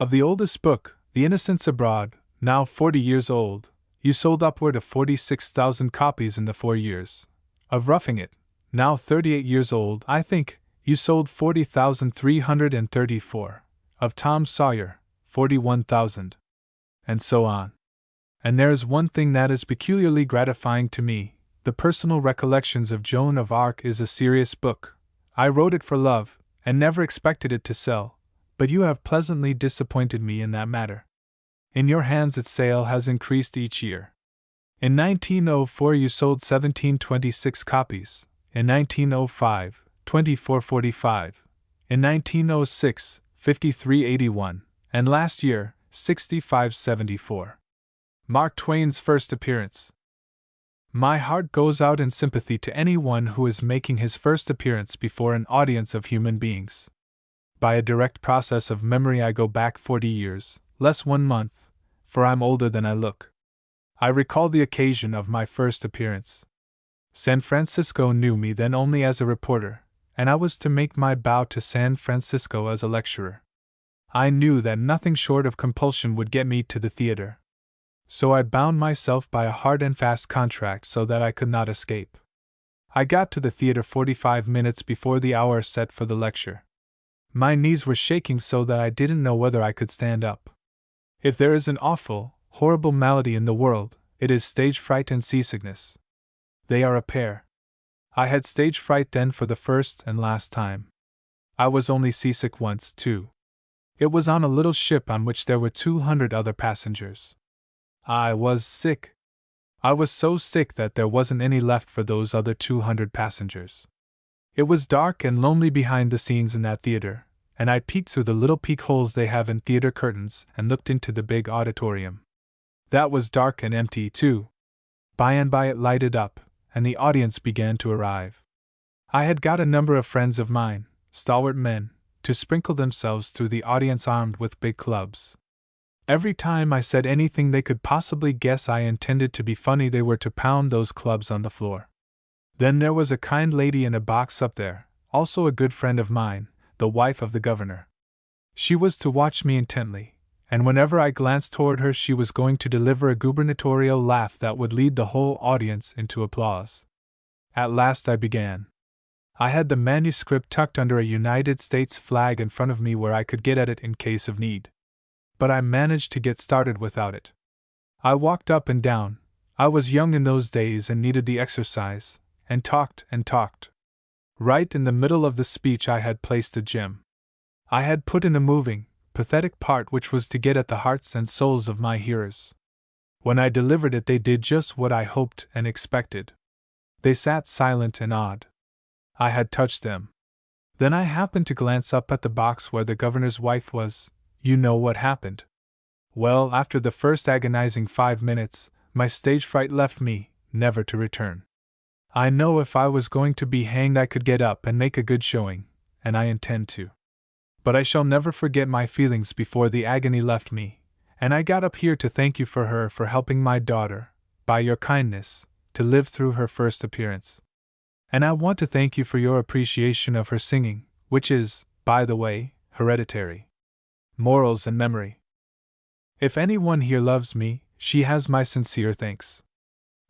Of the oldest book, The Innocents Abroad, now 40 years old, you sold upward of 46,000 copies in the 4 years. Of Roughing It, now 38 years old, I think, you sold 40,334. Of Tom Sawyer, 41,000. And so on. And there is one thing that is peculiarly gratifying to me. The Personal Recollections of Joan of Arc is a serious book. I wrote it for love, and never expected it to sell, but you have pleasantly disappointed me in that matter. In your hands its sale has increased each year. In 1904 you sold 1726 copies, in 1905, 2445, in 1906, 5381, and last year, 6574. Mark Twain's first appearance. My heart goes out in sympathy to anyone who is making his first appearance before an audience of human beings. By a direct process of memory I go back 40 years, less 1 month, for I'm older than I look. I recall the occasion of my first appearance. San Francisco knew me then only as a reporter, and I was to make my bow to San Francisco as a lecturer. I knew that nothing short of compulsion would get me to the theater. So I bound myself by a hard and fast contract so that I could not escape. I got to the theater 45 minutes before the hour set for the lecture. My knees were shaking so that I didn't know whether I could stand up. If there is an awful, horrible malady in the world, it is stage fright and seasickness. They are a pair. I had stage fright then for the first and last time. I was only seasick once, too. It was on a little ship on which there were 200 other passengers. I was sick. I was so sick that there wasn't any left for those other 200 passengers. It was dark and lonely behind the scenes in that theater, and I peeked through the little peek holes they have in theater curtains and looked into the big auditorium. That was dark and empty, too. By and by it lighted up, and the audience began to arrive. I had got a number of friends of mine, stalwart men, to sprinkle themselves through the audience armed with big clubs. Every time I said anything they could possibly guess I intended to be funny, they were to pound those clubs on the floor. Then there was a kind lady in a box up there, also a good friend of mine, the wife of the governor. She was to watch me intently, and whenever I glanced toward her she was going to deliver a gubernatorial laugh that would lead the whole audience into applause. At last I began. I had the manuscript tucked under a United States flag in front of me where I could get at it in case of need. But I managed to get started without it. I walked up and down. I was young in those days and needed the exercise, and talked and talked. Right in the middle of the speech I had placed a gem. I had put in a moving, pathetic part which was to get at the hearts and souls of my hearers. When I delivered it they did just what I hoped and expected. They sat silent and awed. I had touched them. Then I happened to glance up at the box where the governor's wife was. You know what happened. Well, after the first agonizing 5 minutes, my stage fright left me, never to return. I know if I was going to be hanged I could get up and make a good showing, and I intend to. But I shall never forget my feelings before the agony left me, and I got up here to thank you for helping my daughter, by your kindness, to live through her first appearance. And I want to thank you for your appreciation of her singing, which is, by the way, hereditary. Morals and memory. If anyone here loves me, she has my sincere thanks.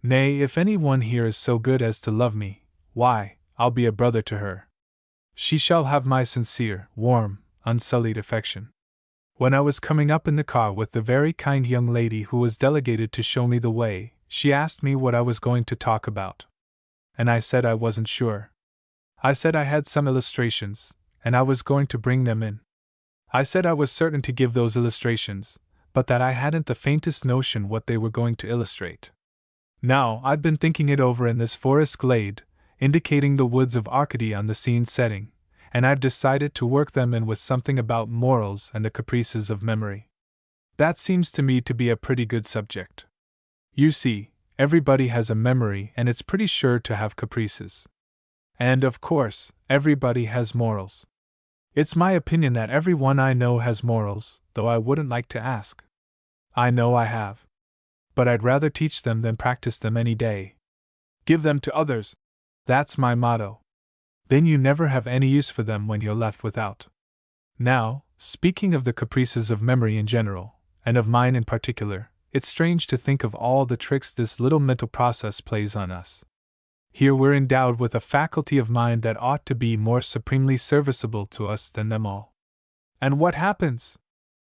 Nay, if anyone here is so good as to love me, why, I'll be a brother to her. She shall have my sincere, warm, unsullied affection. When I was coming up in the car with the very kind young lady who was delegated to show me the way, she asked me what I was going to talk about. And I said I wasn't sure. I said I had some illustrations, and I was going to bring them in. I said I was certain to give those illustrations, but that I hadn't the faintest notion what they were going to illustrate. Now, I'd been thinking it over in this forest glade, indicating the woods of Arcady on the scene setting, and I've decided to work them in with something about morals and the caprices of memory. That seems to me to be a pretty good subject. You see, everybody has a memory and it's pretty sure to have caprices. And, of course, everybody has morals. It's my opinion that every one I know has morals, though I wouldn't like to ask. I know I have. But I'd rather teach them than practice them any day. Give them to others. That's my motto. Then you never have any use for them when you're left without. Now, speaking of the caprices of memory in general, and of mine in particular, it's strange to think of all the tricks this little mental process plays on us. Here we're endowed with a faculty of mind that ought to be more supremely serviceable to us than them all. And what happens?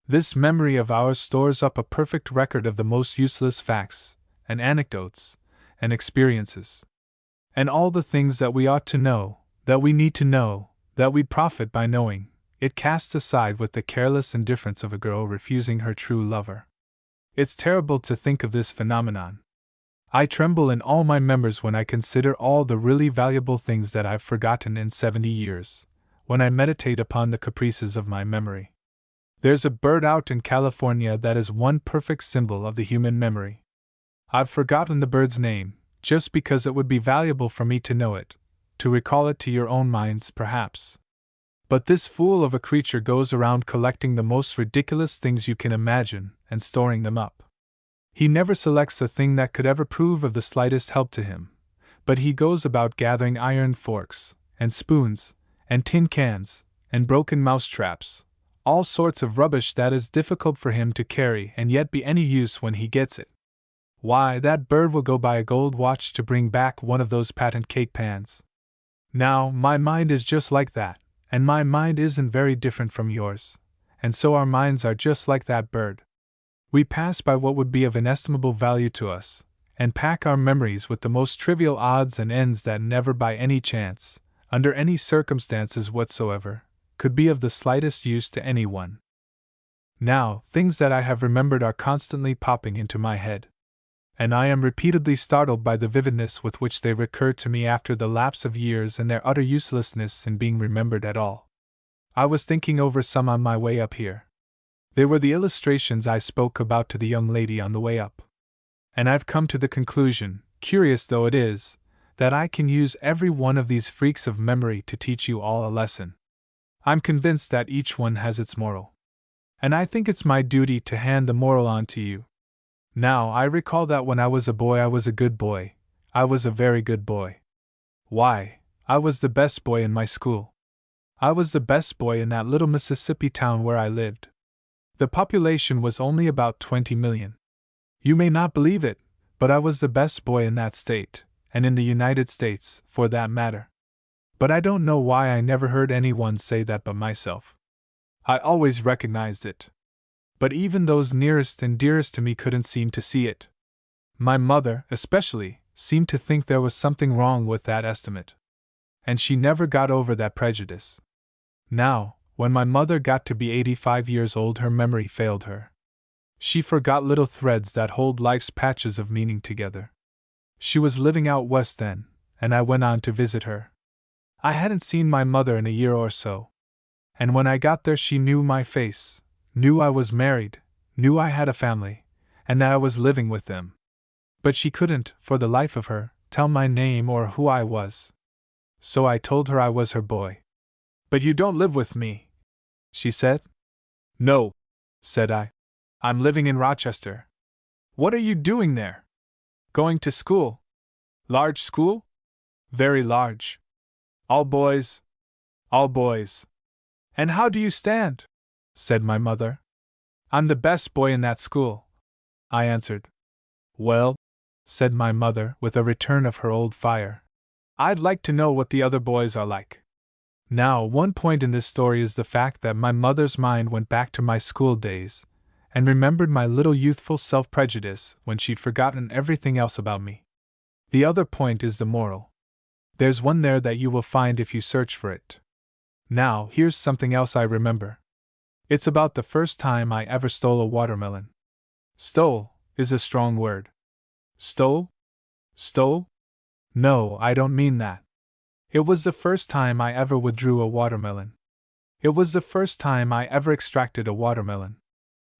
This memory of ours stores up a perfect record of the most useless facts, and anecdotes, and experiences. And all the things that we ought to know, that we need to know, that we'd profit by knowing, it casts aside with the careless indifference of a girl refusing her true lover. It's terrible to think of this phenomenon. I tremble in all my members when I consider all the really valuable things that I've forgotten in 70 years, when I meditate upon the caprices of my memory. There's a bird out in California that is one perfect symbol of the human memory. I've forgotten the bird's name, just because it would be valuable for me to know it, to recall it to your own minds, perhaps. But this fool of a creature goes around collecting the most ridiculous things you can imagine and storing them up. He never selects a thing that could ever prove of the slightest help to him, but he goes about gathering iron forks, and spoons, and tin cans, and broken mousetraps, all sorts of rubbish that is difficult for him to carry and yet be any use when he gets it. Why, that bird will go buy a gold watch to bring back one of those patent cake pans. Now, my mind is just like that, and my mind isn't very different from yours, and so our minds are just like that bird. We pass by what would be of inestimable value to us, and pack our memories with the most trivial odds and ends that never by any chance, under any circumstances whatsoever, could be of the slightest use to anyone. Now, things that I have remembered are constantly popping into my head, and I am repeatedly startled by the vividness with which they recur to me after the lapse of years and their utter uselessness in being remembered at all. I was thinking over some on my way up here. They were the illustrations I spoke about to the young lady on the way up. And I've come to the conclusion, curious though it is, that I can use every one of these freaks of memory to teach you all a lesson. I'm convinced that each one has its moral. And I think it's my duty to hand the moral on to you. Now, I recall that when I was a boy I was a good boy. I was a very good boy. Why, I was the best boy in my school. I was the best boy in that little Mississippi town where I lived. The population was only about 20 million. You may not believe it, but I was the best boy in that state, and in the United States, for that matter. But I don't know why I never heard anyone say that but myself. I always recognized it. But even those nearest and dearest to me couldn't seem to see it. My mother, especially, seemed to think there was something wrong with that estimate. And she never got over that prejudice. Now, when my mother got to be 85 years old, her memory failed her. She forgot little threads that hold life's patches of meaning together. She was living out west then, and I went on to visit her. I hadn't seen my mother in a year or so. And when I got there she knew my face, knew I was married, knew I had a family, and that I was living with them. But she couldn't, for the life of her, tell my name or who I was. So I told her I was her boy. "But you don't live with me," she said. "No," said I. "I'm living in Rochester." "What are you doing there?" "Going to school." "Large school?" "Very large." "All boys?" "All boys." "And how do you stand?" said my mother. "I'm the best boy in that school," I answered. "Well," said my mother with a return of her old fire, "I'd like to know what the other boys are like." Now, one point in this story is the fact that my mother's mind went back to my school days, and remembered my little youthful self-prejudice when she'd forgotten everything else about me. The other point is the moral. There's one there that you will find if you search for it. Now, here's something else I remember. It's about the first time I ever stole a watermelon. Stole is a strong word. Stole? Stole? No, I don't mean that. It was the first time I ever withdrew a watermelon. It was the first time I ever extracted a watermelon.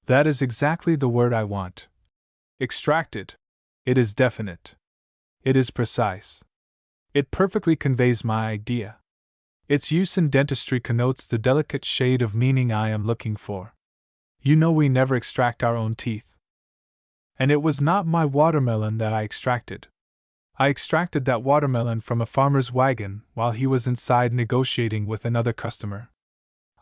That is exactly the word I want. Extracted. It is definite. It is precise. It perfectly conveys my idea. Its use in dentistry connotes the delicate shade of meaning I am looking for. You know we never extract our own teeth. And it was not my watermelon that I extracted. I extracted that watermelon from a farmer's wagon while he was inside negotiating with another customer.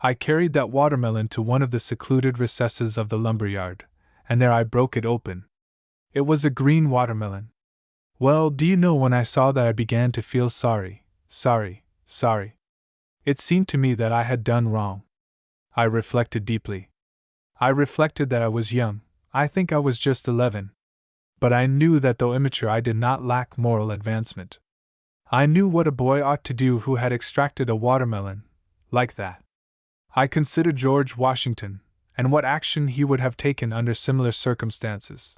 I carried that watermelon to one of the secluded recesses of the lumberyard, and there I broke it open. It was a green watermelon. Well, do you know, when I saw that I began to feel sorry. It seemed to me that I had done wrong. I reflected deeply. I reflected that I was young. I think I was just 11. But I knew that though immature I did not lack moral advancement. I knew what a boy ought to do who had extracted a watermelon like that. I considered George Washington, and what action he would have taken under similar circumstances.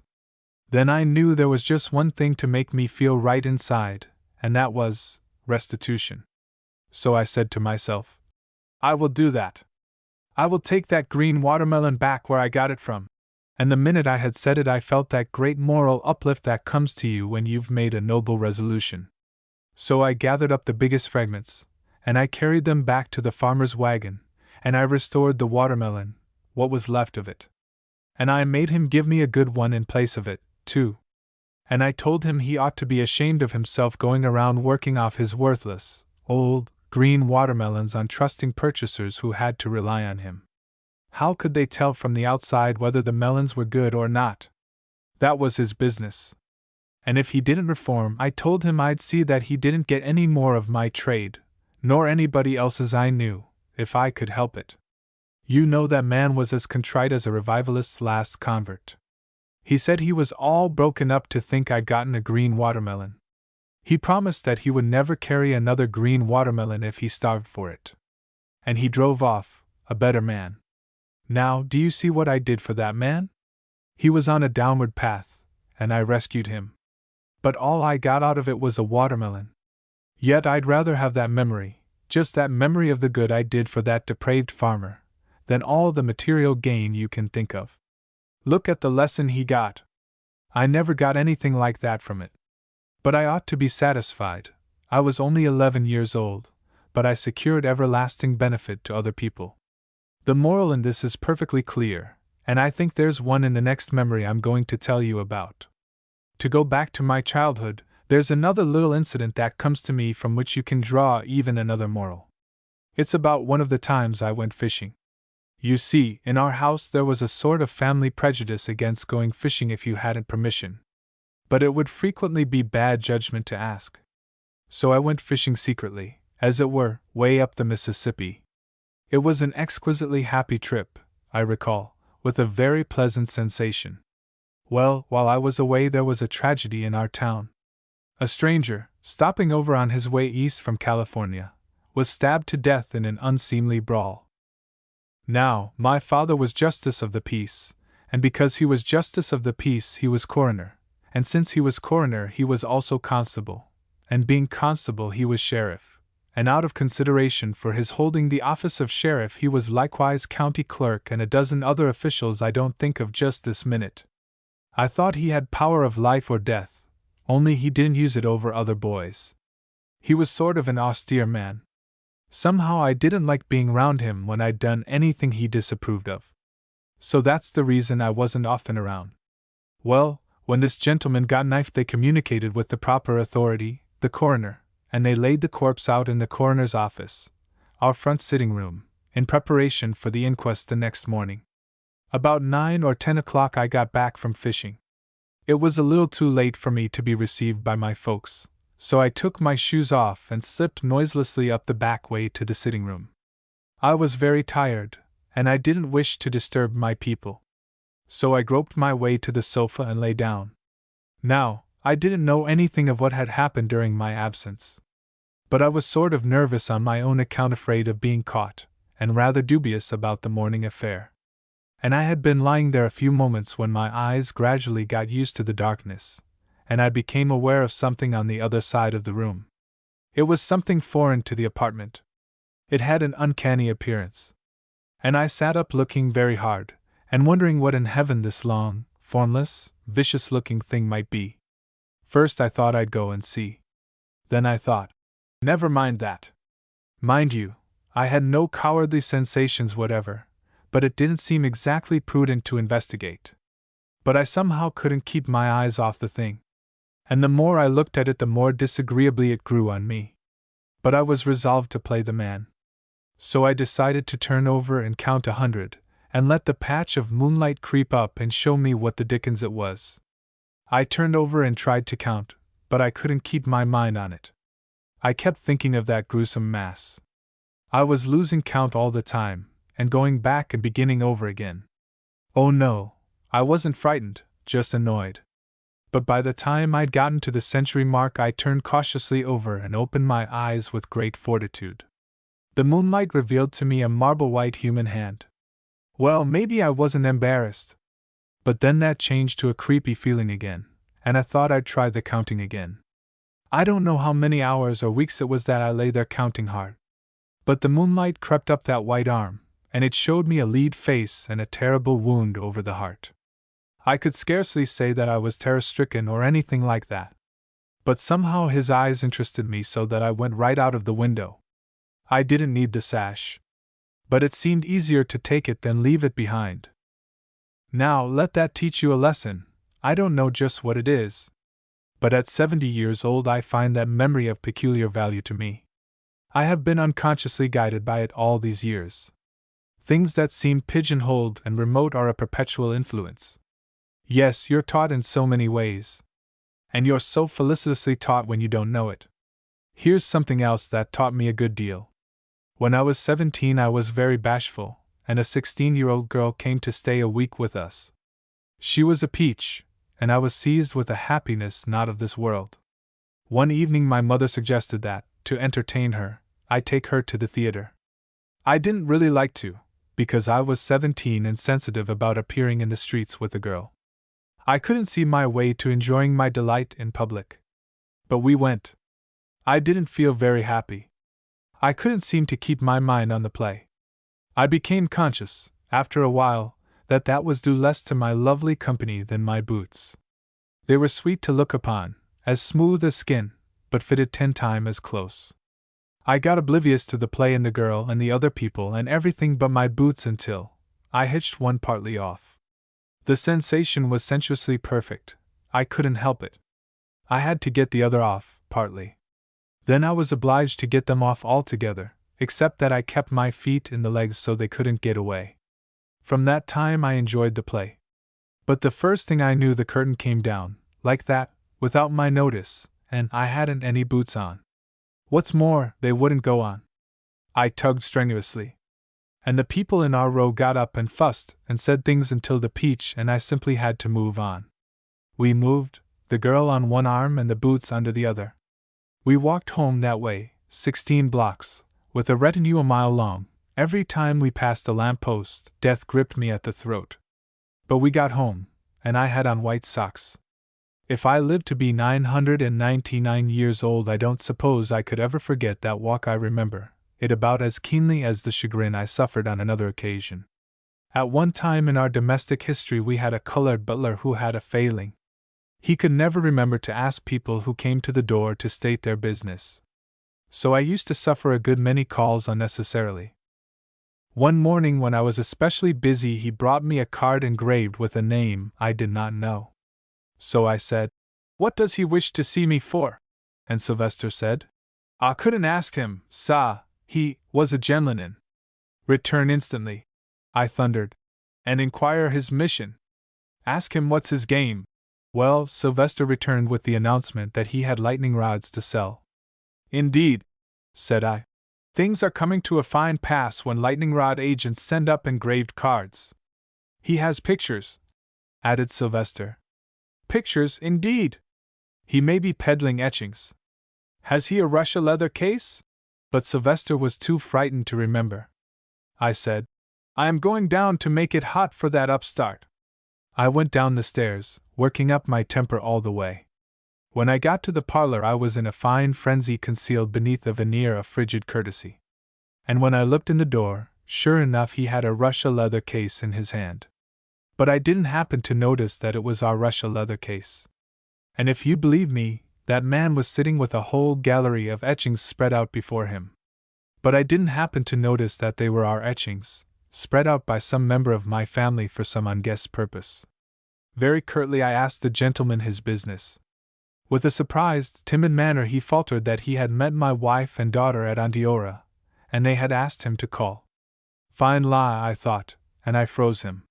Then I knew there was just one thing to make me feel right inside, and that was restitution. So I said to myself, I will do that. I will take that green watermelon back where I got it from. And the minute I had said it I felt that great moral uplift that comes to you when you've made a noble resolution. So I gathered up the biggest fragments, and I carried them back to the farmer's wagon, and I restored the watermelon, what was left of it. And I made him give me a good one in place of it, too. And I told him he ought to be ashamed of himself going around working off his worthless, old, green watermelons on trusting purchasers who had to rely on him. How could they tell from the outside whether the melons were good or not? That was his business. And if he didn't reform, I told him I'd see that he didn't get any more of my trade, nor anybody else's I knew, if I could help it. You know that man was as contrite as a revivalist's last convert. He said he was all broken up to think I'd gotten a green watermelon. He promised that he would never carry another green watermelon if he starved for it. And he drove off, a better man. Now, do you see what I did for that man? He was on a downward path, and I rescued him. But all I got out of it was a watermelon. Yet I'd rather have that memory, just that memory of the good I did for that depraved farmer, than all the material gain you can think of. Look at the lesson he got. I never got anything like that from it. But I ought to be satisfied. I was only 11 years old, but I secured everlasting benefit to other people. The moral in this is perfectly clear, and I think there's one in the next memory I'm going to tell you about. To go back to my childhood, there's another little incident that comes to me from which you can draw even another moral. It's about one of the times I went fishing. You see, in our house there was a sort of family prejudice against going fishing if you hadn't permission. But it would frequently be bad judgment to ask. So I went fishing secretly, as it were, way up the Mississippi. It was an exquisitely happy trip, I recall, with a very pleasant sensation. Well, while I was away there was a tragedy in our town. A stranger, stopping over on his way east from California, was stabbed to death in an unseemly brawl. Now, my father was justice of the peace, and because he was justice of the peace he was coroner, and since he was coroner he was also constable, and being constable he was sheriff. And out of consideration for his holding the office of sheriff he was likewise county clerk and a dozen other officials I don't think of just this minute. I thought he had power of life or death, only he didn't use it over other boys. He was sort of an austere man. Somehow I didn't like being round him when I'd done anything he disapproved of. So that's the reason I wasn't often around. Well, when this gentleman got knifed they communicated with the proper authority, the coroner, and they laid the corpse out in the coroner's office, our front sitting room, in preparation for the inquest the next morning. About 9 or 10 o'clock I got back from fishing. It was a little too late for me to be received by my folks, so I took my shoes off and slipped noiselessly up the back way to the sitting room. I was very tired, and I didn't wish to disturb my people. So I groped my way to the sofa and lay down. Now, I didn't know anything of what had happened during my absence. But I was sort of nervous on my own account, afraid of being caught, and rather dubious about the morning affair. And I had been lying there a few moments when my eyes gradually got used to the darkness, and I became aware of something on the other side of the room. It was something foreign to the apartment. It had an uncanny appearance. And I sat up looking very hard, and wondering what in heaven this long, formless, vicious-looking thing might be. First I thought I'd go and see. Then I thought, never mind that. Mind you, I had no cowardly sensations whatever, but it didn't seem exactly prudent to investigate. But I somehow couldn't keep my eyes off the thing. And the more I looked at it, the more disagreeably it grew on me. But I was resolved to play the man. So I decided to turn over and count 100, and let the patch of moonlight creep up and show me what the dickens it was. I turned over and tried to count, but I couldn't keep my mind on it. I kept thinking of that gruesome mass. I was losing count all the time, and going back and beginning over again. Oh no, I wasn't frightened, just annoyed. But by the time I'd gotten to the century mark, I turned cautiously over and opened my eyes with great fortitude. The moonlight revealed to me a marble-white human hand. Well, maybe I wasn't embarrassed. But then that changed to a creepy feeling again, and I thought I'd try the counting again. I don't know how many hours or weeks it was that I lay there counting hard. But the moonlight crept up that white arm, and it showed me a lead face and a terrible wound over the heart. I could scarcely say that I was terror-stricken or anything like that. But somehow his eyes interested me so that I went right out of the window. I didn't need the sash. But it seemed easier to take it than leave it behind. Now, let that teach you a lesson. I don't know just what it is. But at 70 years old I find that memory of peculiar value to me. I have been unconsciously guided by it all these years. Things that seem pigeonholed and remote are a perpetual influence. Yes, you're taught in so many ways. And you're so felicitously taught when you don't know it. Here's something else that taught me a good deal. When I was 17 I was very bashful, and a 16-year-old girl came to stay a week with us. She was a peach, and I was seized with a happiness not of this world. One evening my mother suggested that, to entertain her, I take her to the theater. I didn't really like to, because I was 17 and sensitive about appearing in the streets with a girl. I couldn't see my way to enjoying my delight in public. But we went. I didn't feel very happy. I couldn't seem to keep my mind on the play. I became conscious, after a while, that was due less to my lovely company than my boots. They were sweet to look upon, as smooth as skin, but fitted 10 times as close. I got oblivious to the play and the girl and the other people and everything but my boots until I hitched one partly off. The sensation was sensuously perfect. I couldn't help it. I had to get the other off, partly. Then I was obliged to get them off altogether, except that I kept my feet in the legs so they couldn't get away. From that time I enjoyed the play. But the first thing I knew the curtain came down, like that, without my notice, and I hadn't any boots on. What's more, they wouldn't go on. I tugged strenuously. And the people in our row got up and fussed and said things until the peach and I simply had to move on. We moved, the girl on one arm and the boots under the other. We walked home that way, 16 blocks, with a retinue a mile long. Every time we passed a lamp-post, death gripped me at the throat. But we got home, and I had on white socks. If I lived to be 999 years old, I don't suppose I could ever forget that walk. I remember it about as keenly as the chagrin I suffered on another occasion. At one time in our domestic history we had a colored butler who had a failing. He could never remember to ask people who came to the door to state their business. So I used to suffer a good many calls unnecessarily. One morning when I was especially busy he brought me a card engraved with a name I did not know. So I said, "What does he wish to see me for?" And Sylvester said, "I couldn't ask him, sah, he was a gentleman." "Return instantly," I thundered, "and inquire his mission. Ask him what's his game." Well, Sylvester returned with the announcement that he had lightning rods to sell. "Indeed," said I. "Things are coming to a fine pass when lightning rod agents send up engraved cards." "He has pictures," added Sylvester. "Pictures, indeed! He may be peddling etchings. Has he a Russia leather case?" But Sylvester was too frightened to remember. I said, "I am going down to make it hot for that upstart." I went down the stairs, working up my temper all the way. When I got to the parlor I was in a fine frenzy concealed beneath a veneer of frigid courtesy. And when I looked in the door, sure enough he had a Russia leather case in his hand. But I didn't happen to notice that it was our Russia leather case. And if you'd believe me, that man was sitting with a whole gallery of etchings spread out before him. But I didn't happen to notice that they were our etchings, spread out by some member of my family for some unguessed purpose. Very curtly I asked the gentleman his business. With a surprised, timid manner he faltered that he had met my wife and daughter at Antiora, and they had asked him to call. Fine lie, I thought, and I froze him.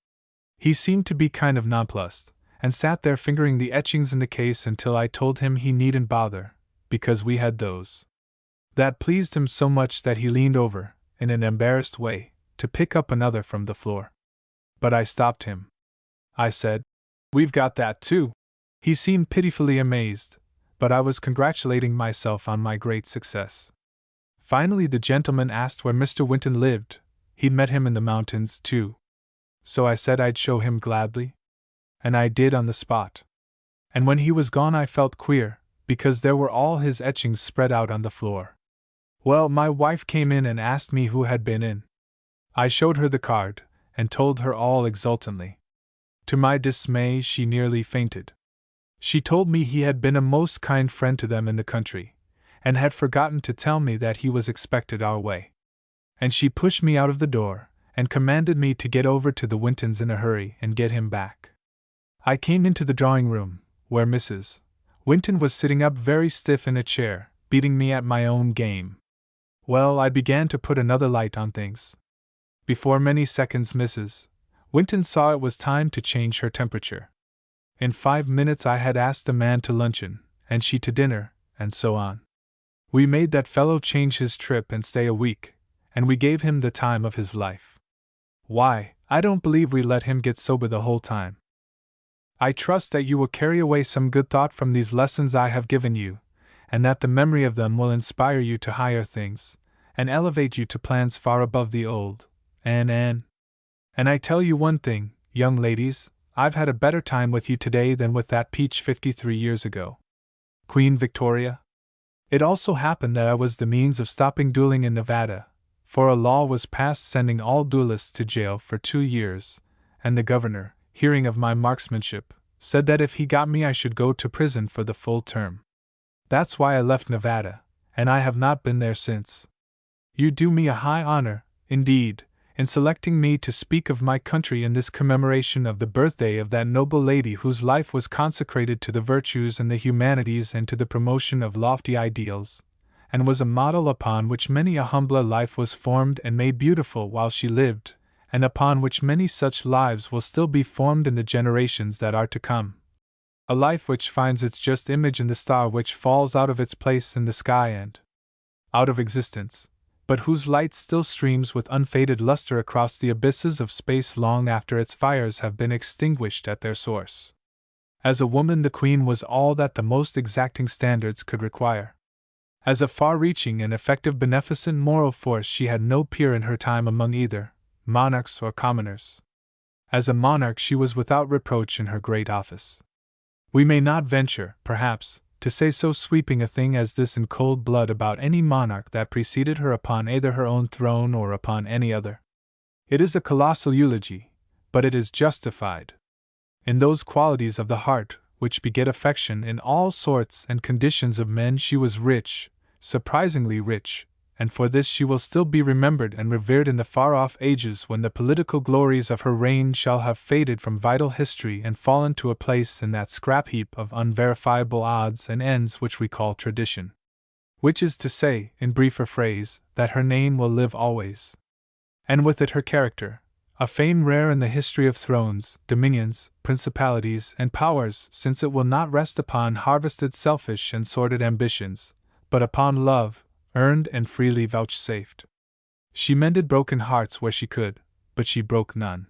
He seemed to be kind of nonplussed, and sat there fingering the etchings in the case until I told him he needn't bother, because we had those. That pleased him so much that he leaned over, in an embarrassed way, to pick up another from the floor. But I stopped him. I said, "We've got that too." He seemed pitifully amazed, but I was congratulating myself on my great success. Finally the gentleman asked where Mr. Winton lived. He'd met him in the mountains, too. So I said I'd show him gladly. And I did on the spot. And when he was gone I felt queer, because there were all his etchings spread out on the floor. Well, my wife came in and asked me who had been in. I showed her the card, and told her all exultantly. To my dismay she nearly fainted. She told me he had been a most kind friend to them in the country, and had forgotten to tell me that he was expected our way. And she pushed me out of the door, and commanded me to get over to the Wintons in a hurry and get him back. I came into the drawing-room, where Mrs. Winton was sitting up very stiff in a chair, beating me at my own game. Well, I began to put another light on things. Before many seconds Mrs. Winton saw it was time to change her temperature. In 5 minutes I had asked the man to luncheon, and she to dinner, and so on. We made that fellow change his trip and stay a week, and we gave him the time of his life. Why, I don't believe we let him get sober the whole time. I trust that you will carry away some good thought from these lessons I have given you, and that the memory of them will inspire you to higher things, and elevate you to plans far above the old. And I tell you one thing, young ladies, I've had a better time with you today than with that peach 53 years ago. Queen Victoria? It also happened that I was the means of stopping dueling in Nevada, for a law was passed sending all duelists to jail for 2 years, and the governor, hearing of my marksmanship, said that if he got me I should go to prison for the full term. That's why I left Nevada, and I have not been there since. You do me a high honor, indeed, in selecting me to speak of my country in this commemoration of the birthday of that noble lady whose life was consecrated to the virtues and the humanities and to the promotion of lofty ideals, and was a model upon which many a humbler life was formed and made beautiful while she lived, and upon which many such lives will still be formed in the generations that are to come. A life which finds its just image in the star which falls out of its place in the sky and out of existence, but whose light still streams with unfaded luster across the abysses of space long after its fires have been extinguished at their source. As a woman the Queen was all that the most exacting standards could require. As a far-reaching and effective beneficent moral force she had no peer in her time among either monarchs or commoners. As a monarch she was without reproach in her great office. We may not venture, perhaps, to say so sweeping a thing as this in cold blood about any monarch that preceded her upon either her own throne or upon any other. It is a colossal eulogy, but it is justified. In those qualities of the heart which beget affection in all sorts and conditions of men she was rich, surprisingly rich, and for this she will still be remembered and revered in the far-off ages when the political glories of her reign shall have faded from vital history and fallen to a place in that scrap-heap of unverifiable odds and ends which we call tradition. Which is to say, in briefer phrase, that her name will live always. And with it her character, a fame rare in the history of thrones, dominions, principalities, and powers, since it will not rest upon harvested selfish and sordid ambitions, but upon love, earned and freely vouchsafed. She mended broken hearts where she could, but she broke none.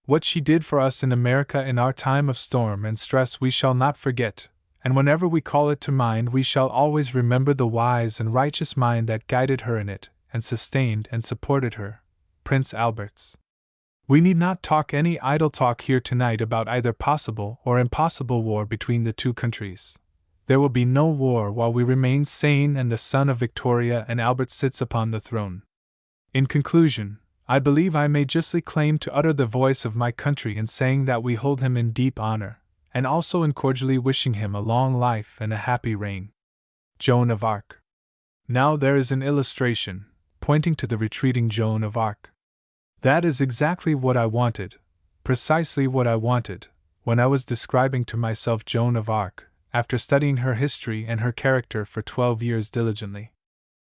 What she did for us in America in our time of storm and stress we shall not forget, and whenever we call it to mind we shall always remember the wise and righteous mind that guided her in it, and sustained and supported her, Prince Albert's. We need not talk any idle talk here tonight about either possible or impossible war between the two countries. There will be no war while we remain sane and the son of Victoria and Albert sits upon the throne. In conclusion, I believe I may justly claim to utter the voice of my country in saying that we hold him in deep honor, and also in cordially wishing him a long life and a happy reign. Joan of Arc. Now there is an illustration, pointing to the retreating Joan of Arc. That is exactly what I wanted, precisely what I wanted, when I was describing to myself Joan of Arc, after studying her history and her character for 12 years diligently.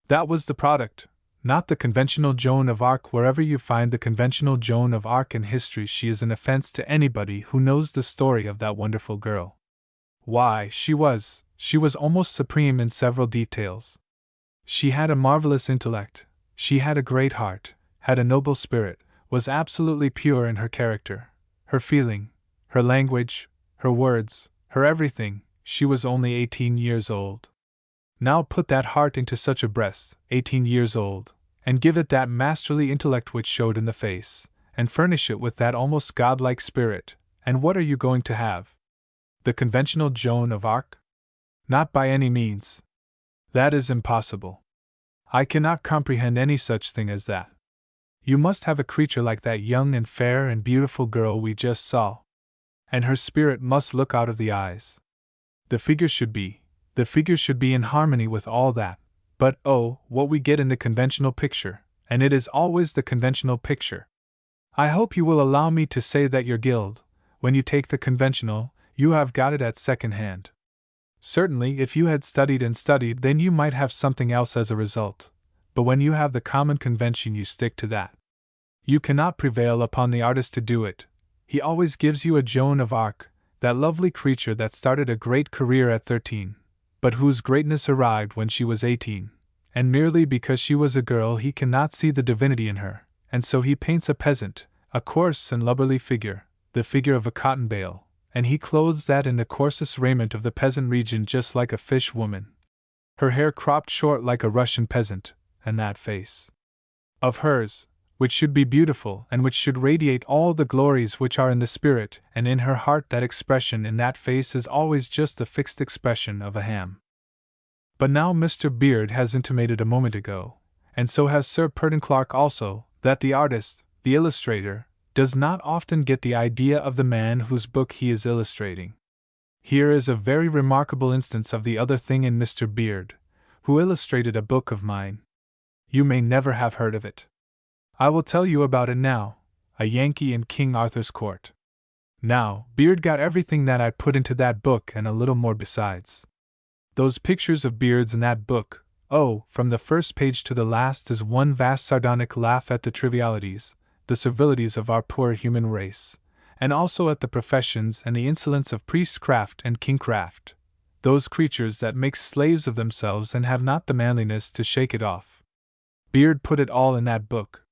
That was the product, not the conventional Joan of Arc. Wherever you find the conventional Joan of Arc in history, she is an offense to anybody who knows the story of that wonderful girl. Why, she was almost supreme in several details. She had a marvelous intellect, she had a great heart, had a noble spirit, was absolutely pure in her character, her feeling, her language, her words, her everything. She was only 18 years old. Now put that heart into such a breast, 18 years old, and give it that masterly intellect which showed in the face, and furnish it with that almost godlike spirit, and what are you going to have? The conventional Joan of Arc? Not by any means. That is impossible. I cannot comprehend any such thing as that. You must have a creature like that young and fair and beautiful girl we just saw. And her spirit must look out of the eyes. The figure should be in harmony with all that, but oh, what we get in the conventional picture, and it is always the conventional picture. I hope you will allow me to say that your guild, when you take the conventional, you have got it at second hand. Certainly, if you had studied and studied, then you might have something else as a result, but when you have the common convention, you stick to that. You cannot prevail upon the artist to do it. He always gives you a Joan of Arc, that lovely creature that started a great career at 13, but whose greatness arrived when she was 18, and merely because she was a girl he cannot see the divinity in her, and so he paints a peasant, a coarse and lubberly figure, the figure of a cotton bale, and he clothes that in the coarsest raiment of the peasant region just like a fish woman. Her hair cropped short like a Russian peasant, and that face of hers, which should be beautiful and which should radiate all the glories which are in the spirit and in her heart, that expression in that face is always just the fixed expression of a ham. But now Mr. Beard has intimated a moment ago, and so has Sir Purton Clark also, that the artist, the illustrator, does not often get the idea of the man whose book he is illustrating. Here is a very remarkable instance of the other thing in Mr. Beard, who illustrated a book of mine. You may never have heard of it. I will tell you about it now, A Yankee in King Arthur's Court. Now, Beard got everything that I put into that book and a little more besides. Those pictures of Beard's in that book, oh, from the first page to the last is one vast sardonic laugh at the trivialities, the servilities of our poor human race, and also at the professions and the insolence of priestcraft and kingcraft, those creatures that make slaves of themselves and have not the manliness to shake it off. Beard put it all in that book.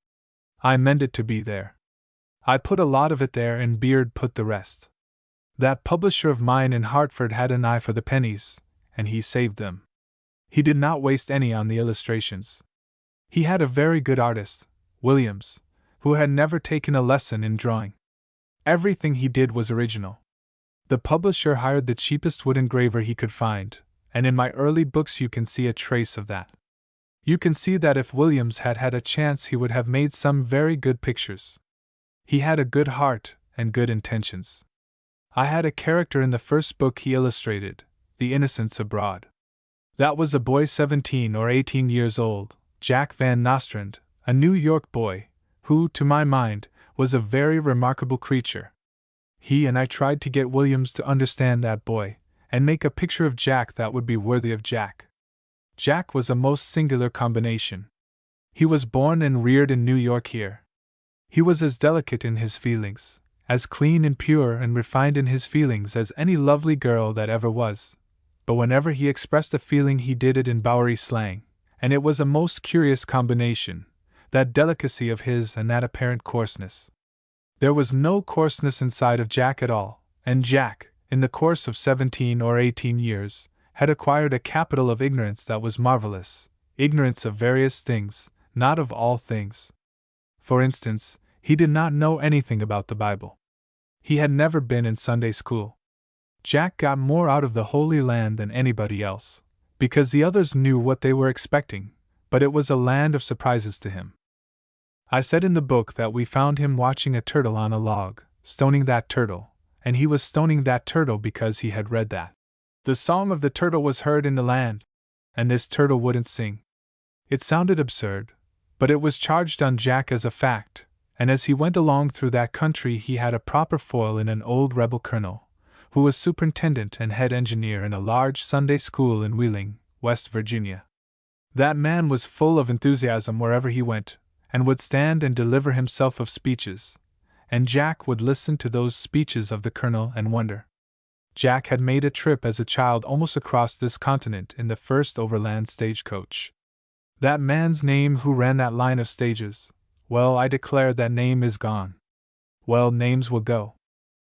I meant it to be there. I put a lot of it there and Beard put the rest. That publisher of mine in Hartford had an eye for the pennies, and he saved them. He did not waste any on the illustrations. He had a very good artist, Williams, who had never taken a lesson in drawing. Everything he did was original. The publisher hired the cheapest wood engraver he could find, and in my early books you can see a trace of that. You can see that if Williams had had a chance he would have made some very good pictures. He had a good heart and good intentions. I had a character in the first book he illustrated, The Innocents Abroad. That was a boy 17 or 18 years old, Jack Van Nostrand, a New York boy, who, to my mind, was a very remarkable creature. He and I tried to get Williams to understand that boy, and make a picture of Jack that would be worthy of Jack. Jack was a most singular combination. He was born and reared in New York here. He was as delicate in his feelings, as clean and pure and refined in his feelings as any lovely girl that ever was, but whenever he expressed a feeling he did it in Bowery slang, and it was a most curious combination, that delicacy of his and that apparent coarseness. There was no coarseness inside of Jack at all, and Jack, in the course of 17 or 18 years, had acquired a capital of ignorance that was marvelous, ignorance of various things, not of all things. For instance, he did not know anything about the Bible. He had never been in Sunday school. Jack got more out of the Holy Land than anybody else, because the others knew what they were expecting, but it was a land of surprises to him. I said in the book that we found him watching a turtle on a log, stoning that turtle, and he was stoning that turtle because he had read that the song of the turtle was heard in the land, and this turtle wouldn't sing. It sounded absurd, But it was charged on Jack as a fact, and as he went along through that country he had a proper foil in an old rebel colonel, who was superintendent and head engineer in a large Sunday school in Wheeling, West Virginia. That man was full of enthusiasm wherever he went, and would stand and deliver himself of speeches, and Jack would listen to those speeches of the colonel and wonder. Jack had made a trip as a child almost across this continent in the first overland stagecoach. That man's name who ran that line of stages, well, I declare that name is gone. Well, names will go.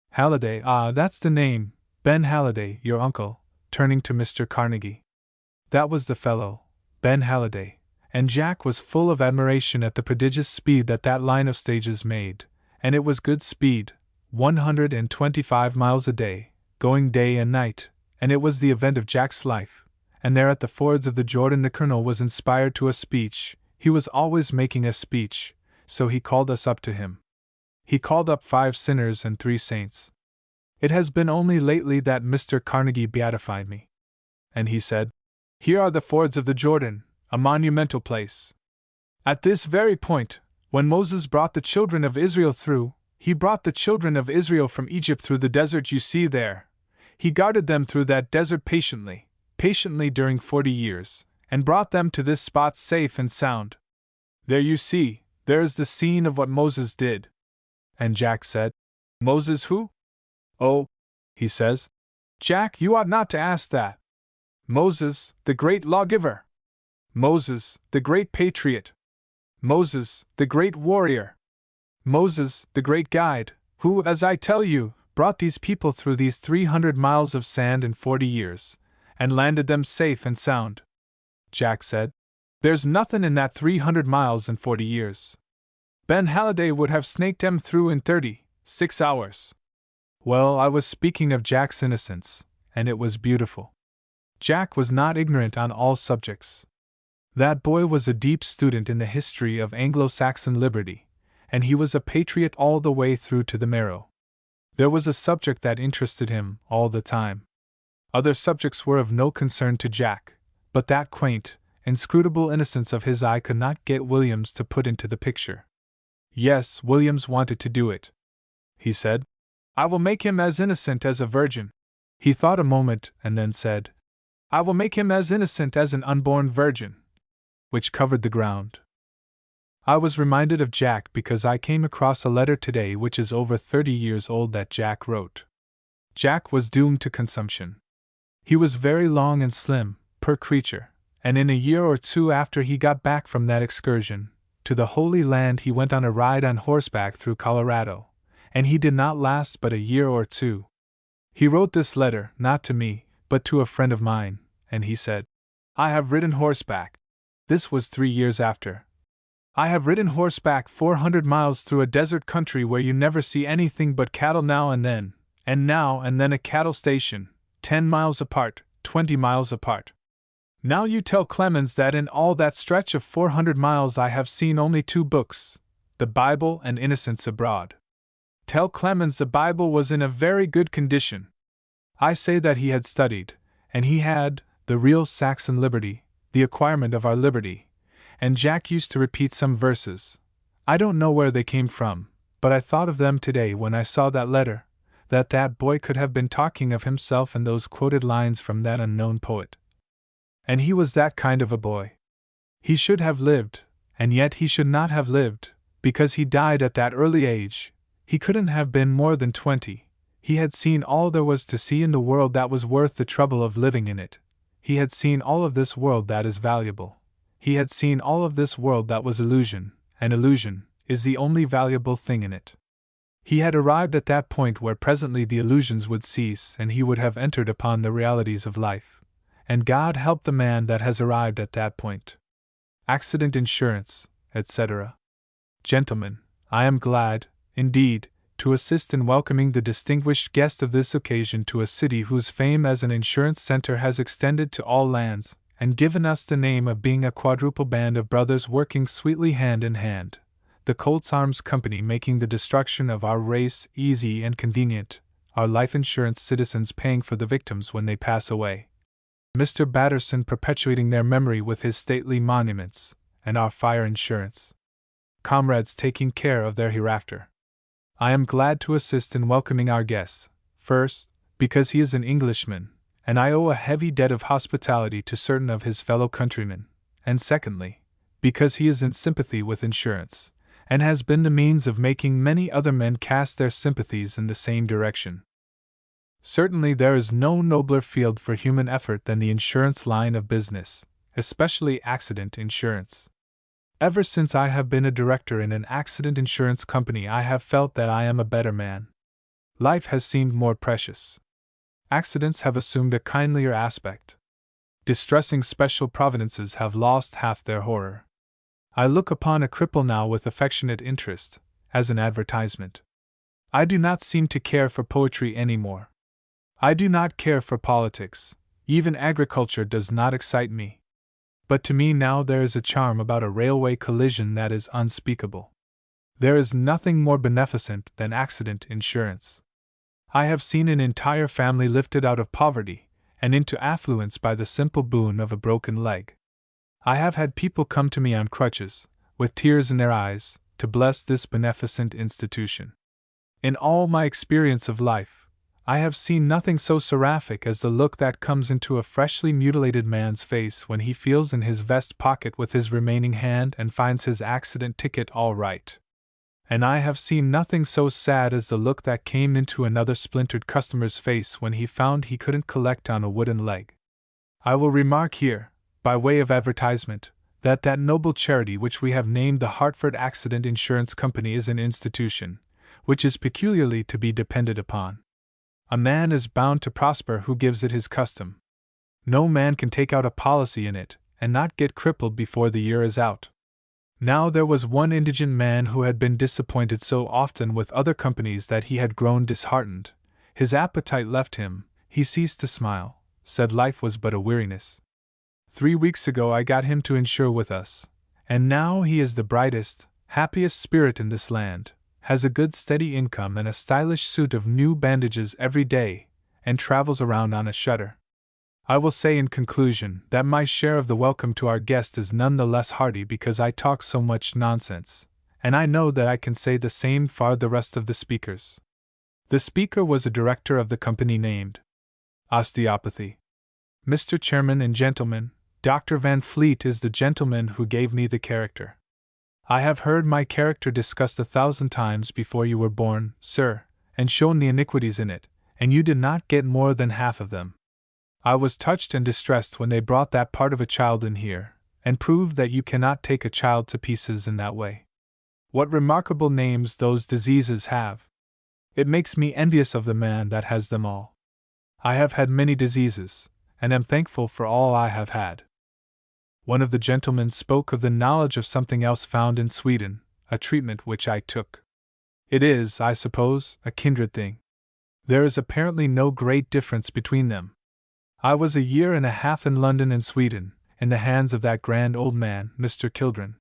Halliday, that's the name, Ben Halliday, your uncle, turning to Mr. Carnegie. That was the fellow, Ben Halliday, and Jack was full of admiration at the prodigious speed that line of stages made, and it was good speed, 125 miles a day, going day and night, and it was the event of Jack's life, and there at the fords of the Jordan the colonel was inspired to a speech. He was always making a speech, so he called us up to him. He called up 5 sinners and 3 saints. It has been only lately that Mr. Carnegie beatified me. And he said, "Here are the fords of the Jordan, a monumental place. At this very point, when Moses brought the children of Israel through, he brought the children of Israel from Egypt through the desert you see there. He guarded them through that desert patiently during 40 years, and brought them to this spot safe and sound. There you see, there is the scene of what Moses did." And Jack said, "Moses who?" "Oh," he says, "Jack, you ought not to ask that. Moses, the great lawgiver. Moses, the great patriot. Moses, the great warrior. Moses, the great guide, who, as I tell you, brought these people through these 300 miles of sand in 40 years, and landed them safe and sound." Jack said, "There's nothing in that 300 miles in 40 years. Ben Halliday would have snaked 'em through in 36 hours. Well, I was speaking of Jack's innocence, and it was beautiful. Jack was not ignorant on all subjects. That boy was a deep student in the history of Anglo-Saxon liberty, and he was a patriot all the way through to the marrow. There was a subject that interested him all the time. Other subjects were of no concern to Jack, but that quaint, inscrutable innocence of his eye could not get Williams to put into the picture. Yes, Williams wanted to do it. He said, "I will make him as innocent as a virgin." He thought a moment and then said, "I will make him as innocent as an unborn virgin," which covered the ground. I was reminded of Jack because I came across a letter today which is over 30 years old that Jack wrote. Jack was doomed to consumption. He was very long and slim, poor creature, and in a year or 2 after he got back from that excursion to the Holy Land he went on a ride on horseback through Colorado, and he did not last but a year or 2. He wrote this letter, not to me, but to a friend of mine, and he said, "I have ridden horseback." This was 3 years after. "I have ridden horseback 400 miles through a desert country where you never see anything but cattle now and then a cattle station, 10 miles apart, 20 miles apart. Now you tell Clemens that in all that stretch of 400 miles I have seen only 2 books, the Bible and Innocents Abroad. Tell Clemens the Bible was in a very good condition. I say that he had studied, and he had, the real Saxon liberty, the acquirement of our liberty, and Jack used to repeat some verses. I don't know where they came from, but I thought of them today when I saw that letter, that boy could have been talking of himself in those quoted lines from that unknown poet. And he was that kind of a boy. He should have lived, and yet he should not have lived, because he died at that early age. He couldn't have been more than 20. He had seen all there was to see in the world that was worth the trouble of living in it. He had seen all of this world that is valuable. He had seen all of this world that was illusion, and illusion is the only valuable thing in it. He had arrived at that point where presently the illusions would cease and he would have entered upon the realities of life. And God help the man that has arrived at that point. Accident insurance, etc. Gentlemen, I am glad, indeed, to assist in welcoming the distinguished guest of this occasion to a city whose fame as an insurance center has extended to all lands, and given us the name of being a quadruple band of brothers working sweetly hand in hand, the Colts Arms Company making the destruction of our race easy and convenient, our life insurance citizens paying for the victims when they pass away, Mr. Batterson perpetuating their memory with his stately monuments, and our fire insurance. Comrades taking care of their hereafter. I am glad to assist in welcoming our guest, first, because he is an Englishman, and I owe a heavy debt of hospitality to certain of his fellow countrymen, and secondly, because he is in sympathy with insurance, and has been the means of making many other men cast their sympathies in the same direction. Certainly there is no nobler field for human effort than the insurance line of business, especially accident insurance. Ever since I have been a director in an accident insurance company, I have felt that I am a better man. Life has seemed more precious. Accidents have assumed a kindlier aspect. Distressing special providences have lost half their horror. I look upon a cripple now with affectionate interest, as an advertisement. I do not seem to care for poetry any more. I do not care for politics, even agriculture does not excite me. But to me now there is a charm about a railway collision that is unspeakable. There is nothing more beneficent than accident insurance. I have seen an entire family lifted out of poverty and into affluence by the simple boon of a broken leg. I have had people come to me on crutches, with tears in their eyes, to bless this beneficent institution. In all my experience of life, I have seen nothing so seraphic as the look that comes into a freshly mutilated man's face when he feels in his vest pocket with his remaining hand and finds his accident ticket all right. And I have seen nothing so sad as the look that came into another splintered customer's face when he found he couldn't collect on a wooden leg. I will remark here, by way of advertisement, that noble charity which we have named the Hartford Accident Insurance Company is an institution, which is peculiarly to be depended upon. A man is bound to prosper who gives it his custom. No man can take out a policy in it, and not get crippled before the year is out. Now there was one indigent man who had been disappointed so often with other companies that he had grown disheartened. His appetite left him, he ceased to smile, said life was but a weariness. 3 weeks ago I got him to insure with us, and now he is the brightest, happiest spirit in this land, has a good steady income and a stylish suit of new bandages every day, and travels around on a shutter. I will say in conclusion that my share of the welcome to our guest is none the less hearty because I talk so much nonsense, and I know that I can say the same for the rest of the speakers. The speaker was a director of the company named Osteopathy. Mr. Chairman and gentlemen, Dr. Van Fleet is the gentleman who gave me the character. I have heard my character discussed 1,000 times before you were born, sir, and shown the iniquities in it, and you did not get more than half of them. I was touched and distressed when they brought that part of a child in here, and proved that you cannot take a child to pieces in that way. What remarkable names those diseases have! It makes me envious of the man that has them all. I have had many diseases, and am thankful for all I have had. One of the gentlemen spoke of the knowledge of something else found in Sweden, a treatment which I took. It is, I suppose, a kindred thing. There is apparently no great difference between them. I was 1.5 years in London and Sweden, in the hands of that grand old man, Mr. Kildren.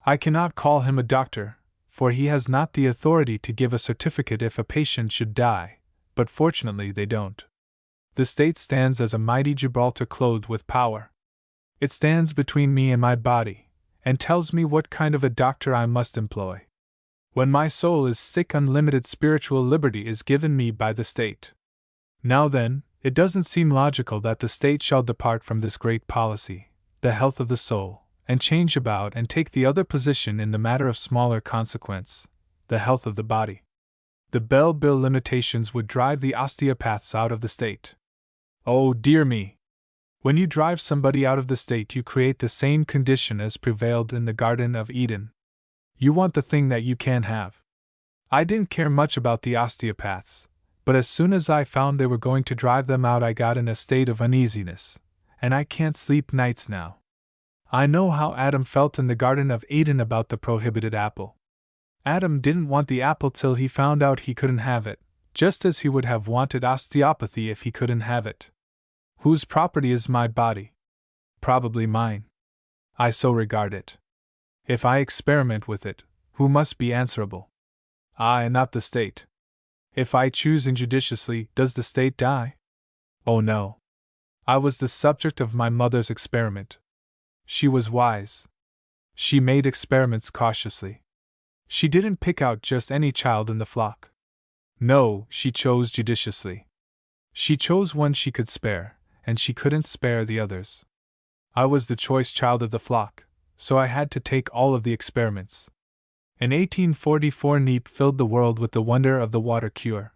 I cannot call him a doctor, for he has not the authority to give a certificate if a patient should die, but fortunately they don't. The state stands as a mighty Gibraltar clothed with power. It stands between me and my body, and tells me what kind of a doctor I must employ. When my soul is sick, unlimited spiritual liberty is given me by the state. Now then, it doesn't seem logical that the state shall depart from this great policy, the health of the soul, and change about and take the other position in the matter of smaller consequence, the health of the body. The Bell Bill limitations would drive the osteopaths out of the state. Oh, dear me! When you drive somebody out of the state, you create the same condition as prevailed in the Garden of Eden. You want the thing that you can't have. I didn't care much about the osteopaths, but as soon as I found they were going to drive them out, I got in a state of uneasiness, and I can't sleep nights now. I know how Adam felt in the Garden of Eden about the prohibited apple. Adam didn't want the apple till he found out he couldn't have it, just as he would have wanted osteopathy if he couldn't have it. Whose property is my body? Probably mine. I so regard it. If I experiment with it, who must be answerable? I, not the state. If I choose injudiciously, does the state die? Oh no. I was the subject of my mother's experiment. She was wise. She made experiments cautiously. She didn't pick out just any child in the flock. No, she chose judiciously. She chose one she could spare, and she couldn't spare the others. I was the choice child of the flock, so I had to take all of the experiments. In 1844, Neep filled the world with the wonder of the water cure.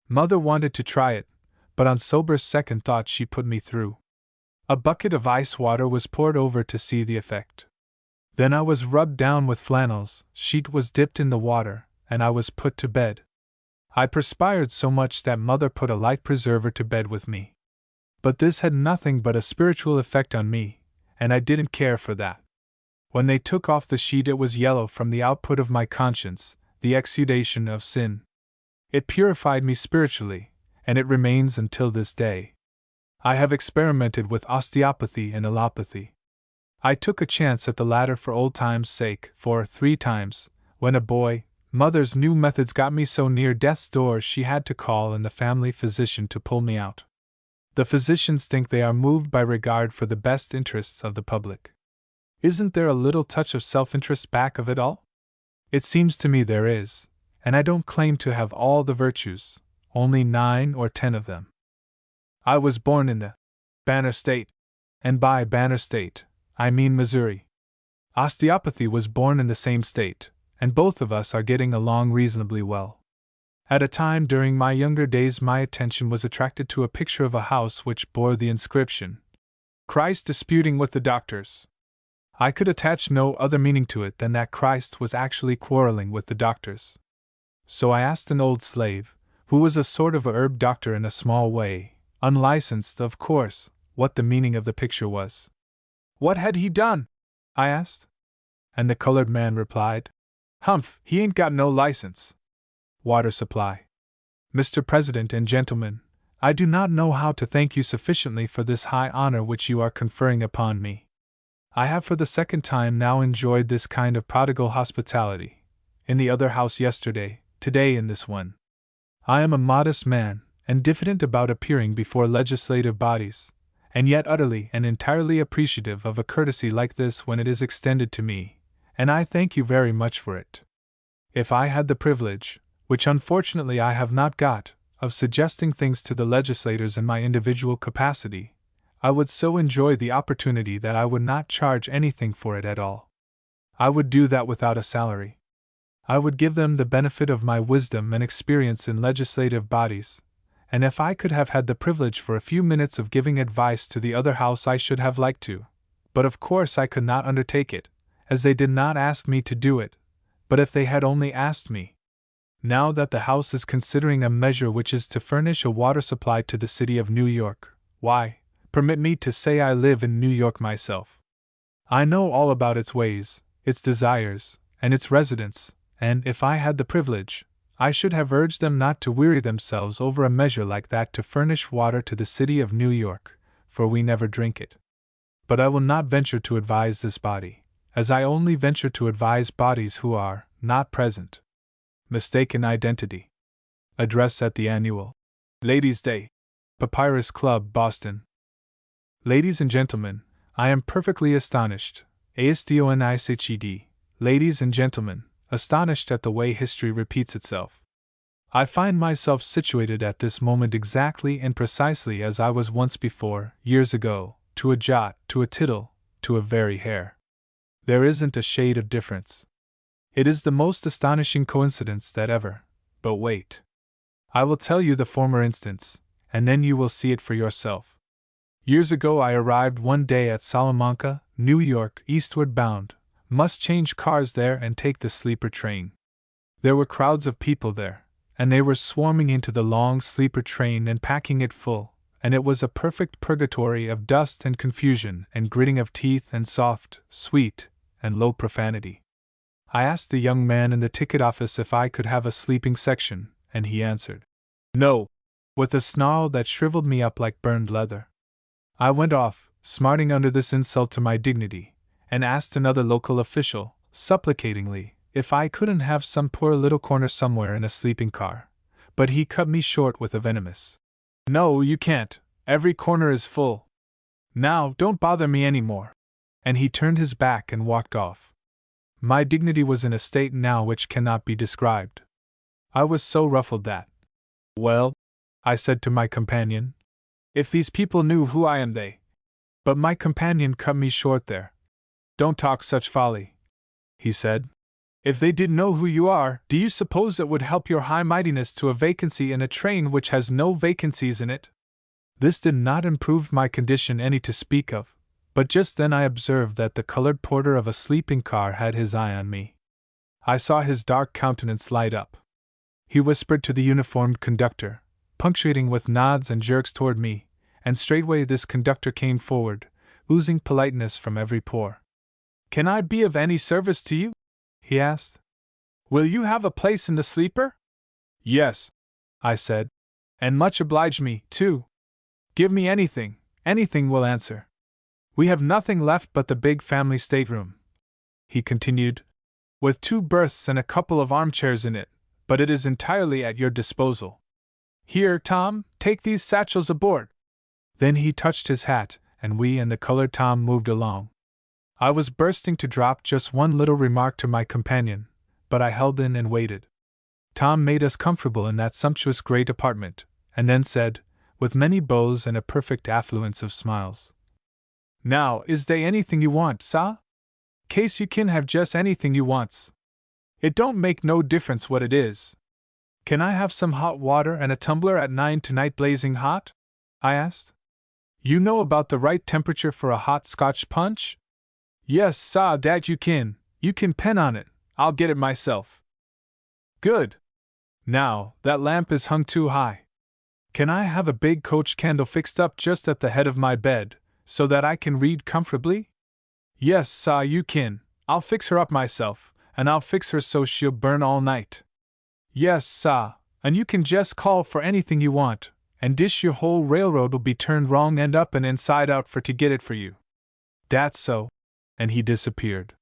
Mother wanted to try it, but on sober second thought she put me through. A bucket of ice water was poured over to see the effect. Then I was rubbed down with flannels, sheet was dipped in the water, and I was put to bed. I perspired so much that Mother put a light preserver to bed with me. But this had nothing but a spiritual effect on me, and I didn't care for that. When they took off the sheet, it was yellow from the output of my conscience, the exudation of sin. It purified me spiritually, and it remains until this day. I have experimented with osteopathy and allopathy. I took a chance at the latter for old time's sake, for 3 times, when a boy, Mother's new methods got me so near death's door she had to call in the family physician to pull me out. The physicians think they are moved by regard for the best interests of the public. Isn't there a little touch of self-interest back of it all? It seems to me there is, and I don't claim to have all the virtues, only 9 or 10 of them. I was born in the Banner State, and by Banner State, I mean Missouri. Osteopathy was born in the same state, and both of us are getting along reasonably well. At a time during my younger days, my attention was attracted to a picture of a house which bore the inscription, "Christ disputing with the doctors." I could attach no other meaning to it than that Christ was actually quarreling with the doctors. So I asked an old slave, who was a sort of a herb doctor in a small way, unlicensed of course, what the meaning of the picture was. "What had he done?" I asked. And the colored man replied, "Humph, he ain't got no license. Water supply." Mr. President and gentlemen, I do not know how to thank you sufficiently for this high honor which you are conferring upon me. I have for the second time now enjoyed this kind of prodigal hospitality, in the other house yesterday, today in this one. I am a modest man, and diffident about appearing before legislative bodies, and yet utterly and entirely appreciative of a courtesy like this when it is extended to me, and I thank you very much for it. If I had the privilege, which unfortunately I have not got, of suggesting things to the legislators in my individual capacity, I would so enjoy the opportunity that I would not charge anything for it at all. I would do that without a salary. I would give them the benefit of my wisdom and experience in legislative bodies, and if I could have had the privilege for a few minutes of giving advice to the other house I should have liked to, but of course I could not undertake it, as they did not ask me to do it, but if they had only asked me. Now that the House is considering a measure which is to furnish a water supply to the city of New York, why, permit me to say I live in New York myself. I know all about its ways, its desires, and its residents, and if I had the privilege, I should have urged them not to weary themselves over a measure like that to furnish water to the city of New York, for we never drink it. But I will not venture to advise this body, as I only venture to advise bodies who are not present. Mistaken identity. Address at the annual Ladies' Day, Papyrus Club, Boston. Ladies and gentlemen, I am perfectly astonished, astoniched, ladies and gentlemen, astonished at the way history repeats itself. I find myself situated at this moment exactly and precisely as I was once before, years ago, to a jot, to a tittle, to a very hair. There isn't a shade of difference. It is the most astonishing coincidence that ever. But wait. I will tell you the former instance, and then you will see it for yourself. Years ago I arrived one day at Salamanca, New York, eastward bound, must change cars there and take the sleeper train. There were crowds of people there, and they were swarming into the long sleeper train and packing it full, and it was a perfect purgatory of dust and confusion and gritting of teeth and soft, sweet, and low profanity. I asked the young man in the ticket office if I could have a sleeping section, and he answered, "No," with a snarl that shriveled me up like burned leather. I went off, smarting under this insult to my dignity, and asked another local official, supplicatingly, if I couldn't have some poor little corner somewhere in a sleeping car, but he cut me short with a venomous, "No, you can't, every corner is full. Now, don't bother me any more," and he turned his back and walked off. My dignity was in a state now which cannot be described. I was so ruffled that. Well, I said to my companion, if these people knew who I am, they. But my companion cut me short there. Don't talk such folly, he said. If they did know who you are, do you suppose it would help your high mightiness to a vacancy in a train which has no vacancies in it? This did not improve my condition any to speak of, but just then I observed that the colored porter of a sleeping car had his eye on me. I saw his dark countenance light up. He whispered to the uniformed conductor, punctuating with nods and jerks toward me, and straightway this conductor came forward, oozing politeness from every pore. Can I be of any service to you? He asked. Will you have a place in the sleeper? Yes, I said. And much oblige me, too. Give me anything will answer. We have nothing left but the big family stateroom, he continued, with 2 berths and a couple of armchairs in it, but it is entirely at your disposal. Here, Tom, take these satchels aboard. Then he touched his hat, and we and the colored Tom moved along. I was bursting to drop just one little remark to my companion, but I held in and waited. Tom made us comfortable in that sumptuous great apartment, and then said, with many bows and a perfect affluence of smiles, Now, is they anything you want, sah? Case you kin have just anything you wants. It don't make no difference what it is. Can I have some hot water and a tumbler at 9 tonight blazing hot? I asked. You know about the right temperature for a hot Scotch punch? Yes, sah, dat you kin pen on it, I'll get it myself. Good. Now, that lamp is hung too high. Can I have a big coach candle fixed up just at the head of my bed, so that I can read comfortably? Yes, sah, you kin, I'll fix her up myself, and I'll fix her so she'll burn all night. Yes, sah, and you can just call for anything you want, and dish your whole railroad'll be turned wrong end up and inside out for to get it for you. Dat's so. And he disappeared.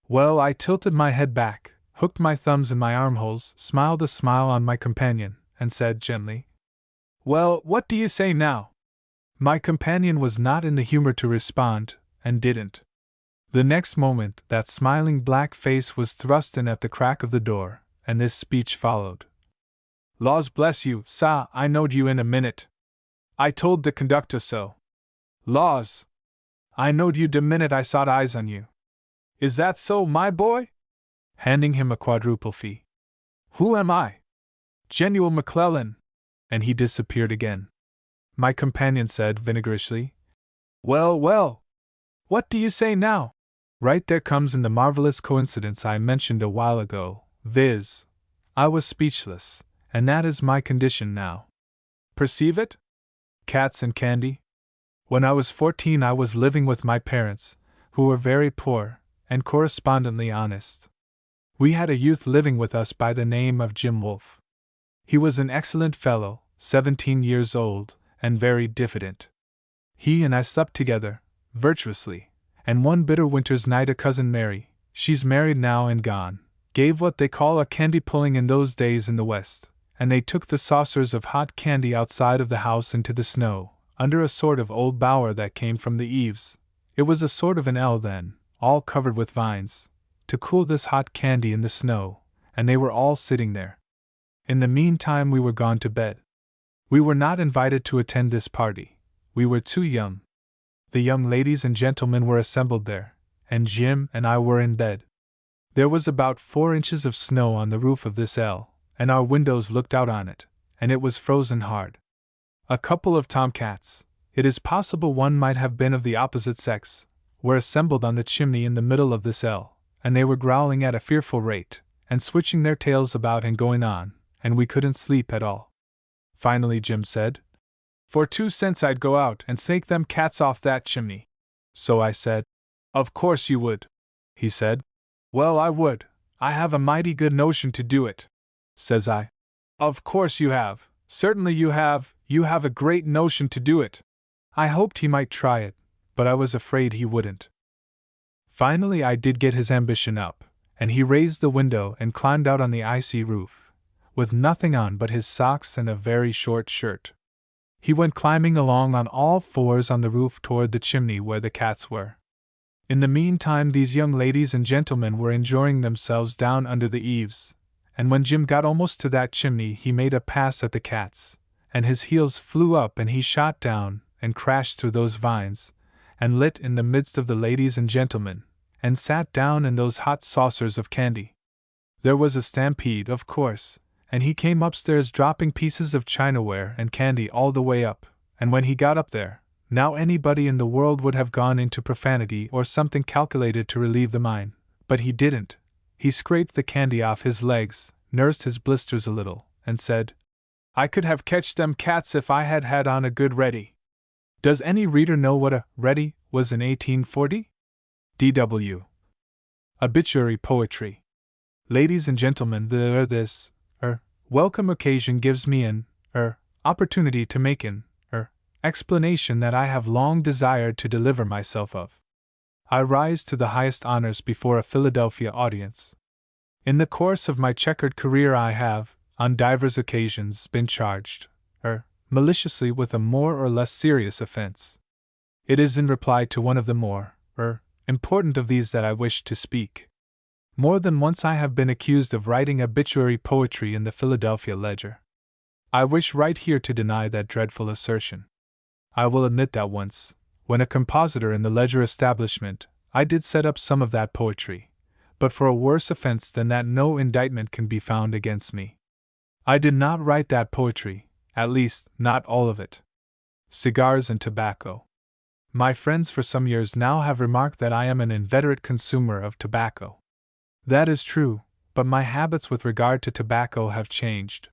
Well, I tilted my head back, hooked my thumbs in my armholes, smiled a smile on my companion, and said gently, Well, what do you say now? My companion was not in the humor to respond, and didn't. The next moment, that smiling black face was thrust in at the crack of the door, and this speech followed. Laws bless you, sah, I knowed you in a minute. I told the conductor so. Laws! I knowed you de minute I sot eyes on you. Is that so, my boy? Handing him a quadruple fee. Who am I? Genuine McClellan. And he disappeared again. My companion said vinegorously, Well, well. What do you say now? Right there comes in the marvelous coincidence I mentioned a while ago, viz. I was speechless, and that is my condition now. Perceive it? Cats and candy? When I was 14 I was living with my parents, who were very poor, and correspondently honest. We had a youth living with us by the name of Jim Wolfe. He was an excellent fellow, 17 years old, and very diffident. He and I slept together, virtuously, and one bitter winter's night a cousin Mary, she's married now and gone, gave what they call a candy pulling in those days in the West, and they took the saucers of hot candy outside of the house into the snow, under a sort of old bower that came from the eaves. It was a sort of an L then, all covered with vines, to cool this hot candy in the snow, and they were all sitting there. In the meantime we were gone to bed. We were not invited to attend this party. We were too young. The young ladies and gentlemen were assembled there, and Jim and I were in bed. There was about 4 inches of snow on the roof of this L, and our windows looked out on it, and it was frozen hard. A couple of tomcats, it is possible one might have been of the opposite sex, were assembled on the chimney in the middle of this L, and they were growling at a fearful rate, and switching their tails about and going on, and we couldn't sleep at all. Finally Jim said, For 2 cents I'd go out and snake them cats off that chimney. So I said, Of course you would. He said, Well, I would. I have a mighty good notion to do it. Says I. Of course you have. Certainly you have a great notion to do it. I hoped he might try it, but I was afraid he wouldn't. Finally I did get his ambition up, and he raised the window and climbed out on the icy roof, with nothing on but his socks and a very short shirt. He went climbing along on all fours on the roof toward the chimney where the cats were. In the meantime, these young ladies and gentlemen were enjoying themselves down under the eaves, and when Jim got almost to that chimney, he made a pass at the cats, and his heels flew up and he shot down and crashed through those vines, and lit in the midst of the ladies and gentlemen, and sat down in those hot saucers of candy. There was a stampede, of course, and he came upstairs dropping pieces of chinaware and candy all the way up, and when he got up there, now anybody in the world would have gone into profanity or something calculated to relieve the mind, but he didn't. He scraped the candy off his legs, nursed his blisters a little, and said, "I could have catched them cats if I had had on a good ready." Does any reader know what a ready was in 1840? D.W. Obituary poetry. Ladies and gentlemen, this welcome occasion gives me an opportunity to make an explanation that I have long desired to deliver myself of. I rise to the highest honors before a Philadelphia audience. In the course of my checkered career I have, on divers occasions, been charged, maliciously with a more or less serious offense. It is in reply to one of the more, important of these that I wish to speak. More than once I have been accused of writing obituary poetry in the Philadelphia Ledger. I wish right here to deny that dreadful assertion. I will admit that once, when a compositor in the Ledger establishment, I did set up some of that poetry, but for a worse offense than that no indictment can be found against me. I did not write that poetry, at least, not all of it. Cigars and tobacco. My friends for some years now have remarked that I am an inveterate consumer of tobacco. That is true, but my habits with regard to tobacco have changed.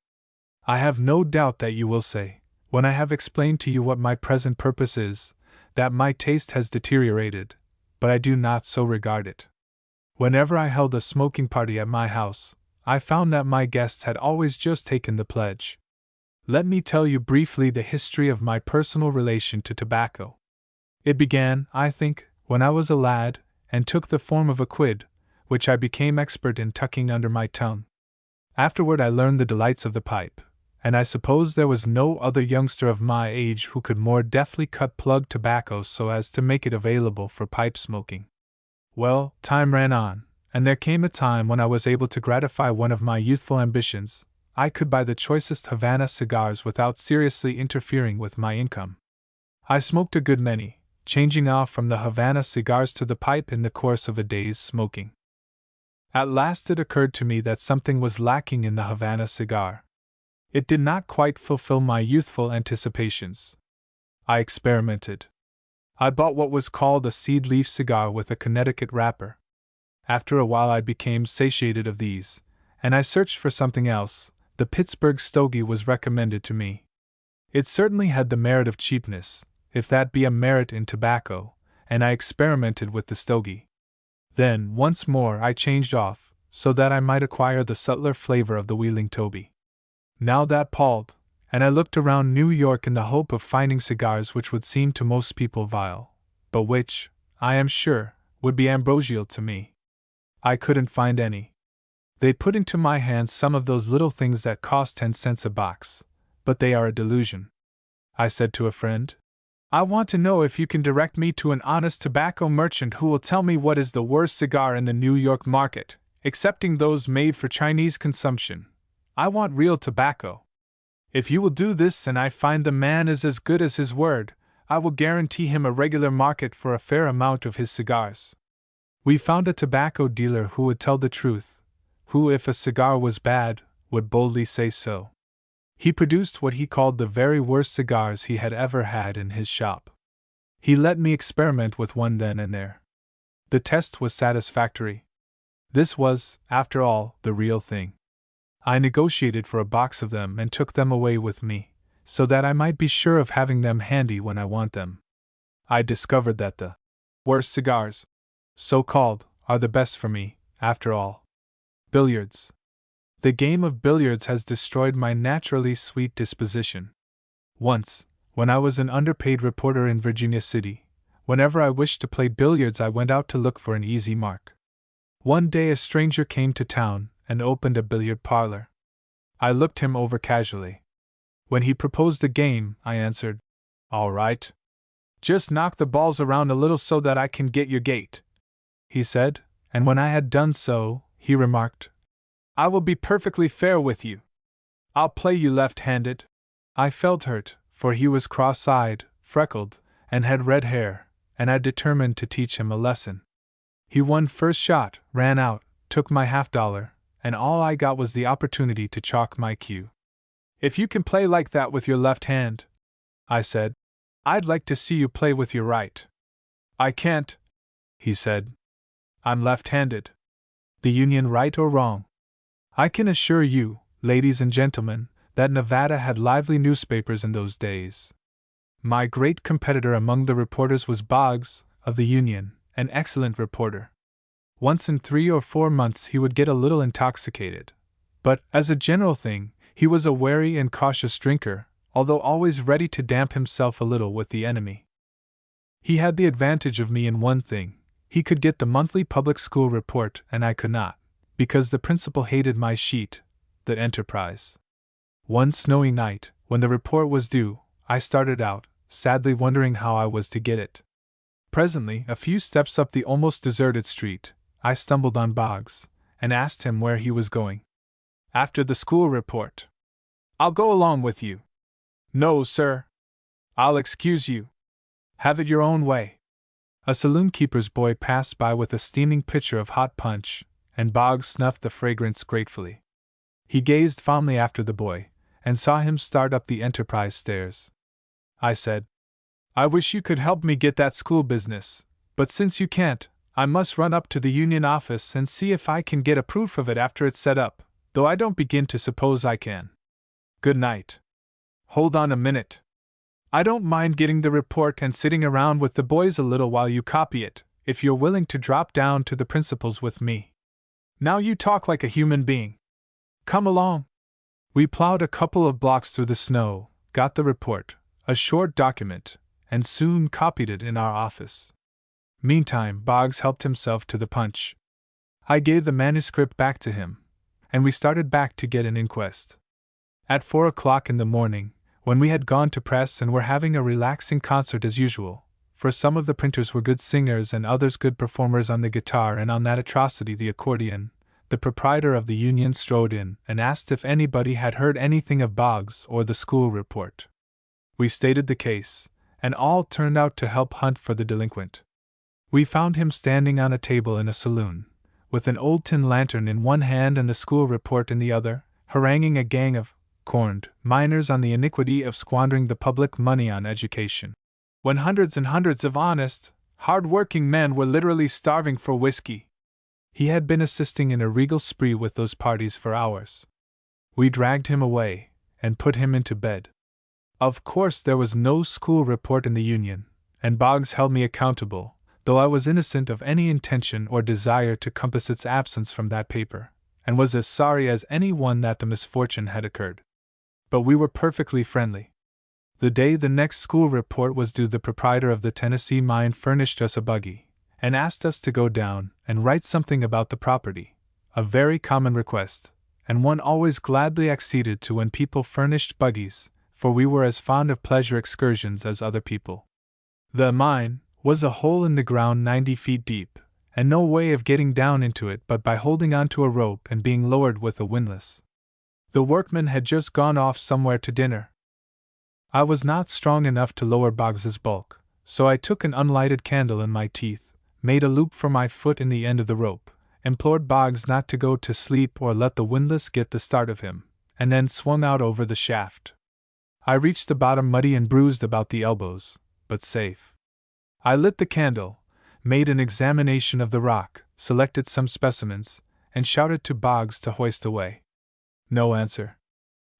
I have no doubt that you will say, when I have explained to you what my present purpose is, that my taste has deteriorated, but I do not so regard it. Whenever I held a smoking party at my house, I found that my guests had always just taken the pledge. Let me tell you briefly the history of my personal relation to tobacco. It began, I think, when I was a lad, and took the form of a quid, which I became expert in tucking under my tongue. Afterward I learned the delights of the pipe, and I suppose there was no other youngster of my age who could more deftly cut plug tobacco so as to make it available for pipe smoking. Well, time ran on, and there came a time when I was able to gratify one of my youthful ambitions. I could buy the choicest Havana cigars without seriously interfering with my income. I smoked a good many, changing off from the Havana cigars to the pipe in the course of a day's smoking. At last it occurred to me that something was lacking in the Havana cigar. It did not quite fulfill my youthful anticipations. I experimented. I bought what was called a seed leaf cigar with a Connecticut wrapper. After a while I became satiated of these, and I searched for something else. The Pittsburgh stogie was recommended to me. It certainly had the merit of cheapness, if that be a merit in tobacco, and I experimented with the stogie. Then, once more, I changed off, so that I might acquire the subtler flavor of the Wheeling Toby. Now that palled, and I looked around New York in the hope of finding cigars which would seem to most people vile, but which, I am sure, would be ambrosial to me. I couldn't find any. They put into my hands some of those little things that cost 10 cents a box, but they are a delusion. I said to a friend, "I want to know if you can direct me to an honest tobacco merchant who will tell me what is the worst cigar in the New York market, excepting those made for Chinese consumption. I want real tobacco. If you will do this and I find the man is as good as his word, I will guarantee him a regular market for a fair amount of his cigars." We found a tobacco dealer who would tell the truth, who, if a cigar was bad, would boldly say so. He produced what he called the very worst cigars he had ever had in his shop. He let me experiment with one then and there. The test was satisfactory. This was, after all, the real thing. I negotiated for a box of them and took them away with me, so that I might be sure of having them handy when I want them. I discovered that the worst cigars, so called, are the best for me, after all. Billiards. The game of billiards has destroyed my naturally sweet disposition. Once, when I was an underpaid reporter in Virginia City, whenever I wished to play billiards I went out to look for an easy mark. One day a stranger came to town and opened a billiard parlor. I looked him over casually. When he proposed a game, I answered, "All right. Just knock the balls around a little so that I can get your gait, he said, and when I had done so, he remarked, "I will be perfectly fair with you. I'll play you left-handed." I felt hurt, for he was cross-eyed, freckled, and had red hair, and I determined to teach him a lesson. He won first shot, ran out, took my $50, and all I got was the opportunity to chalk my cue. "If you can play like that with your left hand," I said, "I'd like to see you play with your right." "I can't," he said. "I'm left-handed." The Union right or wrong? I can assure you, ladies and gentlemen, that Nevada had lively newspapers in those days. My great competitor among the reporters was Boggs, of the Union, an excellent reporter. Once in 3 or 4 months he would get a little intoxicated, but, as a general thing, he was a wary and cautious drinker, although always ready to damp himself a little with the enemy. He had the advantage of me in one thing: he could get the monthly public school report and I could not, because the principal hated my sheet, the Enterprise. One snowy night, when the report was due, I started out, sadly wondering how I was to get it. Presently, a few steps up the almost deserted street, I stumbled on Boggs, and asked him where he was going. "After the school report." "I'll go along with you." "No, sir. I'll excuse you. Have it your own way." A saloon-keeper's boy passed by with a steaming pitcher of hot punch, and Boggs snuffed the fragrance gratefully. He gazed fondly after the boy, and saw him start up the Enterprise stairs. I said, "I wish you could help me get that school business, but since you can't, I must run up to the Union office and see if I can get a proof of it after it's set up, though I don't begin to suppose I can. Good night." "Hold on a minute. I don't mind getting the report and sitting around with the boys a little while you copy it, if you're willing to drop down to the principal's with me. Now you talk like a human being. Come along." We plowed a couple of blocks through the snow, got the report, a short document, and soon copied it in our office. Meantime, Boggs helped himself to the punch. I gave the manuscript back to him, and we started back to get an inquest. At 4 o'clock in the morning, when we had gone to press and were having a relaxing concert as usual, for some of the printers were good singers and others good performers on the guitar and on that atrocity the accordion, the proprietor of the Union strode in and asked if anybody had heard anything of Boggs or the school report. We stated the case, and all turned out to help hunt for the delinquent. We found him standing on a table in a saloon, with an old tin lantern in one hand and the school report in the other, haranguing a gang of corned miners on the iniquity of squandering the public money on education, when hundreds and hundreds of honest, hard-working men were literally starving for whiskey. He had been assisting in a regal spree with those parties for hours. We dragged him away, and put him into bed. Of course there was no school report in the Union, and Boggs held me accountable, though I was innocent of any intention or desire to compass its absence from that paper, and was as sorry as any one that the misfortune had occurred. But we were perfectly friendly. The day the next school report was due, the proprietor of the Tennessee mine furnished us a buggy, and asked us to go down and write something about the property, a very common request, and one always gladly acceded to when people furnished buggies, for we were as fond of pleasure excursions as other people. The mine was a hole in the ground 90 feet deep, and no way of getting down into it but by holding onto a rope and being lowered with a windlass. The workmen had just gone off somewhere to dinner. I was not strong enough to lower Boggs's bulk, so I took an unlighted candle in my teeth, made a loop for my foot in the end of the rope, implored Boggs not to go to sleep or let the windlass get the start of him, and then swung out over the shaft. I reached the bottom muddy and bruised about the elbows, but safe. I lit the candle, made an examination of the rock, selected some specimens, and shouted to Boggs to hoist away. No answer.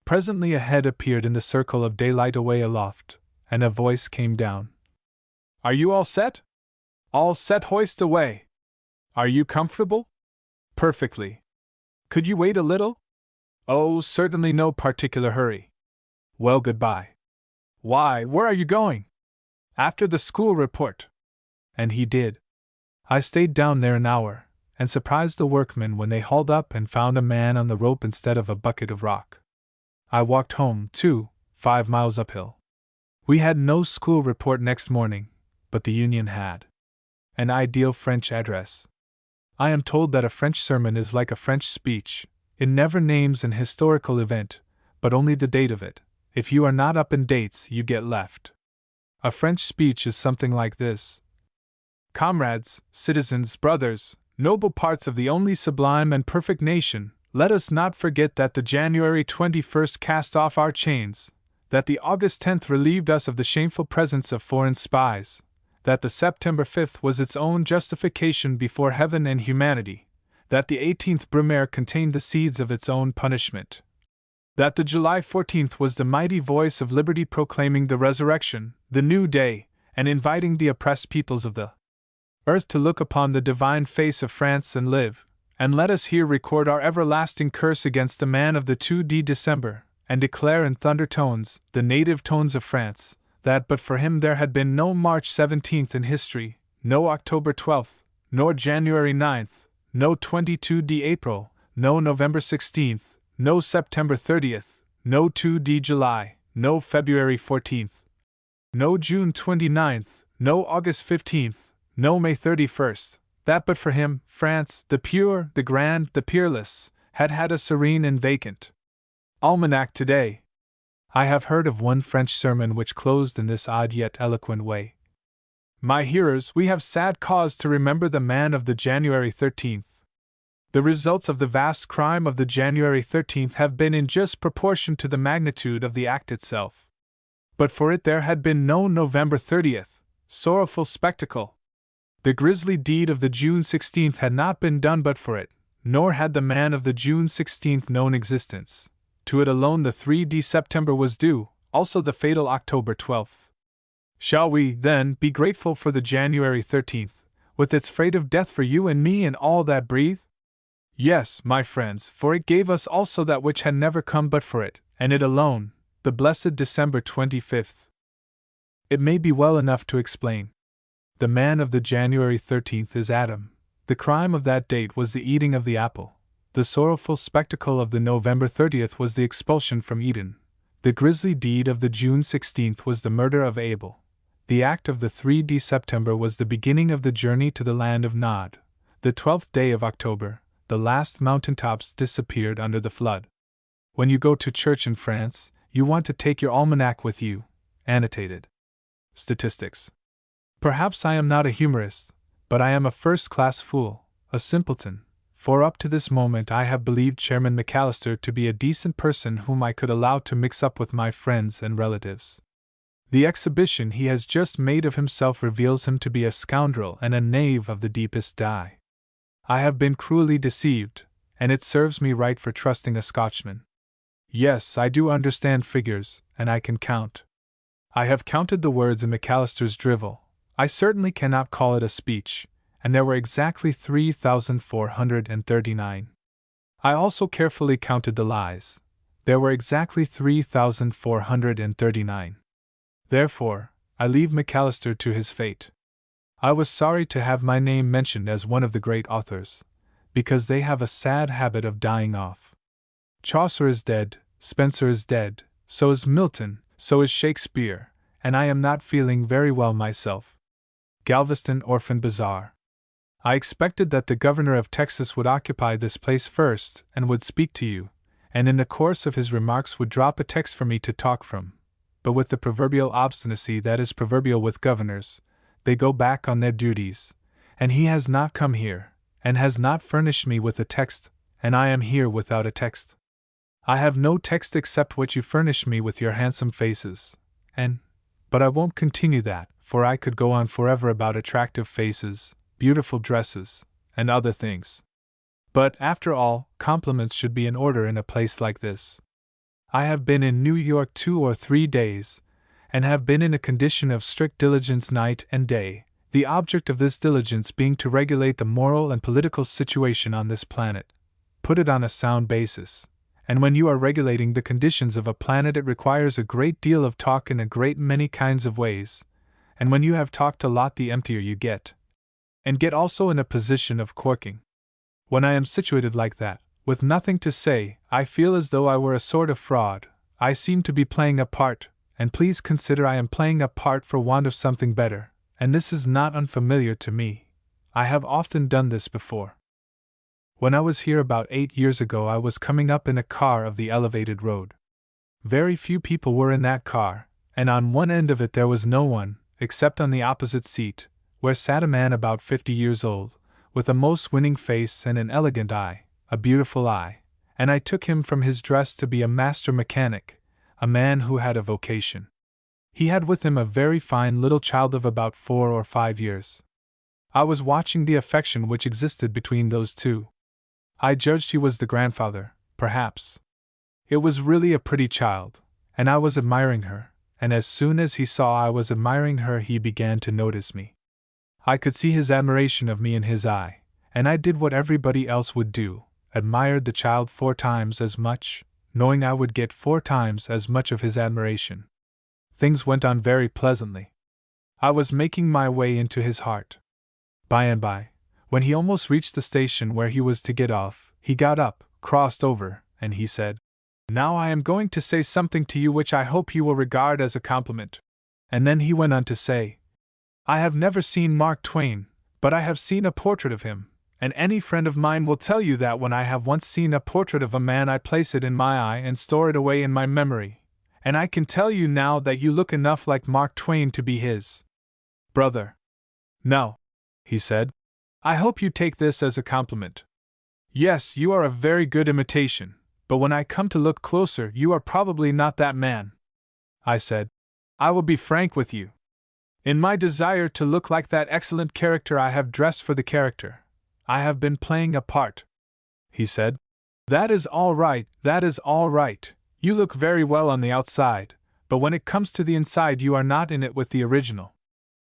Presently a head appeared in the circle of daylight away aloft, and a voice came down. "Are you all set?" "All set, hoist away." "Are you comfortable?" "Perfectly." "Could you wait a little?" "Oh, certainly, no particular hurry." "Well, goodbye." "Why, where are you going?" "After the school report." And he did. I stayed down there an hour, and surprised the workmen when they hauled up and found a man on the rope instead of a bucket of rock. I walked home, too, 5 miles uphill. We had no school report next morning, but the Union had. An ideal French address. I am told that a French sermon is like a French speech. It never names an historical event, but only the date of it. If you are not up in dates, you get left. A French speech is something like this: Comrades, citizens, brothers, noble parts of the only sublime and perfect nation, let us not forget that the January 21st cast off our chains, that the August 10th relieved us of the shameful presence of foreign spies, that the September 5th was its own justification before heaven and humanity, that the 18th Brumaire contained the seeds of its own punishment, that the July 14th was the mighty voice of liberty proclaiming the resurrection, the new day, and inviting the oppressed peoples of the earth to look upon the divine face of France and live. And let us here record our everlasting curse against the man of the 2d December, and declare in thunder tones, the native tones of France, that but for him there had been no March 17th in history, no October 12th, nor January 9th, no 22d April, no November 16th, no September 30th, no 2d July, no February 14th, no June 29th, no August 15th, no May 31st, that but for him, France, the pure, the grand, the peerless, had had a serene and vacant almanac today. I have heard of one French sermon which closed in this odd yet eloquent way: My hearers, we have sad cause to remember the man of the January 13th. The results of the vast crime of the January 13th have been in just proportion to the magnitude of the act itself. But for it there had been no November 30th, sorrowful spectacle. The grisly deed of the June 16th had not been done but for it, nor had the man of the June 16th known existence. To it alone the 3d September was due, also the fatal October 12th. Shall we, then, be grateful for the January 13th, with its freight of death for you and me and all that breathe? Yes, my friends, for it gave us also that which had never come but for it, and it alone, the blessed December 25th. It may be well enough to explain. The man of the January 13th is Adam. The crime of that date was the eating of the apple. The sorrowful spectacle of the November 30th was the expulsion from Eden. The grisly deed of the June 16th was the murder of Abel. The act of the 3d September was the beginning of the journey to the land of Nod. The 12th day of October, the last mountaintops disappeared under the flood. When you go to church in France, you want to take your almanac with you. Annotated statistics. Perhaps I am not a humorist, but I am a first-class fool, a simpleton, for up to this moment I have believed Chairman McAllister to be a decent person whom I could allow to mix up with my friends and relatives. The exhibition he has just made of himself reveals him to be a scoundrel and a knave of the deepest dye. I have been cruelly deceived, and it serves me right for trusting a Scotchman. Yes, I do understand figures, and I can count. I have counted the words in McAllister's drivel. I certainly cannot call it a speech, and there were exactly 3,439. I also carefully counted the lies. There were exactly 3,439. Therefore, I leave McAllister to his fate. I was sorry to have my name mentioned as one of the great authors, because they have a sad habit of dying off. Chaucer is dead, Spencer is dead, so is Milton, so is Shakespeare, and I am not feeling very well myself. Galveston Orphan Bazaar. I expected that the governor of Texas would occupy this place first and would speak to you, and in the course of his remarks would drop a text for me to talk from. But with the proverbial obstinacy that is proverbial with governors, they go back on their duties, and he has not come here, and has not furnished me with a text, and I am here without a text. I have no text except what you furnish me with your handsome faces, but I won't continue that, for I could go on forever about attractive faces, beautiful dresses, and other things. But, after all, compliments should be in order in a place like this. I have been in New York 2 or 3 days, and have been in a condition of strict diligence night and day, the object of this diligence being to regulate the moral and political situation on this planet, put it on a sound basis. And when you are regulating the conditions of a planet, it requires a great deal of talk in a great many kinds of ways, and when you have talked a lot, the emptier you get. And get also in a position of corking. When I am situated like that, with nothing to say, I feel as though I were a sort of fraud. I seem to be playing a part, and please consider I am playing a part for want of something better, and this is not unfamiliar to me. I have often done this before. When I was here about 8 years ago, I was coming up in a car of the elevated road. Very few people were in that car, and on one end of it there was no one, except on the opposite seat, where sat a man about 50 years old, with a most winning face and an elegant eye, a beautiful eye, and I took him from his dress to be a master mechanic, a man who had a vocation. He had with him a very fine little child of about 4 or 5 years. I was watching the affection which existed between those two. I judged he was the grandfather, perhaps. It was really a pretty child, and I was admiring her, and as soon as he saw I was admiring her he began to notice me. I could see his admiration of me in his eye, and I did what everybody else would do, admired the child 4 times as much, knowing I would get 4 times as much of his admiration. Things went on very pleasantly. I was making my way into his heart. By and by, when he almost reached the station where he was to get off, he got up, crossed over, and he said, "Now I am going to say something to you which I hope you will regard as a compliment." And then he went on to say, "I have never seen Mark Twain, but I have seen a portrait of him, and any friend of mine will tell you that when I have once seen a portrait of a man I place it in my eye and store it away in my memory, and I can tell you now that you look enough like Mark Twain to be his brother." "No," he said. "I hope you take this as a compliment. Yes, you are a very good imitation, but when I come to look closer, you are probably not that man." I said, "I will be frank with you. In my desire to look like that excellent character, I have dressed for the character. I have been playing a part." He said, "That is all right, that is all right. You look very well on the outside, but when it comes to the inside, you are not in it with the original.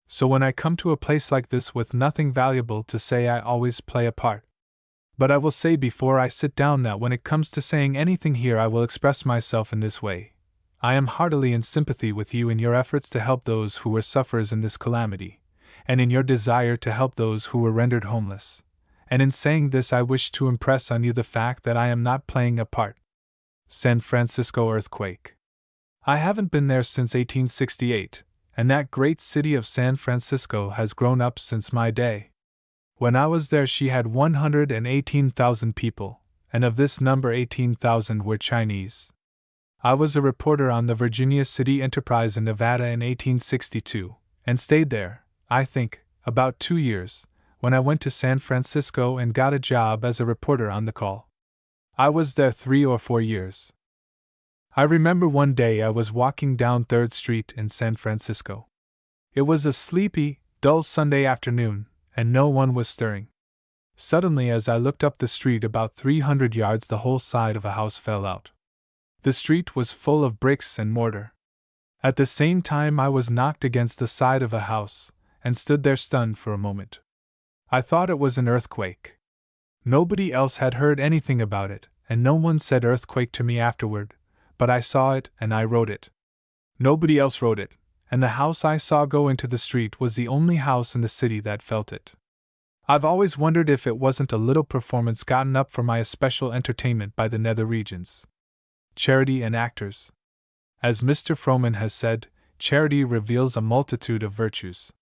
So when I come to a place like this with nothing valuable to say, I always play a part. But I will say before I sit down that when it comes to saying anything here, I will express myself in this way. I am heartily in sympathy with you in your efforts to help those who were sufferers in this calamity, and in your desire to help those who were rendered homeless. And in saying this, I wish to impress on you the fact that I am not playing a part. San Francisco earthquake. I haven't been there since 1868, and that great city of San Francisco has grown up since my day. When I was there, she had 118,000 people, and of this number 18,000 were Chinese. I was a reporter on the Virginia City Enterprise in Nevada in 1862, and stayed there, I think, about 2 years, when I went to San Francisco and got a job as a reporter on the Call. I was there 3 or 4 years. I remember one day I was walking down 3rd Street in San Francisco. It was a sleepy, dull Sunday afternoon, and no one was stirring. Suddenly, as I looked up the street about 300 yards, the whole side of a house fell out. The street was full of bricks and mortar. At the same time, I was knocked against the side of a house, and stood there stunned for a moment. I thought it was an earthquake. Nobody else had heard anything about it, and no one said earthquake to me afterward, but I saw it and I wrote it. Nobody else wrote it, and the house I saw go into the street was the only house in the city that felt it. I've always wondered if it wasn't a little performance gotten up for my especial entertainment by the nether regions. Charity and actors. As Mr. Froman has said, charity reveals a multitude of virtues.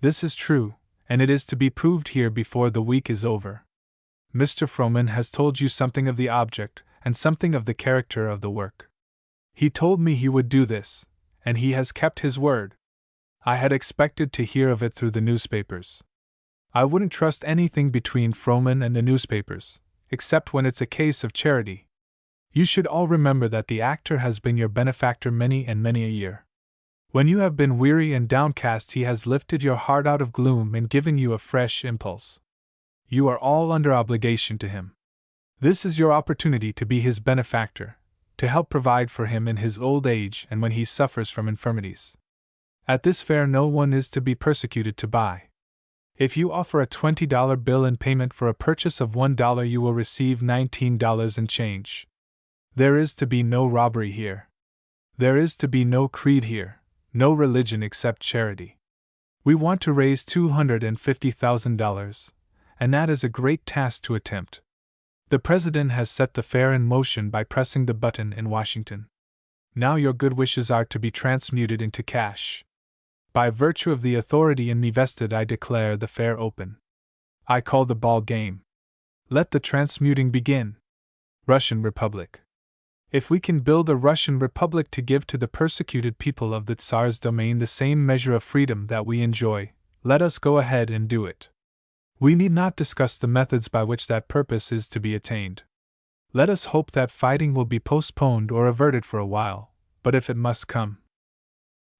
This is true, and it is to be proved here before the week is over. Mr. Froman has told you something of the object, and something of the character of the work. He told me he would do this, and he has kept his word. I had expected to hear of it through the newspapers. I wouldn't trust anything between Froman and the newspapers, except when it's a case of charity. You should all remember that the actor has been your benefactor many and many a year. When you have been weary and downcast, he has lifted your heart out of gloom and given you a fresh impulse. You are all under obligation to him. This is your opportunity to be his benefactor, to help provide for him in his old age and when he suffers from infirmities. At this fair no one is to be persecuted to buy. If you offer a $20 bill in payment for a purchase of $1, you will receive $19 in change. There is to be no robbery here. There is to be no creed here, no religion except charity. We want to raise $250,000, and that is a great task to attempt. The President has set the fair in motion by pressing the button in Washington. Now your good wishes are to be transmuted into cash. By virtue of the authority in me vested, I declare the fair open. I call the ball game. Let the transmuting begin. Russian Republic. If we can build a Russian Republic to give to the persecuted people of the Tsar's domain the same measure of freedom that we enjoy, let us go ahead and do it. We need not discuss the methods by which that purpose is to be attained. Let us hope that fighting will be postponed or averted for a while, but if it must come.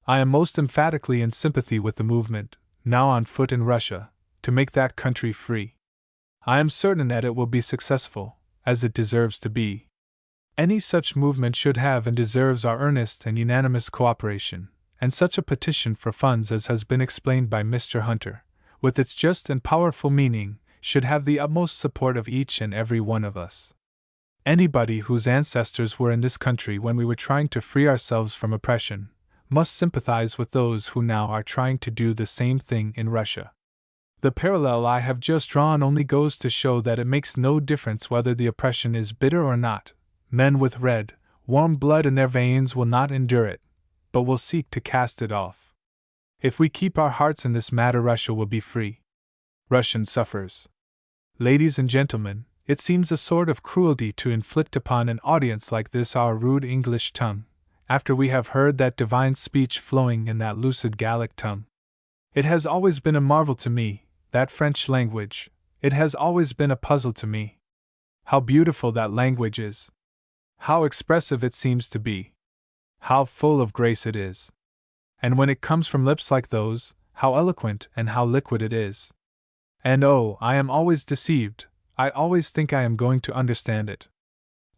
I am most emphatically in sympathy with the movement, now on foot in Russia, to make that country free. I am certain that it will be successful, as it deserves to be. Any such movement should have and deserves our earnest and unanimous cooperation, and such a petition for funds as has been explained by Mr. Hunter, with its just and powerful meaning, should have the utmost support of each and every one of us. Anybody whose ancestors were in this country when we were trying to free ourselves from oppression, must sympathize with those who now are trying to do the same thing in Russia. The parallel I have just drawn only goes to show that it makes no difference whether the oppression is bitter or not. Men with red, warm blood in their veins will not endure it, but will seek to cast it off. If we keep our hearts in this matter, Russia will be free. Russian suffers. Ladies and gentlemen, it seems a sort of cruelty to inflict upon an audience like this our rude English tongue, after we have heard that divine speech flowing in that lucid Gallic tongue. It has always been a marvel to me, that French language. It has always been a puzzle to me. How beautiful that language is! How expressive it seems to be! How full of grace it is! And when it comes from lips like those, how eloquent and how liquid it is! And oh, I am always deceived, I always think I am going to understand it.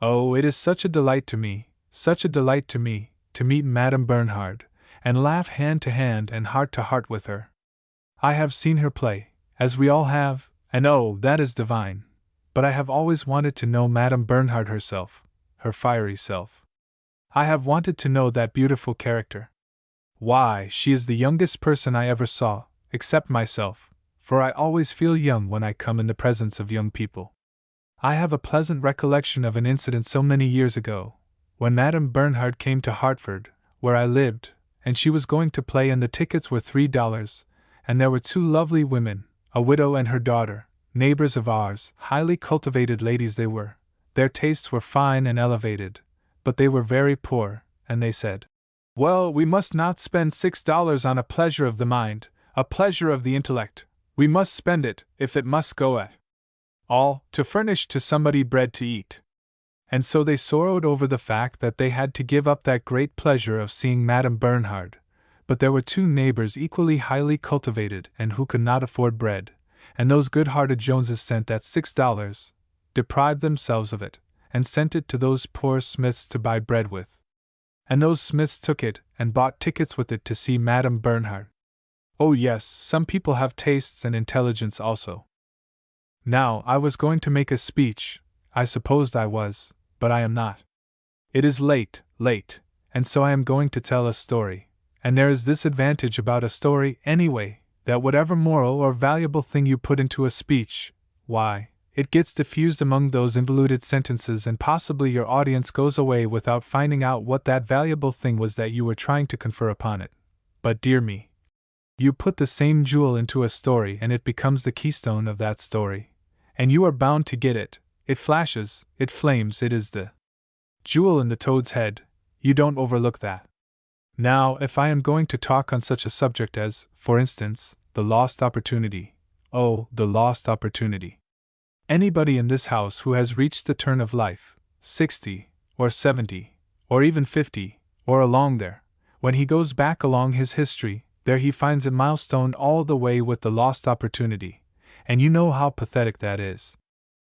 Oh, it is such a delight to me, such a delight to me, to meet Madame Bernhardt, and laugh hand to hand and heart to heart with her. I have seen her play, as we all have, and oh, that is divine, but I have always wanted to know Madame Bernhardt herself, her fiery self. I have wanted to know that beautiful character. Why, she is the youngest person I ever saw, except myself, for I always feel young when I come in the presence of young people. I have a pleasant recollection of an incident so many years ago, when Madame Bernhardt came to Hartford, where I lived, and she was going to play and the tickets were $3, and there were two lovely women, a widow and her daughter, neighbors of ours, highly cultivated ladies they were. Their tastes were fine and elevated, but they were very poor, and they said, "Well, we must not spend $6 on a pleasure of the mind, a pleasure of the intellect. We must spend it, if it must go at all, to furnish to somebody bread to eat." And so they sorrowed over the fact that they had to give up that great pleasure of seeing Madame Bernhardt, but there were two neighbors equally highly cultivated and who could not afford bread, and those good-hearted Joneses sent that $6, deprived themselves of it, and sent it to those poor Smiths to buy bread with. And those Smiths took it and bought tickets with it to see Madame Bernhardt. Oh yes, some people have tastes and intelligence also. Now, I was going to make a speech, I supposed I was, but I am not. It is late, and so I am going to tell a story, and there is this advantage about a story, anyway, that whatever moral or valuable thing you put into a speech, why, it gets diffused among those involuted sentences and possibly your audience goes away without finding out what that valuable thing was that you were trying to confer upon it. But dear me, you put the same jewel into a story and it becomes the keystone of that story, and you are bound to get it. It flashes, it flames, it is the jewel in the toad's head. You don't overlook that. Now, if I am going to talk on such a subject as, for instance, the lost opportunity, oh, the lost opportunity. Anybody in this house who has reached the turn of life, 60, or 70, or even 50, or along there, when he goes back along his history, there he finds a milestone all the way with the lost opportunity, and you know how pathetic that is.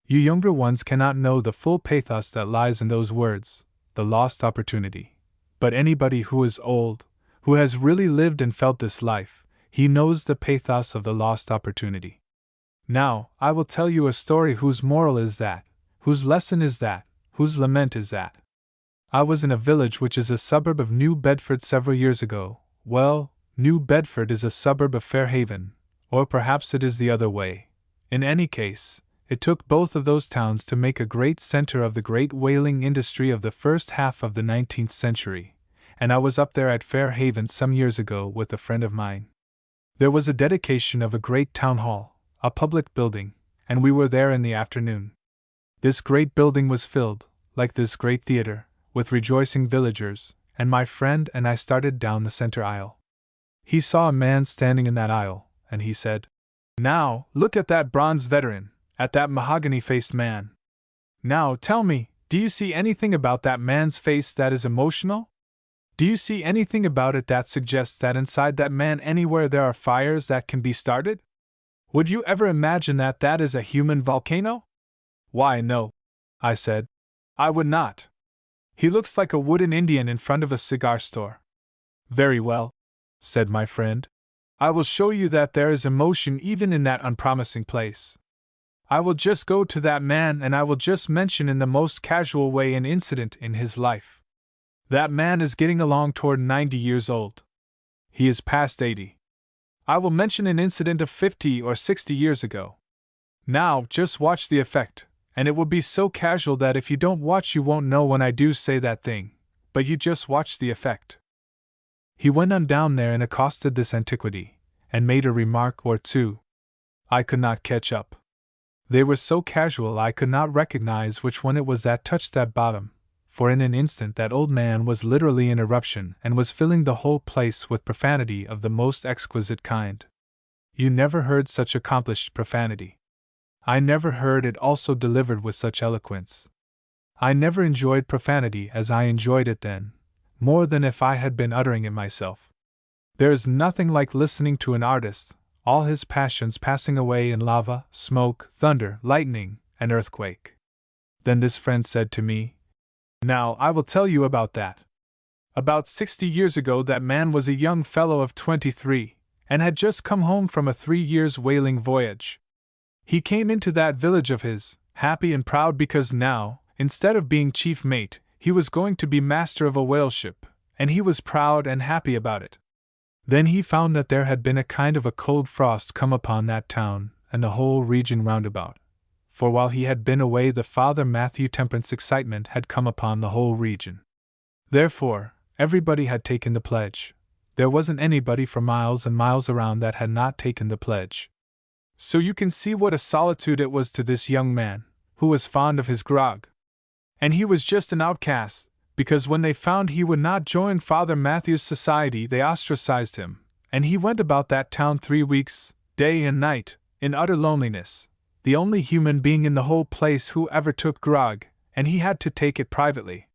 You younger ones cannot know the full pathos that lies in those words, the lost opportunity. But anybody who is old, who has really lived and felt this life, he knows the pathos of the lost opportunity. Now, I will tell you a story whose moral is that, whose lesson is that, whose lament is that. I was in a village which is a suburb of New Bedford several years ago. Well, New Bedford is a suburb of Fairhaven, or perhaps it is the other way. In any case, it took both of those towns to make a great center of the great whaling industry of the first half of the 19th century, and I was up there at Fairhaven some years ago with a friend of mine. There was a dedication of a great town hall, a public building, and we were there in the afternoon. This great building was filled, like this great theater, with rejoicing villagers, and my friend and I started down the center aisle. He saw a man standing in that aisle, and he said, "Now, look at that bronze veteran, at that mahogany-faced man. Now, tell me, do you see anything about that man's face that is emotional? Do you see anything about it that suggests that inside that man anywhere there are fires that can be started? Would you ever imagine that that is a human volcano?" "Why, no," I said. "I would not. He looks like a wooden Indian in front of a cigar store." "Very well," said my friend. "I will show you that there is emotion even in that unpromising place. I will just go to that man and I will just mention in the most casual way an incident in his life. That man is getting along toward 90 years old. He is past 80. I will mention an incident of 50 or 60 years ago. Now, just watch the effect, and it will be so casual that if you don't watch you won't know when I do say that thing, but you just watch the effect." He went on down there and accosted this antiquity, and made a remark or two. I could not catch up. They were so casual I could not recognize which one it was that touched that bottom, for in an instant that old man was literally in eruption and was filling the whole place with profanity of the most exquisite kind. You never heard such accomplished profanity. I never heard it also delivered with such eloquence. I never enjoyed profanity as I enjoyed it then, more than if I had been uttering it myself. There is nothing like listening to an artist, all his passions passing away in lava, smoke, thunder, lightning, and earthquake. Then this friend said to me, "Now, I will tell you about that. About 60 years ago that man was a young fellow of 23, and had just come home from a 3 years whaling voyage. He came into that village of his, happy and proud because now, instead of being chief mate, he was going to be master of a whale ship, and he was proud and happy about it. Then he found that there had been a kind of a cold frost come upon that town and the whole region round about, for while he had been away the Father Matthew temperance excitement had come upon the whole region. Therefore, everybody had taken the pledge. There wasn't anybody for miles and miles around that had not taken the pledge. So you can see what a solitude it was to this young man, who was fond of his grog. And he was just an outcast, because when they found he would not join Father Matthew's society they ostracized him, and he went about that town 3 weeks, day and night, in utter loneliness, the only human being in the whole place who ever took grog, and he had to take it privately.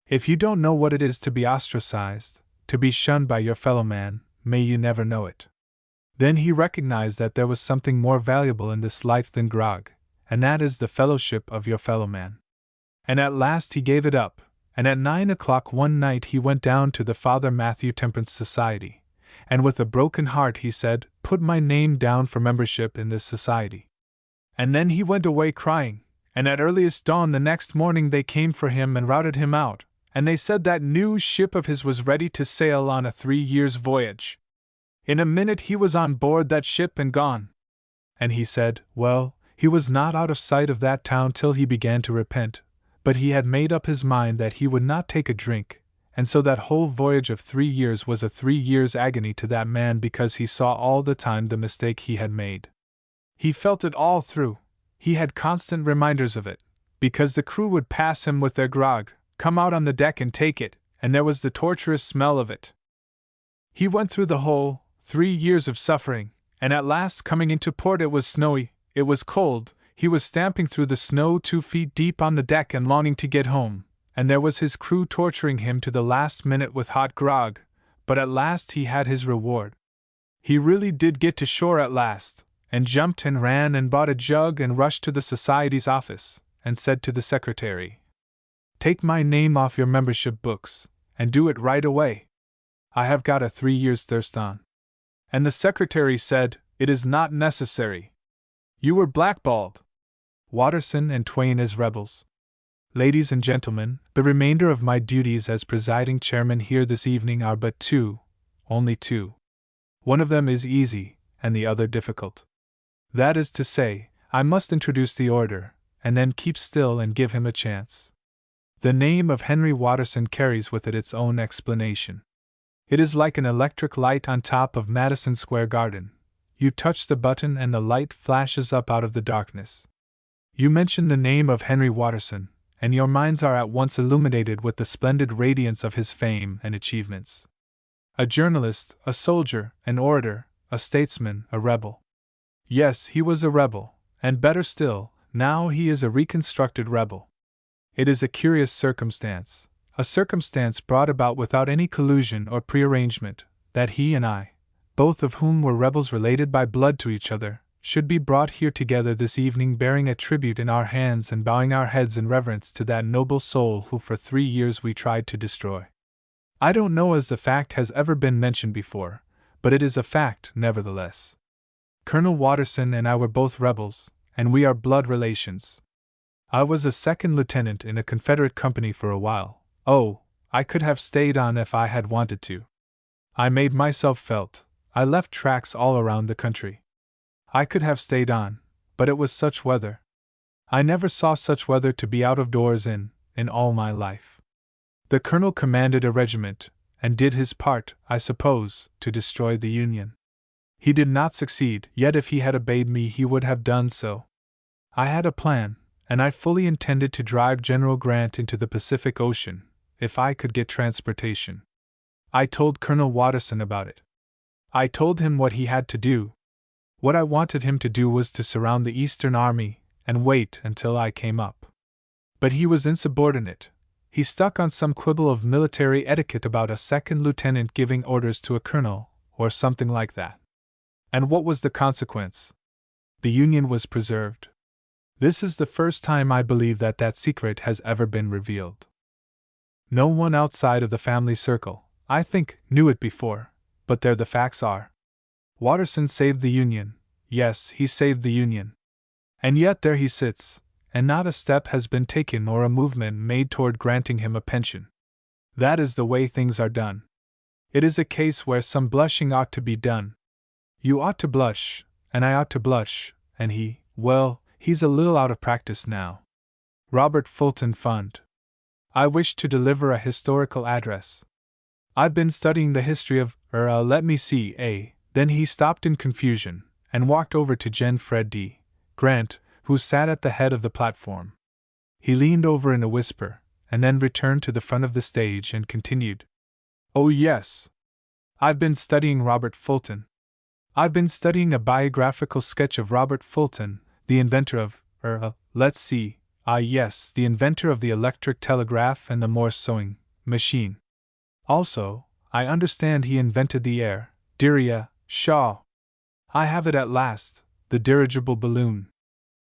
If you don't know what it is to be ostracized, to be shunned by your fellow man, may you never know it." Then he recognized that there was something more valuable in this life than grog, and that is the fellowship of your fellow man. And at last he gave it up, and at 9 o'clock one night he went down to the Father Matthew Temperance Society, and with a broken heart he said, "Put my name down for membership in this society." And then he went away crying, and at earliest dawn the next morning they came for him and routed him out, and they said that new ship of his was ready to sail on a 3 years' voyage. In a minute he was on board that ship and gone. And he said, well, he was not out of sight of that town till he began to repent, but he had made up his mind that he would not take a drink, and so that whole voyage of 3 years was a 3 years' agony to that man because he saw all the time the mistake he had made. He felt it all through, he had constant reminders of it, because the crew would pass him with their grog, come out on the deck and take it, and there was the torturous smell of it. He went through the whole 3 years of suffering, and at last coming into port it was snowy, it was cold, he was stamping through the snow 2 feet deep on the deck and longing to get home, and there was his crew torturing him to the last minute with hot grog, but at last he had his reward. He really did get to shore at last, and jumped and ran and bought a jug and rushed to the society's office, and said to the secretary, "Take my name off your membership books, and do it right away. I have got a 3 years' thirst on." And the secretary said, "It is not necessary. You were blackballed." Watterson and Twain as rebels. Ladies and gentlemen, the remainder of my duties as presiding chairman here this evening are but two, only two. One of them is easy, and the other difficult. That is to say, I must introduce the orator, and then keep still and give him a chance. The name of Henry Watterson carries with it its own explanation. It is like an electric light on top of Madison Square Garden. you touch the button and the light flashes up out of the darkness. You mention the name of Henry Watterson, and your minds are at once illuminated with the splendid radiance of his fame and achievements. A journalist, a soldier, an orator, a statesman, a rebel. Yes, he was a rebel, and better still, now he is a reconstructed rebel. It is a curious circumstance, a circumstance brought about without any collusion or prearrangement, that he and I, both of whom were rebels related by blood to each other, should be brought here together this evening bearing a tribute in our hands and bowing our heads in reverence to that noble soul who for 3 years we tried to destroy. I don't know as the fact has ever been mentioned before, but it is a fact nevertheless. Colonel Watterson and I were both rebels, and we are blood relations. I was a second lieutenant in a Confederate company for a while. Oh, I could have stayed on if I had wanted to. I made myself felt. I left tracks all around the country. I could have stayed on, but it was such weather. I never saw such weather to be out of doors in all my life. The colonel commanded a regiment, and did his part, I suppose, to destroy the Union. He did not succeed, yet if he had obeyed me he would have done so. I had a plan, and I fully intended to drive General Grant into the Pacific Ocean, if I could get transportation. I told Colonel Watterson about it. I told him what he had to do. What I wanted him to do was to surround the Eastern Army, and wait until I came up. But he was insubordinate. He stuck on some quibble of military etiquette about a second lieutenant giving orders to a colonel, or something like that. And what was the consequence? The Union was preserved. This is the first time I believe that secret has ever been revealed. No one outside of the family circle, I think, knew it before, but there the facts are. Watterson saved the Union. Yes, he saved the Union. And yet there he sits, and not a step has been taken or a movement made toward granting him a pension. That is the way things are done. It is a case where some blushing ought to be done. You ought to blush, and I ought to blush, and he's a little out of practice now. Robert Fulton Fund. I wish to deliver a historical address. I've been studying the history of, let me see, Then he stopped in confusion, and walked over to Gen. Fred D. Grant, who sat at the head of the platform. He leaned over in a whisper, and then returned to the front of the stage and continued. Oh yes. I've been studying Robert Fulton. I've been studying a biographical sketch of Robert Fulton, the inventor of, the inventor of the electric telegraph and the Morse sewing machine. Also, I understand he invented the Shaw. I have it at last, the dirigible balloon.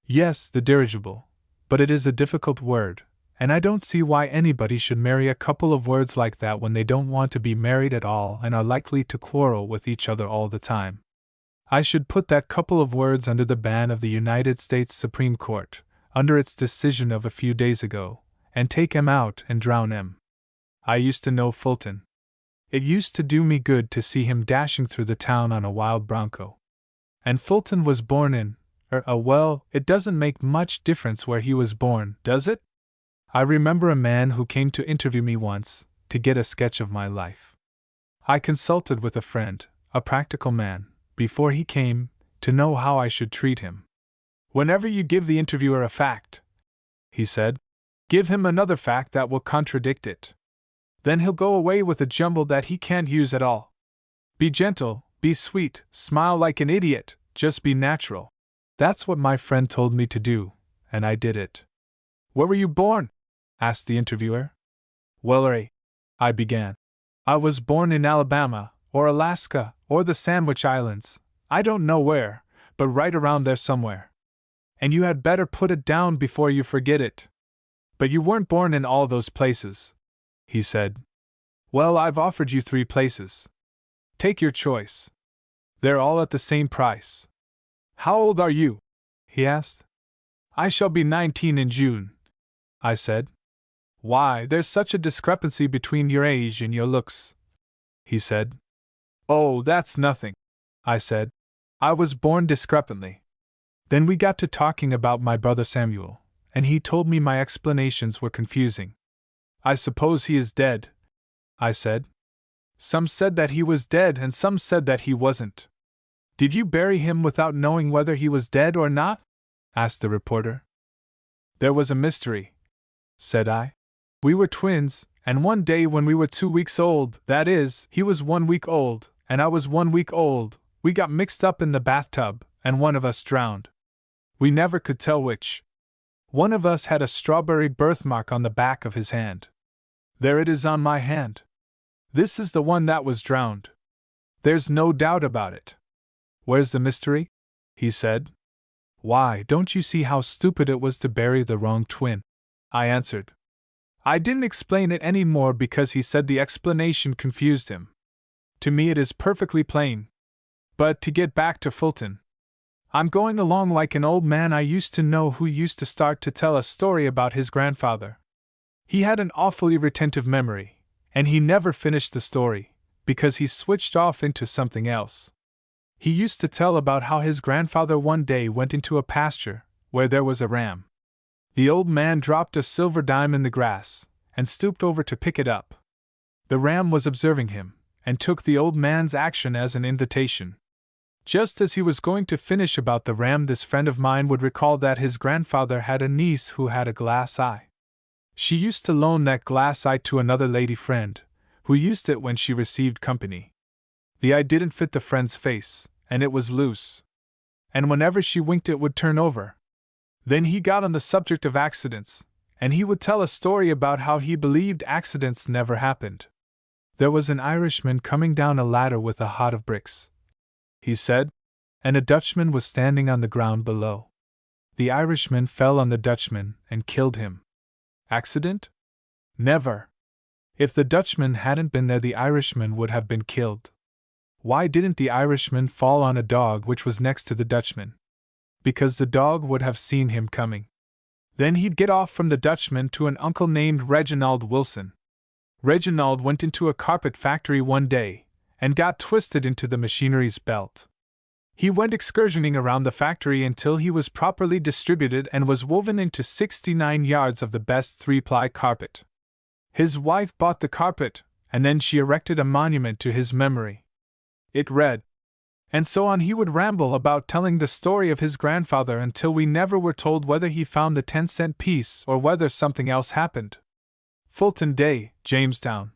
Yes, the dirigible, but it is a difficult word, and I don't see why anybody should marry a couple of words like that when they don't want to be married at all and are likely to quarrel with each other all the time. I should put that couple of words under the ban of the United States Supreme Court, under its decision of a few days ago, and take 'em out and drown 'em. I used to know Fulton. It used to do me good to see him dashing through the town on a wild bronco. And Fulton was born in, it doesn't make much difference where he was born, does it? I remember a man who came to interview me once, to get a sketch of my life. I consulted with a friend, a practical man, before he came, to know how I should treat him. Whenever you give the interviewer a fact, he said, give him another fact that will contradict it. Then he'll go away with a jumble that he can't use at all. Be gentle, be sweet, smile like an idiot, just be natural. That's what my friend told me to do, and I did it. Where were you born? Asked the interviewer. Well, I began. I was born in Alabama, or Alaska, or the Sandwich Islands, I don't know where, but right around there somewhere. And you had better put it down before you forget it. But you weren't born in all those places, he said. Well, I've offered you 3 places. Take your choice. They're all at the same price. How old are you? He asked. I shall be 19 in June, I said. Why, there's such a discrepancy between your age and your looks, he said. Oh, that's nothing, I said. I was born discrepantly. Then we got to talking about my brother Samuel, and he told me my explanations were confusing. I suppose he is dead, I said. Some said that he was dead and some said that he wasn't. Did you bury him without knowing whether he was dead or not? Asked the reporter. There was a mystery, said I. We were twins, and one day when we were 2 weeks old, that is, he was 1 week old, and I was 1 week old, we got mixed up in the bathtub, and one of us drowned. We never could tell which. One of us had a strawberry birthmark on the back of his hand. There it is on my hand. This is the one that was drowned. There's no doubt about it. Where's the mystery? He said. Why, don't you see how stupid it was to bury the wrong twin? I answered. I didn't explain it any more because he said the explanation confused him. To me it is perfectly plain. But to get back to Fulton. I'm going along like an old man I used to know who used to start to tell a story about his grandfather. He had an awfully retentive memory, and he never finished the story, because he switched off into something else. He used to tell about how his grandfather one day went into a pasture, where there was a ram. The old man dropped a silver dime in the grass, and stooped over to pick it up. The ram was observing him, and took the old man's action as an invitation. Just as he was going to finish about the ram, this friend of mine would recall that his grandfather had a niece who had a glass eye. She used to loan that glass eye to another lady friend, who used it when she received company. The eye didn't fit the friend's face, and it was loose. And whenever she winked it would turn over. Then he got on the subject of accidents, and he would tell a story about how he believed accidents never happened. There was an Irishman coming down a ladder with a hod of bricks, he said, and a Dutchman was standing on the ground below. The Irishman fell on the Dutchman and killed him. Accident? Never. If the Dutchman hadn't been there, the Irishman would have been killed. Why didn't the Irishman fall on a dog which was next to the Dutchman? Because the dog would have seen him coming. Then he'd get off from the Dutchman to an uncle named Reginald Wilson. Reginald went into a carpet factory one day, and got twisted into the machinery's belt. He went excursioning around the factory until he was properly distributed and was woven into 69 yards of the best 3-ply carpet. His wife bought the carpet, and then she erected a monument to his memory. It read, and so on he would ramble about telling the story of his grandfather until we never were told whether he found the 10-cent piece or whether something else happened. Fulton Day, Jamestown.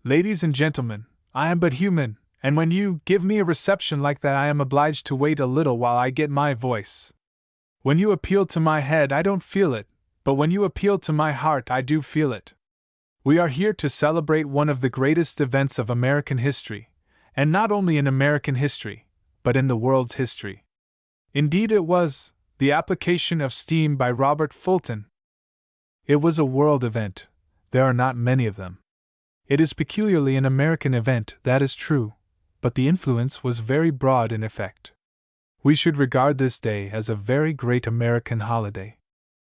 Ladies and gentlemen, I am but human, and when you give me a reception like that I am obliged to wait a little while I get my voice. When you appeal to my head I don't feel it, but when you appeal to my heart I do feel it. We are here to celebrate one of the greatest events of American history, and not only in American history, but in the world's history. Indeed it was, the application of steam by Robert Fulton. It was a world event. There are not many of them. It is peculiarly an American event, that is true, but the influence was very broad in effect. We should regard this day as a very great American holiday.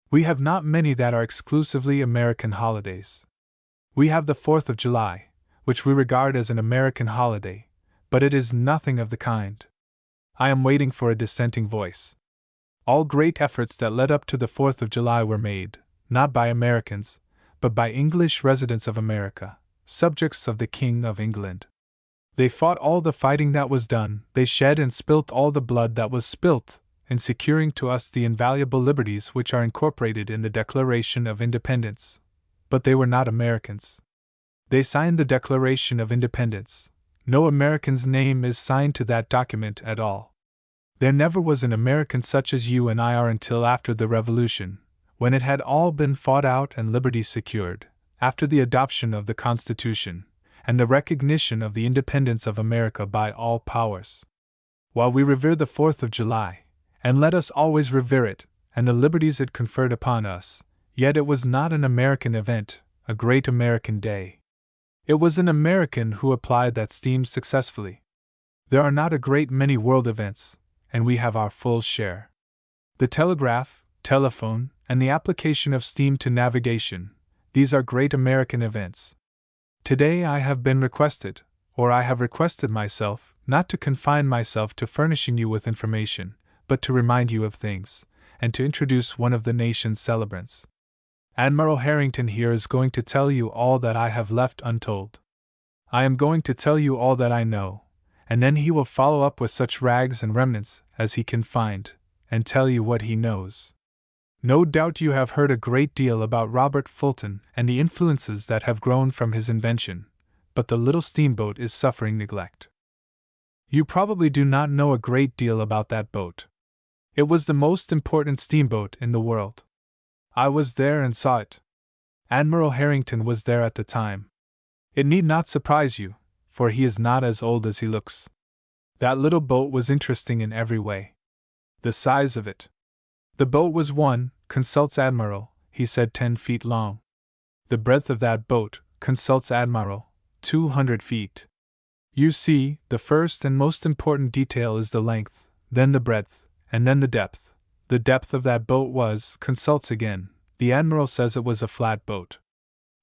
We have not many that are exclusively American holidays. We have the 4th of July, which we regard as an American holiday, but it is nothing of the kind. I am waiting for a dissenting voice. All great efforts that led up to the 4th of July were made, not by Americans, but by English residents of America, subjects of the King of England. They fought all the fighting that was done, they shed and spilt all the blood that was spilt, in securing to us the invaluable liberties which are incorporated in the Declaration of Independence. But they were not Americans. They signed the Declaration of Independence. No American's name is signed to that document at all. There never was an American such as you and I are until after the Revolution, when it had all been fought out and liberty secured, after the adoption of the Constitution, and the recognition of the independence of America by all powers. While we revere the 4th of July, and let us always revere it, and the liberties it conferred upon us, yet it was not an American event, a great American day. It was an American who applied that steam successfully. There are not a great many world events, and we have our full share. The telegraph, telephone, and the application of steam to navigation, these are great American events. Today I have been requested, or I have requested myself, not to confine myself to furnishing you with information, but to remind you of things, and to introduce one of the nation's celebrants. Admiral Harrington here is going to tell you all that I have left untold. I am going to tell you all that I know, and then he will follow up with such rags and remnants as he can find, and tell you what he knows. No doubt you have heard a great deal about Robert Fulton and the influences that have grown from his invention, but the little steamboat is suffering neglect. You probably do not know a great deal about that boat. It was the most important steamboat in the world. I was there and saw it. Admiral Harrington was there at the time. It need not surprise you, for he is not as old as he looks. That little boat was interesting in every way. The size of it. The boat was consults Admiral, he said, 10 feet long. The breadth of that boat, consults Admiral, 200 feet. You see, the first and most important detail is the length, then the breadth, and then the depth. The depth of that boat was, consults again, the Admiral says it was a flat boat.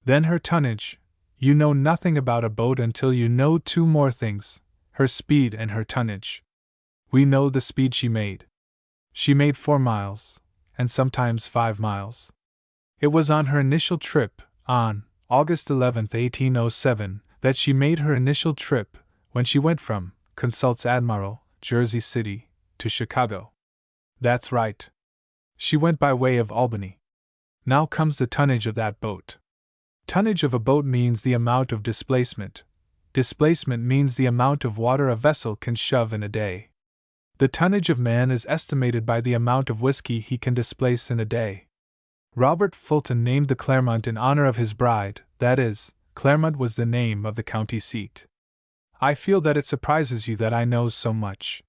Then her tonnage. You know nothing about a boat until you know two more things, her speed and her tonnage. We know the speed she made. She made 4 miles, and sometimes 5 miles. It was on her initial trip, on August 11, 1807, that she made her initial trip, when she went from, consults Admiral, Jersey City, to Chicago. That's right. She went by way of Albany. Now comes the tonnage of that boat. Tonnage of a boat means the amount of displacement. Displacement means the amount of water a vessel can shove in a day. The tonnage of man is estimated by the amount of whiskey he can displace in a day. Robert Fulton named the Clermont in honor of his bride, that is, Clermont was the name of the county seat. I feel that it surprises you that I know so much.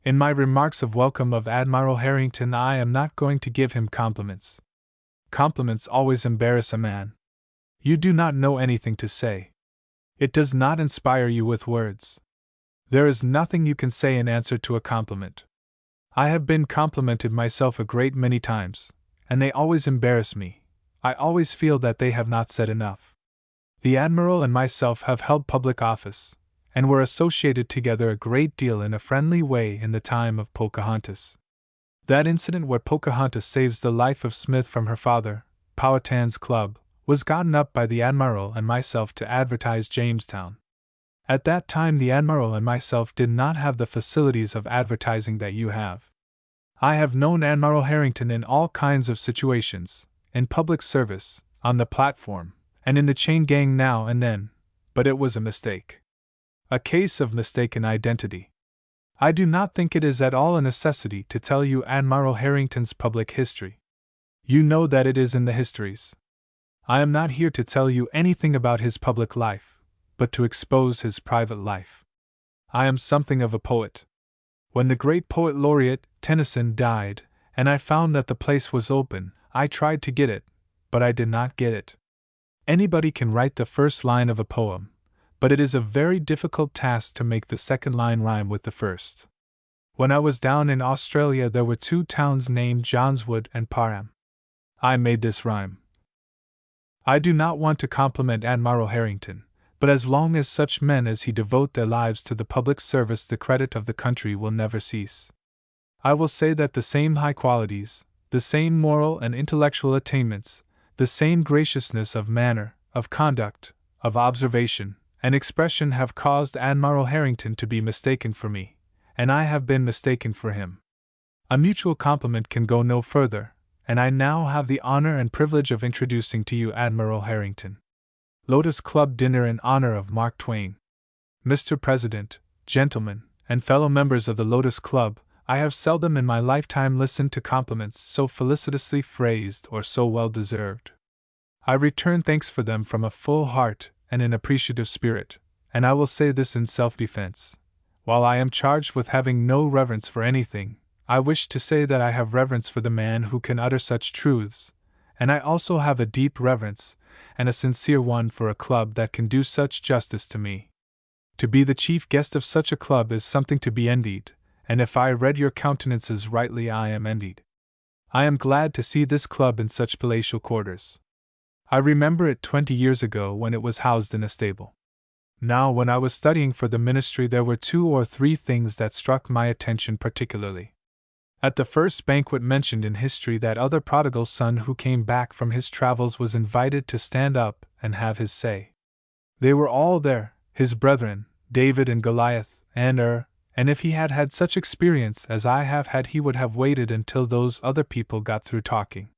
In my remarks of welcome of Admiral Harrington, I am not going to give him compliments. Compliments always embarrass a man. You do not know anything to say. It does not inspire you with words. There is nothing you can say in answer to a compliment. I have been complimented myself a great many times, and they always embarrass me. I always feel that they have not said enough. The Admiral and myself have held public office, and were associated together a great deal in a friendly way in the time of Pocahontas. That incident where Pocahontas saves the life of Smith from her father, Powhatan's Club, was gotten up by the Admiral and myself to advertise Jamestown. At that time the Admiral and myself did not have the facilities of advertising that you have. I have known Admiral Harrington in all kinds of situations, in public service, on the platform, and in the chain gang now and then, but it was a mistake. A case of mistaken identity. I do not think it is at all a necessity to tell you Admiral Harrington's public history. You know that it is in the histories. I am not here to tell you anything about his public life, but to expose his private life. I am something of a poet. When the great poet laureate, Tennyson, died, and I found that the place was open, I tried to get it, but I did not get it. Anybody can write the first line of a poem, but it is a very difficult task to make the second line rhyme with the first. When I was down in Australia there were 2 towns named Johnswood and Parham. I made this rhyme. I do not want to compliment Admiral Harrington, but as long as such men as he devote their lives to the public service the credit of the country will never cease. I will say that the same high qualities, the same moral and intellectual attainments, the same graciousness of manner, of conduct, of observation, and expression have caused Admiral Harrington to be mistaken for me, and I have been mistaken for him. A mutual compliment can go no further, and I now have the honor and privilege of introducing to you Admiral Harrington. Lotus Club dinner in honor of Mark Twain. Mr. President, gentlemen, and fellow members of the Lotus Club, I have seldom in my lifetime listened to compliments so felicitously phrased or so well deserved. I return thanks for them from a full heart and an appreciative spirit, and I will say this in self-defense. While I am charged with having no reverence for anything, I wish to say that I have reverence for the man who can utter such truths, and I also have a deep reverence, and a sincere one for a club that can do such justice to me. To be the chief guest of such a club is something to be envied, and if I read your countenances rightly I am envied. I am glad to see this club in such palatial quarters. I remember it 20 years ago when it was housed in a stable. Now when I was studying for the ministry there were 2 or 3 things that struck my attention particularly. At the first banquet mentioned in history that other prodigal son who came back from his travels was invited to stand up and have his say. They were all there, his brethren, David and Goliath, and if he had had such experience as I have had, he would have waited until those other people got through talking.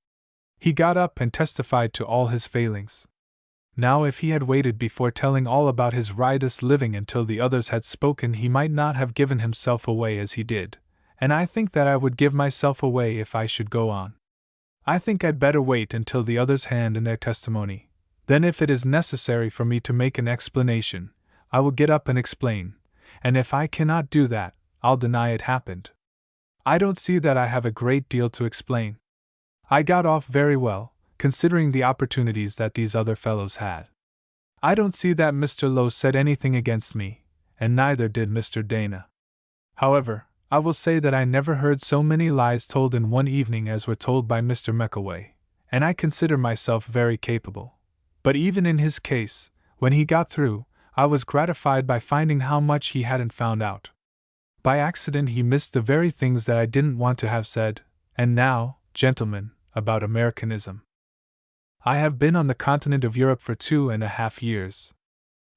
He got up and testified to all his failings. Now, if he had waited before telling all about his riotous living until the others had spoken, he might not have given himself away as he did, and I think that I would give myself away if I should go on. I think I'd better wait until the others hand in their testimony. Then, if it is necessary for me to make an explanation, I will get up and explain, and if I cannot do that, I'll deny it happened. I don't see that I have a great deal to explain. I got off very well, considering the opportunities that these other fellows had. I don't see that Mr. Lowe said anything against me, and neither did Mr. Dana. However, I will say that I never heard so many lies told in one evening as were told by Mr. McElway, and I consider myself very capable. But even in his case, when he got through, I was gratified by finding how much he hadn't found out. By accident he missed the very things that I didn't want to have said. And now, gentlemen, about Americanism. I have been on the continent of Europe for 2.5 years.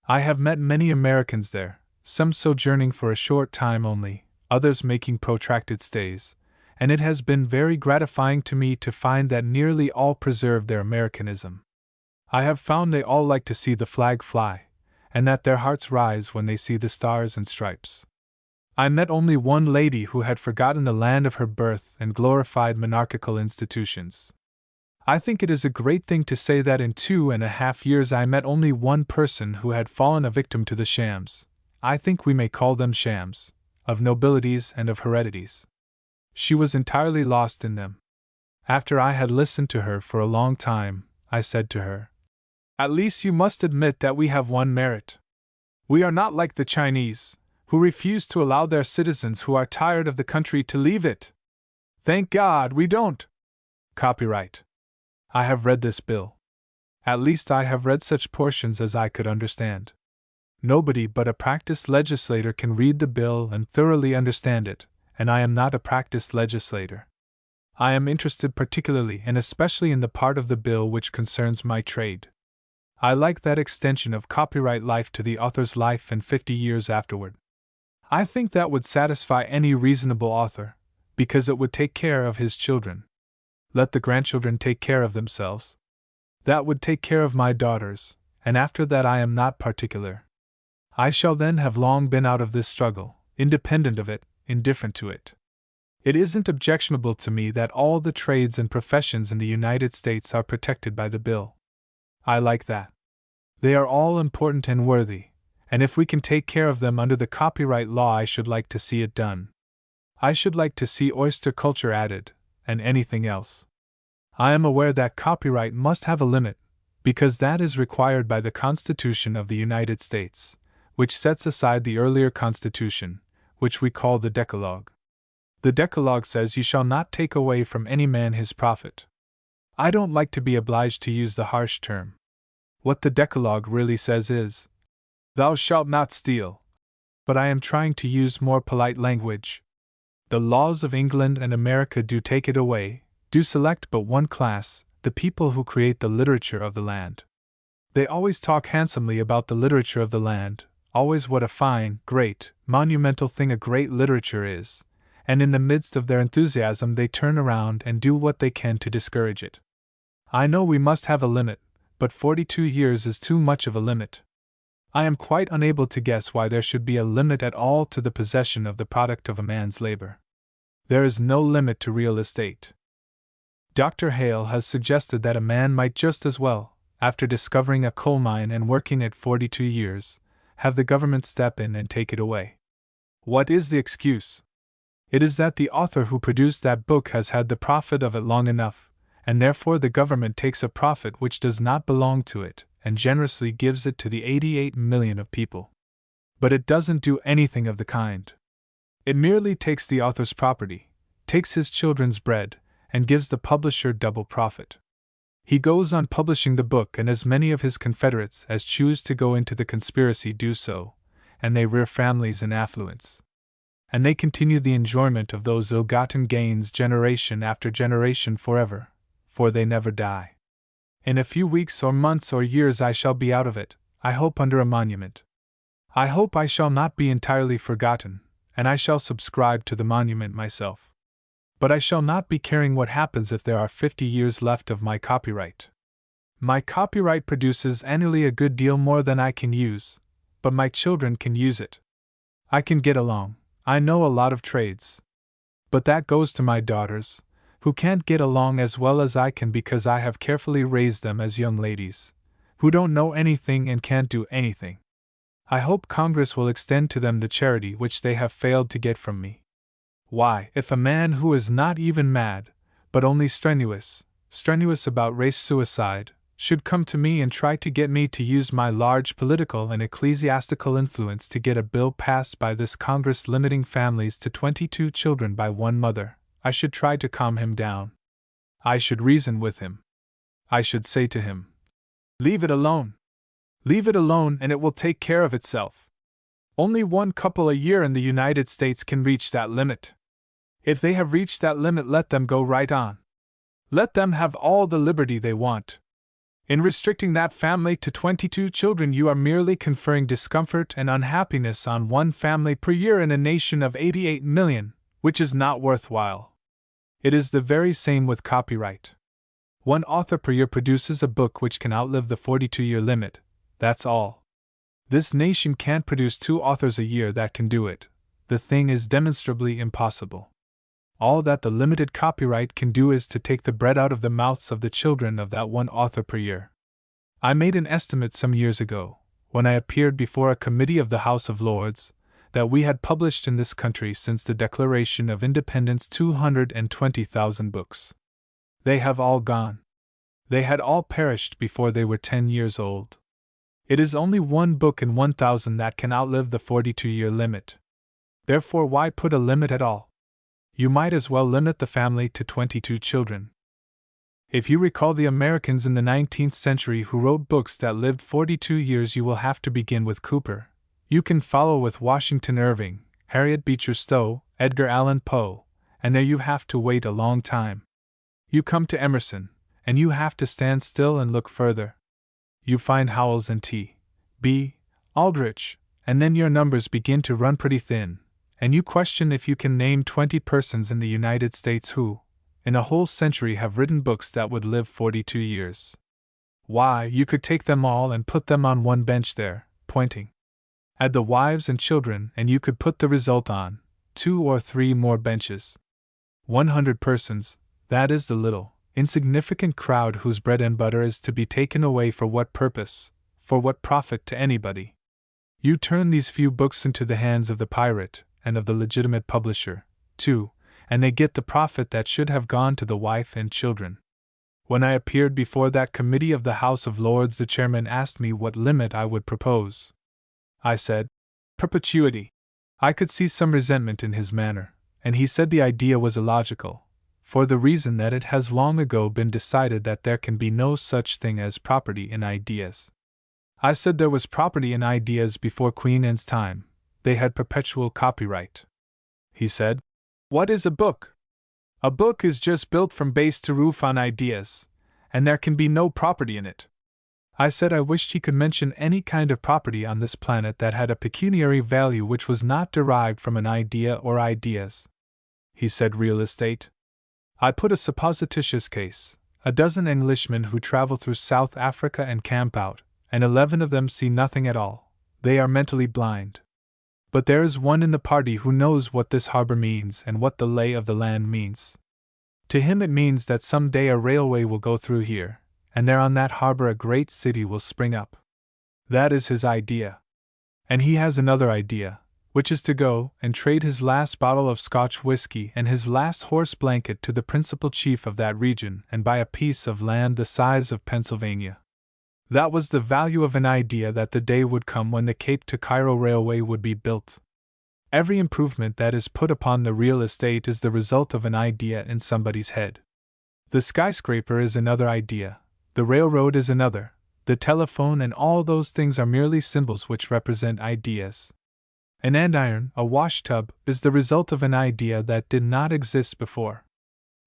I have met many Americans there, some sojourning for a short time only, others making protracted stays, and it has been very gratifying to me to find that nearly all preserve their Americanism. I have found they all like to see the flag fly, and that their hearts rise when they see the stars and stripes. I met only one lady who had forgotten the land of her birth and glorified monarchical institutions. I think it is a great thing to say that in 2.5 years I met only one person who had fallen a victim to the shams, I think we may call them shams, of nobilities and of heredities. She was entirely lost in them. After I had listened to her for a long time, I said to her, "At least you must admit that we have one merit. We are not like the Chinese, who refuse to allow their citizens who are tired of the country to leave it. Thank God we don't. Copyright. I have read this bill. At least I have read such portions as I could understand. Nobody but a practiced legislator can read the bill and thoroughly understand it, and I am not a practiced legislator. I am interested particularly and especially in the part of the bill which concerns my trade. I like that extension of copyright life to the author's life and 50 years afterward. I think that would satisfy any reasonable author, because it would take care of his children. Let the grandchildren take care of themselves. That would take care of my daughters, and after that I am not particular. I shall then have long been out of this struggle, independent of it, indifferent to it. It isn't objectionable to me that all the trades and professions in the United States are protected by the bill. I like that. They are all important and worthy, and if we can take care of them under the copyright law, I should like to see it done. I should like to see oyster culture added, and anything else. I am aware that copyright must have a limit, because that is required by the Constitution of the United States, which sets aside the earlier Constitution, which we call the Decalogue. The Decalogue says you shall not take away from any man his profit. I don't like to be obliged to use the harsh term. What the Decalogue really says is, "Thou shalt not steal." But I am trying to use more polite language. The laws of England and America do take it away, do select but one class, the people who create the literature of the land. They always talk handsomely about the literature of the land, always what a fine, great, monumental thing a great literature is, and in the midst of their enthusiasm they turn around and do what they can to discourage it. I know we must have a limit, but 42 years is too much of a limit. I am quite unable to guess why there should be a limit at all to the possession of the product of a man's labor. There is no limit to real estate. Dr. Hale has suggested that a man might just as well, after discovering a coal mine and working it 42 years, have the government step in and take it away. What is the excuse? It is that the author who produced that book has had the profit of it long enough, and therefore the government takes a profit which does not belong to it, and generously gives it to the 88 million of people. But it doesn't do anything of the kind. It merely takes the author's property, takes his children's bread, and gives the publisher double profit. He goes on publishing the book, and as many of his confederates as choose to go into the conspiracy do so, and they rear families in affluence. And they continue the enjoyment of those ill-gotten gains generation after generation forever, for they never die. In a few weeks or months or years I shall be out of it, I hope under a monument. I hope I shall not be entirely forgotten, and I shall subscribe to the monument myself. But I shall not be caring what happens if there are 50 years left of my copyright. My copyright produces annually a good deal more than I can use, but my children can use it. I can get along, I know a lot of trades. But that goes to my daughters, who can't get along as well as I can because I have carefully raised them as young ladies, who don't know anything and can't do anything. I hope Congress will extend to them the charity which they have failed to get from me. Why, if a man who is not even mad, but only strenuous about race suicide, should come to me and try to get me to use my large political and ecclesiastical influence to get a bill passed by this Congress limiting families to 22 children by one mother, I should try to calm him down. I should reason with him. I should say to him, "Leave it alone. Leave it alone and it will take care of itself. Only one couple a year in the United States can reach that limit. If they have reached that limit, let them go right on. Let them have all the liberty they want. In restricting that family to 22 children, you are merely conferring discomfort and unhappiness on one family per year in a nation of 88 million, which is not worthwhile." It is the very same with copyright. One author per year produces a book which can outlive the 42-year limit, that's all. This nation can't produce 2 authors a year that can do it. The thing is demonstrably impossible. All that the limited copyright can do is to take the bread out of the mouths of the children of that one author per year. I made an estimate some years ago, when I appeared before a committee of the House of Lords, that we had published in this country since the Declaration of Independence 220,000 books. They have all gone. They had all perished before they were 10 years old. It is only one book in 1,000 that can outlive the 42-year limit. Therefore, why put a limit at all? You might as well limit the family to 22 children. If you recall the Americans in the 19th century who wrote books that lived 42 years, you will have to begin with Cooper. You can follow with Washington Irving, Harriet Beecher Stowe, Edgar Allan Poe, and there you have to wait a long time. You come to Emerson, and you have to stand still and look further. You find Howells and T.B. Aldrich, and then your numbers begin to run pretty thin, and you question if you can name 20 persons in the United States who, in a whole century, have written books that would live 42 years. Why, you could take them all and put them on one bench there, pointing at the wives and children, and you could put the result on 2 or 3 more benches. 100 persons, that is the little, insignificant crowd whose bread and butter is to be taken away for what purpose, for what profit to anybody. You turn these few books into the hands of the pirate, and of the legitimate publisher, too, and they get the profit that should have gone to the wife and children. When I appeared before that committee of the House of Lords, the chairman asked me what limit I would propose. I said, perpetuity. I could see some resentment in his manner, and he said the idea was illogical, for the reason that it has long ago been decided that there can be no such thing as property in ideas. I said there was property in ideas before Queen Anne's time. They had perpetual copyright. He said, "What is a book? A book is just built from base to roof on ideas, and there can be no property in it." I said I wished he could mention any kind of property on this planet that had a pecuniary value which was not derived from an idea or ideas. He said real estate. I put a supposititious case, a dozen Englishmen who travel through South Africa and camp out, and 11 of them see nothing at all. They are mentally blind. But there is one in the party who knows what this harbor means and what the lay of the land means. To him it means that some day a railway will go through here, and there on that harbor a great city will spring up. That is his idea. And he has another idea, which is to go and trade his last bottle of Scotch whiskey and his last horse blanket to the principal chief of that region and buy a piece of land the size of Pennsylvania. That was the value of an idea, that the day would come when the Cape to Cairo Railway would be built. Every improvement that is put upon the real estate is the result of an idea in somebody's head. The skyscraper is another idea, the railroad is another, the telephone and all those things are merely symbols which represent ideas. An andiron, a washtub, is the result of an idea that did not exist before.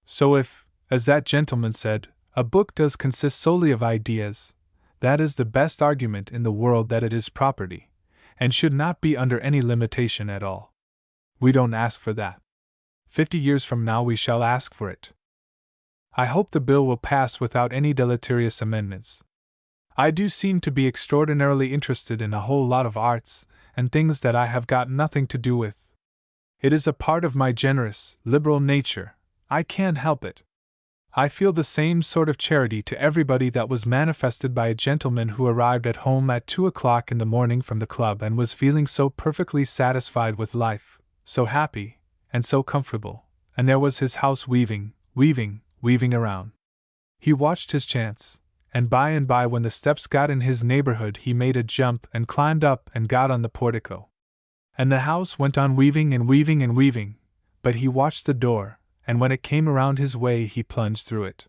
So if, as that gentleman said, a book does consist solely of ideas, that is the best argument in the world that it is property, and should not be under any limitation at all. We don't ask for that. 50 years from now we shall ask for it. I hope the bill will pass without any deleterious amendments. I do seem to be extraordinarily interested in a whole lot of arts and things that I have got nothing to do with. It is a part of my generous, liberal nature. I can't help it. I feel the same sort of charity to everybody that was manifested by a gentleman who arrived at home at 2 o'clock in the morning from the club and was feeling so perfectly satisfied with life, so happy, and so comfortable, and there was his house weaving around. He watched his chance, and by when the steps got in his neighborhood he made a jump and climbed up and got on the portico. And the house went on weaving, but he watched the door, and when it came around his way he plunged through it.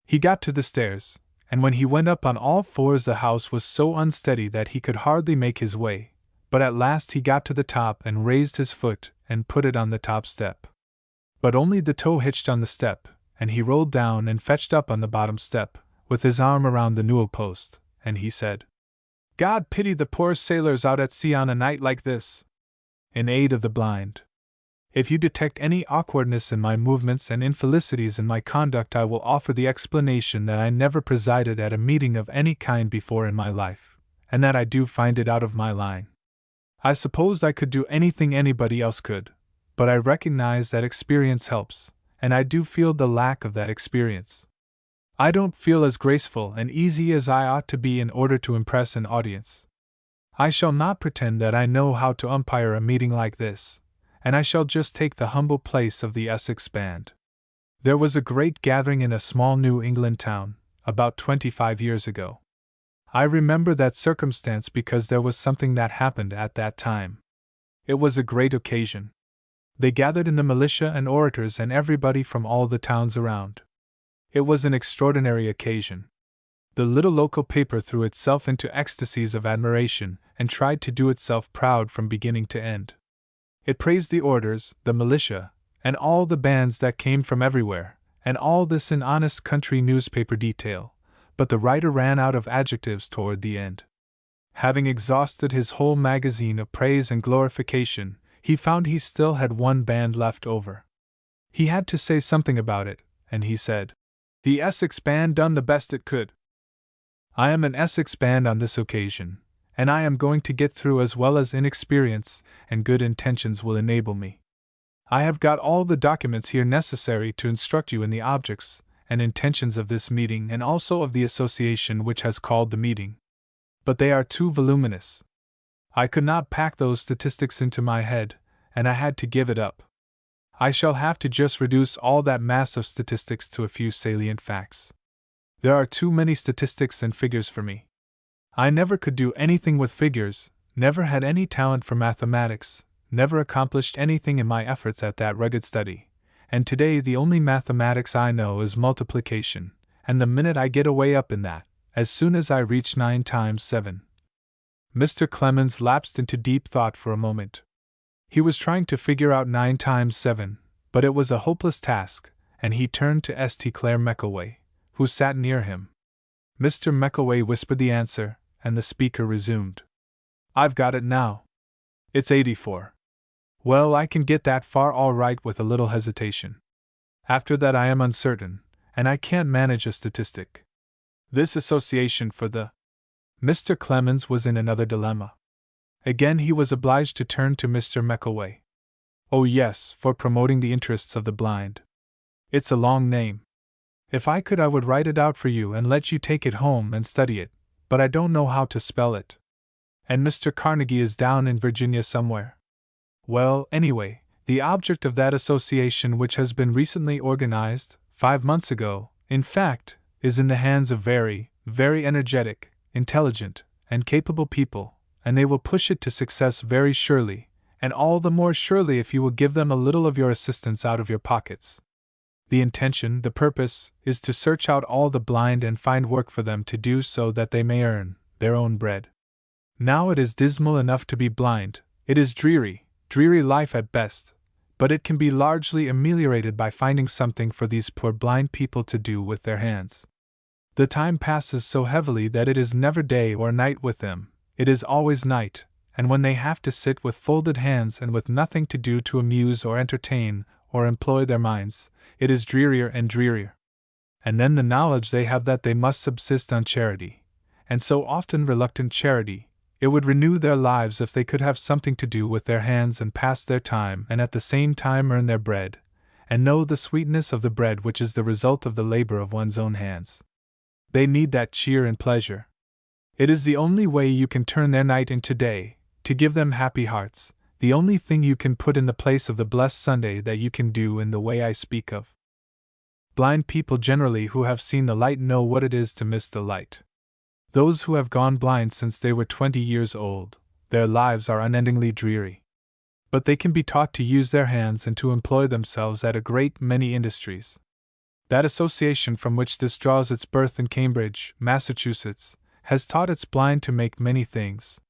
He got to the stairs, and when he went up on all fours the house was so unsteady that he could hardly make his way, but at last he got to the top and raised his foot and put it on the top step. But only the toe hitched on the step, and he rolled down and fetched up on the bottom step, with his arm around the newel post, and he said, "God pity the poor sailors out at sea on a night like this." In aid of the blind. If you detect any awkwardness in my movements and infelicities in my conduct, I will offer the explanation that I never presided at a meeting of any kind before in my life, and that I do find it out of my line. I supposed I could do anything anybody else could, but I recognize that experience helps, and I do feel the lack of that experience. I don't feel as graceful and easy as I ought to be in order to impress an audience. I shall not pretend that I know how to umpire a meeting like this, and I shall just take the humble place of the Essex Band. There was a great gathering in a small New England town, about 25 years ago. I remember that circumstance because there was something that happened at that time. It was a great occasion. They gathered in the militia and orators and everybody from all the towns around. It was an extraordinary occasion. The little local paper threw itself into ecstasies of admiration and tried to do itself proud from beginning to end. It praised the orators, the militia, and all the bands that came from everywhere, and all this in honest country newspaper detail, but the writer ran out of adjectives toward the end. Having exhausted his whole magazine of praise and glorification, he found he still had one band left over. He had to say something about it, and he said, "The Essex Band done the best it could. I am an Essex Band on this occasion, and I am going to get through as well as inexperience and good intentions will enable me. I have got all the documents here necessary to instruct you in the objects and intentions of this meeting and also of the association which has called the meeting. But they are too voluminous. I could not pack those statistics into my head, and I had to give it up. I shall have to just reduce all that mass of statistics to a few salient facts. There are too many statistics and figures for me. I never could do anything with figures, never had any talent for mathematics, never accomplished anything in my efforts at that rugged study, and today the only mathematics I know is multiplication, and the minute I get away up in that, as soon as I reach 9 times 7. Mr. Clemens lapsed into deep thought for a moment. He was trying to figure out 9 times 7, but it was a hopeless task, and he turned to St. Clair McElway, who sat near him. Mr. McElway whispered the answer, and the speaker resumed. "I've got it now. It's 84. Well, I can get that far all right with a little hesitation. After that I am uncertain, and I can't manage a statistic. This association for the..." Mr. Clemens was in another dilemma. Again he was obliged to turn to Mr. McElway. "Oh yes, for promoting the interests of the blind. It's a long name. If I could I would write it out for you and let you take it home and study it, but I don't know how to spell it. And Mr. Carnegie is down in Virginia somewhere. Well, anyway, the object of that association, which has been recently organized, 5 months ago, in fact, is in the hands of very, very energetic, intelligent, and capable people, and they will push it to success very surely, and all the more surely if you will give them a little of your assistance out of your pockets. The intention, the purpose, is to search out all the blind and find work for them to do so that they may earn their own bread. Now it is dismal enough to be blind, it is dreary life at best, but it can be largely ameliorated by finding something for these poor blind people to do with their hands. The time passes so heavily that it is never day or night with them, it is always night, and when they have to sit with folded hands and with nothing to do to amuse or entertain or employ their minds, it is drearier and drearier. And then the knowledge they have that they must subsist on charity, and so often reluctant charity, it would renew their lives if they could have something to do with their hands and pass their time and at the same time earn their bread, and know the sweetness of the bread which is the result of the labor of one's own hands. They need that cheer and pleasure. It is the only way you can turn their night into day, to give them happy hearts, the only thing you can put in the place of the blessed Sunday that you can do in the way I speak of. Blind people generally who have seen the light know what it is to miss the light. Those who have gone blind since they were 20 years old, their lives are unendingly dreary. But they can be taught to use their hands and to employ themselves at a great many industries. That association from which this draws its birth in Cambridge, Massachusetts, has taught its blind to make many things.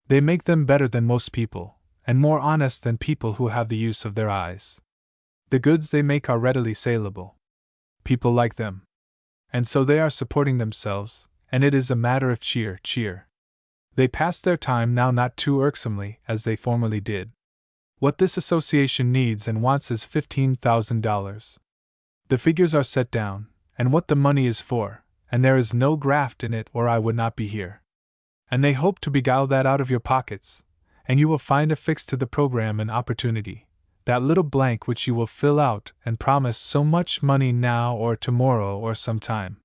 They make them better than most people, and more honest than people who have the use of their eyes. The goods they make are readily saleable. People like them. And so they are supporting themselves, and it is a matter of cheer. They pass their time now not too irksomely as they formerly did. What this association needs and wants is $15,000. The figures are set down, and what the money is for, and there is no graft in it or I would not be here. And they hope to beguile that out of your pockets, and you will find affixed to the program an opportunity, that little blank which you will fill out and promise so much money now or tomorrow or some time.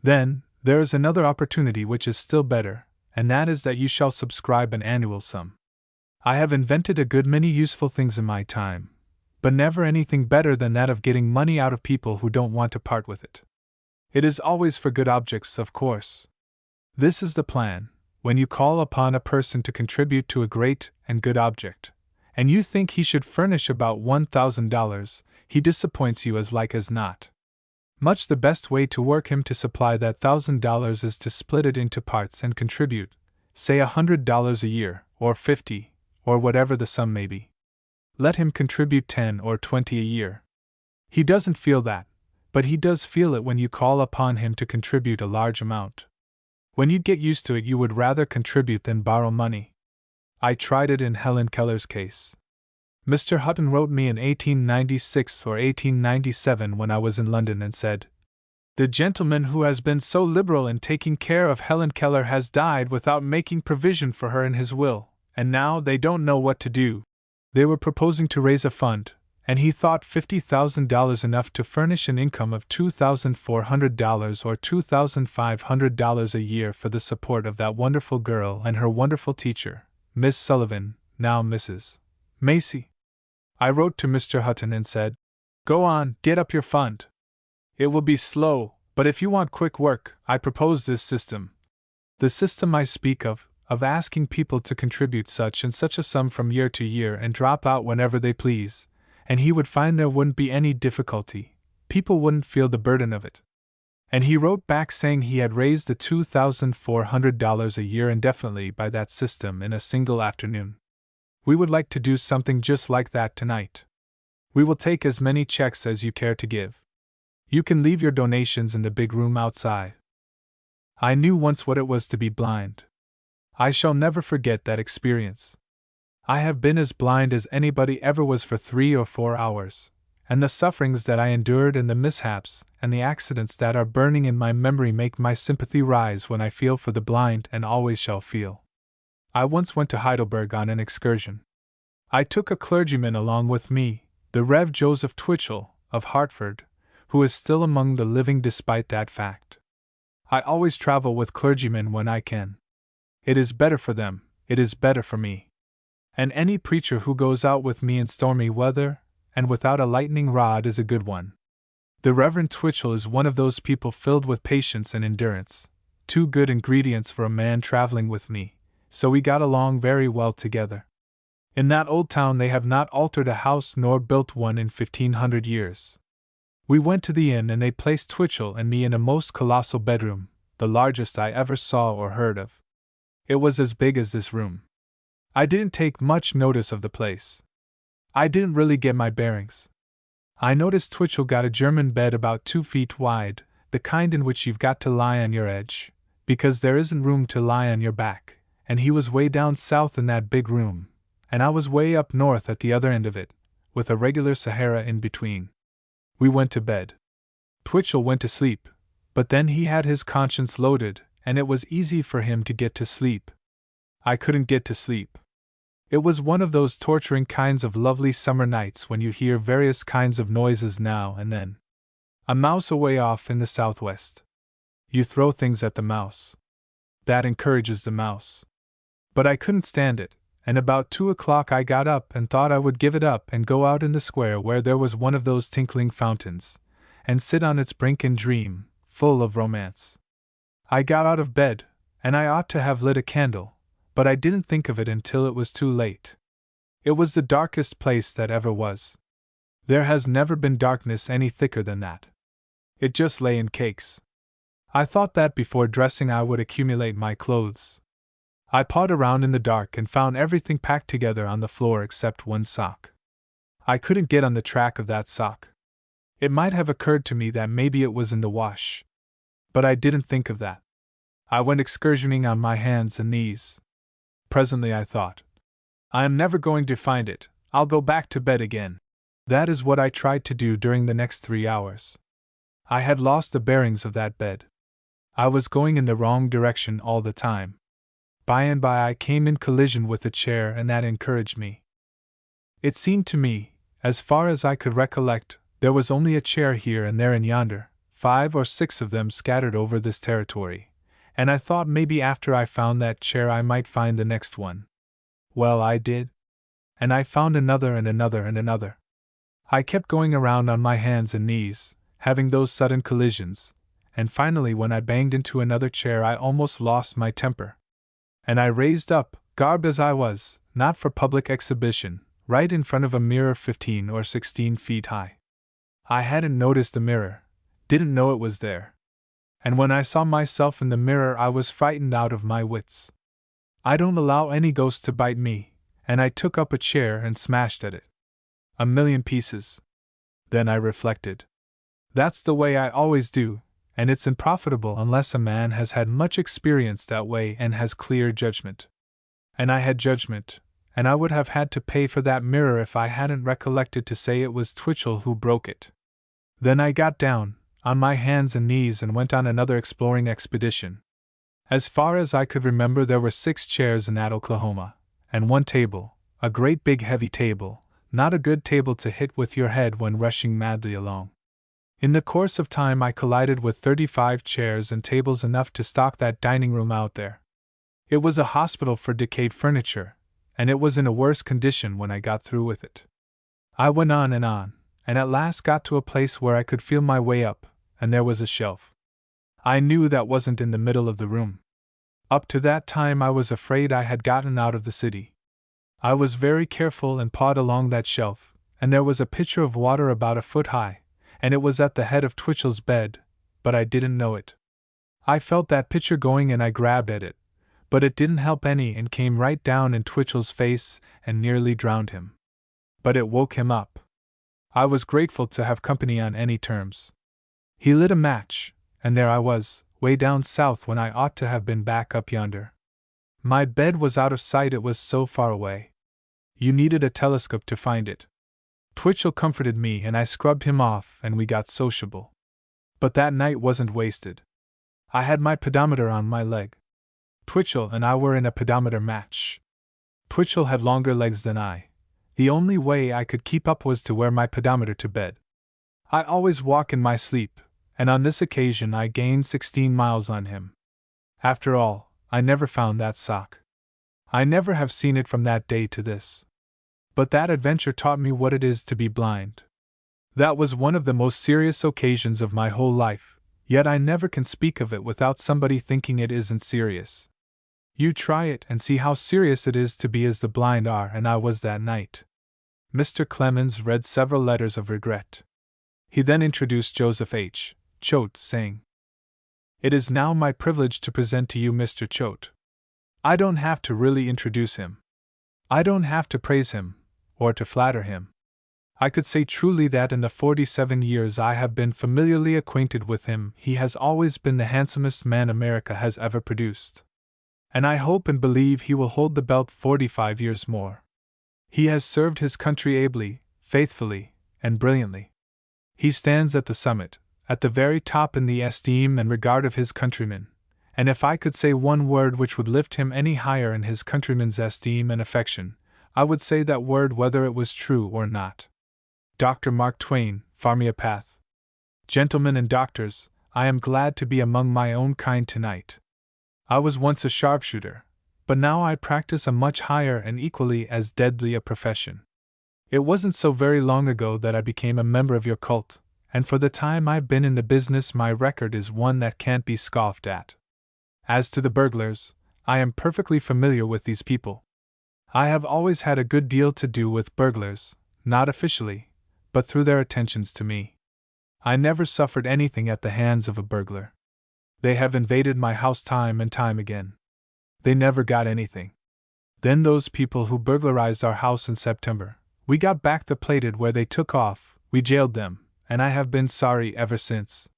Then, there is another opportunity which is still better, and that is that you shall subscribe an annual sum. I have invented a good many useful things in my time, but never anything better than that of getting money out of people who don't want to part with it. It is always for good objects, of course. This is the plan: when you call upon a person to contribute to a great and good object, and you think he should furnish about $1,000, he disappoints you as like as not. Much the best way to work him to supply that $1,000 is to split it into parts and contribute, say $100 a year, or 50, or whatever the sum may be. Let him contribute 10 or 20 a year. He doesn't feel that, but he does feel it when you call upon him to contribute a large amount. When you get used to it, you would rather contribute than borrow money. I tried it in Helen Keller's case. Mr. Hutton wrote me in 1896 or 1897 when I was in London and said, "The gentleman who has been so liberal in taking care of Helen Keller has died without making provision for her in his will, and now they don't know what to do." They were proposing to raise a fund, and he thought $50,000 enough to furnish an income of $2,400 or $2,500 a year for the support of that wonderful girl and her wonderful teacher, Miss Sullivan, now Mrs. Macy. I wrote to Mr. Hutton and said, "Go on, get up your fund. It will be slow, but if you want quick work, I propose this system." The system I speak of asking people to contribute such and such a sum from year to year and drop out whenever they please, and he would find there wouldn't be any difficulty, people wouldn't feel the burden of it. And he wrote back saying he had raised the $2,400 a year indefinitely by that system in a single afternoon. We would like to do something just like that tonight. We will take as many checks as you care to give. You can leave your donations in the big room outside. I knew once what it was to be blind. I shall never forget that experience. I have been as blind as anybody ever was for 3 or 4 hours, and the sufferings that I endured and the mishaps and the accidents that are burning in my memory make my sympathy rise when I feel for the blind and always shall feel. I once went to Heidelberg on an excursion. I took a clergyman along with me, the Rev. Joseph Twitchell, of Hartford, who is still among the living despite that fact. I always travel with clergymen when I can. It is better for them, it is better for me. And any preacher who goes out with me in stormy weather, and without a lightning rod, is a good one. The Reverend Twitchell is one of those people filled with patience and endurance, 2 good ingredients for a man traveling with me, so we got along very well together. In that old town they have not altered a house nor built one in 1500 years. We went to the inn and they placed Twitchell and me in a most colossal bedroom, the largest I ever saw or heard of. It was as big as this room. I didn't take much notice of the place. I didn't really get my bearings. I noticed Twitchell got a German bed about 2 feet wide, the kind in which you've got to lie on your edge, because there isn't room to lie on your back, and he was way down south in that big room, and I was way up north at the other end of it, with a regular Sahara in between. We went to bed. Twitchell went to sleep, but then he had his conscience loaded, and it was easy for him to get to sleep. I couldn't get to sleep. It was one of those torturing kinds of lovely summer nights when you hear various kinds of noises now and then. A mouse away off in the southwest. You throw things at the mouse. That encourages the mouse. But I couldn't stand it, and about 2 o'clock I got up and thought I would give it up and go out in the square where there was one of those tinkling fountains, and sit on its brink and dream, full of romance. I got out of bed, and I ought to have lit a candle, but I didn't think of it until it was too late. It was the darkest place that ever was. There has never been darkness any thicker than that. It just lay in cakes. I thought that before dressing I would accumulate my clothes. I pawed around in the dark and found everything packed together on the floor except one sock. I couldn't get on the track of that sock. It might have occurred to me that maybe it was in the wash. But I didn't think of that. I went excursioning on my hands and knees. Presently I thought, I am never going to find it, I'll go back to bed again. That is what I tried to do during the next 3 hours. I had lost the bearings of that bed. I was going in the wrong direction all the time. By and by I came in collision with a chair, and that encouraged me. It seemed to me, as far as I could recollect, there was only a chair here and there and yonder, 5 or 6 of them scattered over this territory, and I thought maybe after I found that chair I might find the next one. Well, I did. And I found another and another and another. I kept going around on my hands and knees, having those sudden collisions, and finally when I banged into another chair I almost lost my temper. And I raised up, garbed as I was, not for public exhibition, right in front of a mirror 15 or 16 feet high. I hadn't noticed the mirror, didn't know it was there. And when I saw myself in the mirror I was frightened out of my wits. I don't allow any ghost to bite me, and I took up a chair and smashed at it. 1,000,000 pieces. Then I reflected. That's the way I always do, and it's unprofitable unless a man has had much experience that way and has clear judgment. And I had judgment, and I would have had to pay for that mirror if I hadn't recollected to say it was Twitchell who broke it. Then I got down, on my hands and knees, and went on another exploring expedition. As far as I could remember there were 6 chairs in that Oklahoma, and 1 table, a great big heavy table, not a good table to hit with your head when rushing madly along. In the course of time I collided with 35 chairs and tables, enough to stock that dining room out there. It was a hospital for decayed furniture, and it was in a worse condition when I got through with it. I went on, and at last got to a place where I could feel my way up, and there was a shelf. I knew that wasn't in the middle of the room. Up to that time I was afraid I had gotten out of the city. I was very careful and pawed along that shelf, and there was a pitcher of water about a foot high, and it was at the head of Twitchell's bed, but I didn't know it. I felt that pitcher going and I grabbed at it, but it didn't help any and came right down in Twitchell's face and nearly drowned him. But it woke him up. I was grateful to have company on any terms. He lit a match, and there I was, way down south when I ought to have been back up yonder. My bed was out of sight, it was so far away. You needed a telescope to find it. Twitchell comforted me and I scrubbed him off and we got sociable. But that night wasn't wasted. I had my pedometer on my leg. Twitchell and I were in a pedometer match. Twitchell had longer legs than I. The only way I could keep up was to wear my pedometer to bed. I always walk in my sleep, and on this occasion I gained 16 miles on him. After all, I never found that sock. I never have seen it from that day to this. But that adventure taught me what it is to be blind. That was one of the most serious occasions of my whole life, yet I never can speak of it without somebody thinking it isn't serious. You try it and see how serious it is to be as the blind are, and I was that night. Mr. Clemens read several letters of regret. He then introduced Joseph H. Choate, saying, "It is now my privilege to present to you Mr. Choate. I don't have to really introduce him. I don't have to praise him, or to flatter him. I could say truly that in the 47 years I have been familiarly acquainted with him, he has always been the handsomest man America has ever produced. And I hope and believe he will hold the belt 45 years more. He has served his country ably, faithfully, and brilliantly. He stands at the summit, at the very top in the esteem and regard of his countrymen, and if I could say one word which would lift him any higher in his countrymen's esteem and affection, I would say that word whether it was true or not. Dr. Mark Twain, Pharmaeopath. Gentlemen and doctors, I am glad to be among my own kind tonight. I was once a sharpshooter, but now I practice a much higher and equally as deadly a profession. It wasn't so very long ago that I became a member of your cult, and for the time I've been in the business my record is one that can't be scoffed at. As to the burglars, I am perfectly familiar with these people. I have always had a good deal to do with burglars, not officially, but through their attentions to me. I never suffered anything at the hands of a burglar. They have invaded my house time and time again. They never got anything. Then those people who burglarized our house in September, we got back the plated where they took off, we jailed them, and I have been sorry ever since.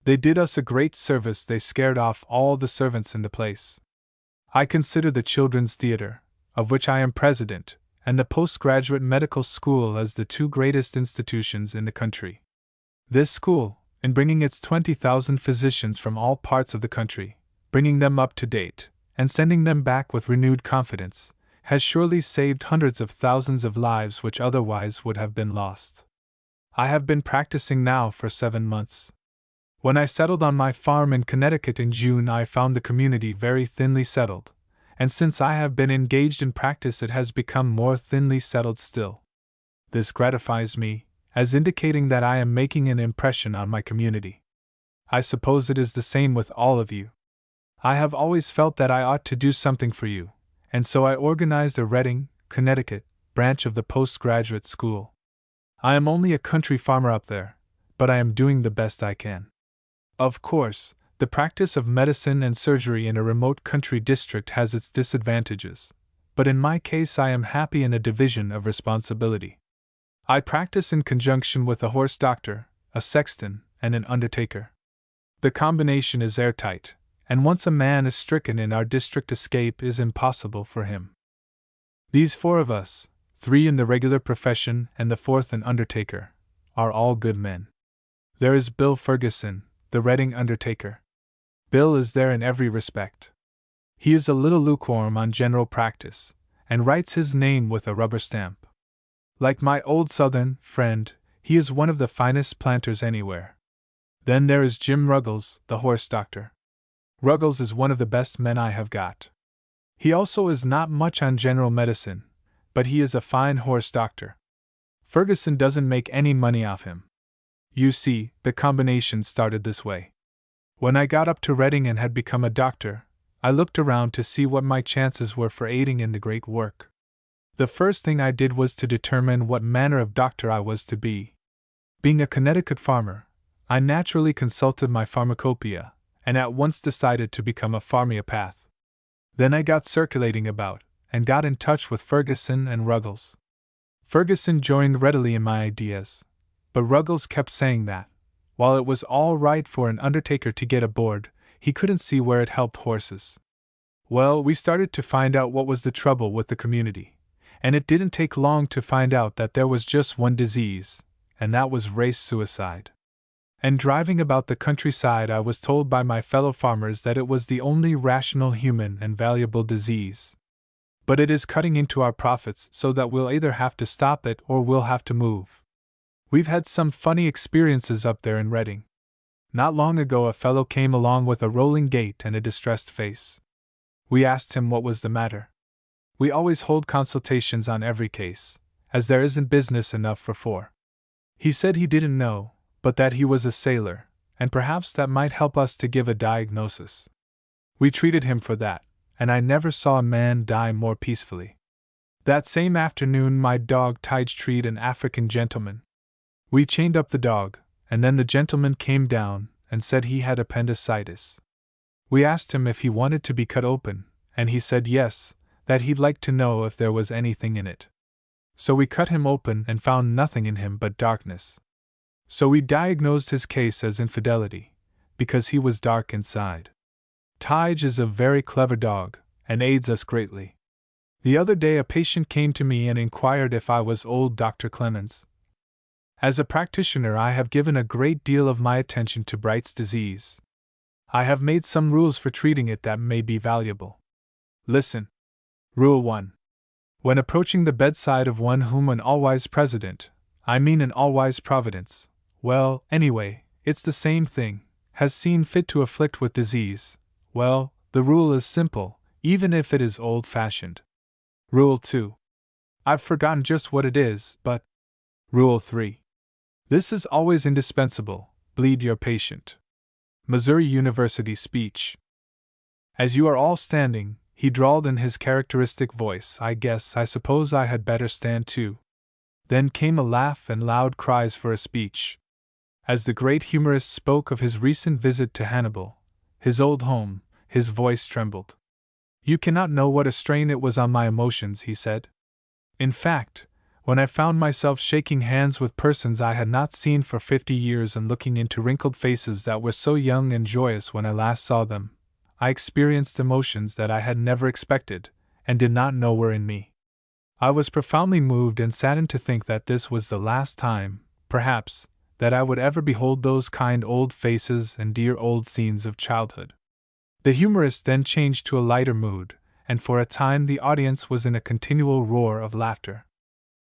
They did us a great service, they scared off all the servants in the place. I consider the Children's Theatre, of which I am president, and the postgraduate medical school as the two greatest institutions in the country. This school, in bringing its 20,000 physicians from all parts of the country, bringing them up to date, and sending them back with renewed confidence, has surely saved hundreds of thousands of lives which otherwise would have been lost. I have been practicing now for 7 months. When I settled on my farm in Connecticut in June, I found the community very thinly settled, and since I have been engaged in practice it has become more thinly settled still. This gratifies me, as indicating that I am making an impression on my community. I suppose it is the same with all of you. I have always felt that I ought to do something for you, and so I organized a Reading, Connecticut, branch of the postgraduate school. I am only a country farmer up there, but I am doing the best I can. Of course, the practice of medicine and surgery in a remote country district has its disadvantages, but in my case I am happy in a division of responsibility. I practice in conjunction with a horse doctor, a sexton, and an undertaker. The combination is airtight, and once a man is stricken in our district, escape is impossible for him. These 4 of us, 3 in the regular profession and the 4th an undertaker, are all good men. There is Bill Ferguson, the Reading undertaker. Bill is there in every respect. He is a little lukewarm on general practice, and writes his name with a rubber stamp. Like my old Southern friend, he is one of the finest planters anywhere. Then there is Jim Ruggles, the horse doctor. Ruggles is one of the best men I have got. He also is not much on general medicine, but he is a fine horse doctor. Ferguson doesn't make any money off him. You see, the combination started this way. When I got up to Reading and had become a doctor, I looked around to see what my chances were for aiding in the great work. The first thing I did was to determine what manner of doctor I was to be. Being a Connecticut farmer, I naturally consulted my pharmacopoeia, and at once decided to become a pharmaeopath. Then I got circulating about, and got in touch with Ferguson and Ruggles. Ferguson joined readily in my ideas, but Ruggles kept saying that, while it was all right for an undertaker to get aboard, he couldn't see where it helped horses. Well, we started to find out what was the trouble with the community, and it didn't take long to find out that there was just one disease, and that was race suicide. And driving about the countryside, I was told by my fellow farmers that it was the only rational, human, and valuable disease. But it is cutting into our profits, so that we'll either have to stop it or we'll have to move. We've had some funny experiences up there in Reading. Not long ago a fellow came along with a rolling gait and a distressed face. We asked him what was the matter. We always hold consultations on every case, as there isn't business enough for 4. He said he didn't know, but that he was a sailor, and perhaps that might help us to give a diagnosis. We treated him for that, and I never saw a man die more peacefully. That same afternoon my dog Tige treed an African gentleman. We chained up the dog, and then the gentleman came down and said he had appendicitis. We asked him if he wanted to be cut open, and he said yes, that he'd like to know if there was anything in it. So we cut him open and found nothing in him but darkness. So we diagnosed his case as infidelity, because he was dark inside. Tige is a very clever dog, and aids us greatly. The other day a patient came to me and inquired if I was old Dr. Clemens. As a practitioner, I have given a great deal of my attention to Bright's disease. I have made some rules for treating it that may be valuable. Listen. Rule 1. When approaching the bedside of one whom an all-wise president, I mean an all-wise providence, well, anyway, it's the same thing, has seen fit to afflict with disease, well, the rule is simple, even if it is old-fashioned. Rule 2. I've forgotten just what it is, but. Rule 3. This is always indispensable: bleed your patient. Missouri University speech. As you are all standing, he drawled in his characteristic voice, I suppose I had better stand too. Then came a laugh and loud cries for a speech. As the great humorist spoke of his recent visit to Hannibal, his old home, his voice trembled. You cannot know what a strain it was on my emotions, he said. In fact, when I found myself shaking hands with persons I had not seen for 50 years and looking into wrinkled faces that were so young and joyous when I last saw them, I experienced emotions that I had never expected, and did not know were in me. I was profoundly moved and saddened to think that this was the last time, perhaps, that I would ever behold those kind old faces and dear old scenes of childhood. The humorist then changed to a lighter mood, and for a time the audience was in a continual roar of laughter.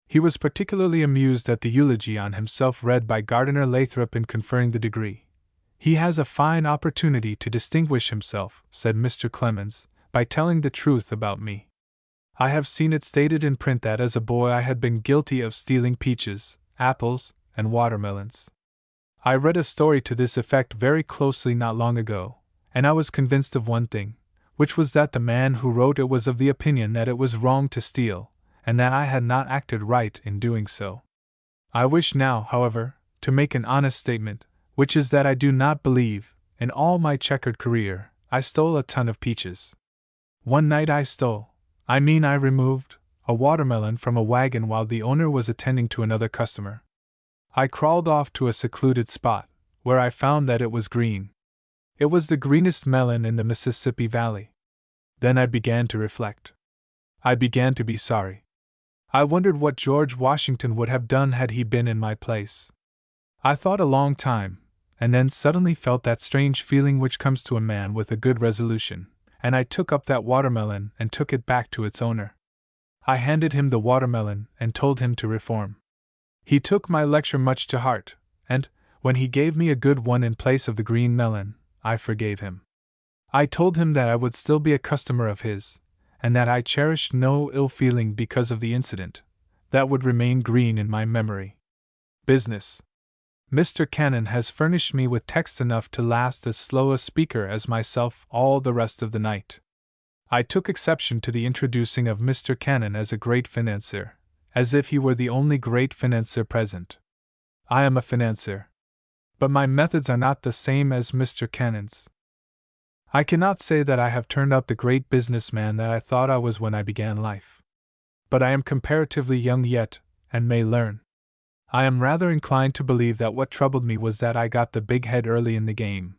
He was particularly amused at the eulogy on himself read by Gardiner Lathrop in conferring the degree. He has a fine opportunity to distinguish himself, said Mr. Clemens, by telling the truth about me. I have seen it stated in print that as a boy I had been guilty of stealing peaches, apples, and watermelons. I read a story to this effect very closely not long ago, and I was convinced of one thing, which was that the man who wrote it was of the opinion that it was wrong to steal, and that I had not acted right in doing so. I wish now, however, to make an honest statement, which is that I do not believe, in all my checkered career, I stole a ton of peaches. One night I removed, a watermelon from a wagon while the owner was attending to another customer. I crawled off to a secluded spot, where I found that it was green. It was the greenest melon in the Mississippi Valley. Then I began to reflect. I began to be sorry. I wondered what George Washington would have done had he been in my place. I thought a long time, and then suddenly felt that strange feeling which comes to a man with a good resolution, and I took up that watermelon and took it back to its owner. I handed him the watermelon and told him to reform. He took my lecture much to heart, and, when he gave me a good one in place of the green melon, I forgave him. I told him that I would still be a customer of his, and that I cherished no ill feeling because of the incident, that would remain green in my memory. Business. Mr. Cannon has furnished me with text enough to last as slow a speaker as myself all the rest of the night. I took exception to the introducing of Mr. Cannon as a great financier, as if he were the only great financier present. I am a financier. But my methods are not the same as Mr. Cannon's. I cannot say that I have turned out the great businessman that I thought I was when I began life. But I am comparatively young yet, and may learn. I am rather inclined to believe that what troubled me was that I got the big head early in the game.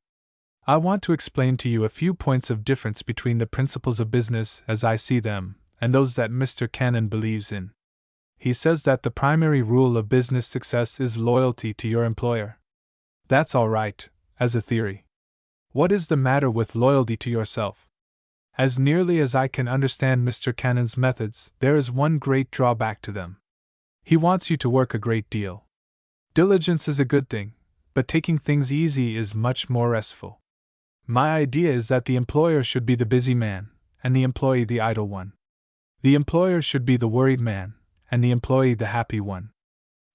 I want to explain to you a few points of difference between the principles of business as I see them, and those that Mr. Cannon believes in. He says that the primary rule of business success is loyalty to your employer. That's all right, as a theory. What is the matter with loyalty to yourself? As nearly as I can understand Mr. Cannon's methods, there is one great drawback to them. He wants you to work a great deal. Diligence is a good thing, but taking things easy is much more restful. My idea is that the employer should be the busy man, and the employee the idle one. The employer should be the worried man, and the employee the happy one.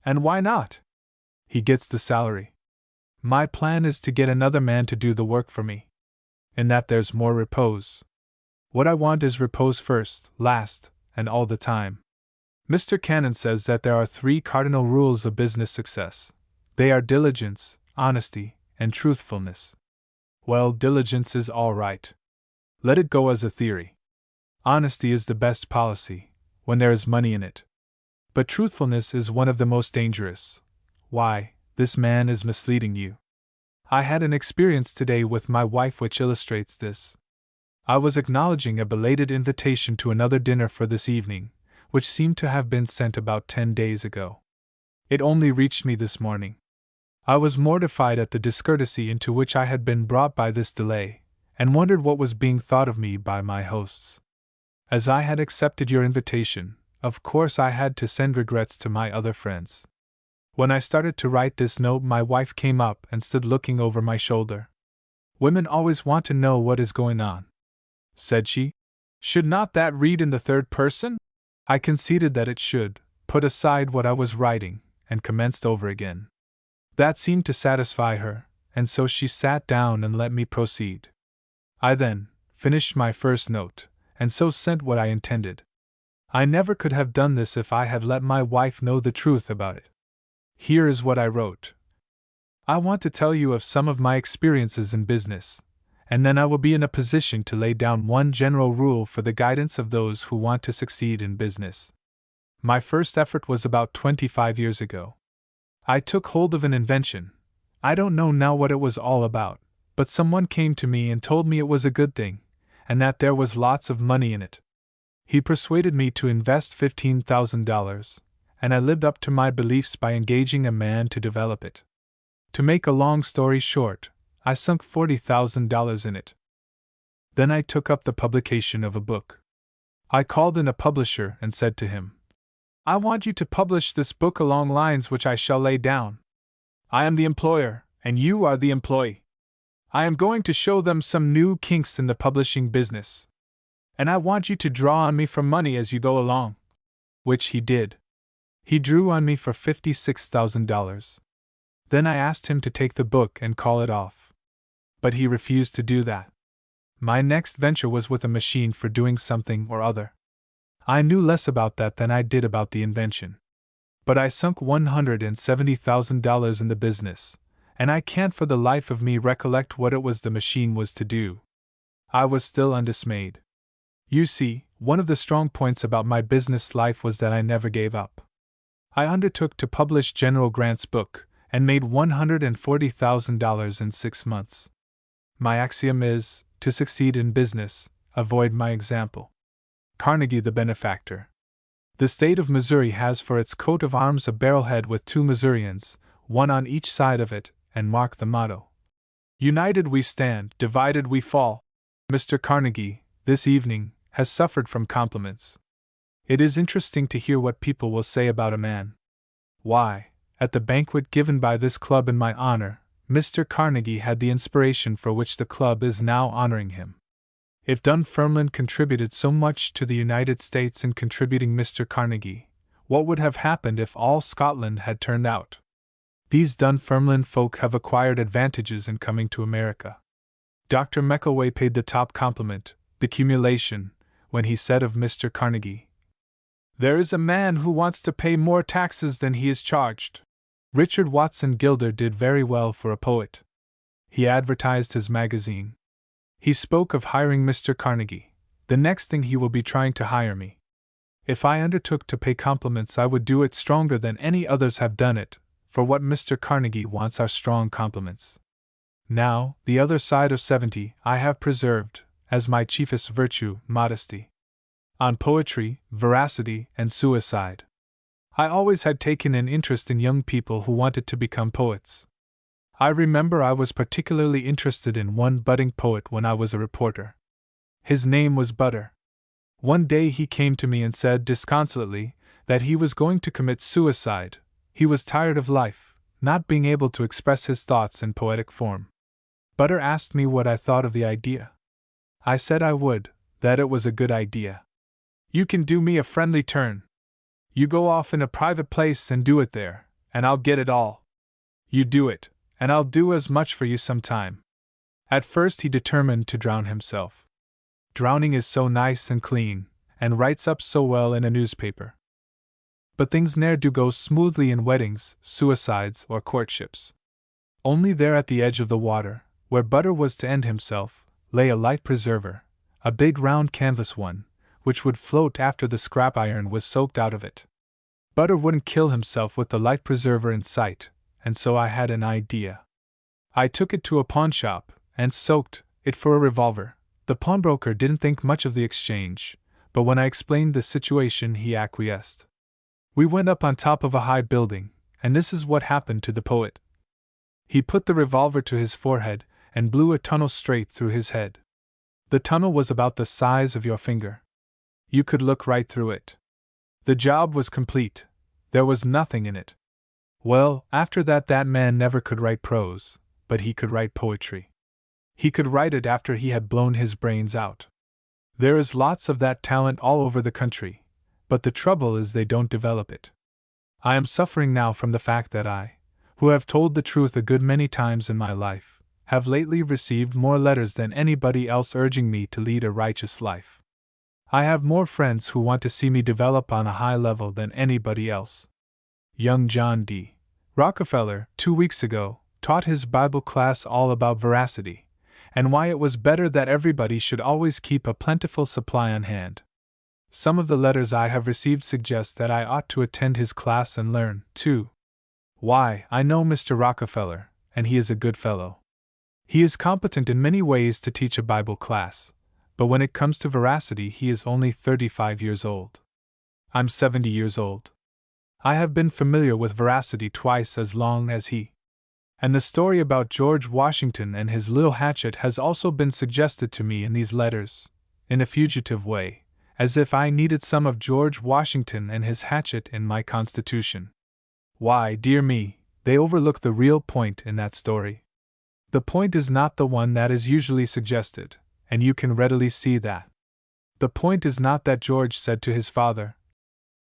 And why not? He gets the salary. My plan is to get another man to do the work for me. In that there's more repose. What I want is repose first, last, and all the time. Mr. Cannon says that there are 3 cardinal rules of business success. They are diligence, honesty, and truthfulness. Well, diligence is all right. Let it go as a theory. Honesty is the best policy, when there is money in it. But truthfulness is one of the most dangerous. Why, this man is misleading you. I had an experience today with my wife which illustrates this. I was acknowledging a belated invitation to another dinner for this evening, which seemed to have been sent about 10 days ago. It only reached me this morning. I was mortified at the discourtesy into which I had been brought by this delay, and wondered what was being thought of me by my hosts. As I had accepted your invitation, of course I had to send regrets to my other friends. When I started to write this note, my wife came up and stood looking over my shoulder. "Women always want to know what is going on," said she. "Should not that read in the third person?" I conceded that it should, put aside what I was writing, and commenced over again. That seemed to satisfy her, and so she sat down and let me proceed. I then finished my first note, and so sent what I intended. I never could have done this if I had let my wife know the truth about it. Here is what I wrote. I want to tell you of some of my experiences in business, and then I will be in a position to lay down one general rule for the guidance of those who want to succeed in business. My first effort was about 25 years ago. I took hold of an invention. I don't know now what it was all about, but someone came to me and told me it was a good thing, and that there was lots of money in it. He persuaded me to invest $15,000, and I lived up to my beliefs by engaging a man to develop it. To make a long story short, I sunk $40,000 in it. Then I took up the publication of a book. I called in a publisher and said to him, "I want you to publish this book along lines which I shall lay down. I am the employer, and you are the employee. I am going to show them some new kinks in the publishing business. And I want you to draw on me for money as you go along." Which he did. He drew on me for $56,000. Then I asked him to take the book and call it off. But he refused to do that. My next venture was with a machine for doing something or other. I knew less about that than I did about the invention. But I sunk $170,000 in the business, and I can't for the life of me recollect what it was the machine was to do. I was still undismayed. You see, one of the strong points about my business life was that I never gave up. I undertook to publish General Grant's book, and made $140,000 in 6 months. My axiom is, to succeed in business, avoid my example. Carnegie the benefactor. The state of Missouri has for its coat of arms a barrelhead with 2 Missourians, one on each side of it, and mark the motto. United we stand, divided we fall. Mr. Carnegie, this evening, has suffered from compliments. It is interesting to hear what people will say about a man. Why, at the banquet given by this club in my honor, Mr. Carnegie had the inspiration for which the club is now honoring him. If Dunfermline contributed so much to the United States in contributing Mr. Carnegie, what would have happened if all Scotland had turned out? These Dunfermline folk have acquired advantages in coming to America. Dr. Meckelway paid the top compliment, the cumulation, when he said of Mr. Carnegie, "There is a man who wants to pay more taxes than he is charged." Richard Watson Gilder did very well for a poet. He advertised his magazine. He spoke of hiring Mr. Carnegie. The next thing he will be trying to hire me. If I undertook to pay compliments, I would do it stronger than any others have done it, for what Mr. Carnegie wants are strong compliments. Now, the other side of 70 I have preserved, as my chiefest virtue, modesty. On poetry, veracity, and suicide. I always had taken an interest in young people who wanted to become poets. I remember I was particularly interested in one budding poet when I was a reporter. His name was Butter. One day he came to me and said disconsolately that he was going to commit suicide. He was tired of life, not being able to express his thoughts in poetic form. Butter asked me what I thought of the idea. I said I would, that it was a good idea. "You can do me a friendly turn. You go off in a private place and do it there, and I'll get it all. You do it, and I'll do as much for you some time." At first he determined to drown himself. Drowning is so nice and clean, and writes up so well in a newspaper. But things ne'er do go smoothly in weddings, suicides, or courtships. Only there at the edge of the water, where Butter was to end himself, lay a light preserver, a big round canvas one, which would float after the scrap iron was soaked out of it. Butter wouldn't kill himself with the light preserver in sight, and so I had an idea. I took it to a pawnshop, and soaked it for a revolver, The pawnbroker didn't think much of the exchange, but when I explained the situation, he acquiesced. We went up on top of a high building, and this is what happened to the poet. He put the revolver to his forehead and blew a tunnel straight through his head. The tunnel was about the size of your finger. You could look right through it. The job was complete. There was nothing in it. Well, after that man never could write prose, but he could write poetry. He could write it after he had blown his brains out. There is lots of that talent all over the country, but the trouble is they don't develop it. I am suffering now from the fact that I, who have told the truth a good many times in my life, have lately received more letters than anybody else urging me to lead a righteous life. I have more friends who want to see me develop on a high level than anybody else. Young John D. Rockefeller, 2 weeks ago, taught his Bible class all about veracity, and why it was better that everybody should always keep a plentiful supply on hand. Some of the letters I have received suggest that I ought to attend his class and learn, too. Why, I know Mr. Rockefeller, and he is a good fellow. He is competent in many ways to teach a Bible class, but when it comes to veracity, he is only 35 years old. I'm 70 years old. I have been familiar with veracity twice as long as he. And the story about George Washington and his little hatchet has also been suggested to me in these letters, in a fugitive way, as if I needed some of George Washington and his hatchet in my constitution. Why, dear me, they overlook the real point in that story. The point is not the one that is usually suggested, and you can readily see that. The point is not that George said to his father,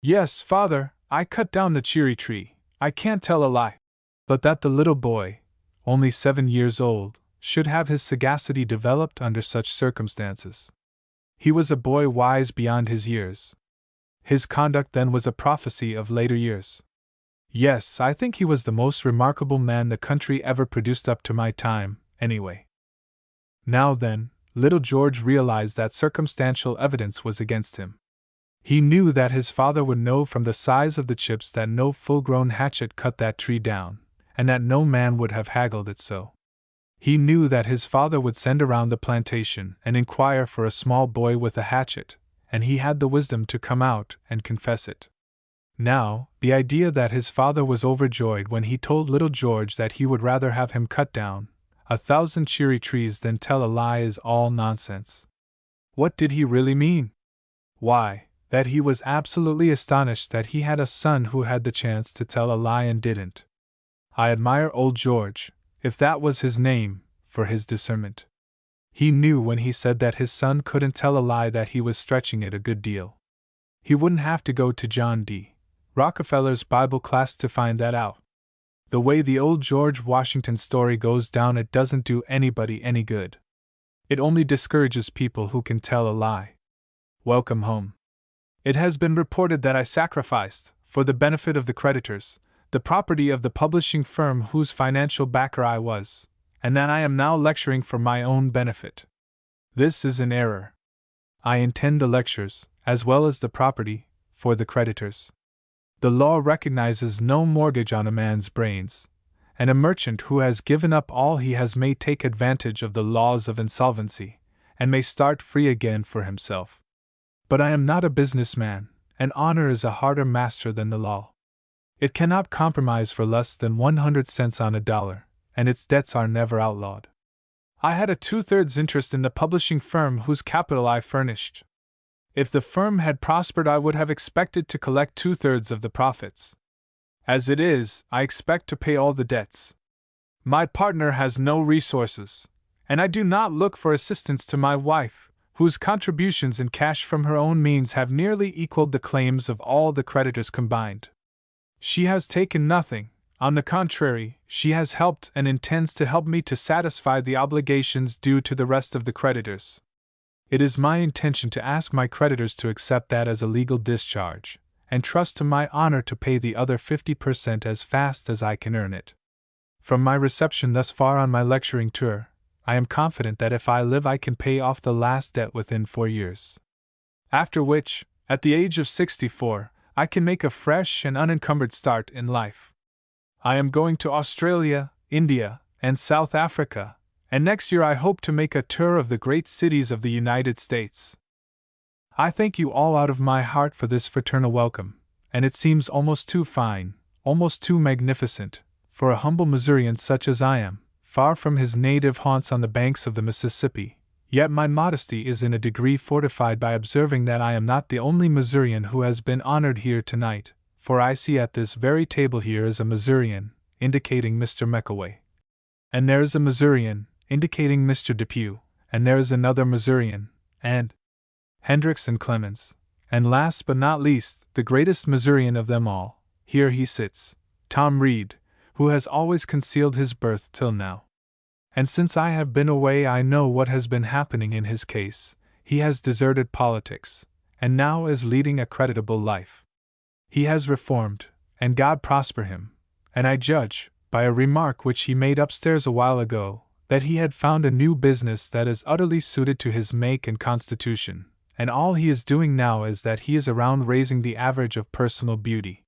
"Yes, father, I cut down the cherry tree, I can't tell a lie," but that the little boy, only 7 years old, should have his sagacity developed under such circumstances. He was a boy wise beyond his years. His conduct then was a prophecy of later years. Yes, I think he was the most remarkable man the country ever produced up to my time, anyway. Now then, little George realized that circumstantial evidence was against him. He knew that his father would know from the size of the chips that no full-grown hatchet cut that tree down, and that no man would have haggled it so. He knew that his father would send around the plantation and inquire for a small boy with a hatchet, and he had the wisdom to come out and confess it. Now, the idea that his father was overjoyed when he told little George that he would rather have him cut down 1,000 cherry trees than tell a lie is all nonsense. What did he really mean? Why, that he was absolutely astonished that he had a son who had the chance to tell a lie and didn't. I admire old George, if that was his name, for his discernment. He knew when he said that his son couldn't tell a lie that he was stretching it a good deal. He wouldn't have to go to John D. Rockefeller's Bible class to find that out. The way the old George Washington story goes down, it doesn't do anybody any good. It only discourages people who can tell a lie. Welcome home. It has been reported that I sacrificed, for the benefit of the creditors, the property of the publishing firm whose financial backer I was, and that I am now lecturing for my own benefit. This is an error. I intend the lectures, as well as the property, for the creditors. The law recognizes no mortgage on a man's brains, and a merchant who has given up all he has may take advantage of the laws of insolvency, and may start free again for himself. But I am not a businessman, and honor is a harder master than the law. It cannot compromise for less than 100 cents on a dollar, and its debts are never outlawed. I had a 2/3 interest in the publishing firm whose capital I furnished. If the firm had prospered, I would have expected to collect 2/3 of the profits. As it is, I expect to pay all the debts. My partner has no resources, and I do not look for assistance to my wife, whose contributions in cash from her own means have nearly equaled the claims of all the creditors combined. She has taken nothing. On the contrary, she has helped and intends to help me to satisfy the obligations due to the rest of the creditors. It is my intention to ask my creditors to accept that as a legal discharge, and trust to my honor to pay the other 50% as fast as I can earn it. From my reception thus far on my lecturing tour, I am confident that if I live I can pay off the last debt within 4 years. After which, at the age of 64, I can make a fresh and unencumbered start in life. I am going to Australia, India, and South Africa, And next year I hope to make a tour of the great cities of the United States. I thank you all out of my heart for this fraternal welcome, and it seems almost too fine, almost too magnificent, for a humble Missourian such as I am, far from his native haunts on the banks of the Mississippi. Yet my modesty is in a degree fortified by observing that I am not the only Missourian who has been honored here tonight, for I see at this very table here is a Missourian, indicating Mr. McElway. And there is a Missourian, indicating Mr. Depew, and there is another Missourian, and Hendricks and Clemens, and last but not least, the greatest Missourian of them all, here he sits, Tom Reed, who has always concealed his birth till now. And since I have been away I know what has been happening in his case. He has deserted politics, and now is leading a creditable life. He has reformed, and God prosper him, and I judge, by a remark which he made upstairs a while ago, that he had found a new business that is utterly suited to his make and constitution, and all he is doing now is that he is around raising the average of personal beauty.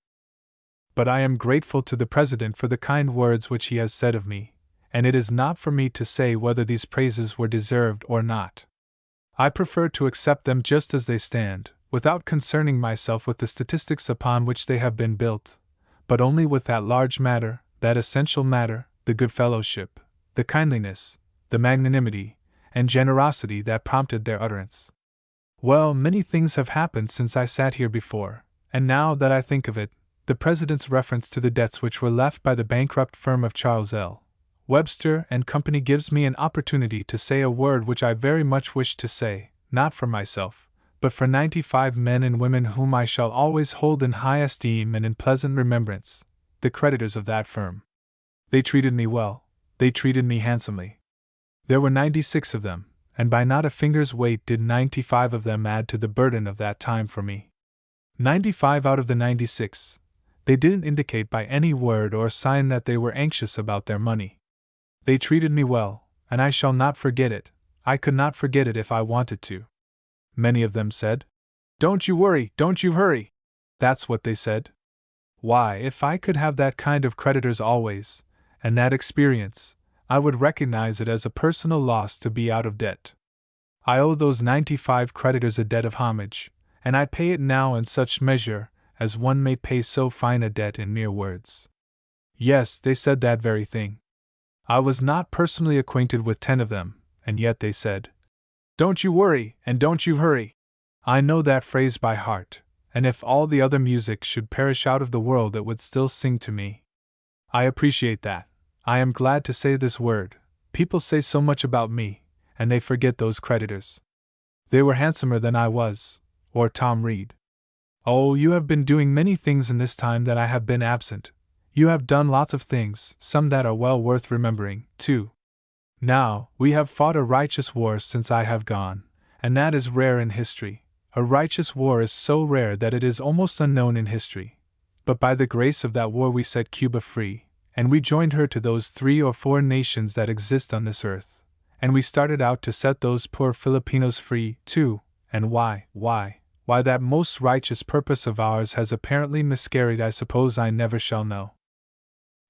But I am grateful to the President for the kind words which he has said of me, and it is not for me to say whether these praises were deserved or not. I prefer to accept them just as they stand, without concerning myself with the statistics upon which they have been built, but only with that large matter, that essential matter, the good fellowship, the kindliness, the magnanimity, and generosity that prompted their utterance. Well, many things have happened since I sat here before, and now that I think of it, the President's reference to the debts which were left by the bankrupt firm of Charles L. Webster and Company gives me an opportunity to say a word which I very much wish to say, not for myself, but for 95 men and women whom I shall always hold in high esteem and in pleasant remembrance, the creditors of that firm. They treated me well, they treated me handsomely. There were 96 of them, and by not a finger's weight did 95 of them add to the burden of that time for me. 95 out of the 96. They didn't indicate by any word or sign that they were anxious about their money. They treated me well, and I shall not forget it. I could not forget it if I wanted to. Many of them said, "Don't you worry, don't you hurry." That's what they said. Why, if I could have that kind of creditors always, and that experience, I would recognize it as a personal loss to be out of debt. I owe those 95 creditors a debt of homage, and I pay it now in such measure as one may pay so fine a debt in mere words. Yes, they said that very thing. I was not personally acquainted with 10 of them, and yet they said, "Don't you worry, and don't you hurry." I know that phrase by heart, and if all the other music should perish out of the world it would still sing to me. I appreciate that. I am glad to say this word. People say so much about me, and they forget those creditors. They were handsomer than I was, or Tom Reed. Oh, you have been doing many things in this time that I have been absent. You have done lots of things, some that are well worth remembering, too. Now, we have fought a righteous war since I have gone, and that is rare in history. A righteous war is so rare that it is almost unknown in history. But by the grace of that war we set Cuba free, and we joined her to those 3 or 4 nations that exist on this earth, and we started out to set those poor Filipinos free, too, and why that most righteous purpose of ours has apparently miscarried I suppose I never shall know.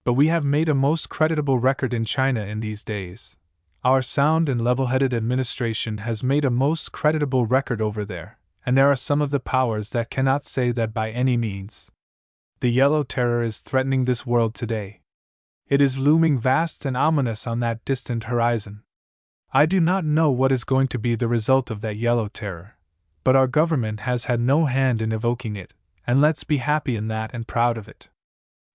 But we have made a most creditable record in China in these days. Our sound and level-headed administration has made a most creditable record over there, and there are some of the powers that cannot say that by any means. The Yellow Terror is threatening this world today. It is looming vast and ominous on that distant horizon. I do not know what is going to be the result of that Yellow Terror, but our government has had no hand in evoking it, and let's be happy in that and proud of it.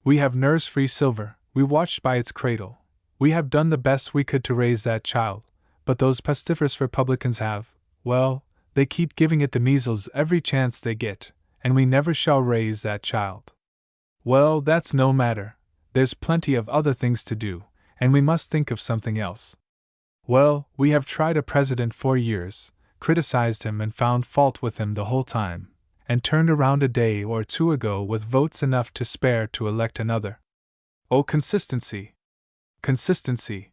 We have nursed free silver, we watched by its cradle, we have done the best we could to raise that child, but those pestiferous Republicans have, well, they keep giving it the measles every chance they get, and we never shall raise that child. Well, that's no matter, there's plenty of other things to do, and we must think of something else. Well, we have tried a president 4 years, criticized him and found fault with him the whole time, and turned around a day or 2 ago with votes enough to spare to elect another. Oh, consistency! Consistency!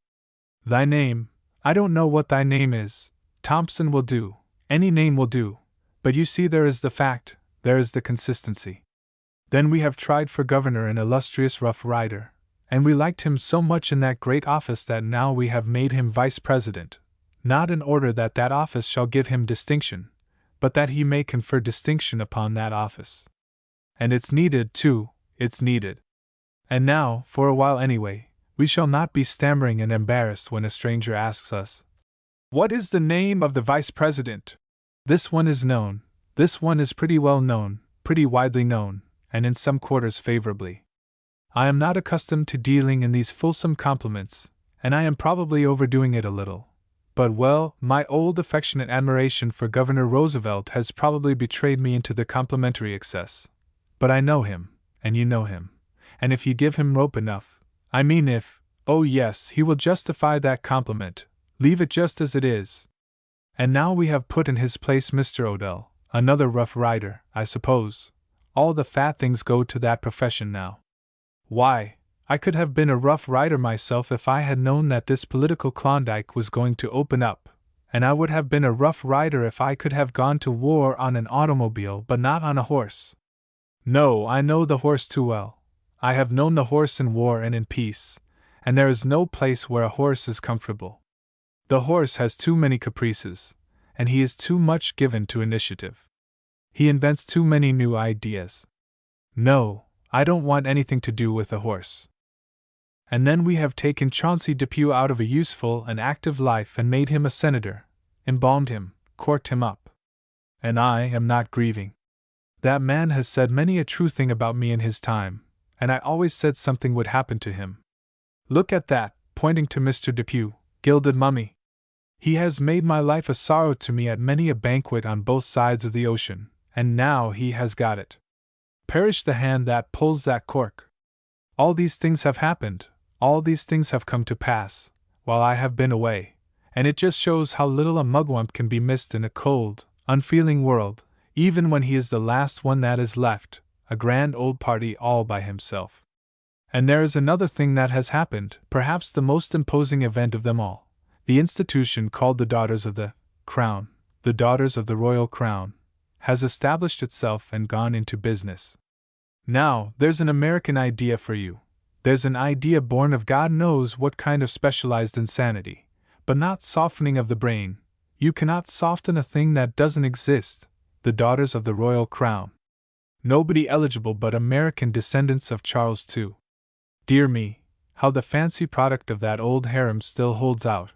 Thy name, I don't know what thy name is, Thompson will do, any name will do, but you see there is the fact, there is the consistency. Then we have tried for governor an illustrious Rough Rider, and we liked him so much in that great office that now we have made him vice president, not in order that that office shall give him distinction, but that he may confer distinction upon that office. And it's needed, too, it's needed. And now, for a while anyway, we shall not be stammering and embarrassed when a stranger asks us, "What is the name of the vice president?" This one is known, this one is pretty well known, pretty widely known, and in some quarters favorably. I am not accustomed to dealing in these fulsome compliments, and I am probably overdoing it a little. But well, my old affectionate admiration for Governor Roosevelt has probably betrayed me into the complimentary excess. But I know him, and you know him, and if you give him rope enough, I mean if, oh yes, he will justify that compliment, leave it just as it is. And now we have put in his place Mr. Odell, another Rough Rider, I suppose. All the fat things go to that profession now. Why, I could have been a Rough Rider myself if I had known that this political Klondike was going to open up, and I would have been a Rough Rider if I could have gone to war on an automobile but not on a horse. No, I know the horse too well. I have known the horse in war and in peace, and there is no place where a horse is comfortable. The horse has too many caprices, and he is too much given to initiative. He invents too many new ideas. No, I don't want anything to do with a horse. And then we have taken Chauncey Depew out of a useful and active life and made him a senator, embalmed him, corked him up. And I am not grieving. That man has said many a true thing about me in his time, and I always said something would happen to him. Look at that, pointing to Mr. Depew, gilded mummy. He has made my life a sorrow to me at many a banquet on both sides of the ocean, and now he has got it. Perish the hand that pulls that cork. All these things have happened, all these things have come to pass, while I have been away, and it just shows how little a mugwump can be missed in a cold, unfeeling world, even when he is the last one that is left, a grand old party all by himself. And there is another thing that has happened, perhaps the most imposing event of them all. The institution called the Daughters of the Crown, the Daughters of the Royal Crown, has established itself and gone into business. Now, there's an American idea for you. There's an idea born of God knows what kind of specialized insanity, but not softening of the brain. You cannot soften a thing that doesn't exist. The Daughters of the Royal Crown. Nobody eligible but American descendants of Charles II. Dear me, how the fancy product of that old harem still holds out.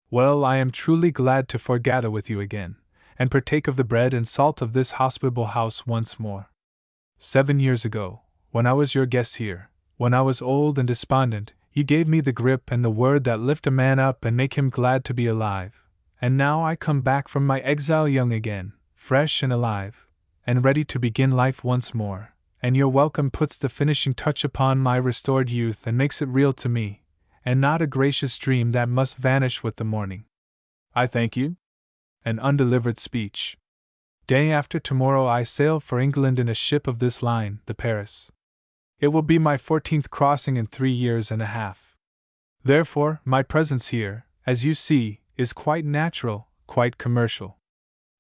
Well, I am truly glad to foregather with you again, and partake of the bread and salt of this hospitable house once more. 7 years ago, when I was your guest here, when I was old and despondent, you gave me the grip and the word that lift a man up and make him glad to be alive. And now I come back from my exile young again, fresh and alive, and ready to begin life once more, and your welcome puts the finishing touch upon my restored youth and makes it real to me, and not a gracious dream that must vanish with the morning. I thank you. An undelivered speech. Day after tomorrow I sail for England in a ship of this line, the Paris. It will be my 14th crossing in 3 years and a half. Therefore, my presence here, as you see, is quite natural, quite commercial.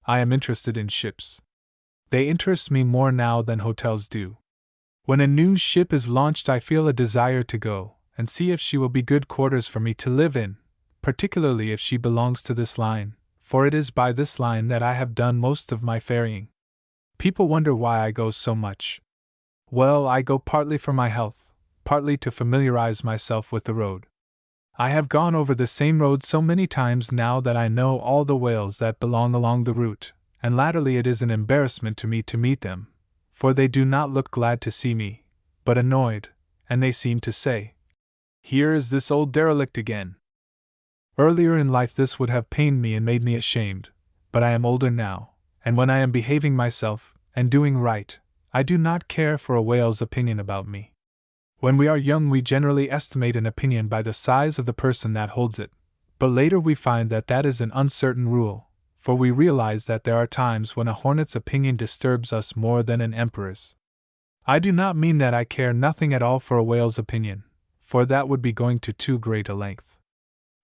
I am interested in ships. They interest me more now than hotels do. When a new ship is launched I feel a desire to go and see if she will be good quarters for me to live in, particularly if she belongs to this line, for it is by this line that I have done most of my ferrying. People wonder why I go so much. Well, I go partly for my health, partly to familiarize myself with the road. I have gone over the same road so many times now that I know all the whales that belong along the route, and latterly it is an embarrassment to me to meet them, for they do not look glad to see me, but annoyed, and they seem to say, "Here is this old derelict again." Earlier in life this would have pained me and made me ashamed, but I am older now, and when I am behaving myself, and doing right, I do not care for a whale's opinion about me. When we are young we generally estimate an opinion by the size of the person that holds it, but later we find that that is an uncertain rule, for we realize that there are times when a hornet's opinion disturbs us more than an emperor's. I do not mean that I care nothing at all for a whale's opinion, for that would be going to too great a length.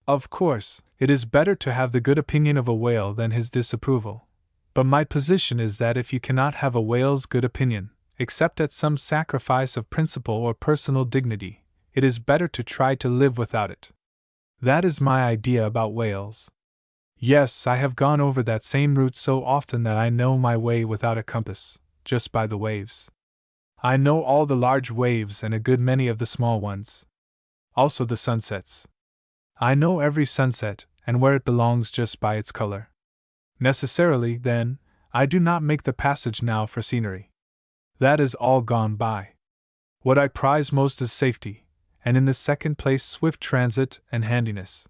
Of course, it is better to have the good opinion of a whale than his disapproval, but my position is that if you cannot have a whale's good opinion, except at some sacrifice of principle or personal dignity, it is better to try to live without it. That is my idea about Wales. Yes, I have gone over that same route so often that I know my way without a compass, just by the waves. I know all the large waves and a good many of the small ones. Also the sunsets. I know every sunset, and where it belongs just by its color. Necessarily, then, I do not make the passage now for scenery. That is all gone by. What I prize most is safety, and in the second place swift transit and handiness.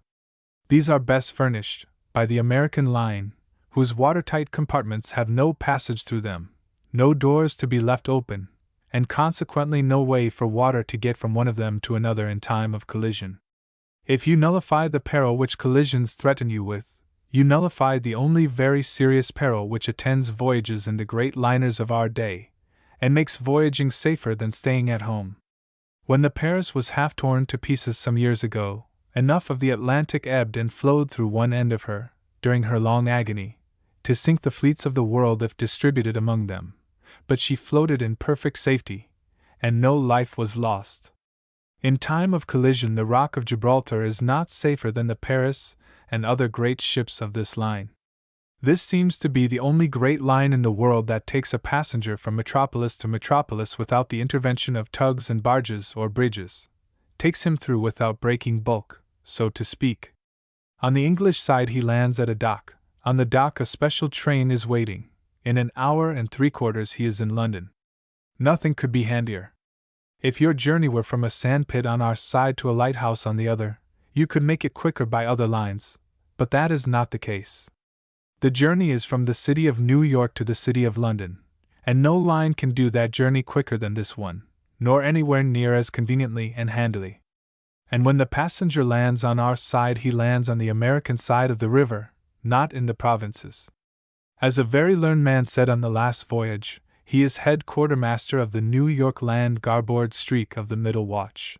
These are best furnished by the American line, whose watertight compartments have no passage through them, no doors to be left open, and consequently no way for water to get from one of them to another in time of collision. If you nullify the peril which collisions threaten you with, you nullify the only very serious peril which attends voyages in the great liners of our day, and makes voyaging safer than staying at home. When the Paris was half torn to pieces some years ago, enough of the Atlantic ebbed and flowed through one end of her, during her long agony, to sink the fleets of the world if distributed among them, but she floated in perfect safety, and no life was lost. In time of collision the Rock of Gibraltar is not safer than the Paris and other great ships of this line. This seems to be the only great line in the world that takes a passenger from metropolis to metropolis without the intervention of tugs and barges or bridges, takes him through without breaking bulk, so to speak. On the English side he lands at a dock. On the dock a special train is waiting. In an hour and 3/4 he is in London. Nothing could be handier. If your journey were from a sandpit on our side to a lighthouse on the other, you could make it quicker by other lines, but that is not the case. The journey is from the city of New York to the city of London, and no line can do that journey quicker than this one, nor anywhere near as conveniently and handily. And when the passenger lands on our side he lands on the American side of the river, not in the provinces. As a very learned man said on the last voyage, he is head quartermaster of the New York Land Garboard Streak of the Middle Watch.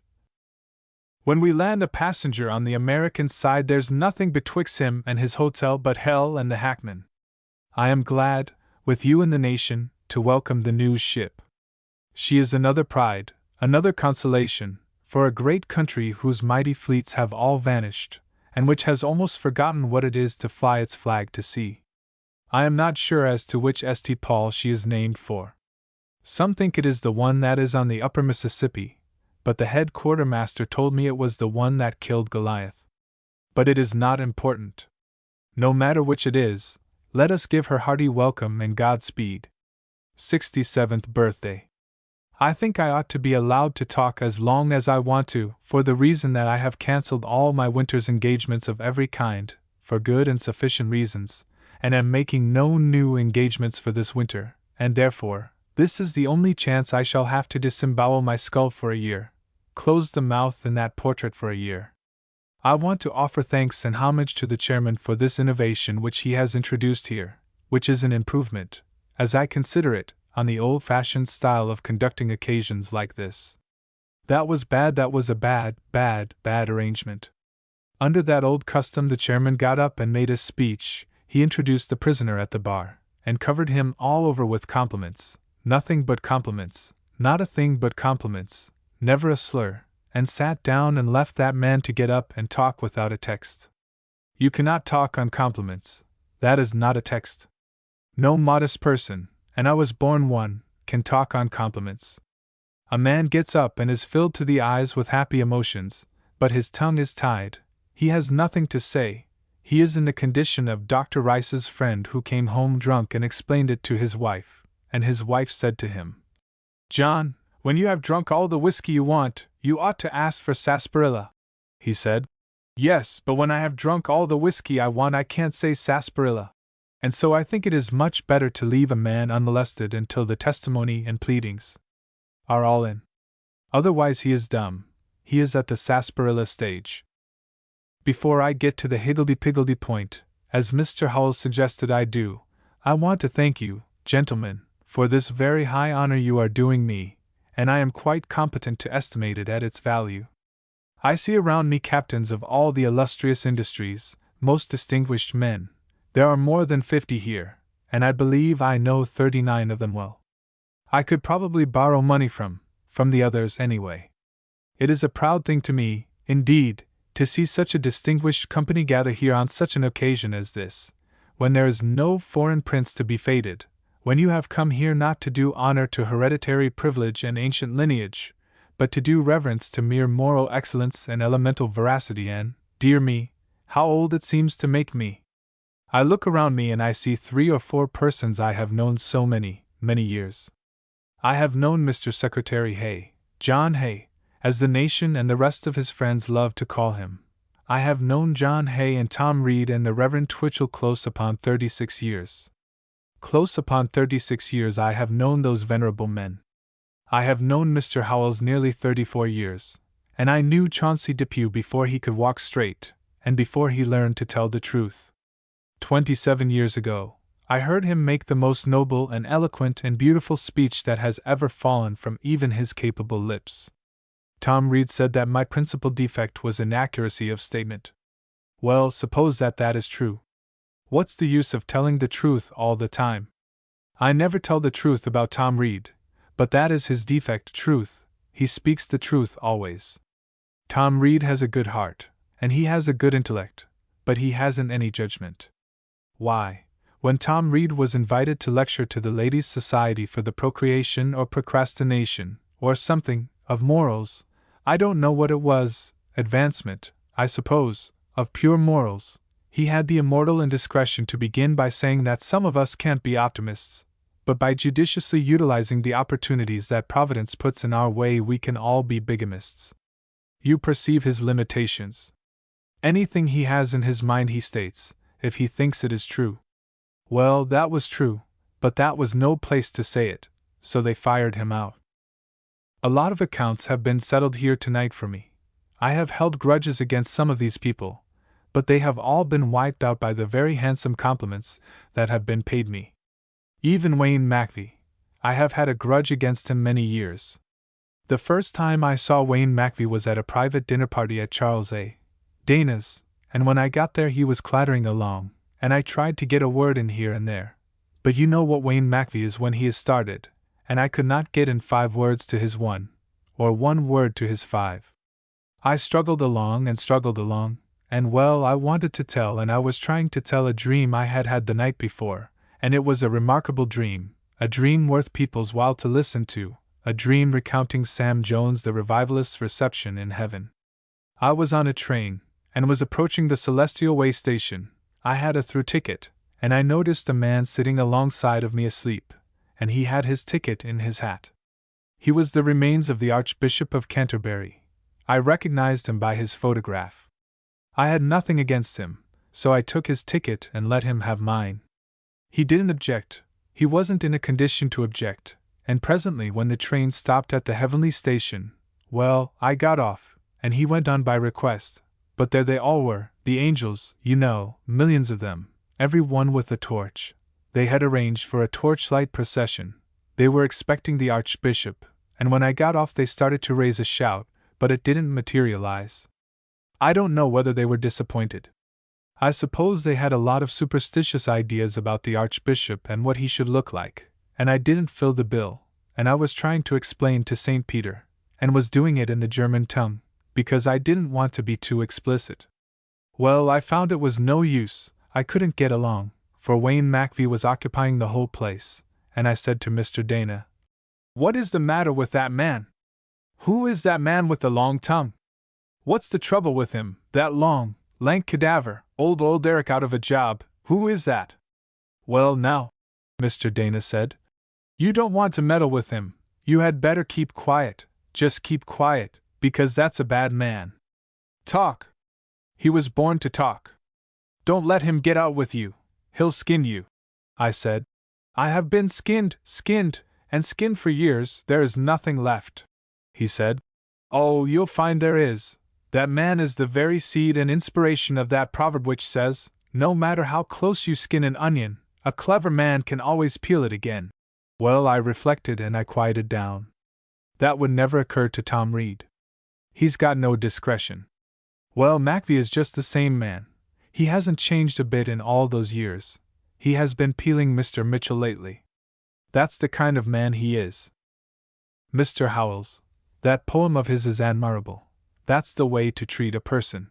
When we land a passenger on the American side there's nothing betwixt him and his hotel but hell and the hackman. I am glad, with you and the nation, to welcome the new ship. She is another pride, another consolation, for a great country whose mighty fleets have all vanished, and which has almost forgotten what it is to fly its flag to sea. I am not sure as to which St. Paul she is named for. Some think it is the one that is on the upper Mississippi, but the head quartermaster told me it was the one that killed Goliath. But it is not important. No matter which it is, let us give her hearty welcome and Godspeed. 67th birthday. I think I ought to be allowed to talk as long as I want to, for the reason that I have cancelled all my winter's engagements of every kind, for good and sufficient reasons, and am making no new engagements for this winter, and therefore, this is the only chance I shall have to disembowel my skull for a year, close the mouth in that portrait for a year. I want to offer thanks and homage to the chairman for this innovation which he has introduced here, which is an improvement, as I consider it, on the old-fashioned style of conducting occasions like this. That was a bad arrangement. Under that old custom the chairman got up and made a speech. He introduced the prisoner at the bar, and covered him all over with compliments, nothing but compliments, not a thing but compliments, never a slur, and sat down and left that man to get up and talk without a text. You cannot talk on compliments, that is not a text. No modest person, and I was born one, can talk on compliments. A man gets up and is filled to the eyes with happy emotions, but his tongue is tied, he has nothing to say. He is in the condition of Dr. Rice's friend who came home drunk and explained it to his wife, and his wife said to him, "John, when you have drunk all the whiskey you want, you ought to ask for sarsaparilla." He said, "Yes, but when I have drunk all the whiskey I want I can't say sarsaparilla." And so I think it is much better to leave a man unmolested until the testimony and pleadings are all in. Otherwise he is dumb, he is at the sarsaparilla stage. Before I get to the higgledy-piggledy point, as Mr. Howells suggested I do, I want to thank you, gentlemen, for this very high honor you are doing me, and I am quite competent to estimate it at its value. I see around me captains of all the illustrious industries, most distinguished men. There are more than 50 here, and I believe I know 39 of them well. I could probably borrow money from the others anyway. It is a proud thing to me, indeed, to see such a distinguished company gather here on such an occasion as this, when there is no foreign prince to be feted, when you have come here not to do honor to hereditary privilege and ancient lineage, but to do reverence to mere moral excellence and elemental veracity, and, dear me, how old it seems to make me! I look around me and I see 3 or 4 persons I have known so many, many years. I have known Mr. Secretary Hay, John Hay, as the nation and the rest of his friends love to call him. I have known John Hay and Tom Reed and the Reverend Twitchell close upon 36 years. Close upon 36 years I have known those venerable men. I have known Mr. Howells nearly 34 years, and I knew Chauncey Depew before he could walk straight, and before he learned to tell the truth. 27 years ago, I heard him make the most noble and eloquent and beautiful speech that has ever fallen from even his capable lips. Tom Reed said that my principal defect was inaccuracy of statement. Well, suppose that is true. What's the use of telling the truth all the time? I never tell the truth about Tom Reed, but that is his defect, truth. He speaks the truth always. Tom Reed has a good heart, and he has a good intellect, but he hasn't any judgment. Why, when Tom Reed was invited to lecture to the Ladies' Society for the Procreation or Procrastination, or something, of morals, I don't know what it was, advancement, I suppose, of pure morals, he had the immortal indiscretion to begin by saying that some of us can't be optimists, but by judiciously utilizing the opportunities that Providence puts in our way we can all be bigamists. You perceive his limitations. Anything he has in his mind he states, if he thinks it is true. Well, that was true, but that was no place to say it, so they fired him out. A lot of accounts have been settled here tonight for me. I have held grudges against some of these people, but they have all been wiped out by the very handsome compliments that have been paid me. Even Wayne MacVie, I have had a grudge against him many years. The first time I saw Wayne MacVie was at a private dinner party at Charles A. Dana's, and when I got there he was clattering along, and I tried to get a word in here and there. But you know what Wayne MacVie is when he is started, and I could not get in 5 words to his 1, or 1 word to his 5. I struggled along, and well, I wanted to tell, and I was trying to tell a dream I had had the night before, and it was a remarkable dream, a dream worth people's while to listen to, a dream recounting Sam Jones the revivalist's reception in heaven. I was on a train, and was approaching the Celestial Way station. I had a through ticket, and I noticed a man sitting alongside of me asleep, and he had his ticket in his hat. He was the remains of the Archbishop of Canterbury. I recognized him by his photograph. I had nothing against him, so I took his ticket and let him have mine. He didn't object, he wasn't in a condition to object, and presently when the train stopped at the Heavenly Station, well, I got off, and he went on by request, but there they all were, the angels, you know, millions of them, every one with a torch. They had arranged for a torchlight procession. They were expecting the Archbishop, and when I got off they started to raise a shout, but it didn't materialize. I don't know whether they were disappointed. I suppose they had a lot of superstitious ideas about the Archbishop and what he should look like, and I didn't fill the bill, and I was trying to explain to St. Peter, and was doing it in the German tongue, because I didn't want to be too explicit. Well, I found it was no use, I couldn't get along, for Wayne MacVie was occupying the whole place, and I said to Mr. Dana, "What is the matter with that man? Who is that man with the long tongue? What's the trouble with him, that long, lank cadaver, old Eric out of a job, who is that?" "Well now," Mr. Dana said, "you don't want to meddle with him, you had better keep quiet, just keep quiet, because that's a bad man. Talk. He was born to talk. Don't let him get out with you, he'll skin you." I said, "I have been skinned, and skinned for years, there is nothing left." He said, "Oh, you'll find there is. That man is the very seed and inspiration of that proverb which says, no matter how close you skin an onion, a clever man can always peel it again." Well, I reflected and I quieted down. That would never occur to Tom Reed. He's got no discretion. Well, MacVie is just the same man. He hasn't changed a bit in all those years. He has been peeling Mr. Mitchell lately. That's the kind of man he is. Mr. Howells, That poem of his is admirable. That's the way to treat a person.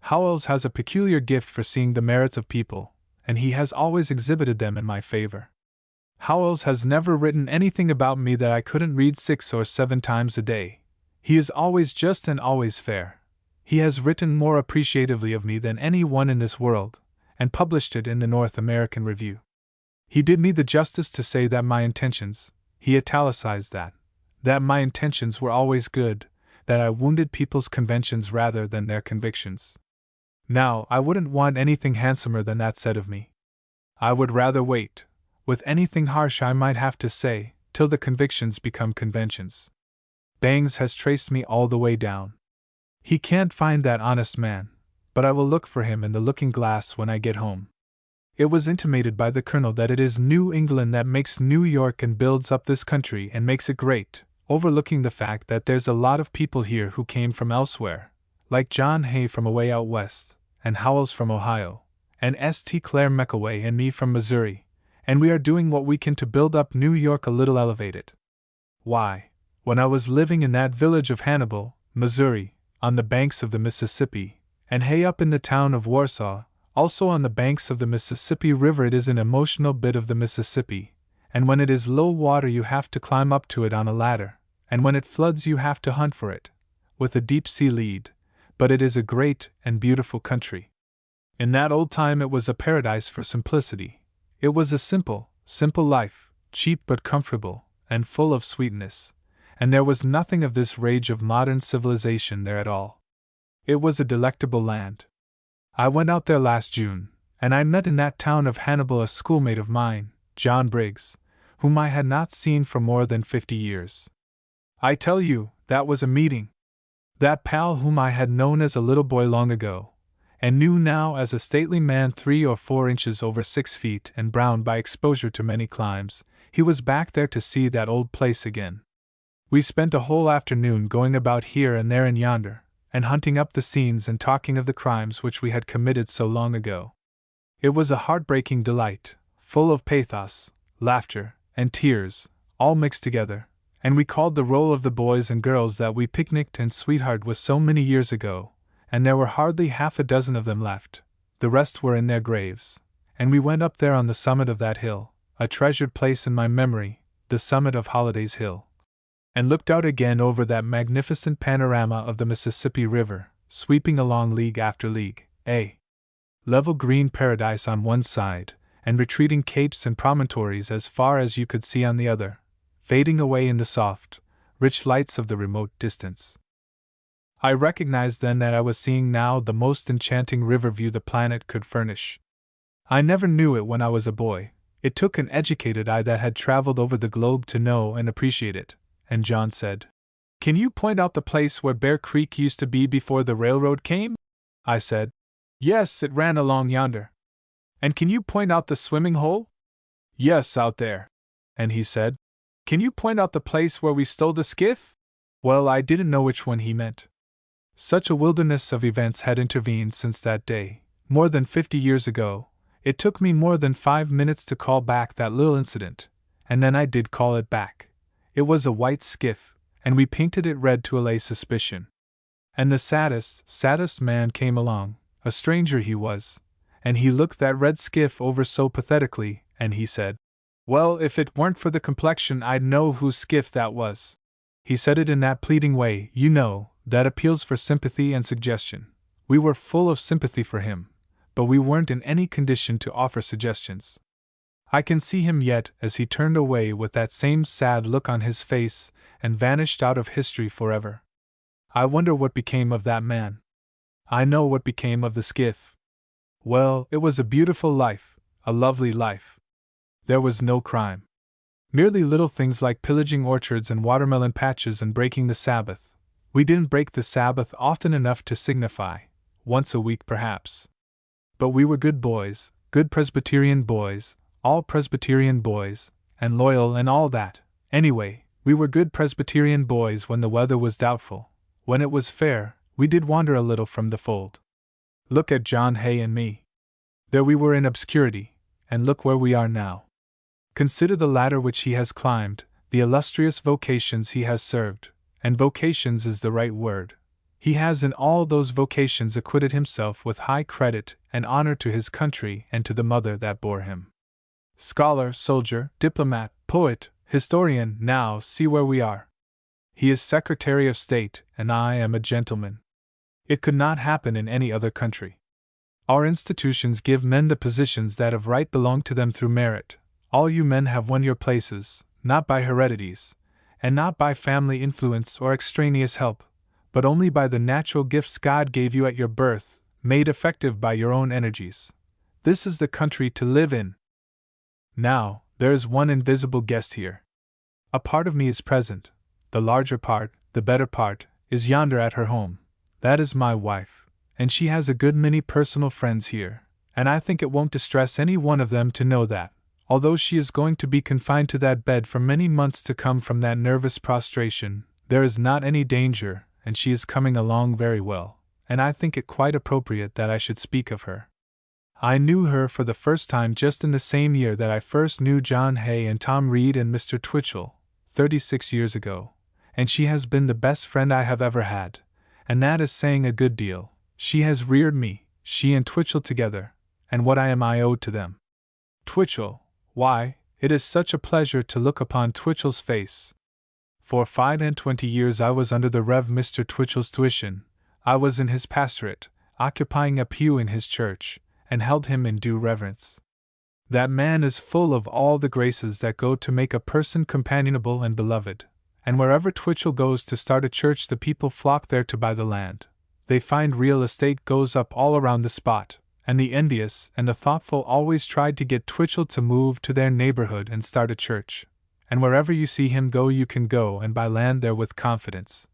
Howells has a peculiar gift for seeing the merits of people, and he has always exhibited them in my favor. Howells has never written anything about me that I couldn't read 6 or 7 times a day. He is always just and always fair. He has written more appreciatively of me than any one in this world, and published it in the North American Review. He did me the justice to say that my intentions, he italicized that my intentions were always good, that I wounded people's conventions rather than their convictions. Now, I wouldn't want anything handsomer than that said of me. I would rather wait, with anything harsh I might have to say, till the convictions become conventions. Bangs has traced me all the way down. He can't find that honest man, but I will look for him in the looking-glass when I get home. It was intimated by the Colonel that it is New England that makes New York and builds up this country and makes it great, overlooking the fact that there's a lot of people here who came from elsewhere, like John Hay from away out west, and Howells from Ohio, and St. Clair McAway and me from Missouri, and we are doing what we can to build up New York a little elevated. Why, when I was living in that village of Hannibal, Missouri, on the banks of the Mississippi, and Hay up in the town of Warsaw, also on the banks of the Mississippi River, it is an emotional bit of the Mississippi, and when it is low water you have to climb up to it on a ladder, and when it floods you have to hunt for it, with a deep sea lead, but it is a great and beautiful country. In that old time it was a paradise for simplicity. It was a simple life, cheap but comfortable, and full of sweetness, and there was nothing of this rage of modern civilization there at all. It was a delectable land. I went out there last June, and I met in that town of Hannibal a schoolmate of mine, John Briggs, whom I had not seen for more than 50 years. I tell you, that was a meeting. That pal whom I had known as a little boy long ago, and knew now as a stately man 3 or 4 inches over 6 feet and brown by exposure to many climes, he was back there to see that old place again. We spent a whole afternoon going about here and there and yonder, and hunting up the scenes and talking of the crimes which we had committed so long ago. It was a heartbreaking delight, full of pathos, laughter, and tears, all mixed together, and we called the roll of the boys and girls that we picnicked and sweethearted with so many years ago, and there were hardly half a dozen of them left. The rest were in their graves, and we went up there on the summit of that hill, a treasured place in my memory, the summit of Holliday's Hill, and looked out again over that magnificent panorama of the Mississippi River, sweeping along league after league, a level green paradise on one side, and retreating capes and promontories as far as you could see on the other, fading away in the soft, rich lights of the remote distance. I recognized then that I was seeing now the most enchanting river view the planet could furnish. I never knew it when I was a boy. It took an educated eye that had traveled over the globe to know and appreciate it. And John said, "Can you point out the place where Bear Creek used to be before the railroad came?" I said, "Yes, it ran along yonder." "And can you point out the swimming hole?" "Yes, out there." And he said, "Can you point out the place where we stole the skiff?" Well, I didn't know which one he meant. Such a wilderness of events had intervened since that day, more than 50 years ago. It took me more than 5 minutes to call back that little incident, and then I did call it back. It was a white skiff, and we painted it red to allay suspicion. And the saddest man came along, a stranger he was, and he looked that red skiff over so pathetically, and he said, "Well, if it weren't for the complexion I'd know whose skiff that was." He said it in that pleading way, you know, that appeals for sympathy and suggestion. We were full of sympathy for him, but we weren't in any condition to offer suggestions. I can see him yet as he turned away with that same sad look on his face and vanished out of history forever. I wonder what became of that man. I know what became of the skiff. Well, it was a beautiful life, a lovely life. There was no crime. Merely little things like pillaging orchards and watermelon patches and breaking the Sabbath. We didn't break the Sabbath often enough to signify, once a week perhaps. But we were good boys, good Presbyterian boys, all Presbyterian boys, and loyal and all that. Anyway, we were good Presbyterian boys when the weather was doubtful. When it was fair, we did wander a little from the fold. Look at John Hay and me. There we were in obscurity, and look where we are now. Consider the ladder which he has climbed, the illustrious vocations he has served, and vocations is the right word. He has in all those vocations acquitted himself with high credit and honor to his country and to the mother that bore him. Scholar, soldier, diplomat, poet, historian, now see where we are. He is Secretary of State, and I am a gentleman. It could not happen in any other country. Our institutions give men the positions that of right belong to them through merit. All you men have won your places, not by heredities, and not by family influence or extraneous help, but only by the natural gifts God gave you at your birth, made effective by your own energies. This is the country to live in. Now, there is one invisible guest here. A part of me is present. The larger part, the better part, is yonder at her home. That is my wife, and she has a good many personal friends here, and I think it won't distress any one of them to know that, although she is going to be confined to that bed for many months to come from that nervous prostration, there is not any danger, and she is coming along very well, and I think it quite appropriate that I should speak of her. I knew her for the first time just in the same year that I first knew John Hay and Tom Reed and Mr. Twitchell, 36 years ago, and she has been the best friend I have ever had, and that is saying a good deal. She has reared me, she and Twitchell together, and what am I owed to them? Twitchell, why, it is such a pleasure to look upon Twitchell's face. For 25 years I was under the Rev. Mr. Twitchell's tuition. I was in his pastorate, occupying a pew in his church, and held him in due reverence. That man is full of all the graces that go to make a person companionable and beloved, and wherever Twitchell goes to start a church the people flock there to buy the land. They find real estate goes up all around the spot, and the envious and the thoughtful always tried to get Twitchell to move to their neighborhood and start a church. And wherever you see him go you can go and buy land there with confidence,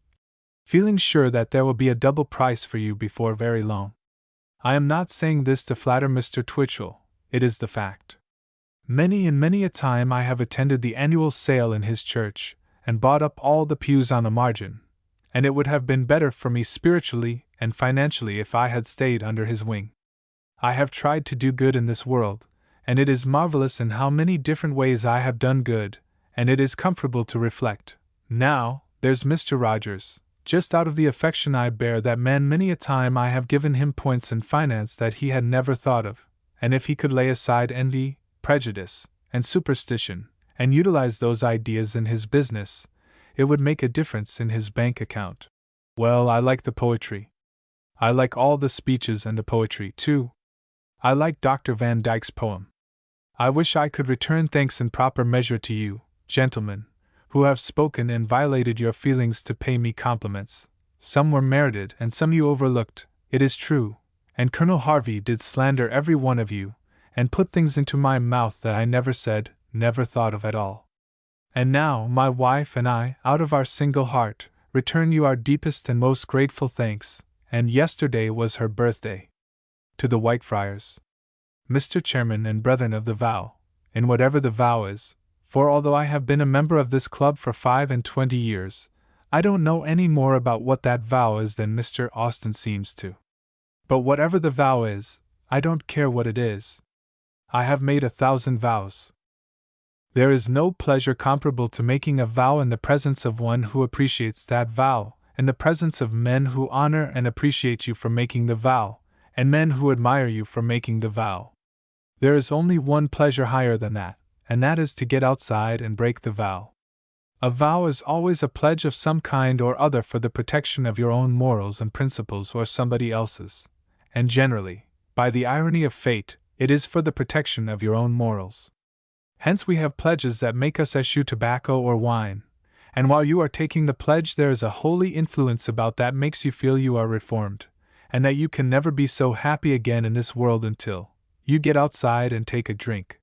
feeling sure that there will be a double price for you before very long. I am not saying this to flatter Mr. Twitchell, it is the fact. Many and many a time I have attended the annual sale in his church, and bought up all the pews on a margin, and it would have been better for me spiritually and financially if I had stayed under his wing. I have tried to do good in this world, and it is marvelous in how many different ways I have done good, and it is comfortable to reflect. Now, there's Mr. Rogers, just out of the affection I bear that man many a time I have given him points in finance that he had never thought of, and if he could lay aside envy, prejudice, and superstition, and utilize those ideas in his business, it would make a difference in his bank account. Well, I like the poetry. I like all the speeches and the poetry, too. I like Dr. Van Dyke's poem. I wish I could return thanks in proper measure to you, gentlemen, who have spoken and violated your feelings to pay me compliments. Some were merited and some you overlooked, it is true, and Colonel Harvey did slander every one of you, and put things into my mouth that I never said, never thought of at all. And now, my wife and I, out of our single heart, return you our deepest and most grateful thanks, and yesterday was her birthday. To the Whitefriars. Mr. Chairman and brethren of the vow, in whatever the vow is, for although I have been a member of this club for 25 years, I don't know any more about what that vow is than Mr. Austin seems to. But whatever the vow is, I don't care what it is. I have made 1,000 vows. There is no pleasure comparable to making a vow in the presence of one who appreciates that vow, in the presence of men who honor and appreciate you for making the vow, and men who admire you for making the vow. There is only one pleasure higher than that, and that is to get outside and break the vow. A vow is always a pledge of some kind or other for the protection of your own morals and principles or somebody else's, and generally, by the irony of fate, it is for the protection of your own morals. Hence we have pledges that make us eschew tobacco or wine, and while you are taking the pledge there is a holy influence about that makes you feel you are reformed, and that you can never be so happy again in this world until you get outside and take a drink.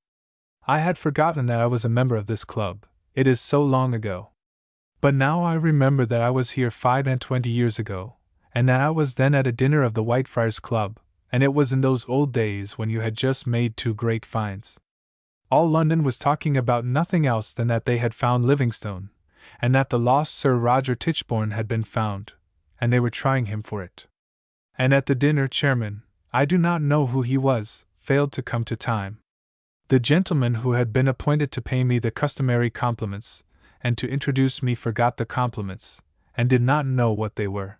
I had forgotten that I was a member of this club, it is so long ago. But now I remember that I was here 25 years ago, and that I was then at a dinner of the Whitefriars Club, and it was in those old days when you had just made 2 great finds. All London was talking about nothing else than that they had found Livingstone, and that the lost Sir Roger Tichborne had been found, and they were trying him for it. And at the dinner chairman, I do not know who he was, failed to come to time. The gentleman who had been appointed to pay me the customary compliments, and to introduce me forgot the compliments, and did not know what they were.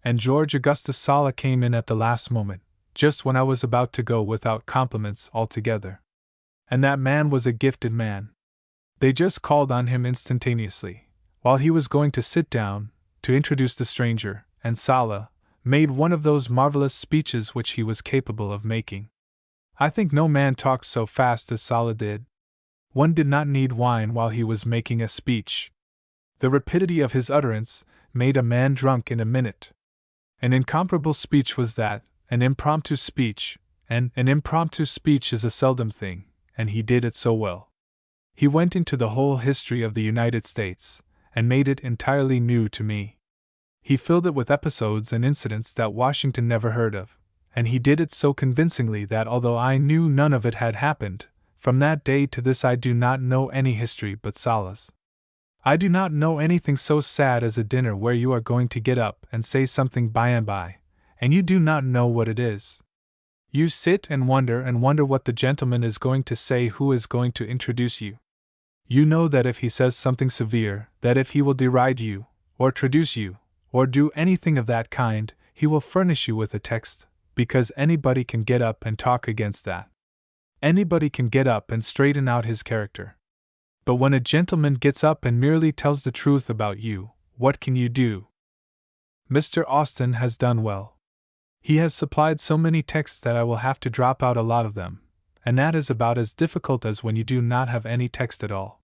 And George Augustus Sala came in at the last moment, just when I was about to go without compliments altogether. And that man was a gifted man. They just called on him instantaneously, while he was going to sit down, to introduce the stranger, and Sala made one of those marvelous speeches which he was capable of making. I think no man talked so fast as Sala did. One did not need wine while he was making a speech. The rapidity of his utterance made a man drunk in a minute. An incomparable speech was that, an impromptu speech, and an impromptu speech is a seldom thing, and he did it so well. He went into the whole history of the United States, and made it entirely new to me. He filled it with episodes and incidents that Washington never heard of, and he did it so convincingly that although I knew none of it had happened, from that day to this I do not know any history but Sala's. I do not know anything so sad as a dinner where you are going to get up and say something by and by, and you do not know what it is. You sit and wonder what the gentleman is going to say who is going to introduce you. You know that if he says something severe, that if he will deride you, or traduce you, or do anything of that kind, he will furnish you with a text, because anybody can get up and talk against that. Anybody can get up and straighten out his character. But when a gentleman gets up and merely tells the truth about you, what can you do? Mr. Austin has done well. He has supplied so many texts that I will have to drop out a lot of them, and that is about as difficult as when you do not have any text at all.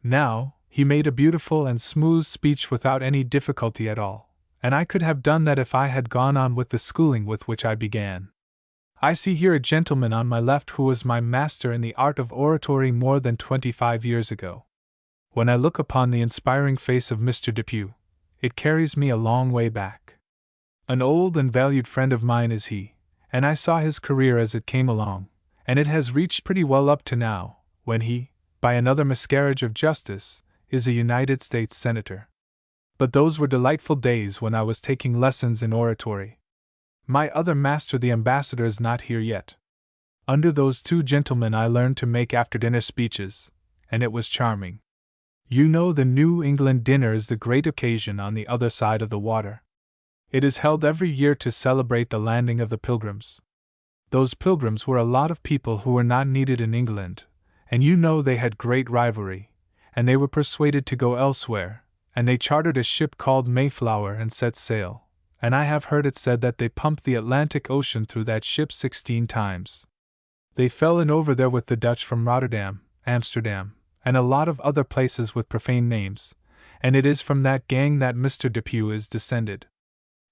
Now, he made a beautiful and smooth speech without any difficulty at all, and I could have done that if I had gone on with the schooling with which I began. I see here a gentleman on my left who was my master in the art of oratory more than 25 years ago. When I look upon the inspiring face of Mr. Depew, it carries me a long way back. An old and valued friend of mine is he, and I saw his career as it came along, and it has reached pretty well up to now, when he, by another miscarriage of justice, is a United States Senator. But those were delightful days when I was taking lessons in oratory. My other master, the ambassador, is not here yet. Under those two gentlemen I learned to make after-dinner speeches, and it was charming. You know the New England dinner is the great occasion on the other side of the water. It is held every year to celebrate the landing of the Pilgrims. Those Pilgrims were a lot of people who were not needed in England, and you know they had great rivalry, and they were persuaded to go elsewhere, and they chartered a ship called Mayflower and set sail, and I have heard it said that they pumped the Atlantic Ocean through that ship 16 times. They fell in over there with the Dutch from Rotterdam, Amsterdam, and a lot of other places with profane names, and it is from that gang that Mr. Depew is descended.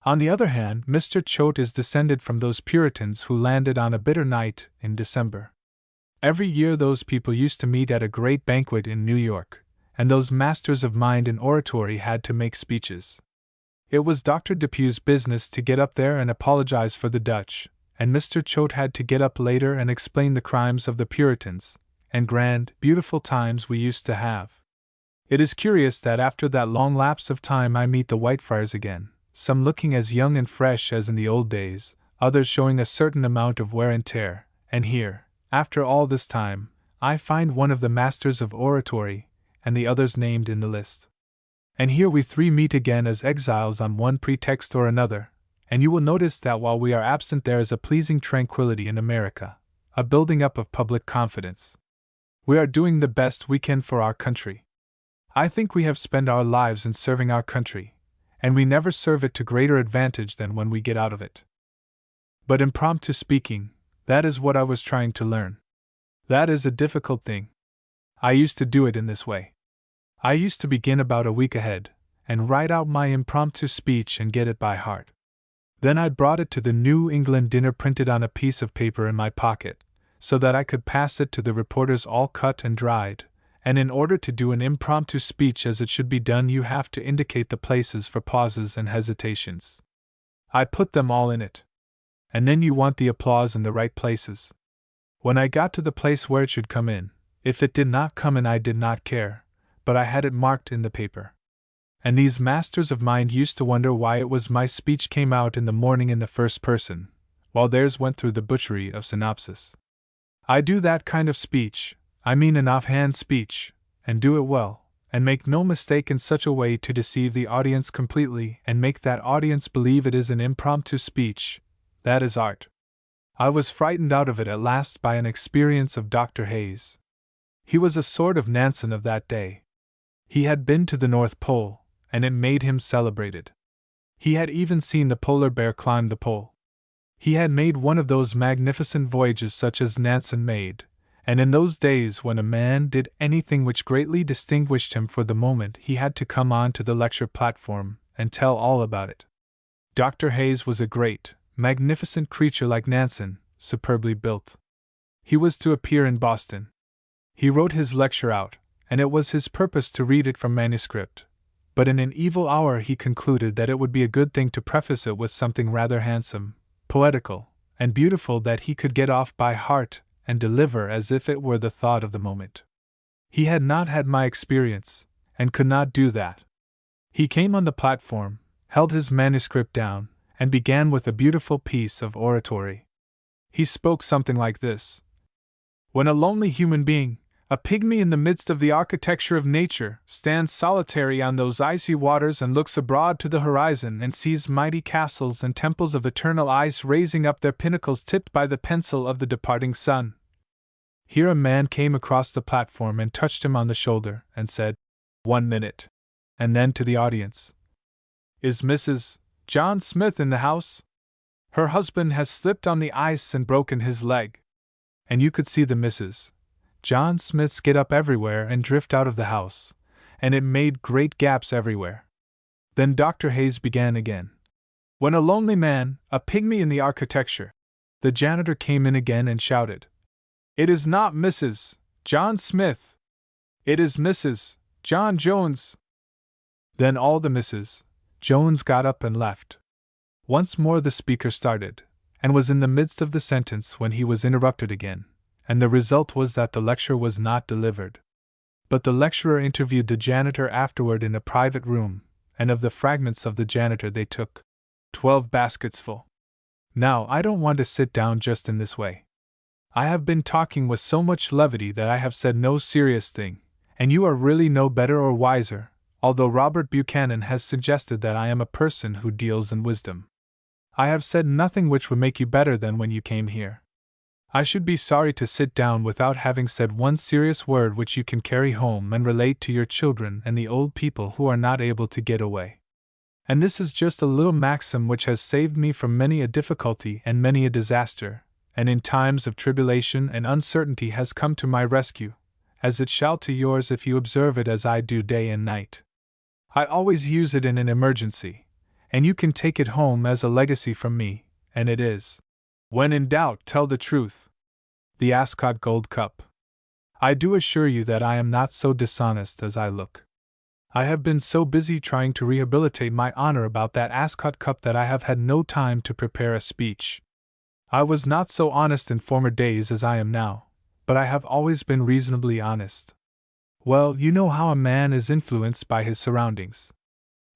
On the other hand, Mr. Choate is descended from those Puritans who landed on a bitter night in December. Every year those people used to meet at a great banquet in New York, and those masters of mind in oratory had to make speeches. It was Dr. Depew's business to get up there and apologize for the Dutch, and Mr. Choate had to get up later and explain the crimes of the Puritans, and grand, beautiful times we used to have. It is curious that after that long lapse of time I meet the Whitefriars again, some looking as young and fresh as in the old days, others showing a certain amount of wear and tear, and here, after all this time, I find one of the masters of oratory, and the others named in the list. And here we three meet again as exiles on one pretext or another, and you will notice that while we are absent there is a pleasing tranquility in America, a building up of public confidence. We are doing the best we can for our country. I think we have spent our lives in serving our country, and we never serve it to greater advantage than when we get out of it. But impromptu speaking, that is what I was trying to learn. That is a difficult thing. I used to do it in this way. I used to begin about a week ahead, and write out my impromptu speech and get it by heart. Then I brought it to the New England dinner printed on a piece of paper in my pocket, so that I could pass it to the reporters all cut and dried, and in order to do an impromptu speech as it should be done you have to indicate the places for pauses and hesitations. I put them all in it. And then you want the applause in the right places. When I got to the place where it should come in, if it did not come in I did not care, but I had it marked in the paper. And these masters of mind used to wonder why it was my speech came out in the morning in the first person, while theirs went through the butchery of synopsis. I do that kind of speech, I mean an offhand speech, and do it well, and make no mistake in such a way to deceive the audience completely and make that audience believe it is an impromptu speech. That is art. I was frightened out of it at last by an experience of Dr. Hayes. He was a sort of Nansen of that day. He had been to the North Pole, and it made him celebrated. He had even seen the polar bear climb the pole. He had made one of those magnificent voyages such as Nansen made, and in those days when a man did anything which greatly distinguished him for the moment he had to come on to the lecture platform and tell all about it. Dr. Hayes was a great, magnificent creature like Nansen, superbly built. He was to appear in Boston. He wrote his lecture out, and it was his purpose to read it from manuscript, but in an evil hour he concluded that it would be a good thing to preface it with something rather handsome, poetical, and beautiful that he could get off by heart and deliver as if it were the thought of the moment. He had not had my experience, and could not do that. He came on the platform, held his manuscript down, and began with a beautiful piece of oratory. He spoke something like this: "When a lonely human being, a pygmy in the midst of the architecture of nature, stands solitary on those icy waters and looks abroad to the horizon and sees mighty castles and temples of eternal ice raising up their pinnacles tipped by the pencil of the departing sun." Here a man came across the platform and touched him on the shoulder and said, "1 minute," and then to the audience, "Is Mrs. John Smith in the house? Her husband has slipped on the ice and broken his leg." And you could see the Mrs. John Smiths get up everywhere and drift out of the house, and it made great gaps everywhere. Then Dr. Hayes began again. "When a lonely man, a pygmy in the architecture." The janitor came in again and shouted, "It is not Mrs. John Smith. It is Mrs. John Jones." Then all the Mrs. Jones got up and left. Once more the speaker started, and was in the midst of the sentence when he was interrupted again, and the result was that the lecture was not delivered. But the lecturer interviewed the janitor afterward in a private room, and of the fragments of the janitor they took 12 baskets full. Now, I don't want to sit down just in this way. I have been talking with so much levity that I have said no serious thing, and you are really no better or wiser, although Robert Buchanan has suggested that I am a person who deals in wisdom. I have said nothing which would make you better than when you came here. I should be sorry to sit down without having said one serious word which you can carry home and relate to your children and the old people who are not able to get away. And this is just a little maxim which has saved me from many a difficulty and many a disaster, and in times of tribulation and uncertainty has come to my rescue, as it shall to yours if you observe it as I do day and night. I always use it in an emergency, and you can take it home as a legacy from me, and it is: when in doubt, tell the truth. The Ascot Gold Cup. I do assure you that I am not so dishonest as I look. I have been so busy trying to rehabilitate my honor about that Ascot Cup that I have had no time to prepare a speech. I was not so honest in former days as I am now, but I have always been reasonably honest. Well, you know how a man is influenced by his surroundings.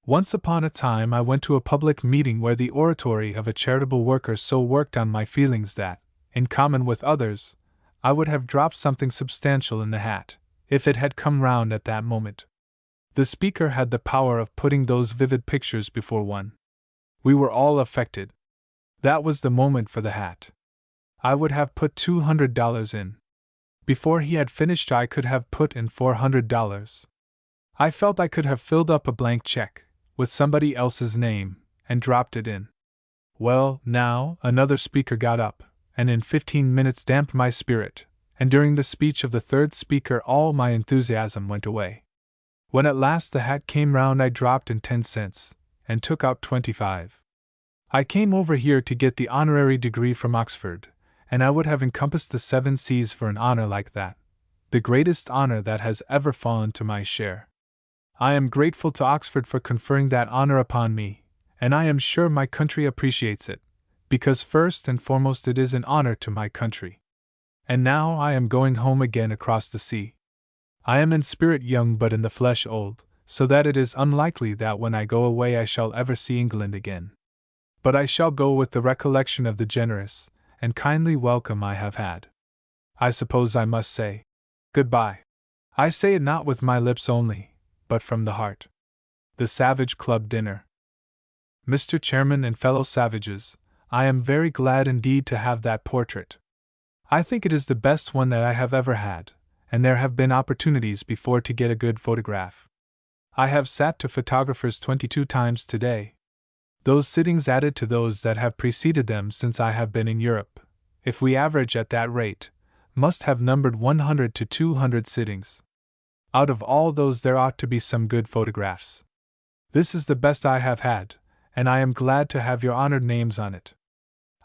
Once upon a time I went to a public meeting where the oratory of a charitable worker so worked on my feelings that, in common with others, I would have dropped something substantial in the hat, if it had come round at that moment. The speaker had the power of putting those vivid pictures before one. We were all affected. That was the moment for the hat. I would have put $200 in. Before he had finished I could have put in $400. I felt I could have filled up a blank check, with somebody else's name, and dropped it in. Well, now, another speaker got up, and in 15 minutes damped my spirit, and during the speech of the third speaker all my enthusiasm went away. When at last the hat came round I dropped in 10 cents, and took out 25. I came over here to get the honorary degree from Oxford, and I would have encompassed the 7 C's for an honor like that, the greatest honor that has ever fallen to my share. I am grateful to Oxford for conferring that honor upon me, and I am sure my country appreciates it, because first and foremost it is an honor to my country. And now I am going home again across the sea. I am in spirit young but in the flesh old, so that it is unlikely that when I go away I shall ever see England again. But I shall go with the recollection of the generous and kindly welcome I have had. I suppose I must say goodbye. I say it not with my lips only, but from the heart. The Savage Club Dinner. Mr. Chairman and fellow savages, I am very glad indeed to have that portrait. I think it is the best one that I have ever had, and there have been opportunities before to get a good photograph. I have sat to photographers 22 times today. Those sittings added to those that have preceded them since I have been in Europe, if we average at that rate, must have numbered 100 to 200 sittings. Out of all those there ought to be some good photographs. This is the best I have had, and I am glad to have your honored names on it.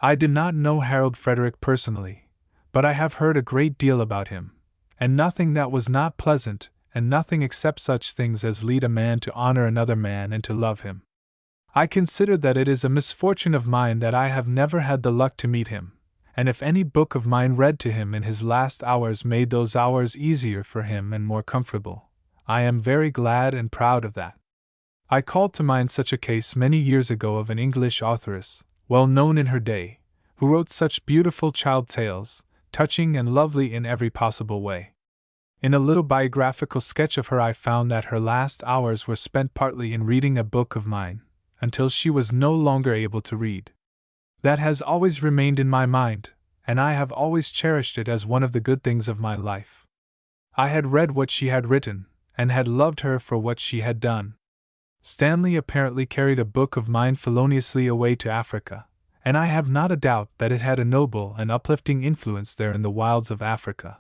I did not know Harold Frederick personally, but I have heard a great deal about him, and nothing that was not pleasant, and nothing except such things as lead a man to honor another man and to love him. I consider that it is a misfortune of mine that I have never had the luck to meet him, and if any book of mine read to him in his last hours made those hours easier for him and more comfortable, I am very glad and proud of that. I called to mind such a case many years ago of an English authoress, well known in her day, who wrote such beautiful child tales, touching and lovely in every possible way. In a little biographical sketch of her I found that her last hours were spent partly in reading a book of mine, until she was no longer able to read. That has always remained in my mind, and I have always cherished it as one of the good things of my life. I had read what she had written, and had loved her for what she had done. Stanley apparently carried a book of mine feloniously away to Africa, and I have not a doubt that it had a noble and uplifting influence there in the wilds of Africa,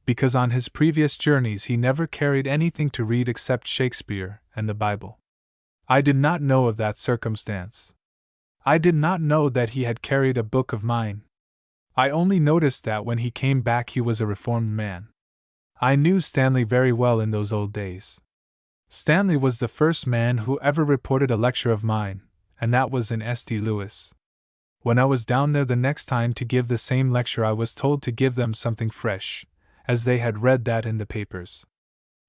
because on his previous journeys he never carried anything to read except Shakespeare and the Bible. I did not know of that circumstance. I did not know that he had carried a book of mine. I only noticed that when he came back he was a reformed man. I knew Stanley very well in those old days. Stanley was the first man who ever reported a lecture of mine, and that was in St. Louis. When I was down there the next time to give the same lecture I was told to give them something fresh, as they had read that in the papers.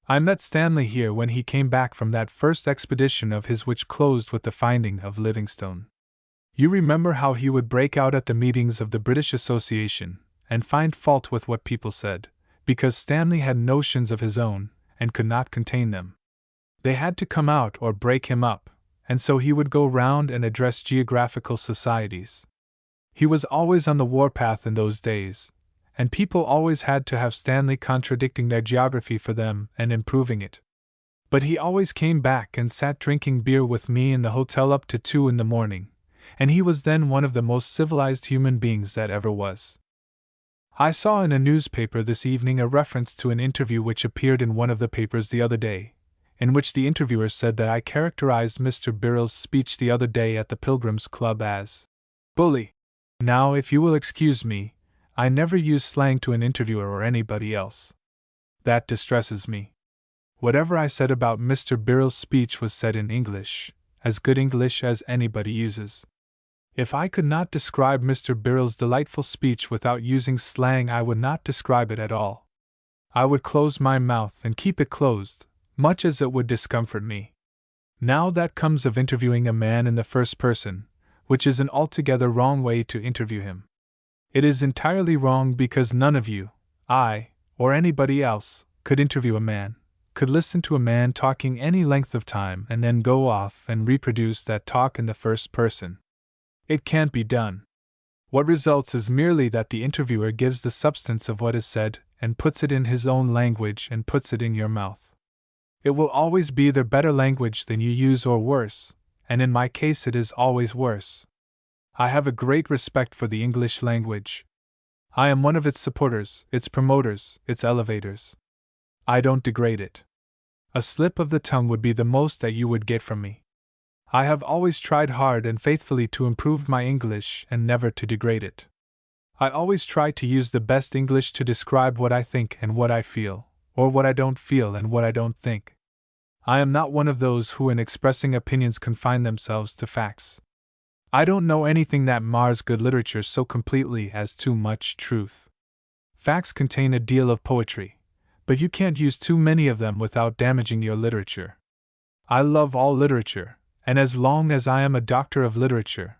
I met Stanley here when he came back from that first expedition of his which closed with the finding of Livingstone. You remember how he would break out at the meetings of the British Association, and find fault with what people said, because Stanley had notions of his own, and could not contain them. They had to come out or break him up, and so he would go round and address geographical societies. He was always on the warpath in those days, and people always had to have Stanley contradicting their geography for them and improving it. But he always came back and sat drinking beer with me in the hotel up to 2 in the morning, and he was then one of the most civilized human beings that ever was. I saw in a newspaper this evening a reference to an interview which appeared in one of the papers the other day, in which the interviewer said that I characterized Mr. Birrell's speech the other day at the Pilgrims Club as bully. Now, if you will excuse me, I never use slang to an interviewer or anybody else. That distresses me. Whatever I said about Mr. Birrell's speech was said in English, as good English as anybody uses. If I could not describe Mr. Birrell's delightful speech without using slang, I would not describe it at all. I would close my mouth and keep it closed, much as it would discomfort me. Now that comes of interviewing a man in the first person, which is an altogether wrong way to interview him. It is entirely wrong because none of you, I, or anybody else, could interview a man, could listen to a man talking any length of time and then go off and reproduce that talk in the first person. It can't be done. What results is merely that the interviewer gives the substance of what is said and puts it in his own language and puts it in your mouth. It will always be either better language than you use or worse, and in my case it is always worse. I have a great respect for the English language. I am one of its supporters, its promoters, its elevators. I don't degrade it. A slip of the tongue would be the most that you would get from me. I have always tried hard and faithfully to improve my English and never to degrade it. I always try to use the best English to describe what I think and what I feel, or what I don't feel and what I don't think. I am not one of those who in expressing opinions confine themselves to facts. I don't know anything that mars good literature so completely as too much truth. Facts contain a deal of poetry, but you can't use too many of them without damaging your literature. I love all literature, and as long as I am a doctor of literature,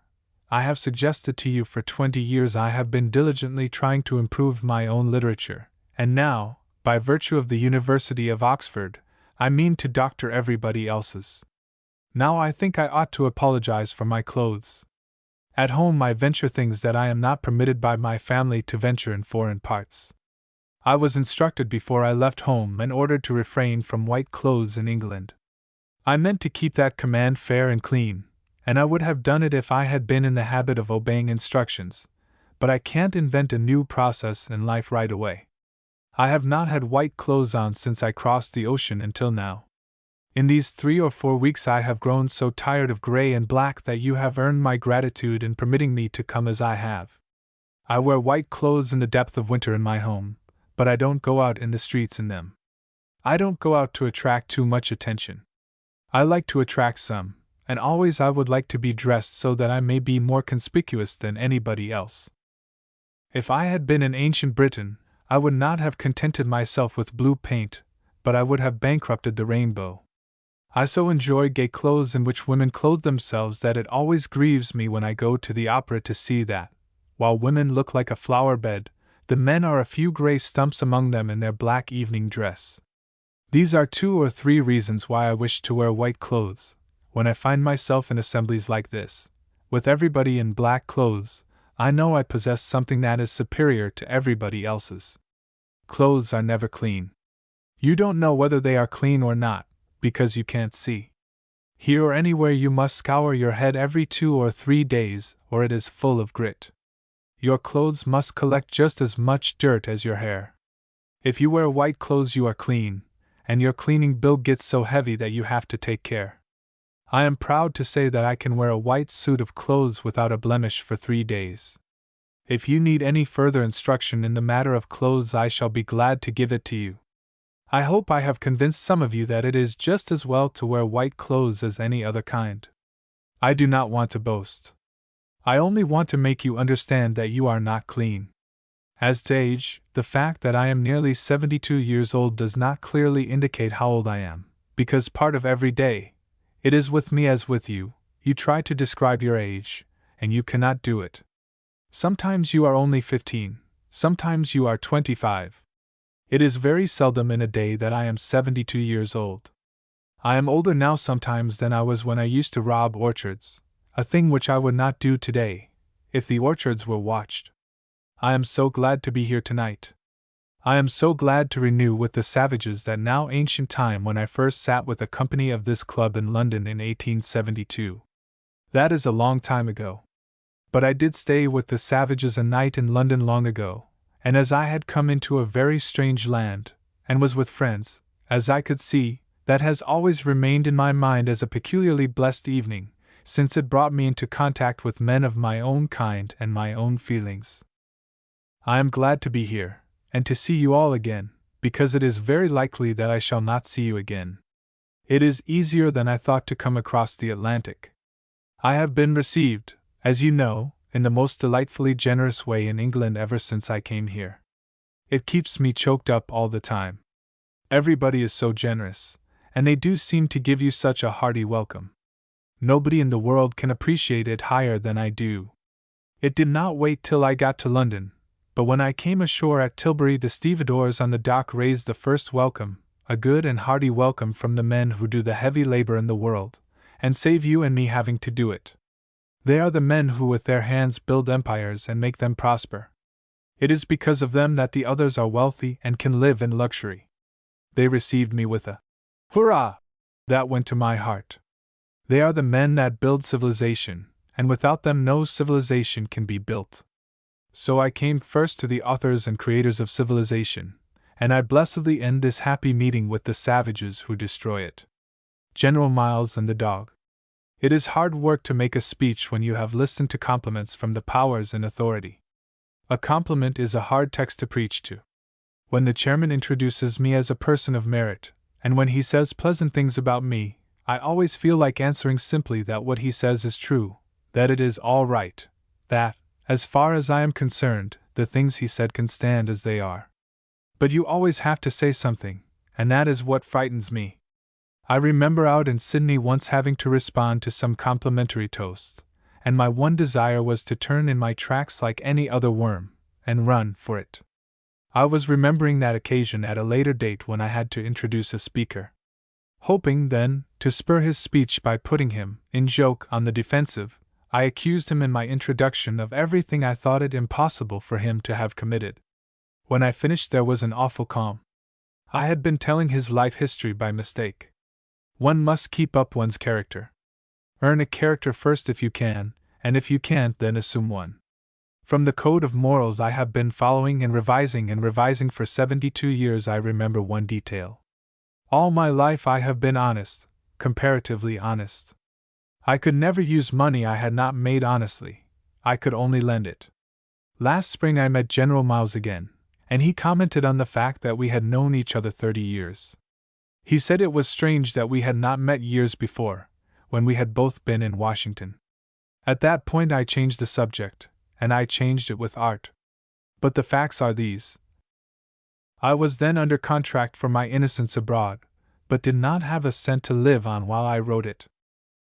I have suggested to you for 20 years I have been diligently trying to improve my own literature, and now, by virtue of the University of Oxford, I mean to doctor everybody else's. Now I think I ought to apologize for my clothes. At home I venture things that I am not permitted by my family to venture in foreign parts. I was instructed before I left home and ordered to refrain from white clothes in England. I meant to keep that command fair and clean, and I would have done it if I had been in the habit of obeying instructions, but I can't invent a new process in life right away. I have not had white clothes on since I crossed the ocean until now. In these 3 or 4 weeks I have grown so tired of gray and black that you have earned my gratitude in permitting me to come as I have. I wear white clothes in the depth of winter in my home, but I don't go out in the streets in them. I don't go out to attract too much attention. I like to attract some, and always I would like to be dressed so that I may be more conspicuous than anybody else. If I had been in ancient Britain, I would not have contented myself with blue paint, but I would have bankrupted the rainbow. I so enjoy gay clothes in which women clothe themselves that it always grieves me when I go to the opera to see that, while women look like a flower bed, the men are a few gray stumps among them in their black evening dress. These are 2 or 3 reasons why I wish to wear white clothes. When I find myself in assemblies like this, with everybody in black clothes, I know I possess something that is superior to everybody else's. Clothes are never clean. You don't know whether they are clean or not, because you can't see. Here or anywhere you must scour your head every 2 or 3 days, or it is full of grit. Your clothes must collect just as much dirt as your hair. If you wear white clothes you are clean, and your cleaning bill gets so heavy that you have to take care. I am proud to say that I can wear a white suit of clothes without a blemish for 3 days. If you need any further instruction in the matter of clothes I shall be glad to give it to you. I hope I have convinced some of you that it is just as well to wear white clothes as any other kind. I do not want to boast. I only want to make you understand that you are not clean. As to age, the fact that I am nearly 72 years old does not clearly indicate how old I am, because part of every day, it is with me as with you, you try to describe your age, and you cannot do it. Sometimes you are only 15, sometimes you are 25. It is very seldom in a day that I am 72 years old. I am older now sometimes than I was when I used to rob orchards, a thing which I would not do today, if the orchards were watched. I am so glad to be here tonight. I am so glad to renew with the savages that now ancient time when I first sat with a company of this club in London in 1872. That is a long time ago. But I did stay with the savages a night in London long ago, and as I had come into a very strange land, and was with friends, as I could see, that has always remained in my mind as a peculiarly blessed evening, since it brought me into contact with men of my own kind and my own feelings. I am glad to be here, and to see you all again, because it is very likely that I shall not see you again. It is easier than I thought to come across the Atlantic. I have been received, as you know, in the most delightfully generous way in England ever since I came here. It keeps me choked up all the time. Everybody is so generous, and they do seem to give you such a hearty welcome. Nobody in the world can appreciate it higher than I do. It did not wait till I got to London, but when I came ashore at Tilbury the stevedores on the dock raised the first welcome, a good and hearty welcome from the men who do the heavy labor in the world, and save you and me having to do it. They are the men who with their hands build empires and make them prosper. It is because of them that the others are wealthy and can live in luxury. They received me with a hurrah! That went to my heart. They are the men that build civilization, and without them no civilization can be built. So I came first to the authors and creators of civilization, and I blessedly end this happy meeting with the savages who destroy it. General Miles and the dog. It is hard work to make a speech when you have listened to compliments from the powers in authority. A compliment is a hard text to preach to. When the chairman introduces me as a person of merit, and when he says pleasant things about me, I always feel like answering simply that what he says is true, that it is all right, that, as far as I am concerned, the things he said can stand as they are. But you always have to say something, and that is what frightens me. I remember out in Sydney once having to respond to some complimentary toasts, and my one desire was to turn in my tracks like any other worm, and run for it. I was remembering that occasion at a later date when I had to introduce a speaker. Hoping, then, to spur his speech by putting him, in joke, on the defensive, I accused him in my introduction of everything I thought it impossible for him to have committed. When I finished, there was an awful calm. I had been telling his life history by mistake. One must keep up one's character. Earn a character first if you can, and if you can't, then assume one. From the code of morals I have been following and revising for 72 years, I remember one detail. All my life I have been honest, comparatively honest. I could never use money I had not made honestly. I could only lend it. Last spring I met General Miles again, and he commented on the fact that we had known each other 30 years. He said it was strange that we had not met years before, when we had both been in Washington. At that point I changed the subject, and I changed it with art. But the facts are these. I was then under contract for my Innocents Abroad, but did not have a cent to live on while I wrote it.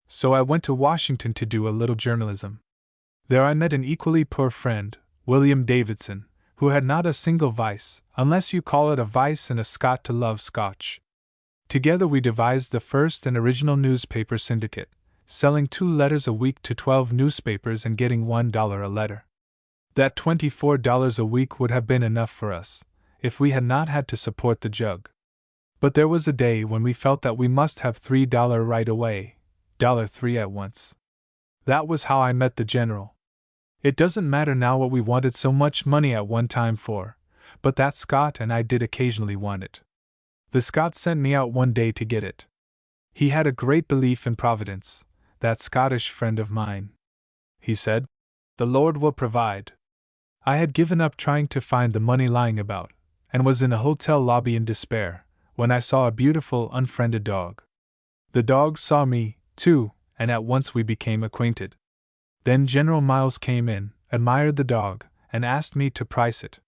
So I went to Washington to do a little journalism. There I met an equally poor friend, William Davidson, who had not a single vice, unless you call it a vice in a Scot to love Scotch. Together we devised the first and original newspaper syndicate, selling 2 letters a week to 12 newspapers and getting $1 a letter. That $24 a week would have been enough for us, if we had not had to support the jug. But there was a day when we felt that we must have $3 right away, $3 at once. That was how I met the General. It doesn't matter now what we wanted so much money at one time for, but that Scot and I did occasionally want it. The Scot sent me out one day to get it. He had a great belief in Providence, that Scottish friend of mine. He said, "The Lord will provide." I had given up trying to find the money lying about, and was in a hotel lobby in despair, when I saw a beautiful, unfriended dog. The dog saw me, too, and at once we became acquainted. Then General Miles came in, admired the dog, and asked me to price it.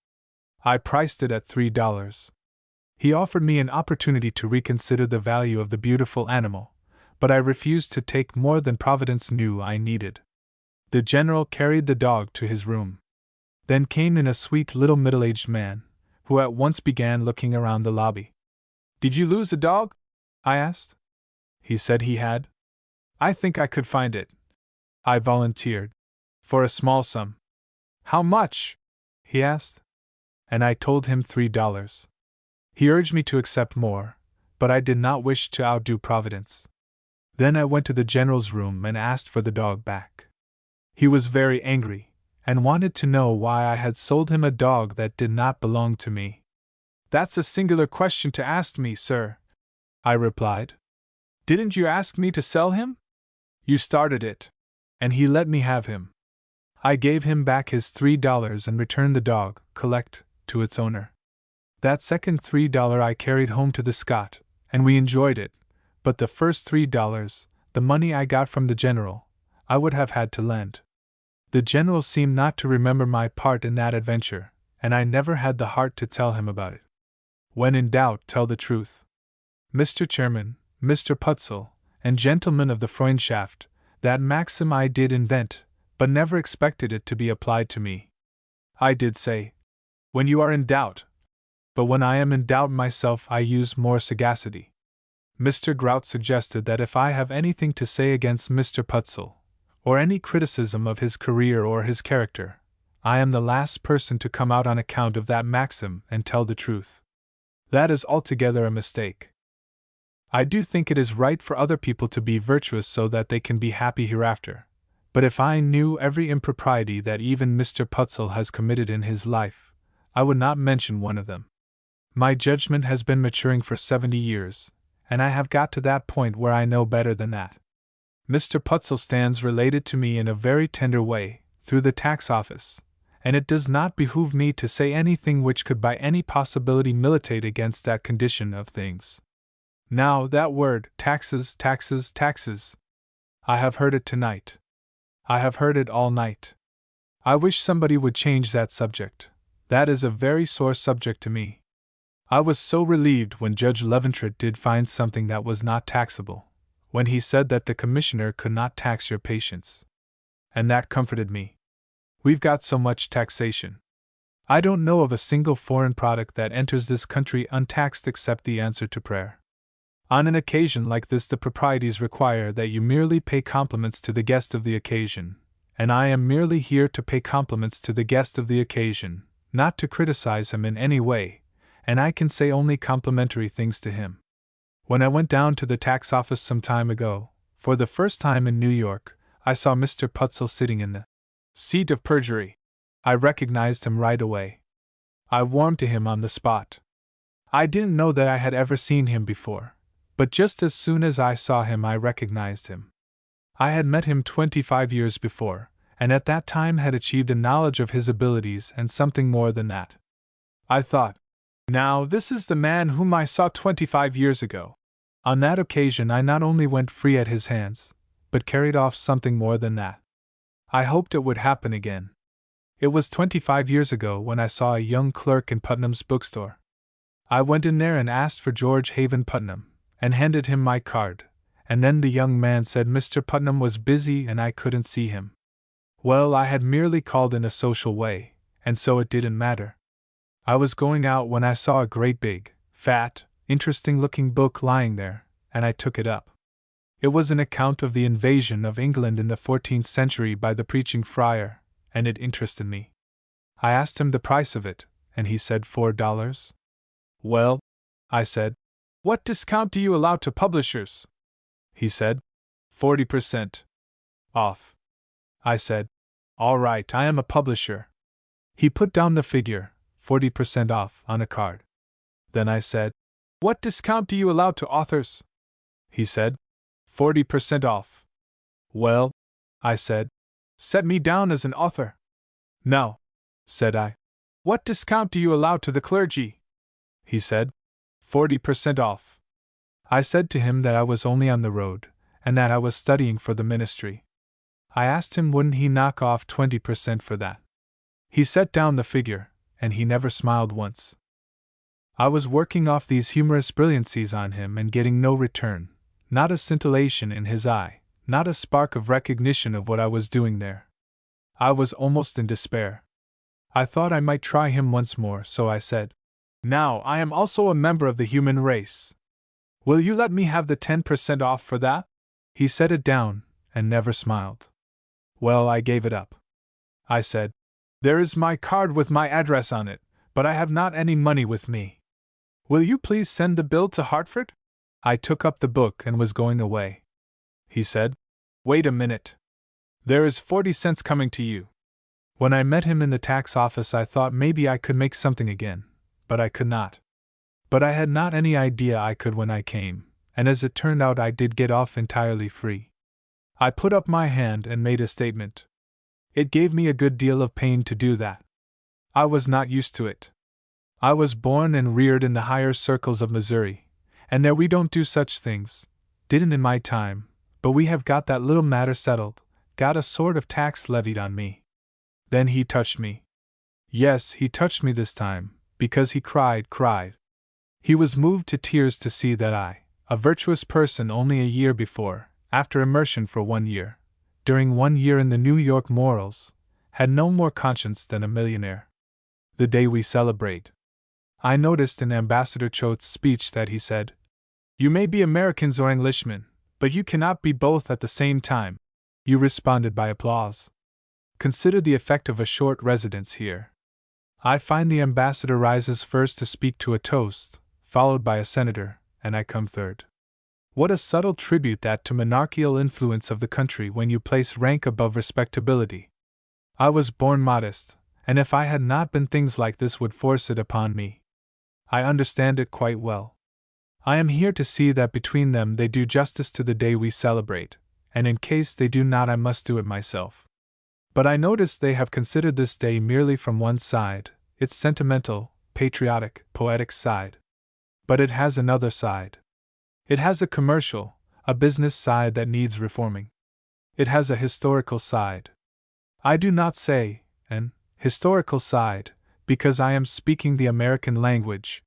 I priced it at $3. He offered me an opportunity to reconsider the value of the beautiful animal, but I refused to take more than Providence knew I needed. The General carried the dog to his room. Then came in a sweet little middle-aged man, who at once began looking around the lobby. "Did you lose a dog?" I asked. He said he had. "I think I could find it," I volunteered, "for a small sum." "How much?" he asked. And I told him $3. He urged me to accept more, but I did not wish to outdo Providence. Then I went to the General's room and asked for the dog back. He was very angry, and wanted to know why I had sold him a dog that did not belong to me. "That's a singular question to ask me, sir," I replied. "Didn't you ask me to sell him? You started it, and he let me have him." I gave him back his $3 and returned the dog, collect, to its owner. That second $3 I carried home to the Scot, and we enjoyed it, but the first $3, the money I got from the General, I would have had to lend. The General seemed not to remember my part in that adventure, and I never had the heart to tell him about it. When in doubt, tell the truth. Mr. Chairman, Mr. Putzel, and gentlemen of the Freundschaft, that maxim I did invent, but never expected it to be applied to me. I did say, "When you are in doubt," but when I am in doubt myself I use more sagacity. Mr. Grout suggested that if I have anything to say against Mr. Putzel, or any criticism of his career or his character, I am the last person to come out on account of that maxim and tell the truth. That is altogether a mistake. I do think it is right for other people to be virtuous so that they can be happy hereafter, but if I knew every impropriety that even Mr. Putzel has committed in his life, I would not mention one of them. My judgment has been maturing for 70 years, and I have got to that point where I know better than that. Mr. Putzel stands related to me in a very tender way, through the tax office, and it does not behoove me to say anything which could by any possibility militate against that condition of things. Now, that word, taxes, taxes, taxes. I have heard it tonight. I have heard it all night. I wish somebody would change that subject. That is a very sore subject to me. I was so relieved when Judge Leventritt did find something that was not taxable, when he said that the commissioner could not tax your patients. And that comforted me. We've got so much taxation. I don't know of a single foreign product that enters this country untaxed except the answer to prayer. On an occasion like this, the proprieties require that you merely pay compliments to the guest of the occasion, and I am merely here to pay compliments to the guest of the occasion, not to criticize him in any way, and I can say only complimentary things to him. When I went down to the tax office some time ago, for the first time in New York, I saw Mr. Putzel sitting in the seat of perjury. I recognized him right away. I warmed to him on the spot. I didn't know that I had ever seen him before, but just as soon as I saw him I recognized him. I had met him 25 years before, and at that time had achieved a knowledge of his abilities and something more than that. I thought, now this is the man whom I saw 25 years ago. On that occasion I not only went free at his hands, but carried off something more than that. I hoped it would happen again. It was 25 years ago when I saw a young clerk in Putnam's bookstore. I went in there and asked for George Haven Putnam, and handed him my card, and then the young man said Mr. Putnam was busy and I couldn't see him. Well, I had merely called in a social way, and so it didn't matter. I was going out when I saw a great big, fat, interesting-looking book lying there, and I took it up. It was an account of the invasion of England in the 14th century by the preaching friar, and it interested me. I asked him the price of it, and he said $4. Well, I said, what discount do you allow to publishers? He said, 40% off. I said, all right, I am a publisher. He put down the figure, 40% off, on a card. Then I said, what discount do you allow to authors? He said, 40% off. Well, I said, set me down as an author. No, said I. What discount do you allow to the clergy? He said, 40% off. I said to him that I was only on the road, and that I was studying for the ministry. I asked him wouldn't he knock off 20% for that. He set down the figure, and he never smiled once. I was working off these humorous brilliancies on him and getting no return, not a scintillation in his eye, not a spark of recognition of what I was doing there. I was almost in despair. I thought I might try him once more, so I said, now I am also a member of the human race. Will you let me have the 10% off for that? He set it down, and never smiled. Well, I gave it up. I said, there is my card with my address on it, but I have not any money with me. Will you please send the bill to Hartford? I took up the book and was going away. He said, wait a minute. There is 40 cents coming to you. When I met him in the tax office I thought maybe I could make something again, but I could not. But I had not any idea I could when I came, and as it turned out I did get off entirely free. I put up my hand and made a statement. It gave me a good deal of pain to do that. I was not used to it. I was born and reared in the higher circles of Missouri, and there we don't do such things, didn't in my time, but we have got that little matter settled, got a sort of tax levied on me. Then he touched me. Yes, he touched me this time, because he cried. He was moved to tears to see that I, a virtuous person only a year before, after immersion for 1 year, during 1 year in the New York morals, had no more conscience than a millionaire. The day we celebrate. I noticed in Ambassador Choate's speech that he said, you may be Americans or Englishmen, but you cannot be both at the same time. You responded by applause. Consider the effect of a short residence here. I find the ambassador rises first to speak to a toast, followed by a senator, and I come third. What a subtle tribute that to monarchical influence of the country when you place rank above respectability. I was born modest, and if I had not been things like this would force it upon me. I understand it quite well. I am here to see that between them they do justice to the day we celebrate, and in case they do not I must do it myself. But I notice they have considered this day merely from one side, its sentimental, patriotic, poetic side. But it has another side. It has a commercial, a business side that needs reforming. It has a historical side. I do not say, an historical side, because I am speaking the American language.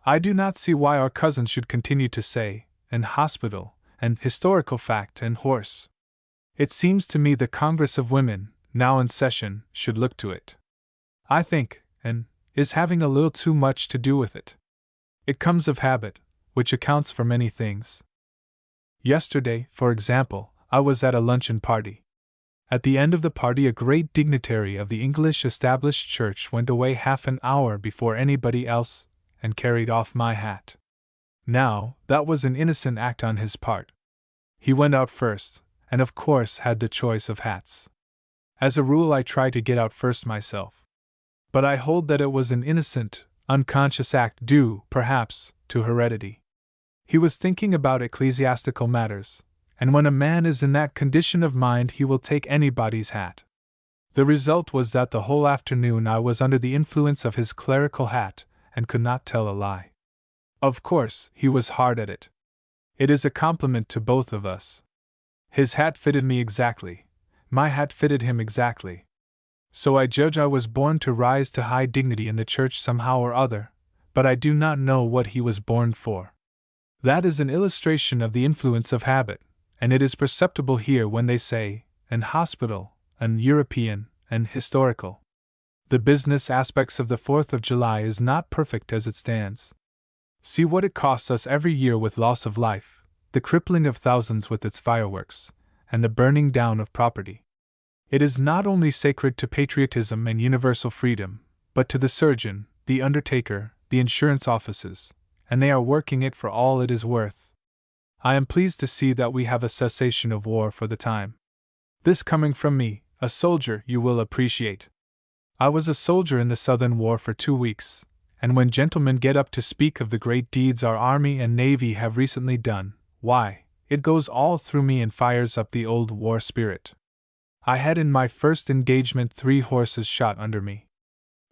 I do not see why our cousins should continue to say, an hospital, an historical fact, and horse. It seems to me the Congress of Women, now in session, should look to it. I think, is having a little too much to do with it. It comes of habit, which accounts for many things. Yesterday, for example, I was at a luncheon party. At the end of the party, a great dignitary of the English Established Church went away half an hour before anybody else and carried off my hat. Now, that was an innocent act on his part. He went out first, and of course had the choice of hats. As a rule, I try to get out first myself. But I hold that it was an innocent, unconscious act due, perhaps, to heredity. He was thinking about ecclesiastical matters, and when a man is in that condition of mind he will take anybody's hat. The result was that the whole afternoon I was under the influence of his clerical hat, and could not tell a lie. Of course, he was hard at it. It is a compliment to both of us. His hat fitted me exactly. My hat fitted him exactly. So I judge I was born to rise to high dignity in the church somehow or other, but I do not know what he was born for. That is an illustration of the influence of habit, and it is perceptible here when they say, an hospital, an European, an historical. The business aspects of the 4th of July is not perfect as it stands. See what it costs us every year with loss of life, the crippling of thousands with its fireworks, and the burning down of property. It is not only sacred to patriotism and universal freedom, but to the surgeon, the undertaker, the insurance offices, and they are working it for all it is worth. I am pleased to see that we have a cessation of war for the time. This coming from me, a soldier, you will appreciate. I was a soldier in the Southern War for 2 weeks, and when gentlemen get up to speak of the great deeds our Army and Navy have recently done, why, it goes all through me and fires up the old war spirit. I had in my first engagement 3 horses shot under me.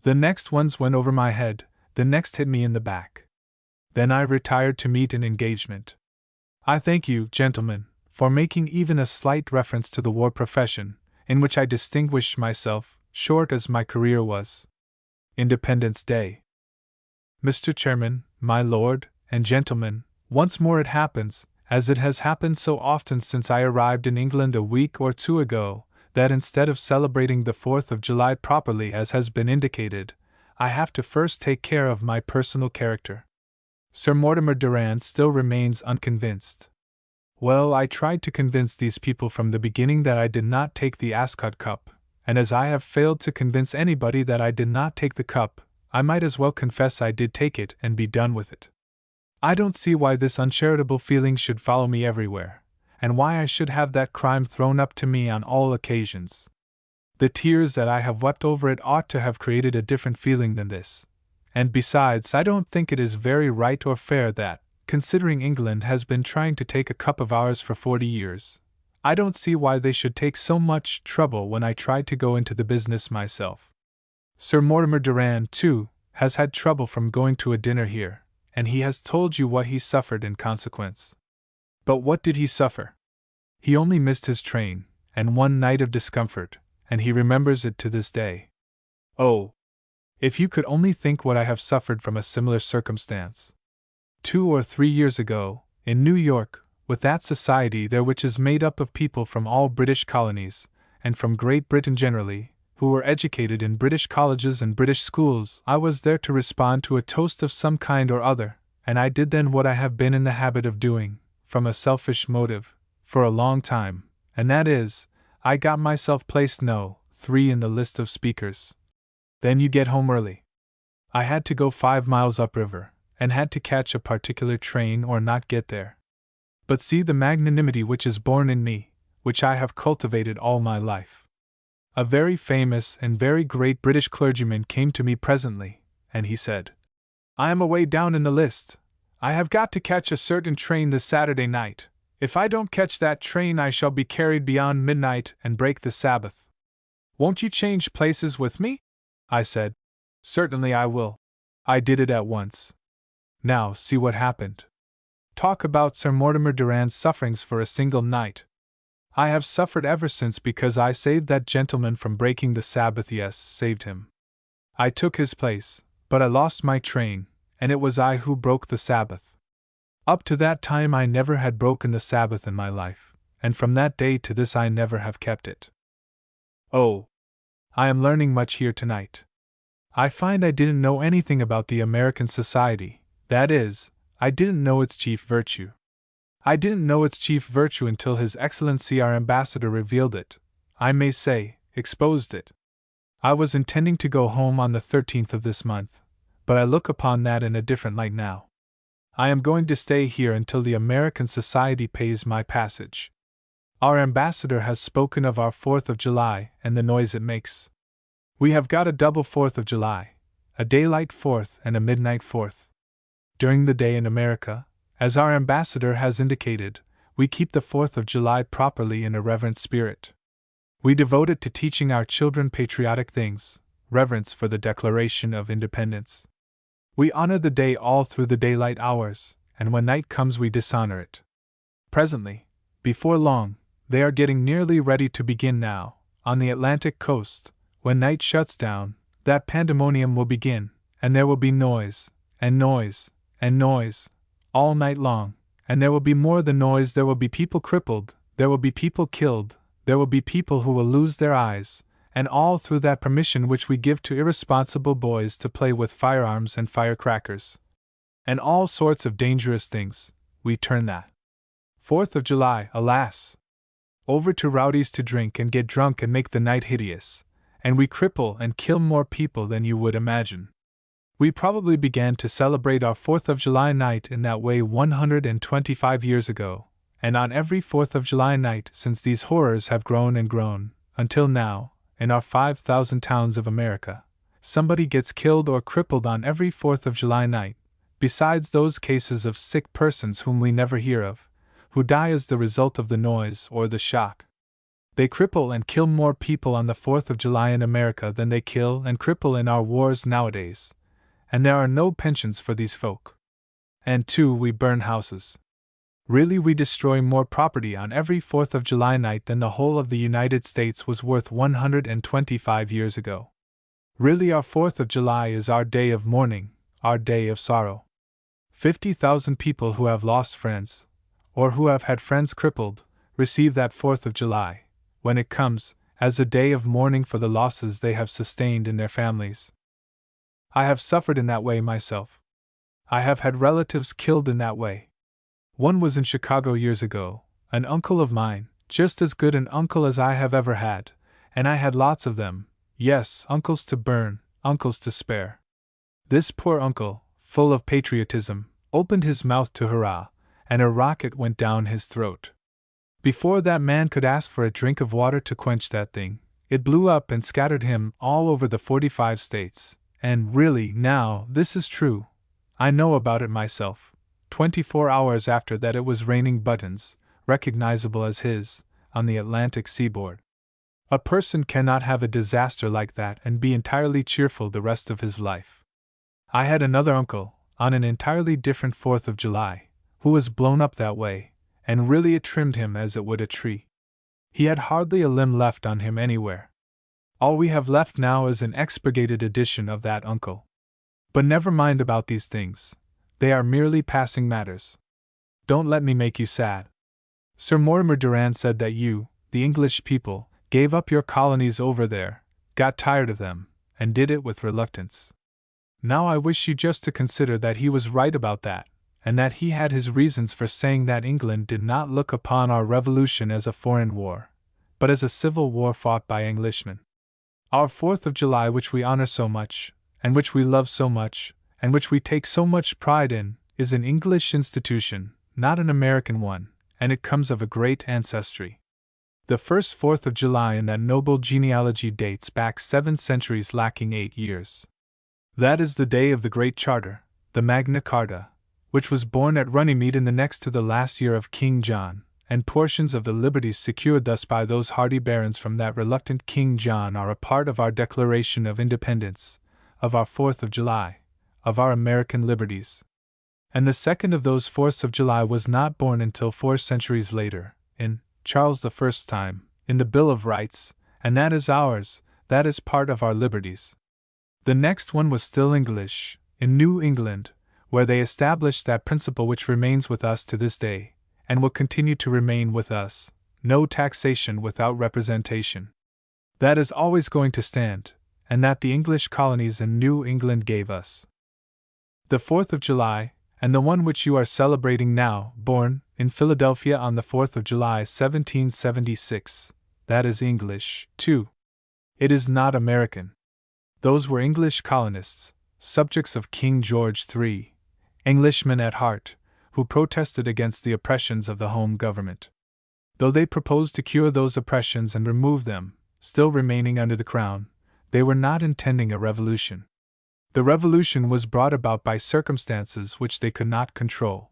The next ones went over my head, the next hit me in the back. Then I retired to meet an engagement. I thank you, gentlemen, for making even a slight reference to the war profession, in which I distinguished myself, short as my career was. Independence Day. Mr. Chairman, my lord, and gentlemen, once more it happens, as it has happened so often since I arrived in England a week or 2 ago, that instead of celebrating the 4th of July properly as has been indicated, I have to first take care of my personal character. Sir Mortimer Durand still remains unconvinced. Well, I tried to convince these people from the beginning that I did not take the Ascot Cup, and as I have failed to convince anybody that I did not take the cup, I might as well confess I did take it and be done with it. I don't see why this uncharitable feeling should follow me everywhere, and why I should have that crime thrown up to me on all occasions. The tears that I have wept over it ought to have created a different feeling than this. And besides, I don't think it is very right or fair that, considering England has been trying to take a cup of ours for 40 years, I don't see why they should take so much trouble when I tried to go into the business myself. Sir Mortimer Durand, too, has had trouble from going to a dinner here, and he has told you what he suffered in consequence. But what did he suffer? He only missed his train, and 1 night of discomfort, and he remembers it to this day. Oh! If you could only think what I have suffered from a similar circumstance. 2 or 3 years ago, in New York, with that society there which is made up of people from all British colonies, and from Great Britain generally, who were educated in British colleges and British schools, I was there to respond to a toast of some kind or other, and I did then what I have been in the habit of doing, from a selfish motive, for a long time, and that is, I got myself placed No. 3 in the list of speakers. Then you get home early. I had to go 5 miles upriver, and had to catch a particular train or not get there. But see the magnanimity which is born in me, which I have cultivated all my life. A very famous and very great British clergyman came to me presently, and he said, I am away down in the list. I have got to catch a certain train this Saturday night. If I don't catch that train I shall be carried beyond midnight and break the Sabbath. Won't you change places with me? I said, certainly I will. I did it at once. Now see what happened. Talk about Sir Mortimer Durand's sufferings for a single night. I have suffered ever since because I saved that gentleman from breaking the Sabbath. Yes, saved him. I took his place, but I lost my train, and it was I who broke the Sabbath. Up to that time I never had broken the Sabbath in my life, and from that day to this I never have kept it. Oh! I am learning much here tonight. I find I didn't know anything about the American society, that is, I didn't know its chief virtue. I didn't know its chief virtue until His Excellency our Ambassador revealed it, I may say, exposed it. I was intending to go home on the 13th of this month, but I look upon that in a different light now. I am going to stay here until the American Society pays my passage. Our ambassador has spoken of our 4th of July and the noise it makes. We have got a double 4th of July, a daylight 4th and a midnight 4th. During the day in America, as our ambassador has indicated, we keep the 4th of July properly in a reverent spirit. We devote it to teaching our children patriotic things, reverence for the Declaration of Independence. We honor the day all through the daylight hours, and when night comes we dishonor it. Presently, before long, they are getting nearly ready to begin now, on the Atlantic coast, when night shuts down, that pandemonium will begin, and there will be noise, and noise, and noise, all night long, and there will be more than noise, there will be people crippled, there will be people killed, there will be people who will lose their eyes, and all through that permission which we give to irresponsible boys to play with firearms and firecrackers, and all sorts of dangerous things, we turn that 4th of July, alas! Over to rowdies to drink and get drunk and make the night hideous, and we cripple and kill more people than you would imagine. We probably began to celebrate our 4th of July night in that way 125 years ago, and on every 4th of July night since these horrors have grown and grown, until now, in our 5,000 towns of America, somebody gets killed or crippled on every 4th of July night, besides those cases of sick persons whom we never hear of, who die as the result of the noise or the shock. They cripple and kill more people on the 4th of July in America than they kill and cripple in our wars nowadays, and there are no pensions for these folk. And too, we burn houses. Really, we destroy more property on every 4th of July night than the whole of the United States was worth 125 years ago. Really, our 4th of July is our day of mourning, our day of sorrow. 50,000 people who have lost friends, or who have had friends crippled, receive that 4th of July, when it comes, as a day of mourning for the losses they have sustained in their families. I have suffered in that way myself. I have had relatives killed in that way. One was in Chicago years ago, an uncle of mine, just as good an uncle as I have ever had, and I had lots of them, yes, uncles to burn, uncles to spare. This poor uncle, full of patriotism, opened his mouth to hurrah, and a rocket went down his throat. Before that man could ask for a drink of water to quench that thing, it blew up and scattered him all over the 45 states, and really, now, this is true. I know about it myself. 24 hours after that it was raining buttons, recognizable as his, on the Atlantic seaboard. A person cannot have a disaster like that and be entirely cheerful the rest of his life. I had another uncle, on an entirely different 4th of July, who was blown up that way, and really it trimmed him as it would a tree. He had hardly a limb left on him anywhere. All we have left now is an expurgated edition of that uncle. But never mind about these things. They are merely passing matters. Don't let me make you sad. Sir Mortimer Durand said that you, the English people, gave up your colonies over there, got tired of them, and did it with reluctance. Now I wish you just to consider that he was right about that, and that he had his reasons for saying that England did not look upon our revolution as a foreign war, but as a civil war fought by Englishmen. Our 4th of July, which we honor so much, and which we love so much, and which we take so much pride in, is an English institution, not an American one, and it comes of a great ancestry. The first 4th of July in that noble genealogy dates back 7 centuries lacking 8 years. That is the day of the Great Charter, the Magna Carta, which was born at Runnymede in the next to the last year of King John, and portions of the liberties secured thus by those hardy barons from that reluctant King John are a part of our Declaration of Independence, of our 4th of July, of our American liberties. And the second of those 4ths of July was not born until 4 centuries later, in Charles I's time, in the Bill of Rights, and that is ours, that is part of our liberties. The next one was still English, in New England, where they established that principle which remains with us to this day, and will continue to remain with us, no taxation without representation. That is always going to stand, and that the English colonies in New England gave us. The 4th of July, and the one which you are celebrating now, born in Philadelphia on the 4th of July 1776, that is English, too. It is not American. Those were English colonists, subjects of King George III, Englishmen at heart, who protested against the oppressions of the home government. Though they proposed to cure those oppressions and remove them, still remaining under the crown, they were not intending a revolution. The revolution was brought about by circumstances which they could not control.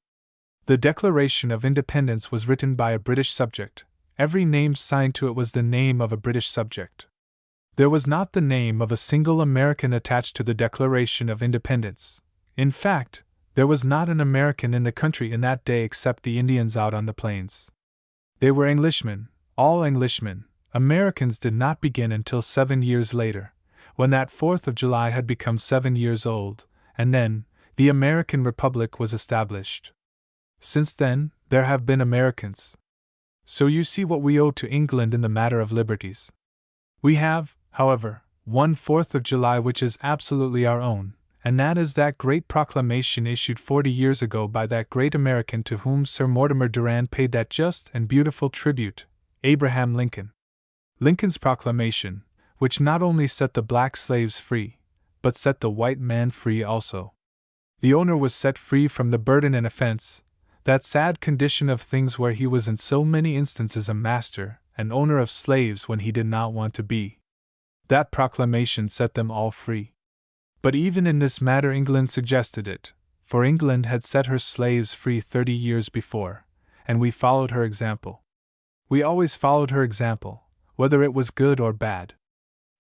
The Declaration of Independence was written by a British subject. Every name signed to it was the name of a British subject. There was not the name of a single American attached to the Declaration of Independence. In fact, there was not an American in the country in that day except the Indians out on the plains. They were Englishmen, all Englishmen. Americans did not begin until 7 years later, when that 4th of July had become 7 years old, and then the American Republic was established. Since then, there have been Americans. So you see what we owe to England in the matter of liberties. We have, however, one 4th of July which is absolutely our own, and that is that great proclamation issued 40 years ago by that great American to whom Sir Mortimer Durand paid that just and beautiful tribute, Abraham Lincoln. Lincoln's proclamation, which not only set the black slaves free, but set the white man free also. The owner was set free from the burden and offense, that sad condition of things where he was in so many instances a master and owner of slaves when he did not want to be. That proclamation set them all free. But even in this matter England suggested it, for England had set her slaves free 30 years before, and we followed her example. We always followed her example, whether it was good or bad.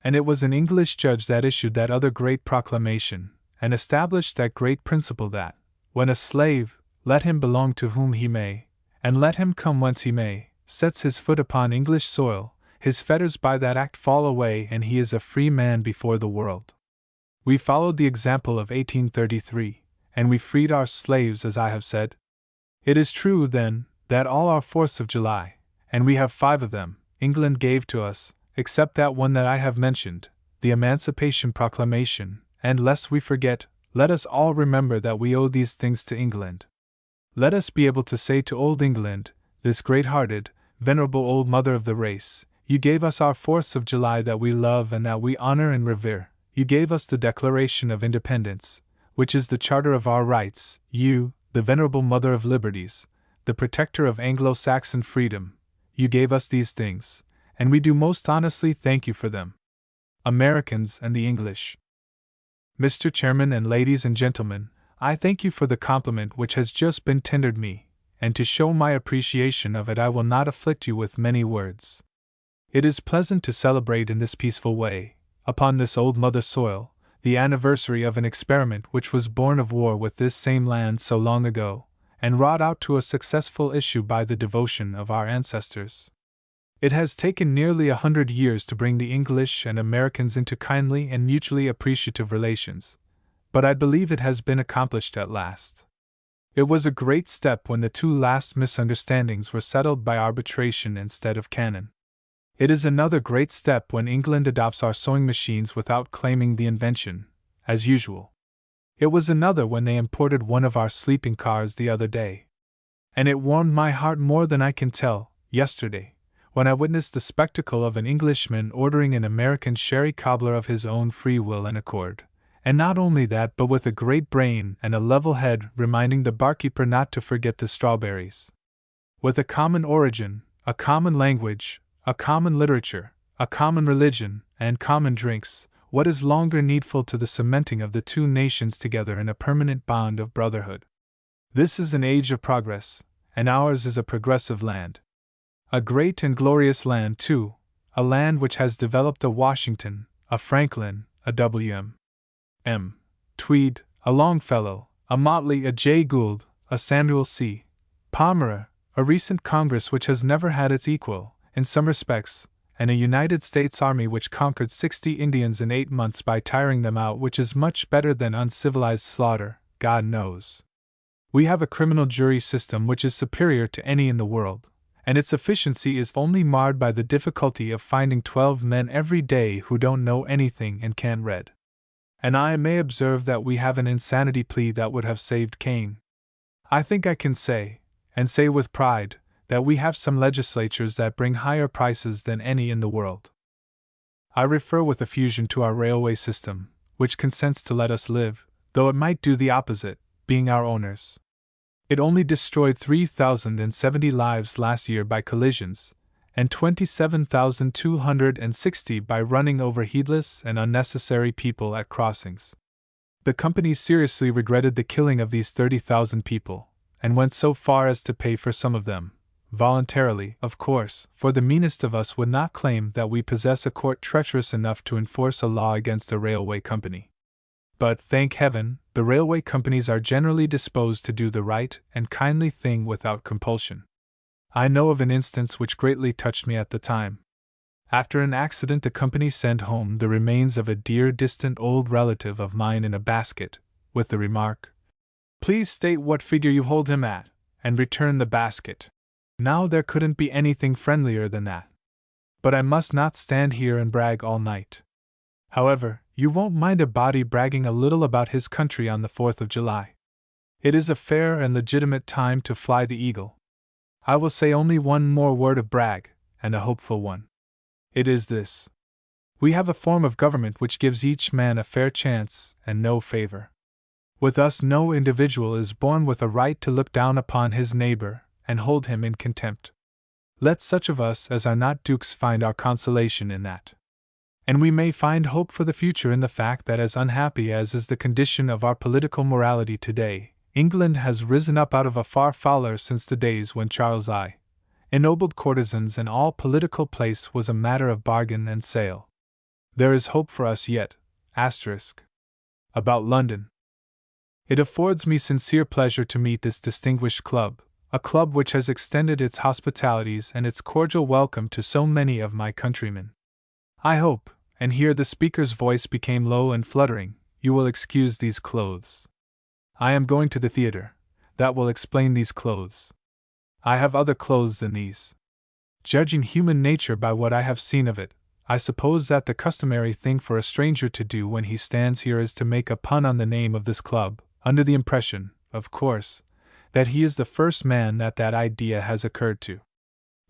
And it was an English judge that issued that other great proclamation, and established that great principle that, when a slave, let him belong to whom he may, and let him come whence he may, sets his foot upon English soil, his fetters by that act fall away and he is a free man before the world. We followed the example of 1833, and we freed our slaves as I have said. It is true, then, that all our 4ths of July, and we have 5 of them, England gave to us, except that one that I have mentioned, the Emancipation Proclamation, and lest we forget, let us all remember that we owe these things to England. Let us be able to say to old England, this great-hearted, venerable old mother of the race, you gave us our 4ths of July that we love and that we honor and revere, you gave us the Declaration of Independence, which is the charter of our rights, you, the venerable mother of liberties, the protector of Anglo-Saxon freedom, you gave us these things, and we do most honestly thank you for them. Americans and the English. Mr. Chairman and ladies and gentlemen, I thank you for the compliment which has just been tendered me, and to show my appreciation of it I will not afflict you with many words. It is pleasant to celebrate in this peaceful way, upon this old mother soil, the anniversary of an experiment which was born of war with this same land so long ago, and wrought out to a successful issue by the devotion of our ancestors. It has taken nearly 100 years to bring the English and Americans into kindly and mutually appreciative relations, but I believe it has been accomplished at last. It was a great step when the 2 last misunderstandings were settled by arbitration instead of canon. It is another great step when England adopts our sewing machines without claiming the invention, as usual. It was another when they imported one of our sleeping cars the other day. And it warmed my heart more than I can tell, yesterday, when I witnessed the spectacle of an Englishman ordering an American sherry cobbler of his own free will and accord, and not only that but with a great brain and a level head reminding the barkeeper not to forget the strawberries. With a common origin, a common language, a common literature, a common religion, and common drinks, what is longer needful to the cementing of the 2 nations together in a permanent bond of brotherhood? This is an age of progress, and ours is a progressive land. A great and glorious land, too, a land which has developed a Washington, a Franklin, a W.M. Tweed, a Longfellow, a Motley, a Jay Gould, a Samuel C. Palmer, a recent Congress which has never had its equal, in some respects, and a United States Army which conquered 60 Indians in 8 months by tiring them out, which is much better than uncivilized slaughter, God knows. We have a criminal jury system which is superior to any in the world, and its efficiency is only marred by the difficulty of finding 12 men every day who don't know anything and can't read. And I may observe that we have an insanity plea that would have saved Cain. I think I can say, and say with pride, that we have some legislatures that bring higher prices than any in the world. I refer with effusion to our railway system, which consents to let us live, though it might do the opposite, being our owners. It only destroyed 3,070 lives last year by collisions, and 27,260 by running over heedless and unnecessary people at crossings. The company seriously regretted the killing of these 30,000 people, and went so far as to pay for some of them, voluntarily, of course, for the meanest of us would not claim that we possess a court treacherous enough to enforce a law against a railway company. But, thank heaven, the railway companies are generally disposed to do the right and kindly thing without compulsion. I know of an instance which greatly touched me at the time. After an accident, the company sent home the remains of a dear distant old relative of mine in a basket, with the remark, "Please state what figure you hold him at, and return the basket." Now there couldn't be anything friendlier than that. But I must not stand here and brag all night. However, you won't mind a body bragging a little about his country on the 4th of July. It is a fair and legitimate time to fly the eagle. I will say only one more word of brag, and a hopeful one. It is this. We have a form of government which gives each man a fair chance and no favor. With us, no individual is born with a right to look down upon his neighbor and hold him in contempt. Let such of us as are not dukes find our consolation in that. And we may find hope for the future in the fact that, as unhappy as is the condition of our political morality today, England has risen up out of a far fouler since the days when Charles I. ennobled courtesans, and all political place was a matter of bargain and sale. There is hope for us yet, about London. It affords me sincere pleasure to meet this distinguished club, a club which has extended its hospitalities and its cordial welcome to so many of my countrymen. I hope, and here the speaker's voice became low and fluttering, you will excuse these clothes. I am going to the theater. That will explain these clothes. I have other clothes than these. Judging human nature by what I have seen of it, I suppose that the customary thing for a stranger to do when he stands here is to make a pun on the name of this club, under the impression, of course, that he is the first man that idea has occurred to.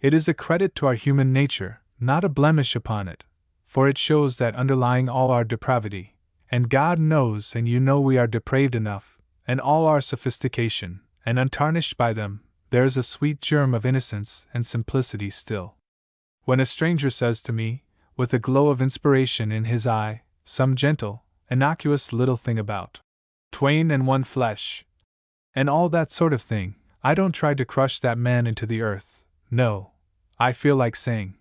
It is a credit to our human nature, not a blemish upon it, for it shows that underlying all our depravity, and God knows and you know we are depraved enough, and all our sophistication, and untarnished by them, there is a sweet germ of innocence and simplicity still. When a stranger says to me, with a glow of inspiration in his eye, some gentle, innocuous little thing about Twain and one flesh, and all that sort of thing, I don't try to crush that man into the earth. No, I feel like saying,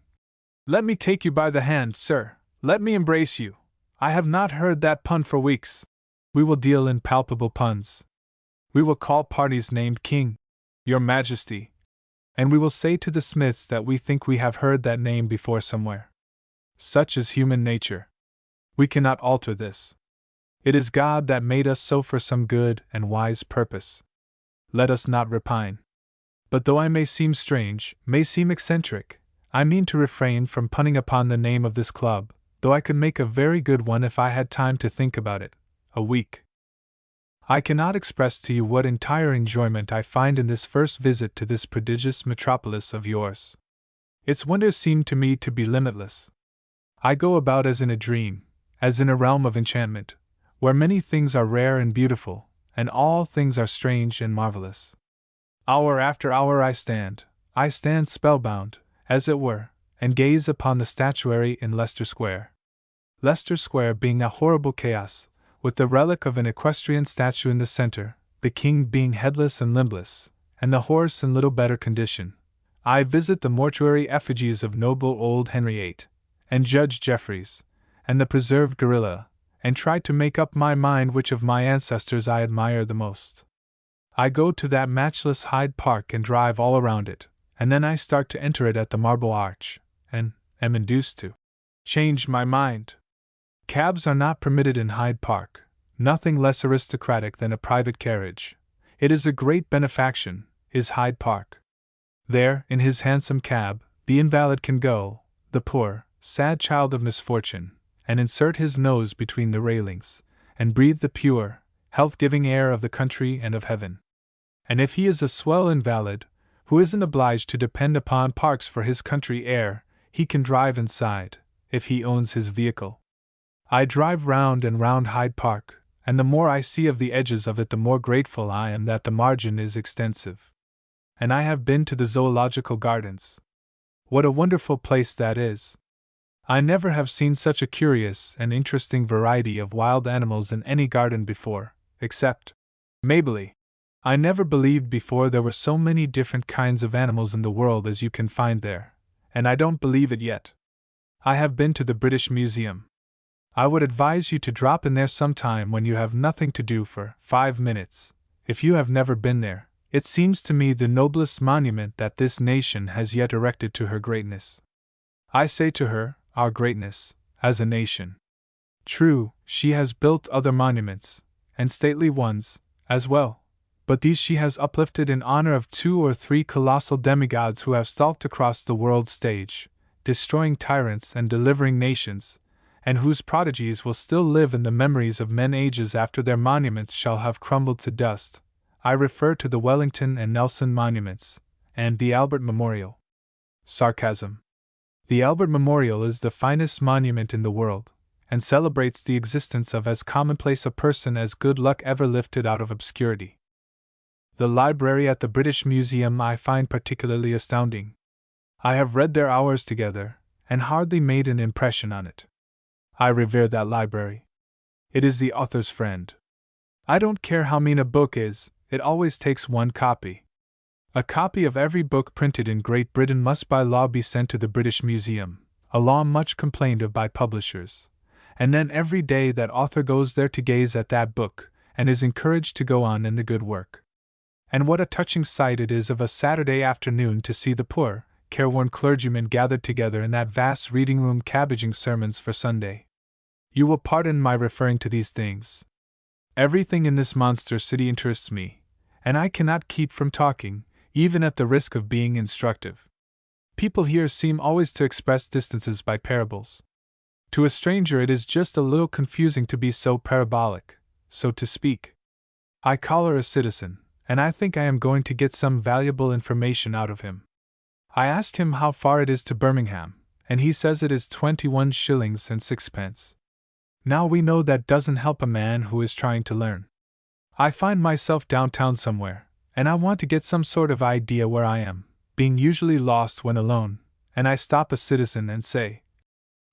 "Let me take you by the hand, sir, let me embrace you. I have not heard that pun for weeks." We will deal in palpable puns. We will call parties named King, Your Majesty, and we will say to the Smiths that we think we have heard that name before somewhere. Such is human nature. We cannot alter this. It is God that made us so for some good and wise purpose. Let us not repine. But though I may seem strange, may seem eccentric, I mean to refrain from punning upon the name of this club, though I could make a very good one if I had time to think about it, a week. I cannot express to you what entire enjoyment I find in this first visit to this prodigious metropolis of yours. Its wonders seem to me to be limitless. I go about as in a dream, as in a realm of enchantment, where many things are rare and beautiful, and all things are strange and marvelous. Hour after hour I stand spellbound, as it were, and gaze upon the statuary in Leicester Square. Leicester Square being a horrible chaos, with the relic of an equestrian statue in the center, the king being headless and limbless, and the horse in little better condition. I visit the mortuary effigies of noble old Henry VIII, and Judge Jeffreys, and the preserved gorilla, and try to make up my mind which of my ancestors I admire the most. I go to that matchless Hyde Park and drive all around it, and then I start to enter it at the Marble Arch, and am induced to change my mind. Cabs are not permitted in Hyde Park, nothing less aristocratic than a private carriage. It is a great benefaction, is Hyde Park. There, in his hansom cab, the invalid can go, the poor, sad child of misfortune, and insert his nose between the railings, and breathe the pure, health-giving air of the country and of heaven. And if he is a swell invalid, who isn't obliged to depend upon parks for his country air, he can drive inside, if he owns his vehicle. I drive round and round Hyde Park, and the more I see of the edges of it the more grateful I am that the margin is extensive. And I have been to the Zoological Gardens. What a wonderful place that is! I never have seen such a curious and interesting variety of wild animals in any garden before, except Mabley. I never believed before there were so many different kinds of animals in the world as you can find there, and I don't believe it yet. I have been to the British Museum. I would advise you to drop in there sometime when you have nothing to do for 5 minutes, if you have never been there. It seems to me the noblest monument that this nation has yet erected to her greatness. I say to her, our greatness, as a nation. True, she has built other monuments, and stately ones, as well, but these she has uplifted in honor of 2 or 3 colossal demigods who have stalked across the world stage, destroying tyrants and delivering nations, and whose prodigies will still live in the memories of men ages after their monuments shall have crumbled to dust. I refer to the Wellington and Nelson monuments, and the Albert Memorial. Sarcasm. The Albert Memorial is the finest monument in the world, and celebrates the existence of as commonplace a person as good luck ever lifted out of obscurity. The library at the British Museum I find particularly astounding. I have read there hours together, and hardly made an impression on it. I revere that library. It is the author's friend. I don't care how mean a book is, it always takes one copy. A copy of every book printed in Great Britain must by law be sent to the British Museum, a law much complained of by publishers, and then every day that author goes there to gaze at that book, and is encouraged to go on in the good work. And what a touching sight it is of a Saturday afternoon to see the poor, careworn clergymen gathered together in that vast reading room cabbaging sermons for Sunday. You will pardon my referring to these things. Everything in this monster city interests me, and I cannot keep from talking, even at the risk of being instructive. People here seem always to express distances by parables. To a stranger it is just a little confusing to be so parabolic, so to speak. I call her a citizen, and I think I am going to get some valuable information out of him. I asked him how far it is to Birmingham, and he says it is 21 shillings and 6 pence. Now we know that doesn't help a man who is trying to learn. I find myself downtown somewhere, and I want to get some sort of idea where I am, being usually lost when alone, and I stop a citizen and say,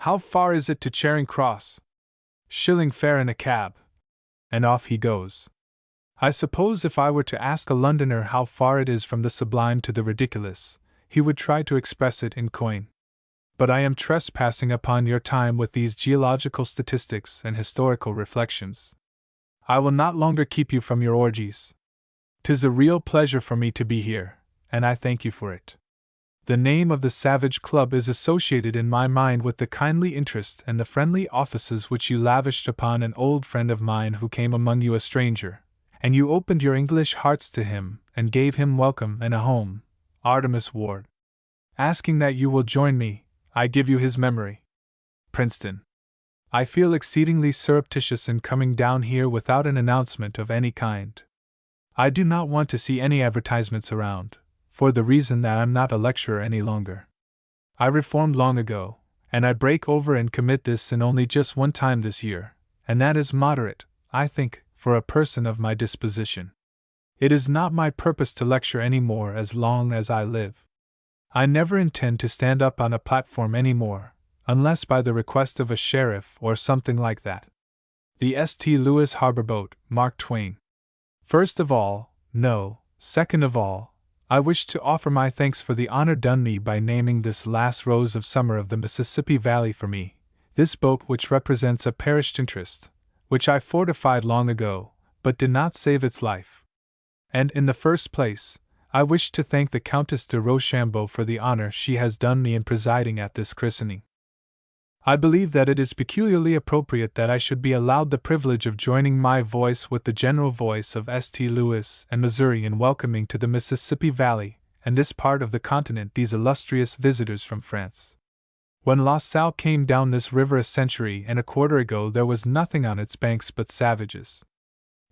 "How far is it to Charing Cross?" "Shilling fare in a cab." And off he goes. I suppose if I were to ask a Londoner how far it is from the sublime to the ridiculous, he would try to express it in coin. But I am trespassing upon your time with these geological statistics and historical reflections. I will not longer keep you from your orgies. 'Tis a real pleasure for me to be here, and I thank you for it. The name of the Savage Club is associated in my mind with the kindly interest and the friendly offices which you lavished upon an old friend of mine who came among you a stranger, and you opened your English hearts to him and gave him welcome and a home, Artemus Ward. Asking that you will join me, I give you his memory. Princeton. I feel exceedingly surreptitious in coming down here without an announcement of any kind. I do not want to see any advertisements around, for the reason that I'm not a lecturer any longer. I reformed long ago, and I break over and commit this sin only just one time this year, and that is moderate, I think, for a person of my disposition. It is not my purpose to lecture any more as long as I live. I never intend to stand up on a platform any more, unless by the request of a sheriff or something like that. The St. Louis Harbor Boat, Mark Twain. First of all, no, second of all, I wish to offer my thanks for the honor done me by naming this last rose of summer of the Mississippi Valley for me, this boat which represents a perished interest, which I fortified long ago, but did not save its life. And in the first place, I wish to thank the Countess de Rochambeau for the honor she has done me in presiding at this christening. I believe that it is peculiarly appropriate that I should be allowed the privilege of joining my voice with the general voice of St. Louis and Missouri in welcoming to the Mississippi Valley and this part of the continent these illustrious visitors from France. When La Salle came down this river a century and a quarter ago there was nothing on its banks but savages.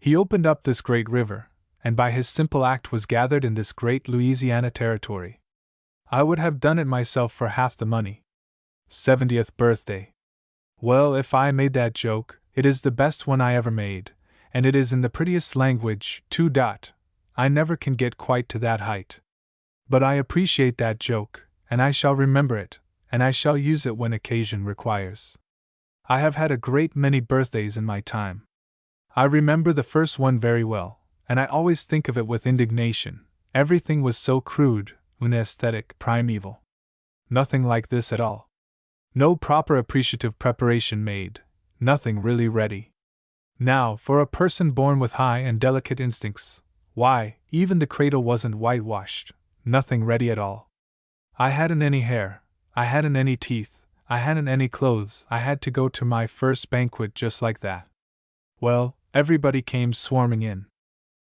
He opened up this great river, and by his simple act was gathered in this great Louisiana territory. I would have done it myself for half the money. 70th birthday. Well, if I made that joke, it is the best one I ever made, and it is in the prettiest language, too. I never can get quite to that height. But I appreciate that joke, and I shall remember it, and I shall use it when occasion requires. I have had a great many birthdays in my time. I remember the first one very well, and I always think of it with indignation. Everything was so crude, unesthetic, primeval. Nothing like this at all. No proper appreciative preparation made, nothing really ready. Now, for a person born with high and delicate instincts, why, even the cradle wasn't whitewashed, nothing ready at all. I hadn't any hair, I hadn't any teeth, I hadn't any clothes. I had to go to my first banquet just like that. Well, everybody came swarming in.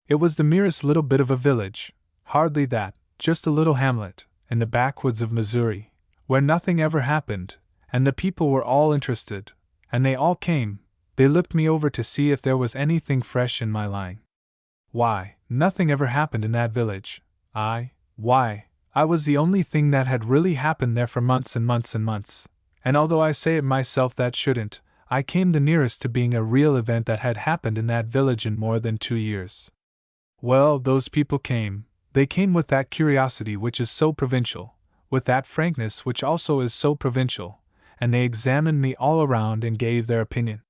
It was the merest little bit of a village, hardly that, just a little hamlet, in the backwoods of Missouri, where nothing ever happened, and the people were all interested, and they all came. They looked me over to see if there was anything fresh in my line. Why, nothing ever happened in that village. I was the only thing that had really happened there for months and months and months, and although I say it myself that shouldn't, I came the nearest to being a real event that had happened in that village in more than 2 years. Well, those people came. They came with that curiosity which is so provincial, with that frankness which also is so provincial, and they examined me all around and gave their opinion.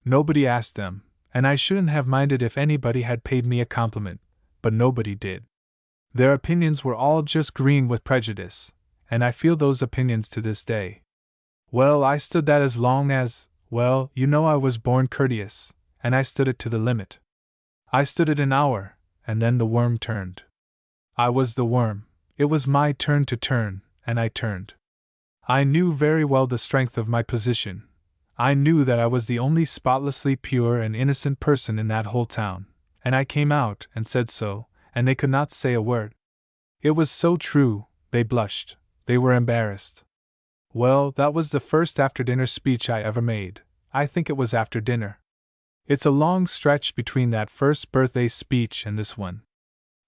Nobody asked them, and I shouldn't have minded if anybody had paid me a compliment, but nobody did. Their opinions were all just green with prejudice, and I feel those opinions to this day. Well, I stood that as long as, well, you know, I was born courteous, and I stood it to the limit. I stood it an hour, and then the worm turned. I was the worm. It was my turn to turn, and I turned. I knew very well the strength of my position. I knew that I was the only spotlessly pure and innocent person in that whole town, and I came out and said so, and they could not say a word. It was so true, they blushed, they were embarrassed. Well, that was the first after-dinner speech I ever made. I think it was after dinner. It's a long stretch between that first birthday speech and this one.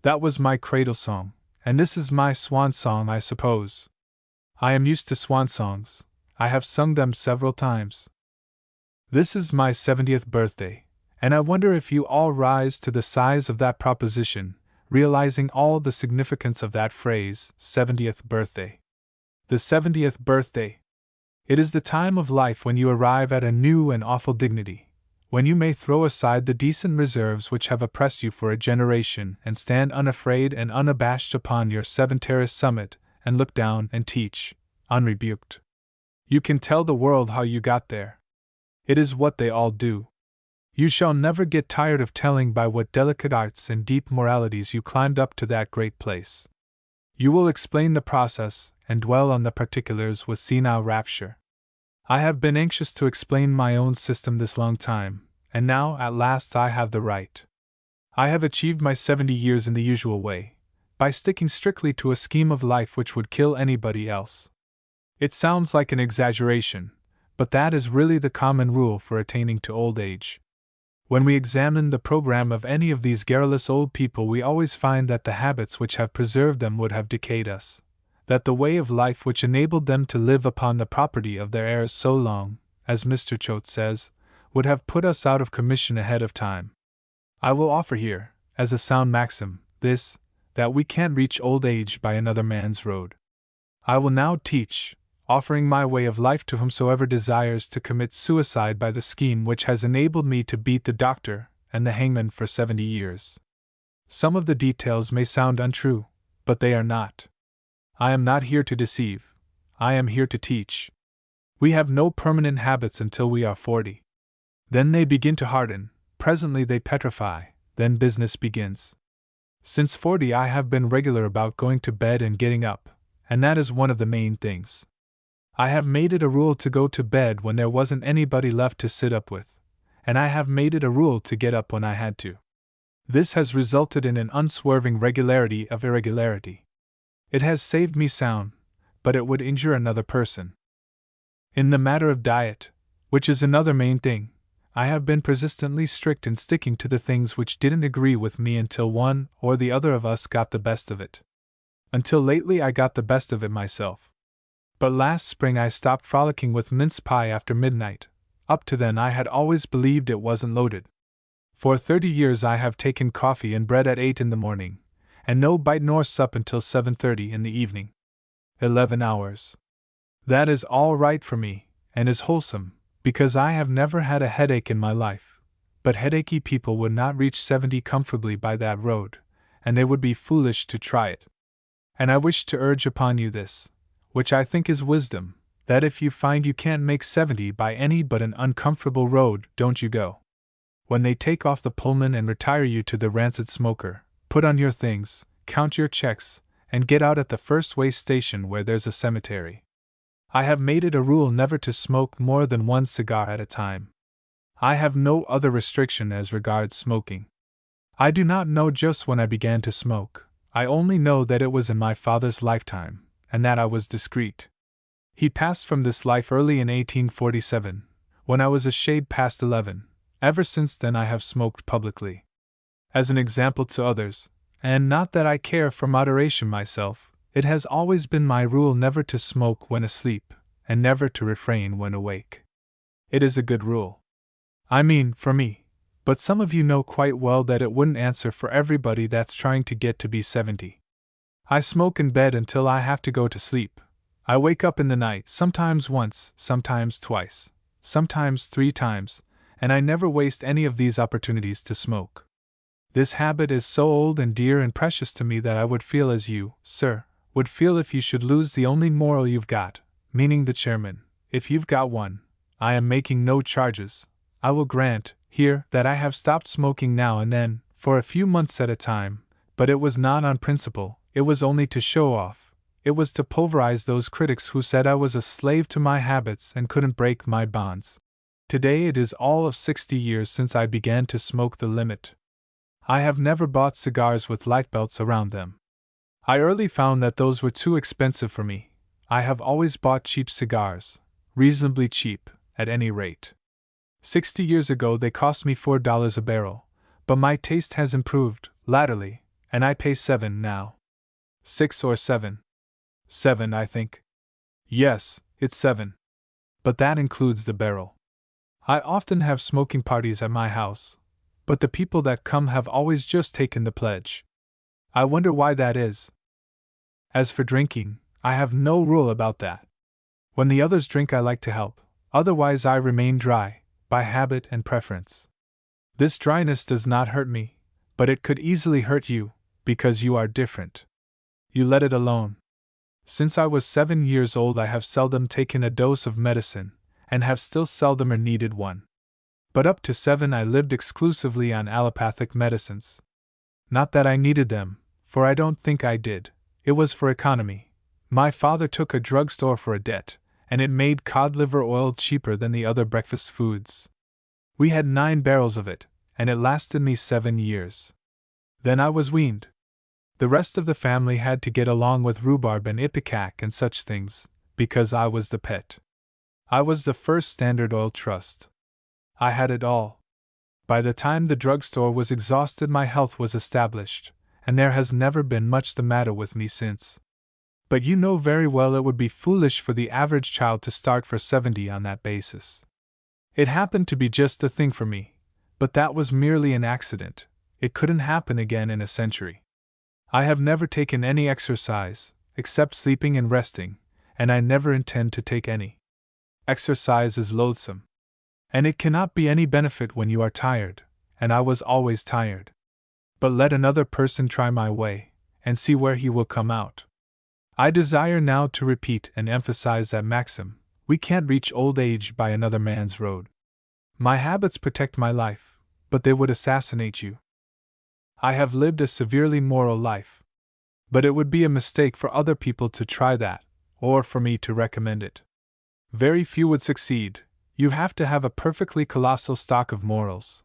That was my cradle song, and this is my swan song, I suppose. I am used to swan songs. I have sung them several times. This is my 70th birthday, and I wonder if you all rise to the size of that proposition, realizing all the significance of that phrase, 70th birthday. The 70th birthday. It is the time of life when you arrive at a new and awful dignity, when you may throw aside the decent reserves which have oppressed you for a generation and stand unafraid and unabashed upon your 70th summit and look down and teach, unrebuked. You can tell the world how you got there. It is what they all do. You shall never get tired of telling by what delicate arts and deep moralities you climbed up to that great place. You will explain the process and dwell on the particulars with senile rapture. I have been anxious to explain my own system this long time, and now at last I have the right. I have achieved my 70 years in the usual way, by sticking strictly to a scheme of life which would kill anybody else. It sounds like an exaggeration, but that is really the common rule for attaining to old age. When we examine the program of any of these garrulous old people, we always find that the habits which have preserved them would have decayed us, that the way of life which enabled them to live upon the property of their heirs so long, as Mr. Choate says, would have put us out of commission ahead of time. I will offer here, as a sound maxim, this, that we can't reach old age by another man's road. I will now teach, offering my way of life to whomsoever desires to commit suicide by the scheme which has enabled me to beat the doctor and the hangman for 70 years. Some of the details may sound untrue, but they are not. I am not here to deceive. I am here to teach. We have no permanent habits until we are 40. Then they begin to harden, presently they petrify, then business begins. Since 40 I have been regular about going to bed and getting up, and that is one of the main things. I have made it a rule to go to bed when there wasn't anybody left to sit up with, and I have made it a rule to get up when I had to. This has resulted in an unswerving regularity of irregularity. It has saved me sound, but it would injure another person. In the matter of diet, which is another main thing, I have been persistently strict in sticking to the things which didn't agree with me until one or the other of us got the best of it. Until lately I got the best of it myself. But last spring I stopped frolicking with mince pie after midnight. Up to then I had always believed it wasn't loaded. For 30 years I have taken coffee and bread at 8 in the morning, and no bite nor sup until 7:30 in the evening. 11 hours. That is all right for me, and is wholesome, because I have never had a headache in my life. But headachy people would not reach 70 comfortably by that road, and they would be foolish to try it. And I wish to urge upon you this, which I think is wisdom, that if you find you can't make 70 by any but an uncomfortable road, don't you go. When they take off the Pullman and retire you to the Rancid Smoker, put on your things, count your checks, and get out at the first way station where there's a cemetery. I have made it a rule never to smoke more than one cigar at a time. I have no other restriction as regards smoking. I do not know just when I began to smoke. I only know that it was in my father's lifetime, and that I was discreet. He passed from this life early in 1847, when I was a shade past 11. Ever since then I have smoked publicly. As an example to others, and not that I care for moderation myself, it has always been my rule never to smoke when asleep, and never to refrain when awake. It is a good rule. I mean, for me, but some of you know quite well that it wouldn't answer for everybody that's trying to get to be 70. I smoke in bed until I have to go to sleep. I wake up in the night, sometimes once, sometimes twice, sometimes 3 times, and I never waste any of these opportunities to smoke. This habit is so old and dear and precious to me that I would feel as you, sir, would feel if you should lose the only moral you've got, meaning the chairman, if you've got one. I am making no charges. I will grant, here, that I have stopped smoking now and then, for a few months at a time, but it was not on principle, it was only to show off, it was to pulverize those critics who said I was a slave to my habits and couldn't break my bonds. Today it is all of 60 years since I began to smoke the limit. I have never bought cigars with life belts around them. I early found that those were too expensive for me. I have always bought cheap cigars, reasonably cheap, at any rate. 60 years ago they cost me $4 a barrel, but my taste has improved, latterly, and I pay 7 now. 6 or 7? 7, I think. Yes, it's 7. But that includes the barrel. I often have smoking parties at my house, but the people that come have always just taken the pledge. I wonder why that is. As for drinking, I have no rule about that. When the others drink I like to help, otherwise I remain dry, by habit and preference. This dryness does not hurt me, but it could easily hurt you, because you are different. You let it alone. Since I was 7 years old I have seldom taken a dose of medicine, and have still seldomer needed one. But up to 7 I lived exclusively on allopathic medicines. Not that I needed them, for I don't think I did. It was for economy. My father took a drugstore for a debt, and it made cod liver oil cheaper than the other breakfast foods. We had 9 barrels of it, and it lasted me 7 years. Then I was weaned. The rest of the family had to get along with rhubarb and ipecac and such things, because I was the pet. I was the first Standard Oil Trust. I had it all. By the time the drugstore was exhausted my health was established, and there has never been much the matter with me since. But you know very well it would be foolish for the average child to start for 70 on that basis. It happened to be just the thing for me, but that was merely an accident. It couldn't happen again in a century. I have never taken any exercise, except sleeping and resting, and I never intend to take any. Exercise is loathsome. And it cannot be any benefit when you are tired, and I was always tired. But let another person try my way, and see where he will come out. I desire now to repeat and emphasize that maxim: we can't reach old age by another man's road. My habits protect my life, but they would assassinate you. I have lived a severely moral life. But it would be a mistake for other people to try that, or for me to recommend it. Very few would succeed. You have to have a perfectly colossal stock of morals,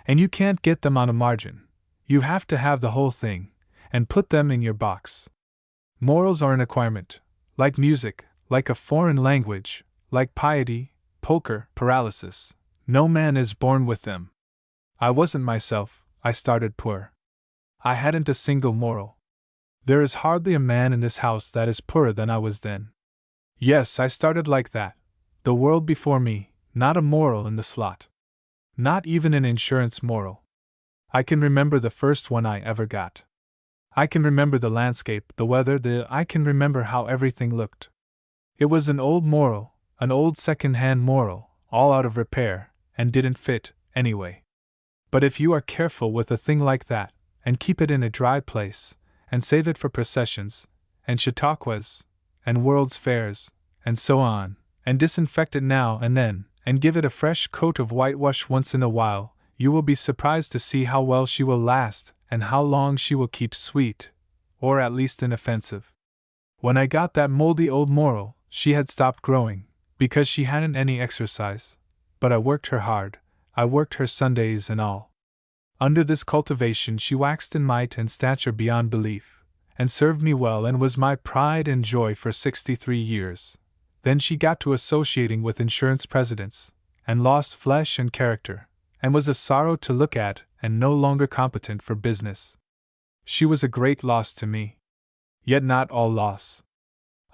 and you can't get them on a margin. You have to have the whole thing, and put them in your box. Morals are an acquirement, like music, like a foreign language, like piety, poker, paralysis, No man is born with them. I wasn't myself, I started poor. I hadn't a single moral. There is hardly a man in this house that is poorer than I was then. Yes, I started like that. The world before me, not a moral in the slot. Not even an insurance moral. I can remember the first one I ever got. I can remember the landscape, the weather, I can remember how everything looked. It was an old moral, an old second-hand moral, all out of repair, and didn't fit, anyway. But if you are careful with a thing like that, and keep it in a dry place, and save it for processions, and chautauquas, and world's fairs, and so on, and disinfect it now and then, and give it a fresh coat of whitewash once in a while, you will be surprised to see how well she will last, and how long she will keep sweet, or at least inoffensive. When I got that moldy old moral, she had stopped growing, because she hadn't any exercise. But I worked her hard, I worked her Sundays and all. Under this cultivation she waxed in might and stature beyond belief, and served me well and was my pride and joy for 63 years. Then she got to associating with insurance presidents, and lost flesh and character, and was a sorrow to look at, and no longer competent for business. She was a great loss to me. Yet not all loss.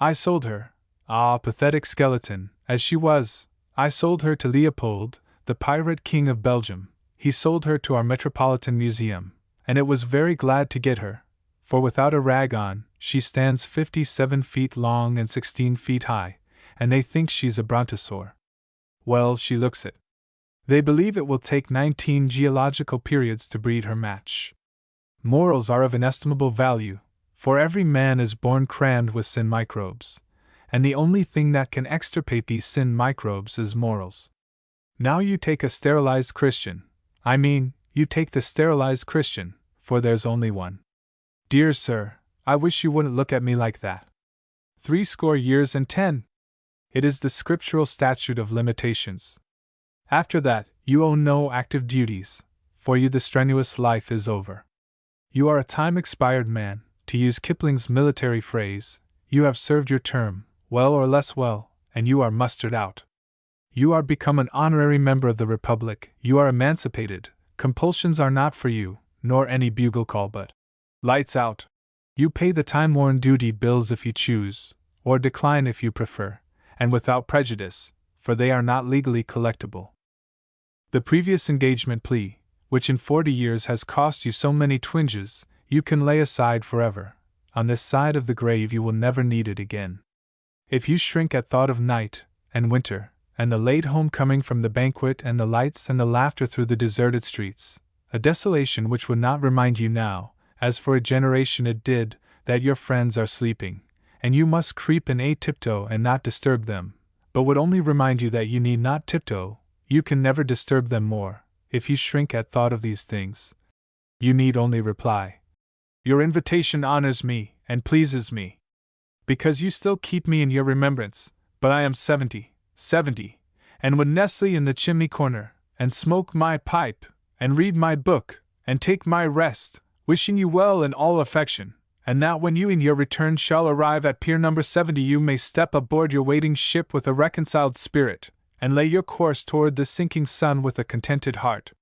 I sold her, pathetic skeleton, as she was, I sold her to Leopold, the pirate king of Belgium. He sold her to our Metropolitan Museum, and it was very glad to get her, for without a rag on, she stands 57 feet long and 16 feet high, and they think she's a brontosaur. Well, she looks it. They believe it will take 19 geological periods to breed her match. Morals are of inestimable value, for every man is born crammed with sin microbes, and the only thing that can extirpate these sin microbes is morals. Now you take a sterilized Christian, you take the sterilized Christian, for there's only one. Dear sir, I wish you wouldn't look at me like that. 70 years and 10. It is the scriptural statute of limitations. After that, you owe no active duties, for you the strenuous life is over. You are a time-expired man, to use Kipling's military phrase. You have served your term, well or less well, and you are mustered out. You are become an honorary member of the Republic, you are emancipated, compulsions are not for you, nor any bugle call but lights out. You pay the time-worn duty bills if you choose, or decline if you prefer, and without prejudice, for they are not legally collectible. The previous engagement plea, which in 40 years has cost you so many twinges, you can lay aside forever. On this side of the grave you will never need it again. If you shrink at thought of night, and winter, and the late homecoming from the banquet and the lights and the laughter through the deserted streets, a desolation which would not remind you now, as for a generation it did, that your friends are sleeping, and you must creep in a tiptoe and not disturb them, but would only remind you that you need not tiptoe, you can never disturb them more, if you shrink at thought of these things. You need only reply. Your invitation honors me, and pleases me. Because you still keep me in your remembrance, but I am 70, and would nestle in the chimney corner, and smoke my pipe, and read my book, and take my rest, wishing you well in all affection, and that when you in your return shall arrive at pier number 70 you may step aboard your waiting ship with a reconciled spirit, and lay your course toward the sinking sun with a contented heart.